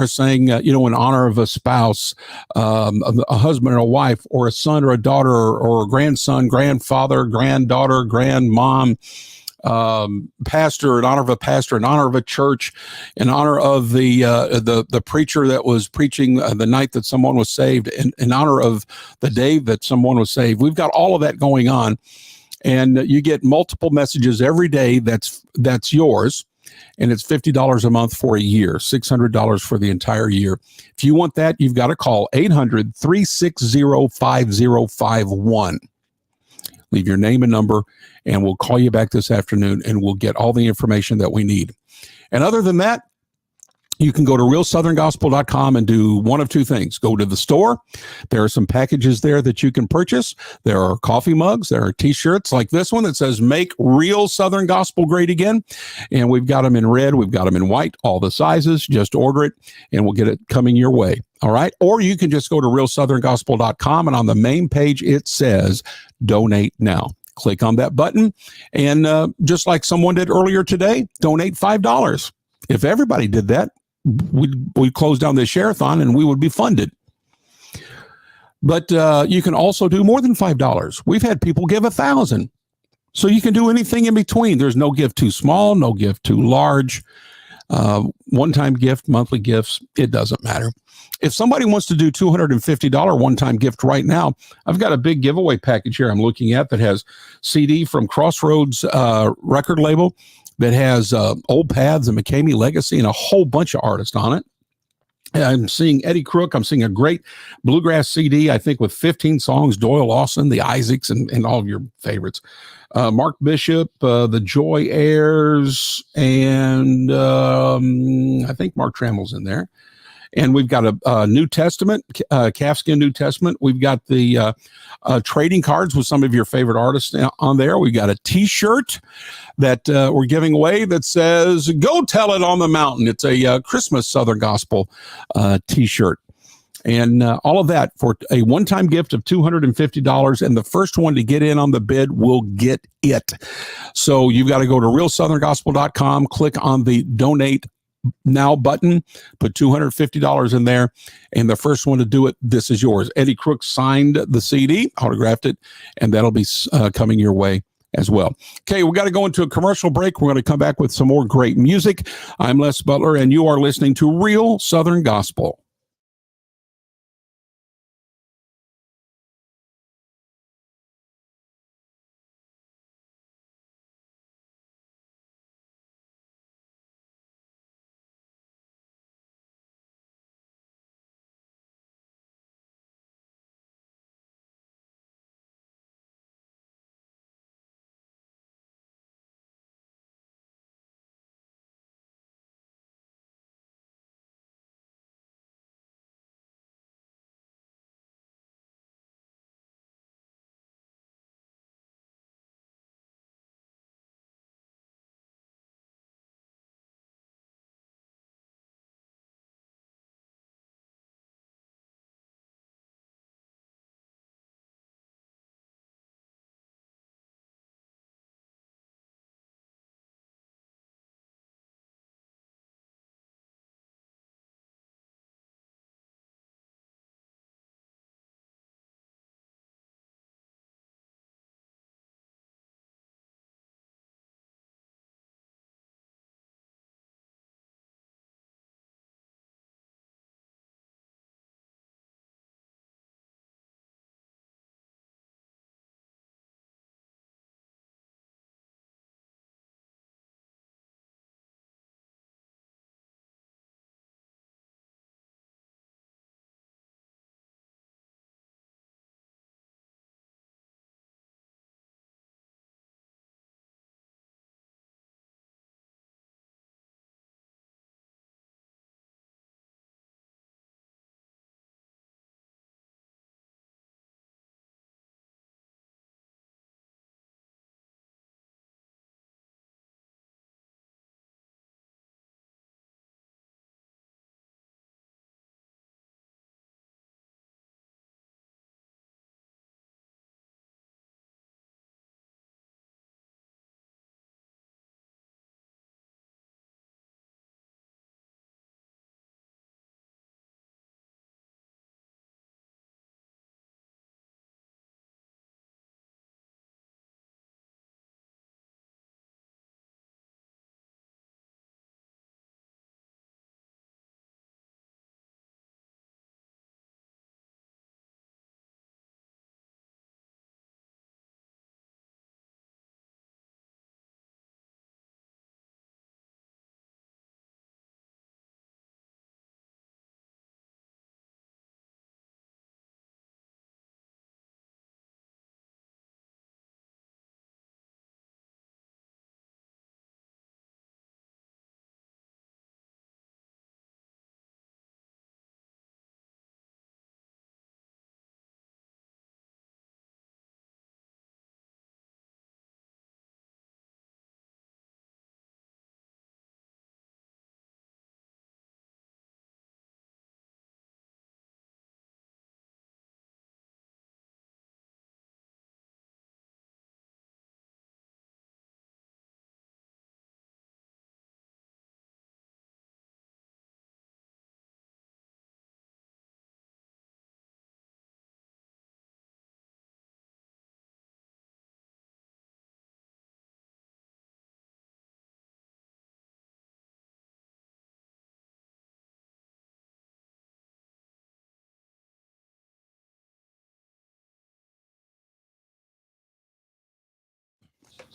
S1: saying, in honor of a spouse, a husband or a wife, or a son or a daughter, or a grandson, grandfather, granddaughter, grandmom, pastor, in honor of a pastor, in honor of a church, in honor of the preacher that was preaching the night that someone was saved, in honor of the day that someone was saved. We've got all of that going on, and you get multiple messages every day. That's yours, and it's $50 a month for a year, $600 for the entire year. If you want that, you've got to call 800-360-5051. Leave your name and number, and we'll call you back this afternoon, and we'll get all the information that we need. And other than that, you can go to realsoutherngospel.com and do one of two things. Go to the store. There are some packages there that you can purchase. There are coffee mugs. There are T-shirts like this one that says "Make Real Southern Gospel Great Again." And we've got them in red. We've got them in white, all the sizes. Just order it, and we'll get it coming your way. All right? Or you can just go to realsoutherngospel.com, and on the main page, it says Donate Now. Click on that button, and just like someone did earlier today, donate $5. If everybody did that, we'd close down this Sharethon, and we would be funded. But you can also do more than $5. We've had people give $1,000. So you can do anything in between. There's no gift too small, no gift too large. One-time gift, monthly gifts, it doesn't matter. If somebody wants to do $250 one-time gift right now, I've got a big giveaway package here I'm looking at that has CD from Crossroads record label, that has Old Paths and McCamey Legacy and a whole bunch of artists on it. I'm seeing Eddie Crook. I'm seeing a great bluegrass CD, I think, with 15 songs, Doyle Lawson, the Isaacs, and all of your favorites. Mark Bishop, the Joy Heirs, and I think Mark Trammell's in there. And we've got a New Testament, calfskin New Testament. We've got the trading cards with some of your favorite artists on there. We've got a T-shirt that we're giving away that says, "Go Tell It on the Mountain." It's a Christmas Southern Gospel T-shirt. And all of that for a one-time gift of $250. And the first one to get in on the bid will get it. So you've got to go to realsoutherngospel.com, click on the Donate Now button, put $250 in there, and the first one to do it, this is yours. Eddie Crook signed the CD, autographed it, and that'll be coming your way as well. Okay, we got to go into a commercial break. We're going to come back with some more great music. I'm Les Butler, and you are listening to Real Southern Gospel.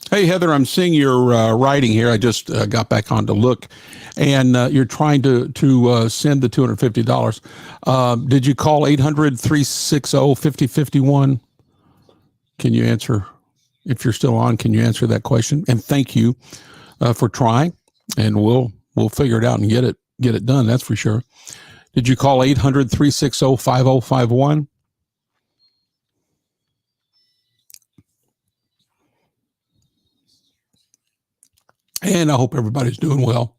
S1: Hey, Heather, I'm seeing your writing here. I just got back on to look, and you're trying to send the $250. Did you call 800-360-5051? Can you answer? If you're still on, can you answer that question? And thank you for trying, and we'll figure it out and get it done. That's for sure. Did you call 800-360-5051? And I hope everybody's doing well.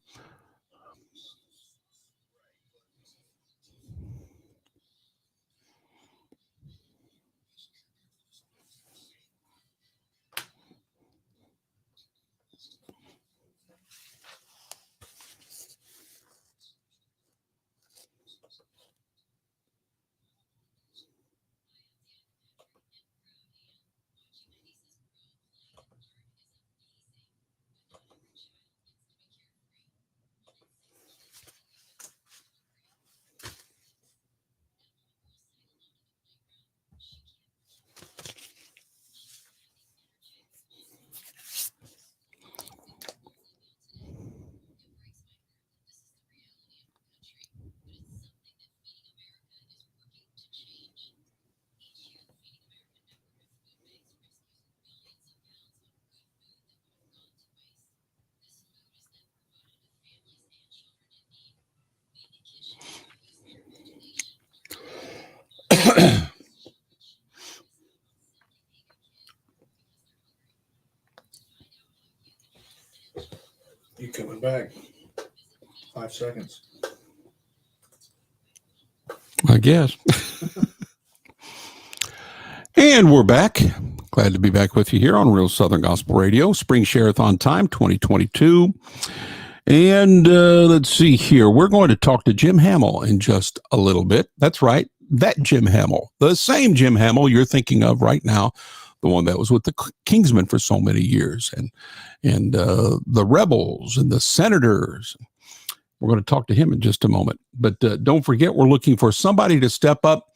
S2: You coming back? 5 seconds.
S1: I guess. And we're back. Glad to be back with you here on Real Southern Gospel Radio, Spring Sharethon time 2022. And let's see here. We're going to talk to Jim Hamill in just a little bit. That's right. That Jim Hamill, the same Jim Hamill you're thinking of right now, the one that was with the Kingsmen for so many years, and the Rebels and the Senators. We're going to talk to him in just a moment. But don't forget, we're looking for somebody to step up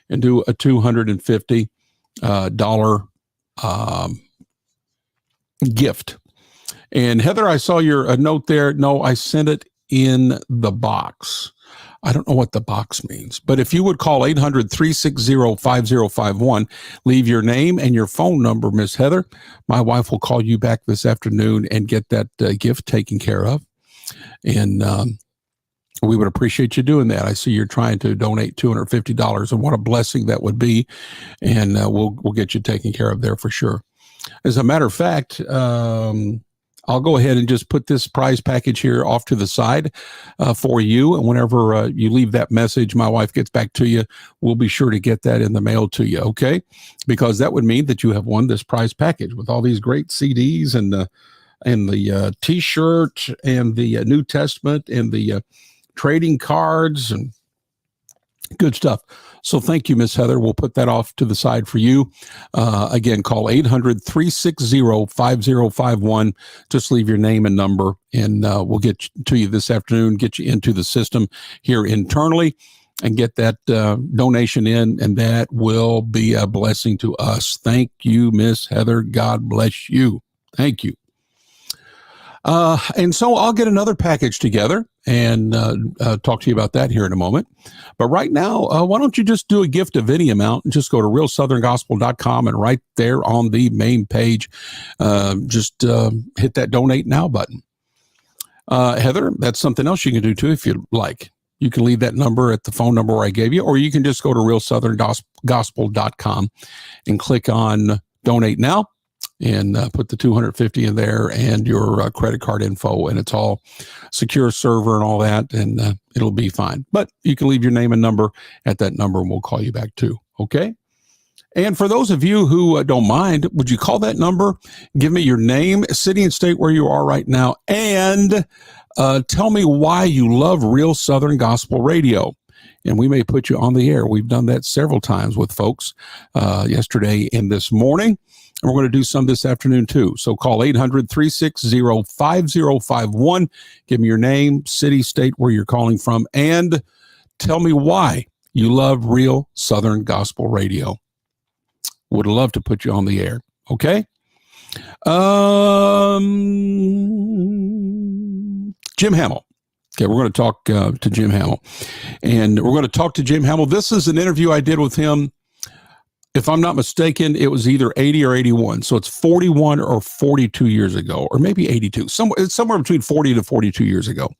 S1: and do a $250 gift. And Heather, I saw your note there. No, I sent it in the box. I don't know what the box means, but if you would call 800-360-5051, leave your name and your phone number, Miss Heather, my wife will call you back this afternoon and get that gift taken care of. And we would appreciate you doing that. I see you're trying to donate $250, and what a blessing that would be. And we'll get you taken care of there for sure. As a matter of fact, I'll go ahead and just put this prize package here off to the side for you. And whenever you leave that message, my wife gets back to you, we'll be sure to get that in the mail to you, okay? Because that would mean that you have won this prize package with all these great CDs and the T-shirt and the New Testament and the trading cards and good stuff. So thank you, Miss Heather. We'll put that off to the side for you. Again, call 800-360-5051. Just leave your name and number, and we'll get to you this afternoon, get you into the system here internally, and get that donation in, and that will be a blessing to us. Thank you, Miss Heather. God bless you. Thank you. And so I'll get another package together and talk to you about that here in a moment. But right now, why don't you just do a gift of any amount and just go to realsoutherngospel.com, and right there on the main page, just hit that donate now button. Heather, that's something else you can do too if you like. You can leave that number at the phone number where I gave you, or you can just go to realsoutherngospel.com and click on donate now. And put the $250 in there and your credit card info, and it's all secure server and all that, and it'll be fine. But you can leave your name and number at that number, and we'll call you back too. Okay. And for those of you who don't mind, would you call that number? Give me your name, city and state where you are right now, and tell me why you love Real Southern Gospel Radio. And we may put you on the air. We've done that several times with folks yesterday and this morning. And we're going to do some this afternoon, too. So call 800-360-5051. Give me your name, city, state, where you're calling from, and tell me why you love Real Southern Gospel Radio. Would love to put you on the air, okay? Jim Hamill. Okay, we're going to talk to Jim Hamill. And we're going to talk to Jim Hamill. This is an interview I did with him. If I'm not mistaken, it was either 80 or 81. So it's 41 or 42 years ago, or maybe 82. It's somewhere between 40 to 42 years ago.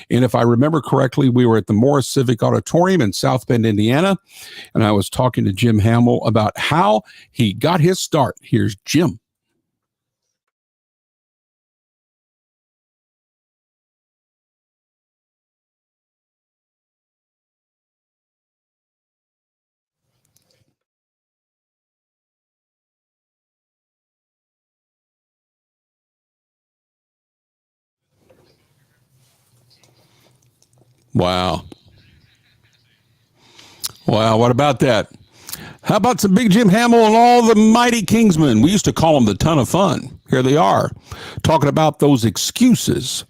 S1: And if I remember correctly, we were at the Morris Civic Auditorium in South Bend, Indiana. And I was talking to Jim Hamill about how he got his start. Here's Jim. Wow. Wow, what about that? How about some Big Jim Hamill and all the mighty Kingsmen? We used to call them the Ton of Fun. Here they are, talking about those excuses.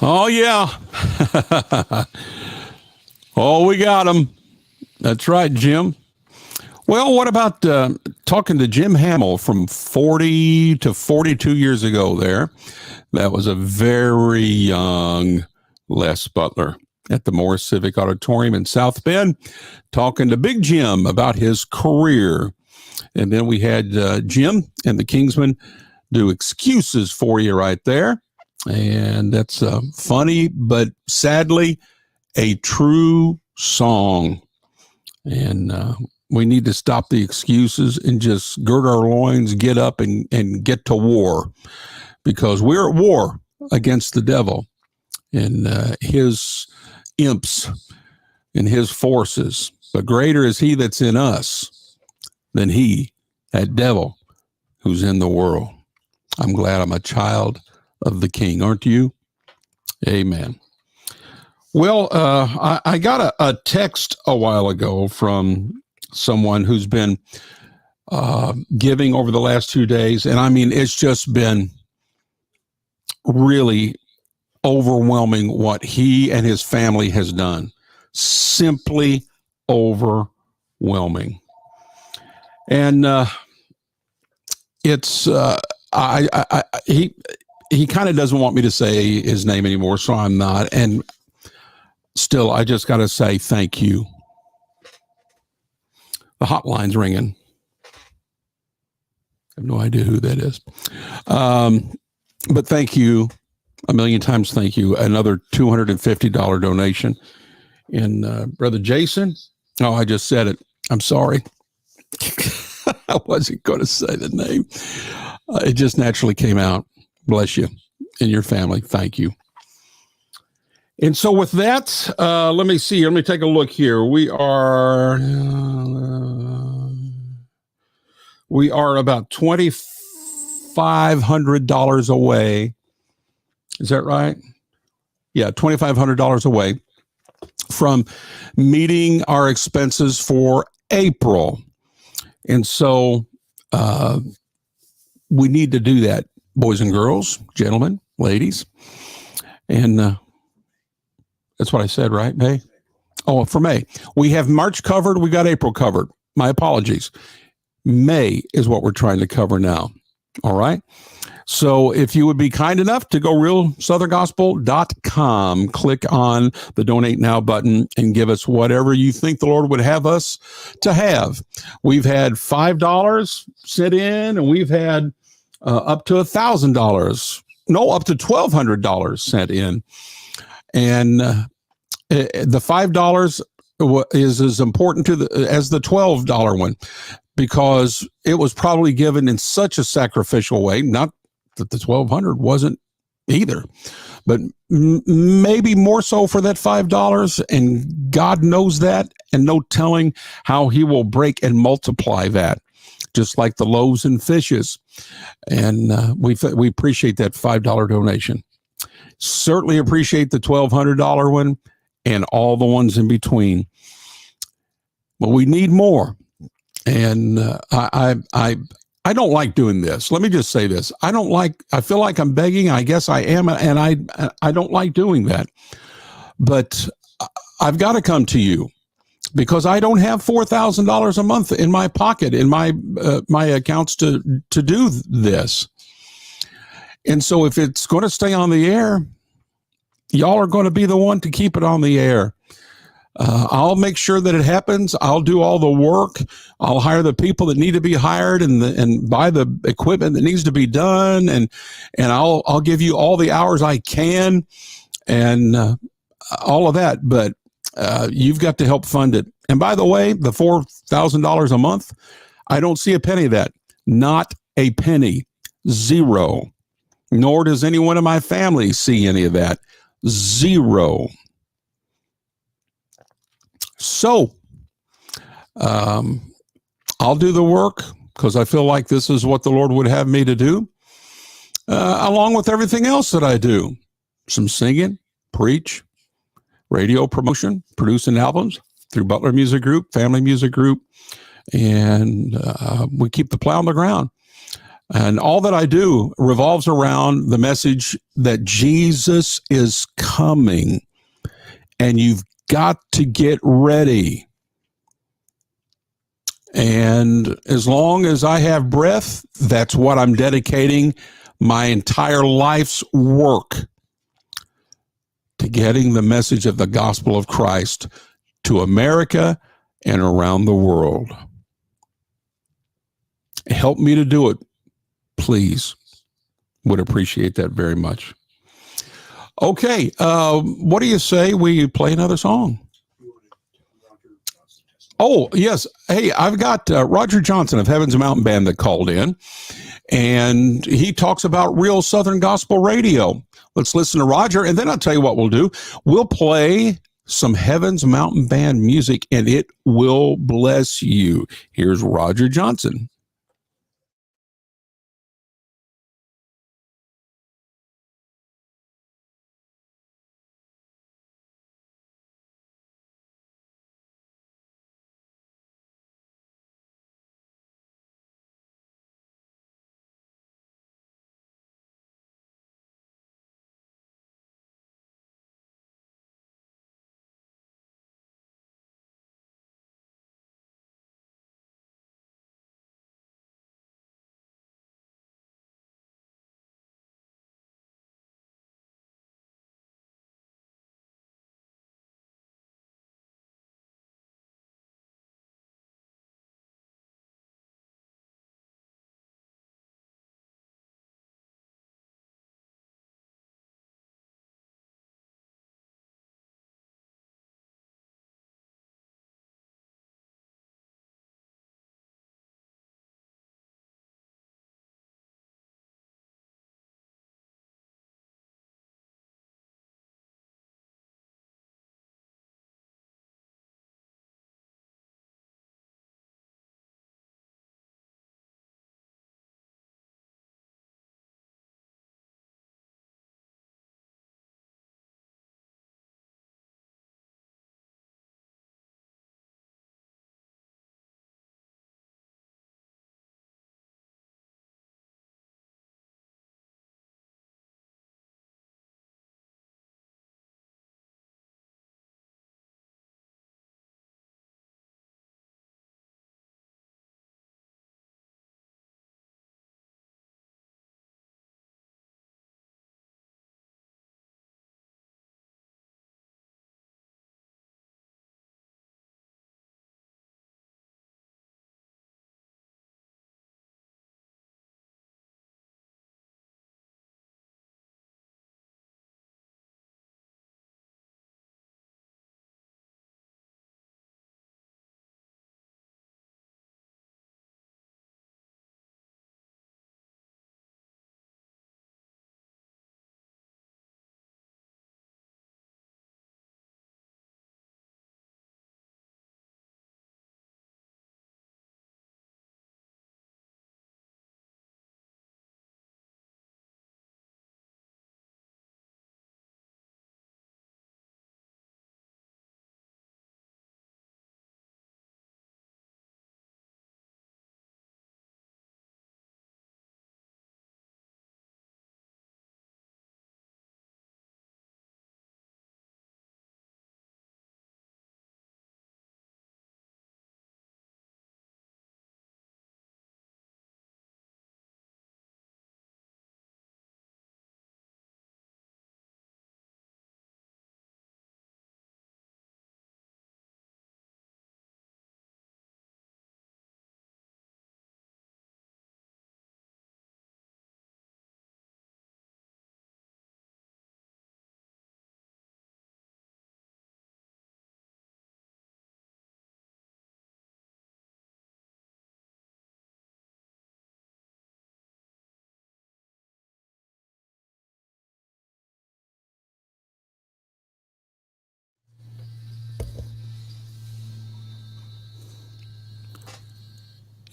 S1: Oh, yeah. Oh, we got him. That's right, Jim. Well, what about talking to Jim Hamill from 40 to 42 years ago there? That was a very young Les Butler at the Morris Civic Auditorium in South Bend, talking to Big Jim about his career. And then we had Jim and the Kingsmen do Excuses for you right there. And that's funny, but sadly, a true song. And we need to stop the excuses and just gird our loins, get up and get to war, because we're at war against the devil and his imps and his forces. But greater is he that's in us than he, that devil, who's in the world. I'm glad I'm a child of the King, aren't you? Amen. Well, I got a text a while ago from someone who's been giving over the last 2 days, and I mean, it's just been really overwhelming what he and his family has done. Simply overwhelming. And it's he kind of doesn't want me to say his name anymore, so I'm not. And still, I just got to say thank you. The hotline's ringing. I have no idea who that is. But thank you. A million times thank you. Another $250 donation. And Brother Jason, oh, I just said it. I'm sorry. I wasn't going to say the name. It just naturally came out. Bless you and your family. Thank you. And so with that, let me see. Let me take a look here. We are about $2,500 away. Is that right? Yeah, $2,500 away from meeting our expenses for April. And so we need to do that, boys and girls, gentlemen, ladies. And that's what I said, right, May? Oh, for May. We have March covered. We got April covered. My apologies. May is what we're trying to cover now. All right. So if you would be kind enough to go realsoutherngospel.com, click on the donate now button and give us whatever you think the Lord would have us to have. We've had $5 sent in, and we've had up to $1,000. No, up to $1,200 sent in. And the $5 is as important as the $12 one, because it was probably given in such a sacrificial way. Not that the $1,200 wasn't either, but maybe more so for that $5. And God knows that, and no telling how he will break and multiply that, just like the loaves and fishes. And we appreciate that $5 donation. Certainly appreciate the $1,200 one and all the ones in between. But we need more. And I don't like doing this. Let me just say this. I feel like I'm begging. I guess I am. And I don't like doing that. But I've got to come to you, because I don't have $4,000 a month in my pocket, in my accounts to do this. And so if it's going to stay on the air, y'all are going to be the one to keep it on the air. I'll make sure that it happens. I'll do all the work. I'll hire the people that need to be hired and buy the equipment that needs to be done. And I'll give you all the hours I can and all of that. But you've got to help fund it. And by the way, the $4,000 a month, I don't see a penny of that. Not a penny. Zero. Nor does anyone in my family see any of that. Zero. So, I'll do the work, because I feel like this is what the Lord would have me to do, along with everything else that I do. Some singing, preach, radio promotion, producing albums through Butler Music Group, Family Music Group, and we keep the plow on the ground. And all that I do revolves around the message that Jesus is coming, and you've got to get ready. And as long as I have breath, that's what I'm dedicating my entire life's work to getting the message of the gospel of Christ to America and around the world. Help me to do it, please. Would appreciate that very much. Okay, what do you say we play another song? Oh, yes. Hey, I've got Roger Johnson of Heaven's Mountain Band that called in, and he talks about real Southern gospel radio. Let's listen to Roger, and then I'll tell you what we'll do. We'll play some Heaven's Mountain Band music, and it will bless you. Here's Roger Johnson.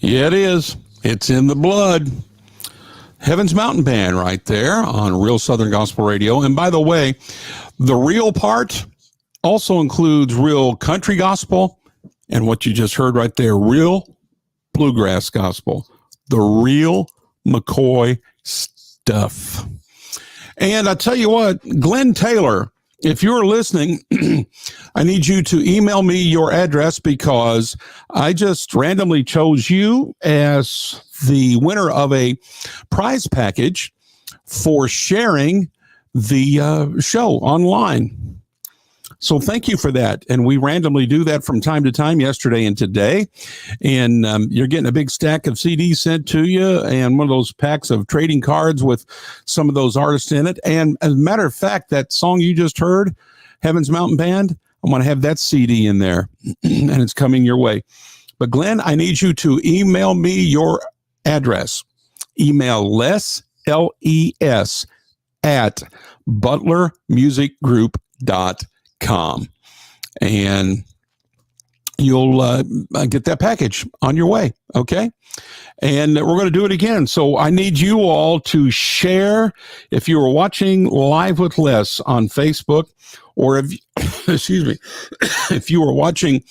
S1: Yeah, it is. It's in the blood. Heaven's Mountain Band right there on Real Southern Gospel Radio. And by the way, the real part also includes real country gospel and what you just heard right there, real bluegrass gospel, the real McCoy stuff. And I tell you what, Glenn Taylor, if you're listening, I need you to email me your address because I just randomly chose you as the winner of a prize package for sharing the show online. So thank you for that. And we randomly do that from time to time, yesterday and today. And you're getting a big stack of CDs sent to you and one of those packs of trading cards with some of those artists in it. And as a matter of fact, that song you just heard, Heaven's Mountain Band, I want to have that CD in there and it's coming your way. But Glenn, I need you to email me your address. Email Les, L-E-S, at butlermusicgroup.com. And you'll get that package on your way, okay? And we're going to do it again. So I need you all to share. If you were watching Live with Les on Facebook, or if, excuse me, if you were watching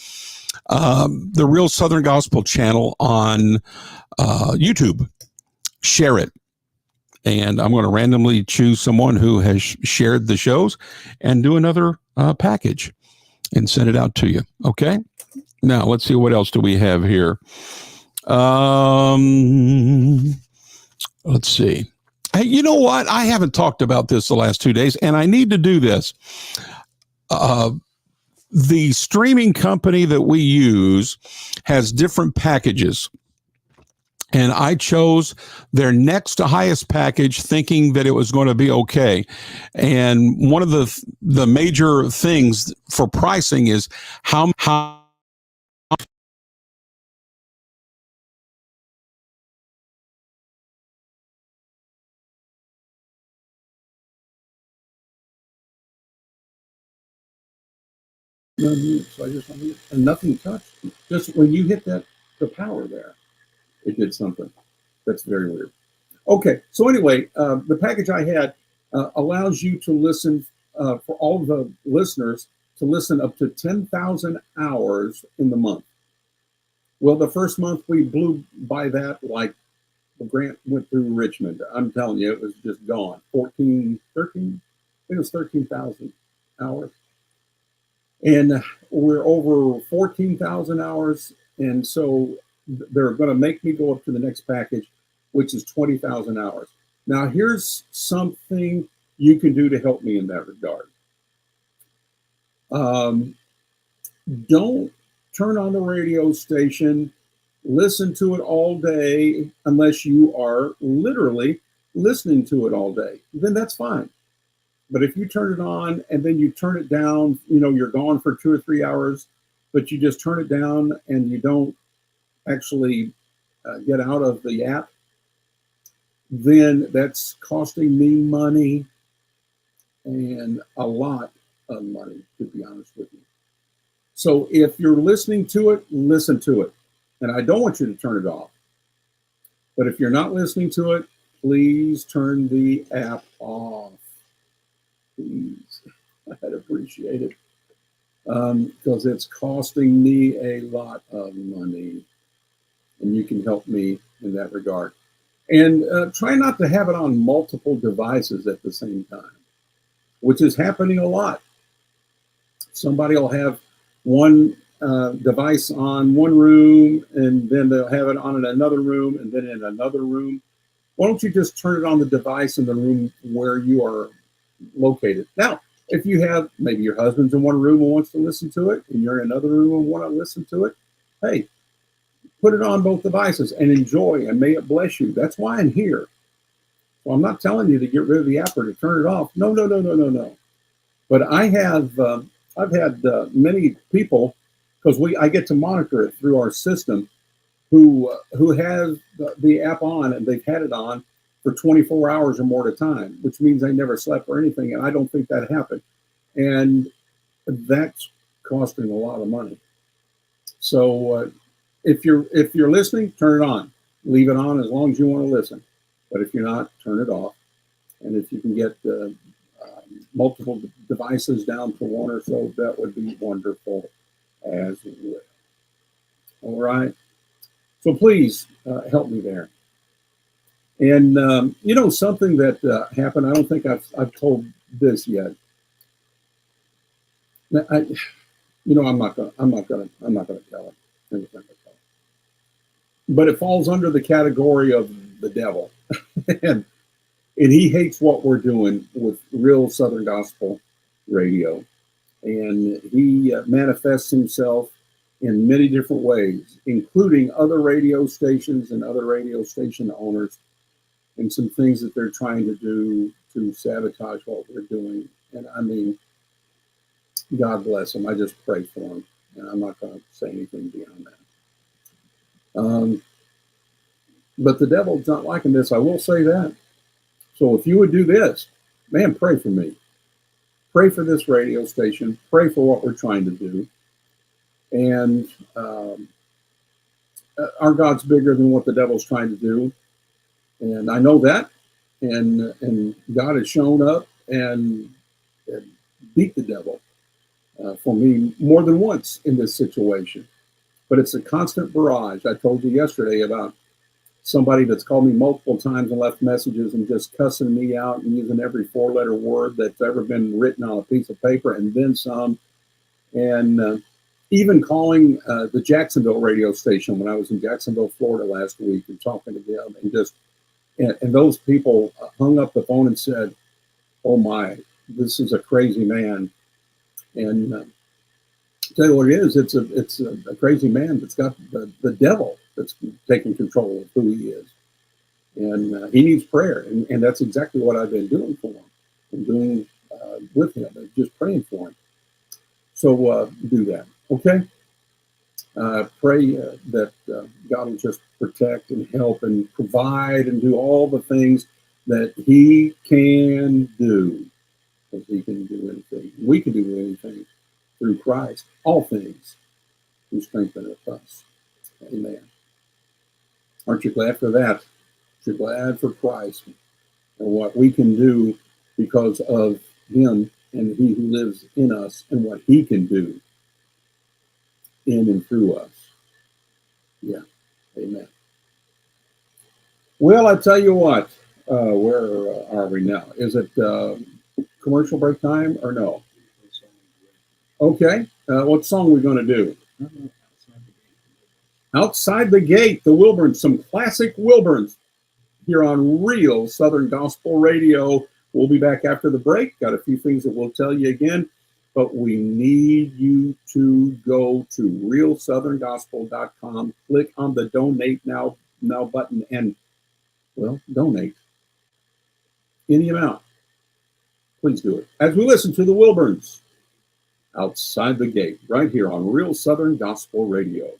S1: the Real Southern Gospel channel on YouTube, share it. And I'm going to randomly choose someone who has shared the shows and do another package and send it out to you. Okay. Now let's see, what else do we have here? Let's see. Hey, you know what? I haven't talked about this the last 2 days, and I need to do this. The streaming company that we use has different packages. And I chose their next to highest package thinking that it was going to be okay. And one of the major things for pricing is how
S6: No mute, so I just unmute, and nothing touched. Just when you hit the power there, it did something. That's very weird. Okay, so anyway, the package I had allows you to listen, for all the listeners, to listen up to 10,000 hours in the month. Well, the first month we blew by that like the grant went through Richmond. I'm telling you, it was just gone. 13, I think it was 13,000 hours. And we're over 14,000 hours. And so they're going to make me go up to the next package, which is 20,000 hours. Now, here's something you can do to help me in that regard. Don't turn on the radio station, listen to it all day, unless you are literally listening to it all day. Then that's fine. But if you turn it on and then you turn it down, you know, you're gone for 2 or 3 hours, but you just turn it down and you don't actually get out of the app, then that's costing me money, and a lot of money, to be honest with you. So if you're listening to it, listen to it. And I don't want you to turn it off. But if you're not listening to it, please turn the app off. Please. I'd appreciate it. Because it's costing me a lot of money. And you can help me in that regard. And try not to have it on multiple devices at the same time, which is happening a lot. Somebody will have one device on one room, and then they'll have it on in another room, and then in another room. Why don't you just turn it on the device in the room where you are located? Now, if you have, maybe your husband's in one room and wants to listen to it, and you're in another room and want to listen to it, hey, put it on both devices and enjoy, and may it bless you. That's why I'm here. So I'm not telling you to get rid of the app or to turn it off. No. But I have, I've had many people, because I get to monitor it through our system, who have the app on, and they've had it on for 24 hours or more at a time, which means they never slept or anything. And I don't think that happened. And that's costing a lot of money. So if you're listening, turn it on. Leave it on as long as you want to listen. But if you're not, turn it off. And if you can get multiple devices down to one or so, that would be wonderful as well. All right. So please help me there. And you know, something that happened, I don't think I've told this yet. I'm not gonna tell it. I'm not gonna tell it. But it falls under the category of the devil. And and he hates what we're doing with Real Southern Gospel Radio. And he manifests himself in many different ways, including other radio stations and other radio station owners, and some things that they're trying to do to sabotage what we're doing. And I mean, God bless him. I just pray for him, and I'm not going to say anything beyond that. But the devil's not liking this. I will say that. So if you would do this, man, pray for me. Pray for this radio station. Pray for what we're trying to do. And our God's bigger than what the devil's trying to do. And I know that. And God has shown up and beat the devil for me more than once in this situation. But it's a constant barrage. I told you yesterday about somebody that's called me multiple times and left messages and just cussing me out and using every four-letter word that's ever been written on a piece of paper and then some. And even calling the Jacksonville radio station when I was in Jacksonville, Florida last week, and talking to them, and just and those people hung up the phone and said, "Oh my, this is a crazy man." And tell you what it is, it's a crazy man that's got the devil that's taking control of who he is, and he needs prayer, and that's exactly what I've been doing for him, and doing with him, and just praying for him. So do that, okay? Pray that God will just protect and help and provide and do all the things that he can do, because he can do anything. We can do anything through Christ, all things who strengtheneth us. Amen. Aren't you glad for that? Aren't you glad for Christ and what we can do because of him and he who lives in us and what he can do in and through us? Yeah. Amen. Well, I tell you what, where are we now? Is it commercial break time or no? Okay. What song are we going to do? Outside the Gate, the Wilburns, some classic Wilburns here on Real Southern Gospel Radio. We'll be back after the break. Got a few things that we'll tell you again, but we need you to go to realsoutherngospel.com, click on the Donate Now button, and, well, donate any amount. Please do it. As we listen to the Wilburns, Outside the Gate, right here on Real Southern Gospel Radio.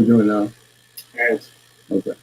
S6: we doing now?
S2: Ads.
S6: Okay.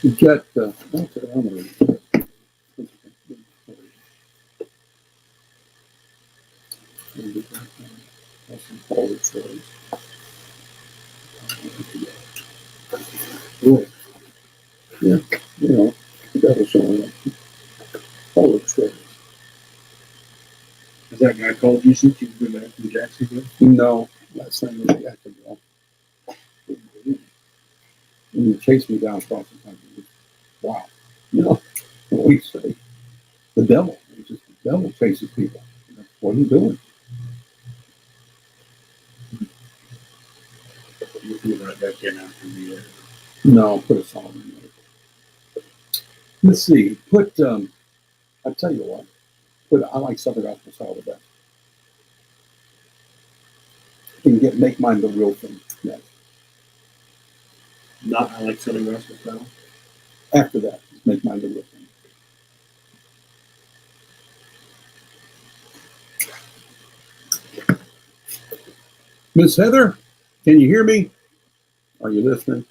S6: You got okay, I'm gonna that's some forward stories. Cool. Yeah, you know, that was showing up. Forward stories.
S2: Has that guy called you since you've been back from Jacksonville?
S6: No, last time we got to go. And he chased me down across the country. Wow. You know, what we say, the devil. It's just the devil chases people. What are you doing?
S2: You feel right back in after the
S6: No, put a song in there. Let's see. Put I tell you what. I like Southern Gospel style the best. You can make mine the real thing. Yeah.
S2: Not I like Southern Gospel style.
S6: After that, make mine the real thing. Miss Heather, can you hear me? Are you listening?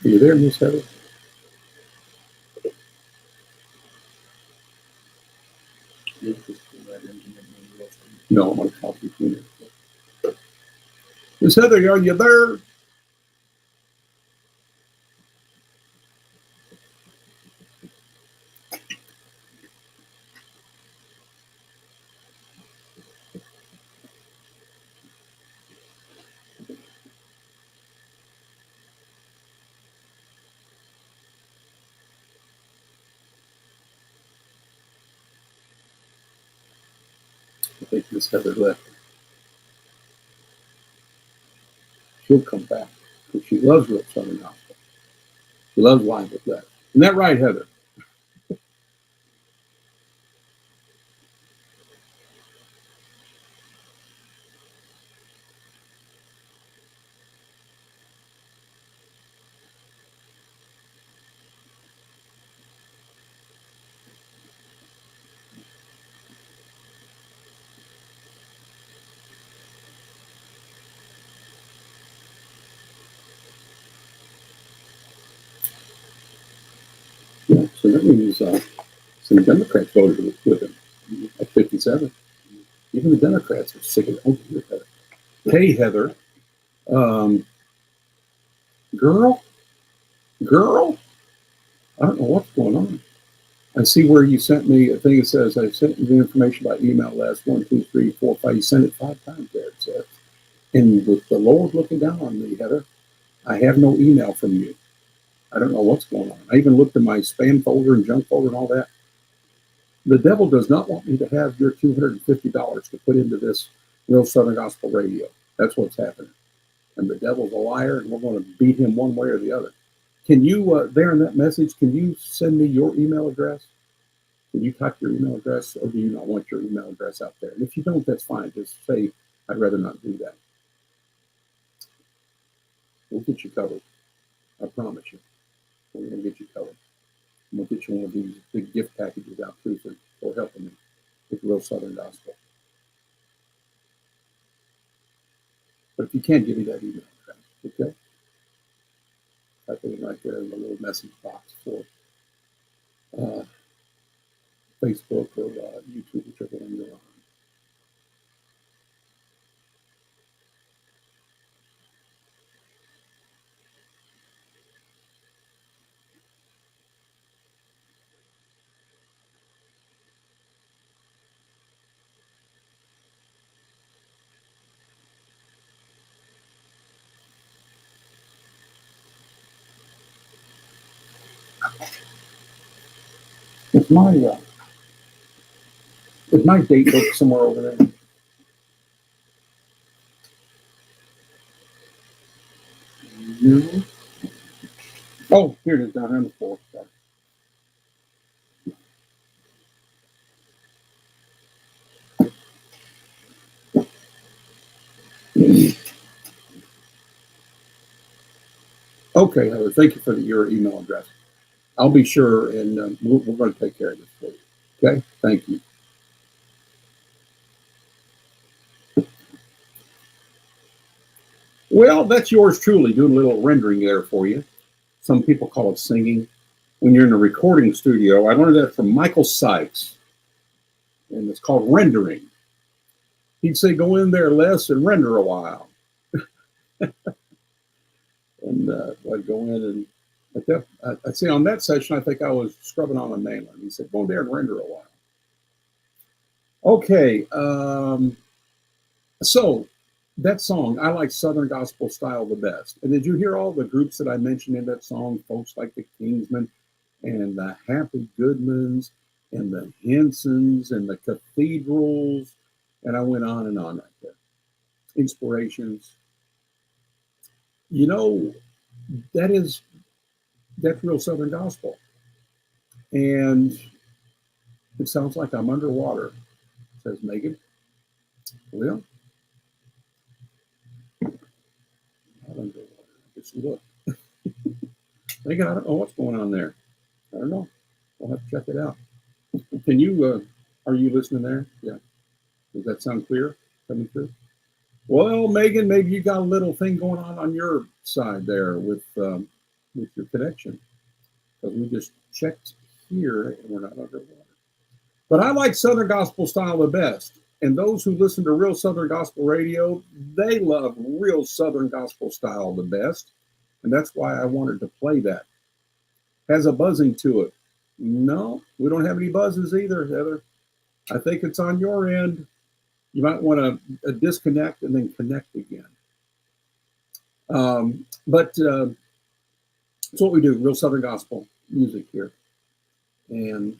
S6: Are you there, Miss Heather?
S2: You just pull that in to make me real thing.
S6: No, I'm going to talk between you. Miss Heather, are you there? I think Miss Heather left. She'll come back because she loves real Southern Gospel. She loves Live with That. Isn't that right, Heather? Yeah, so that means some Democrats voted with him at 57. Even the Democrats are sick of it. Oh, here, Heather. Hey, Heather. Girl, I don't know what's going on. I see where you sent me a thing that says I sent you the information by email last 1, 2, 3, 4, 5. You sent it 5 times there, it says. And with the Lord looking down on me, Heather, I have no email from you. I don't know what's going on. I even looked in my spam folder and junk folder and all that. The devil does not want me to have your $250 to put into this Real Southern Gospel Radio. That's what's happening. And the devil's a liar, and we're going to beat him one way or the other. Can you, there in that message, can you send me your email address? Can you type your email address, or do you not want your email address out there? And if you don't, that's fine. Just say, I'd rather not do that. We'll get you covered. I promise you. We're going to get you covered. I'm going to get you one of these big gift packages out too for helping me with Real Southern Gospel. But if you can't, give me that email address, okay? Type it in right there in the little message box for Facebook or YouTube, whichever one you're on. Is my date book somewhere over there? No. Oh, here it is down here on the floor. Okay, Heather, thank you for your email address. I'll be sure, and we're going to take care of this for you. Okay, thank you. Well, that's yours truly, doing a little rendering there for you. Some people call it singing. When you're in a recording studio, I learned that from Michael Sykes, and it's called rendering. He'd say, go in there less and render a while. And I'd go in and I'd say on that session, I think I was scrubbing on a nailer. He said, go in there and render a while. Okay, so that song, I like Southern Gospel Style the best. And did you hear all the groups that I mentioned in that song? Folks like the Kingsmen and the Happy Goodmans and the Hensons and the Cathedrals. And I went on and on right there. Inspirations. You know, that's real Southern Gospel. And it sounds like I'm underwater, says Megan. Well, not underwater. Just look. Megan, I don't know what's going on there. I don't know. We'll have to check it out. Can you, are you listening there? Yeah. Does that sound clear coming through? Well, Megan, maybe you got a little thing going on your side there with your connection. Because we just checked here and we're not underwater. But I like Southern Gospel Style the best. And those who listen to real Southern Gospel radio, they love real Southern Gospel Style the best. And that's why I wanted to play that. Has a buzzing to it. No, we don't have any buzzes either, Heather. I think it's on your end. You might want to disconnect and then connect again. But it's what we do, real Southern Gospel music here. And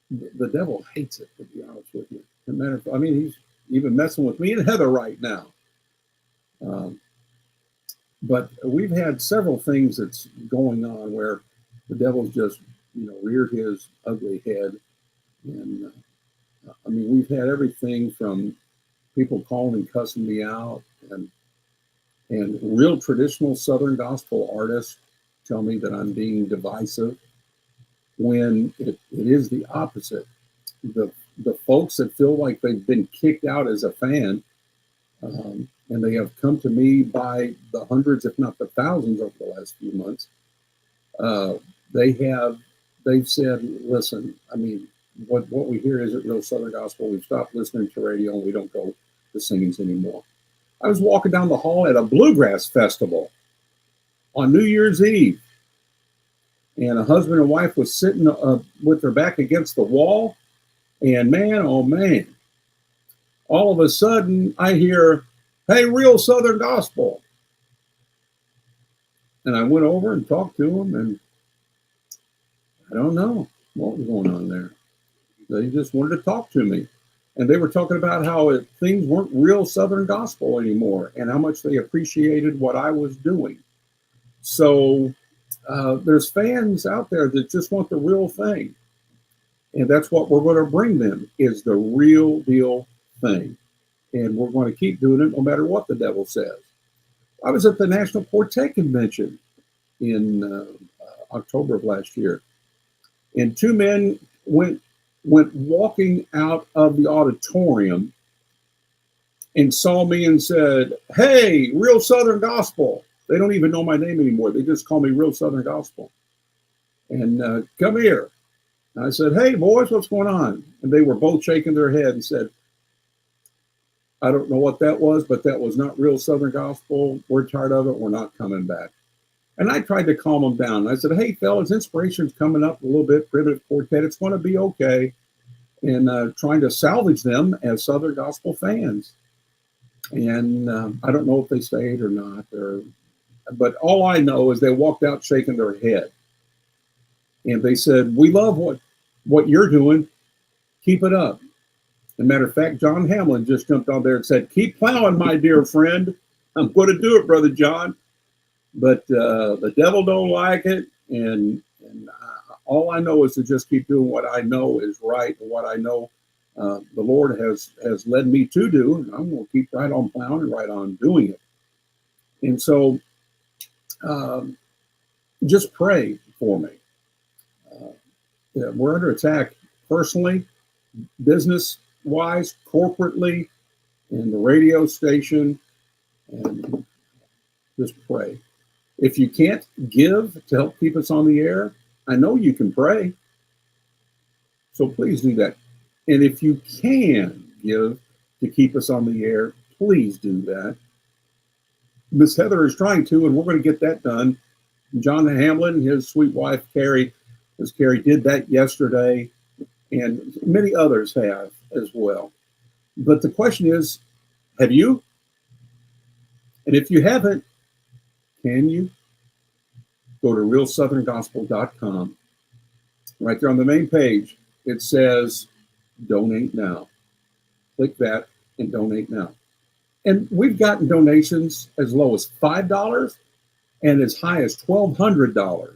S6: the devil hates it, to be honest with you. I mean, he's even messing with me and Heather right now. But we've had several things that's going on where the devil's just, reared his ugly head. And I mean, we've had everything from people calling and cussing me out, and real traditional Southern Gospel artists tell me that I'm being divisive, when it is the opposite. The folks that feel like they've been kicked out as a fan, and they have come to me by the hundreds, if not the thousands, over the last few months. They've said, listen, I mean, what we hear isn't real Southern Gospel. We've stopped listening to radio and we don't go to singings anymore. I was walking down the hall at a bluegrass festival on New Year's Eve, and a husband and wife was sitting with their back against the wall, and man, oh man, all of a sudden I hear, hey, real Southern Gospel. And I went over and talked to them, and I don't know what was going on there. They just wanted to talk to me. And they were talking about how things weren't real Southern Gospel anymore and how much they appreciated what I was doing. So there's fans out there that just want the real thing. And that's what we're going to bring them, is the real deal thing. And we're going to keep doing it no matter what the devil says. I was at the National Quartet Convention in October of last year. And two men went walking out of the auditorium and saw me and said, hey, real Southern Gospel. They don't even know my name anymore. They just call me real Southern Gospel. And come here. And I said, hey, boys, what's going on? And they were both shaking their head and said, I don't know what that was, but that was not real Southern Gospel. We're tired of it. We're not coming back. And I tried to calm them down. I said, hey, fellas, inspiration's coming up a little bit, Primitive Quartet. It's going to be okay. And trying to salvage them as Southern Gospel fans. And I don't know if they stayed or not. But all I know is they walked out shaking their head. And they said, we love what you're doing. Keep it up. As a matter of fact, John Hamlin just jumped on there and said, keep plowing, my dear friend. I'm going to do it, Brother John. But the devil don't like it. And all I know is to just keep doing what I know is right and what I know the Lord has led me to do. And I'm going to keep right on plowing and right on doing it. And so just pray for me. We're under attack personally, business-wise, corporately, in the radio station, and just pray. If you can't give to help keep us on the air, I know you can pray. So please do that. And if you can give to keep us on the air, please do that. Miss Heather is trying to, and we're going to get that done. John Hamlin, his sweet wife, Carrie, did that yesterday, and many others have as well. But the question is, have you? And if you haven't, can you? Go to realsoutherngospel.com. Right there on the main page, it says donate now. Click that and donate now. And we've gotten donations as low as $5 and as high as $1,200.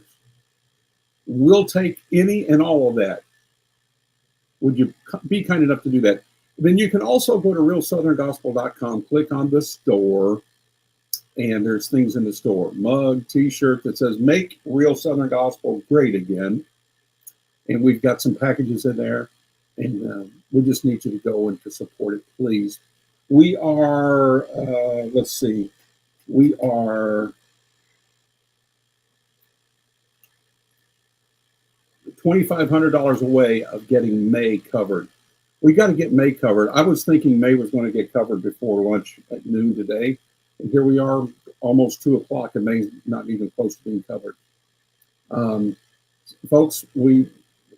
S6: We'll take any and all of that. Would you be kind enough to do that? Then you can also go to realsoutherngospel.com, click on the store, and there's things in the store. Mug, t-shirt that says Make Real Southern Gospel Great Again. And we've got some packages in there. And we just need you to go and to support it, please. We are, let's see, we are $2,500 away of getting May covered. We got to get May covered. I was thinking May was going to get covered before lunch at noon today. And here we are almost 2 o'clock and May's not even close to being covered. Folks, we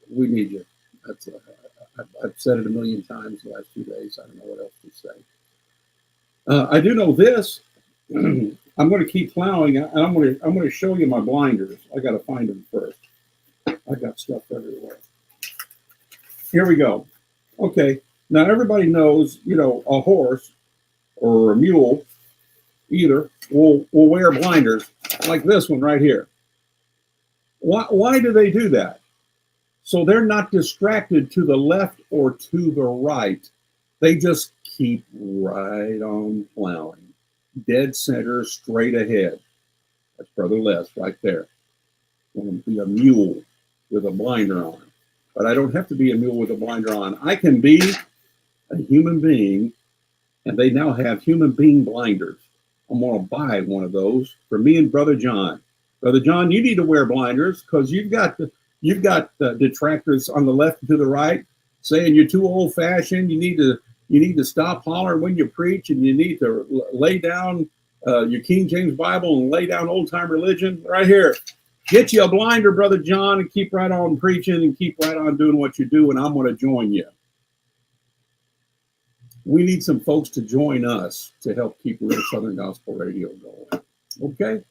S6: need you. That's, I've said it a million times the last 2 days. I don't know what else to say. I do know this. I'm going to keep plowing. I'm going to show you my blinders. I got to find them first. I got stuff everywhere. Here we go. Okay. Now everybody knows, a horse or a mule either will wear blinders like this one right here. Why do they do that? So they're not distracted to the left or to the right. They just keep right on plowing. Dead center, straight ahead. That's Brother Les right there. I'm going to be a mule with a blinder on. But I don't have to be a mule with a blinder on. I can be a human being, and they now have human being blinders. I'm going to buy one of those for me and Brother John. Brother John, you need to wear blinders because you've got detractors on the left and to the right saying you're too old-fashioned. You need to stop hollering when you preach, and you need to lay down your King James Bible and lay down old-time religion. Right here. Get you a blinder, Brother John, and keep right on preaching and keep right on doing what you do, and I'm going to join you. We need some folks to join us to help keep Real Southern Gospel Radio going. Okay?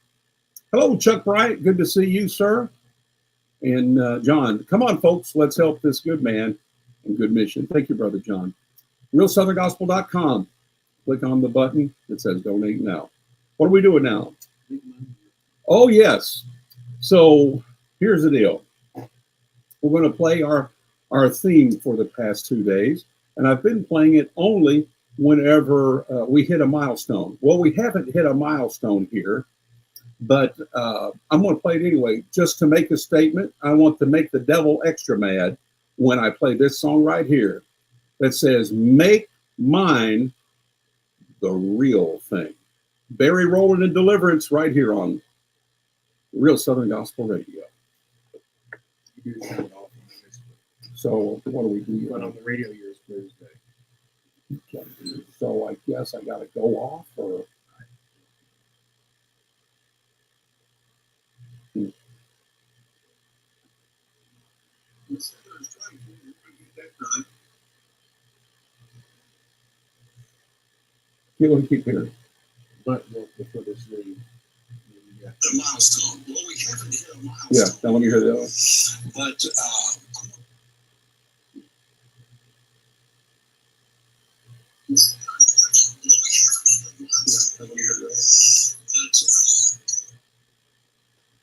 S6: Hello, Chuck Bright. Good to see you, sir. And John, come on, folks. Let's help this good man and good mission. Thank you, Brother John. RealSouthernGospel.com. Click on the button that says Donate Now. What are we doing now? Oh, yes. So here's the deal. We're going to play our theme for the past 2 days. And I've been playing it only whenever we hit a milestone. Well, we haven't hit a milestone here. But I'm going to play it anyway, just to make a statement. I want to make the devil extra mad when I play this song right here that says, make mine the real thing. Barry Rowland and Deliverance right here on Real Southern Gospel Radio.
S2: You do turn it off on Facebook.
S6: So what do we do?
S2: But on the radio, yours Thursday.
S6: Okay. So I guess I got to go off or... Keep here.
S2: But before this leave,
S7: a milestone. Well, we haven't hit a milestone.
S6: Yeah, now let me hear the other one.
S7: But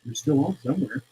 S6: You're still on somewhere.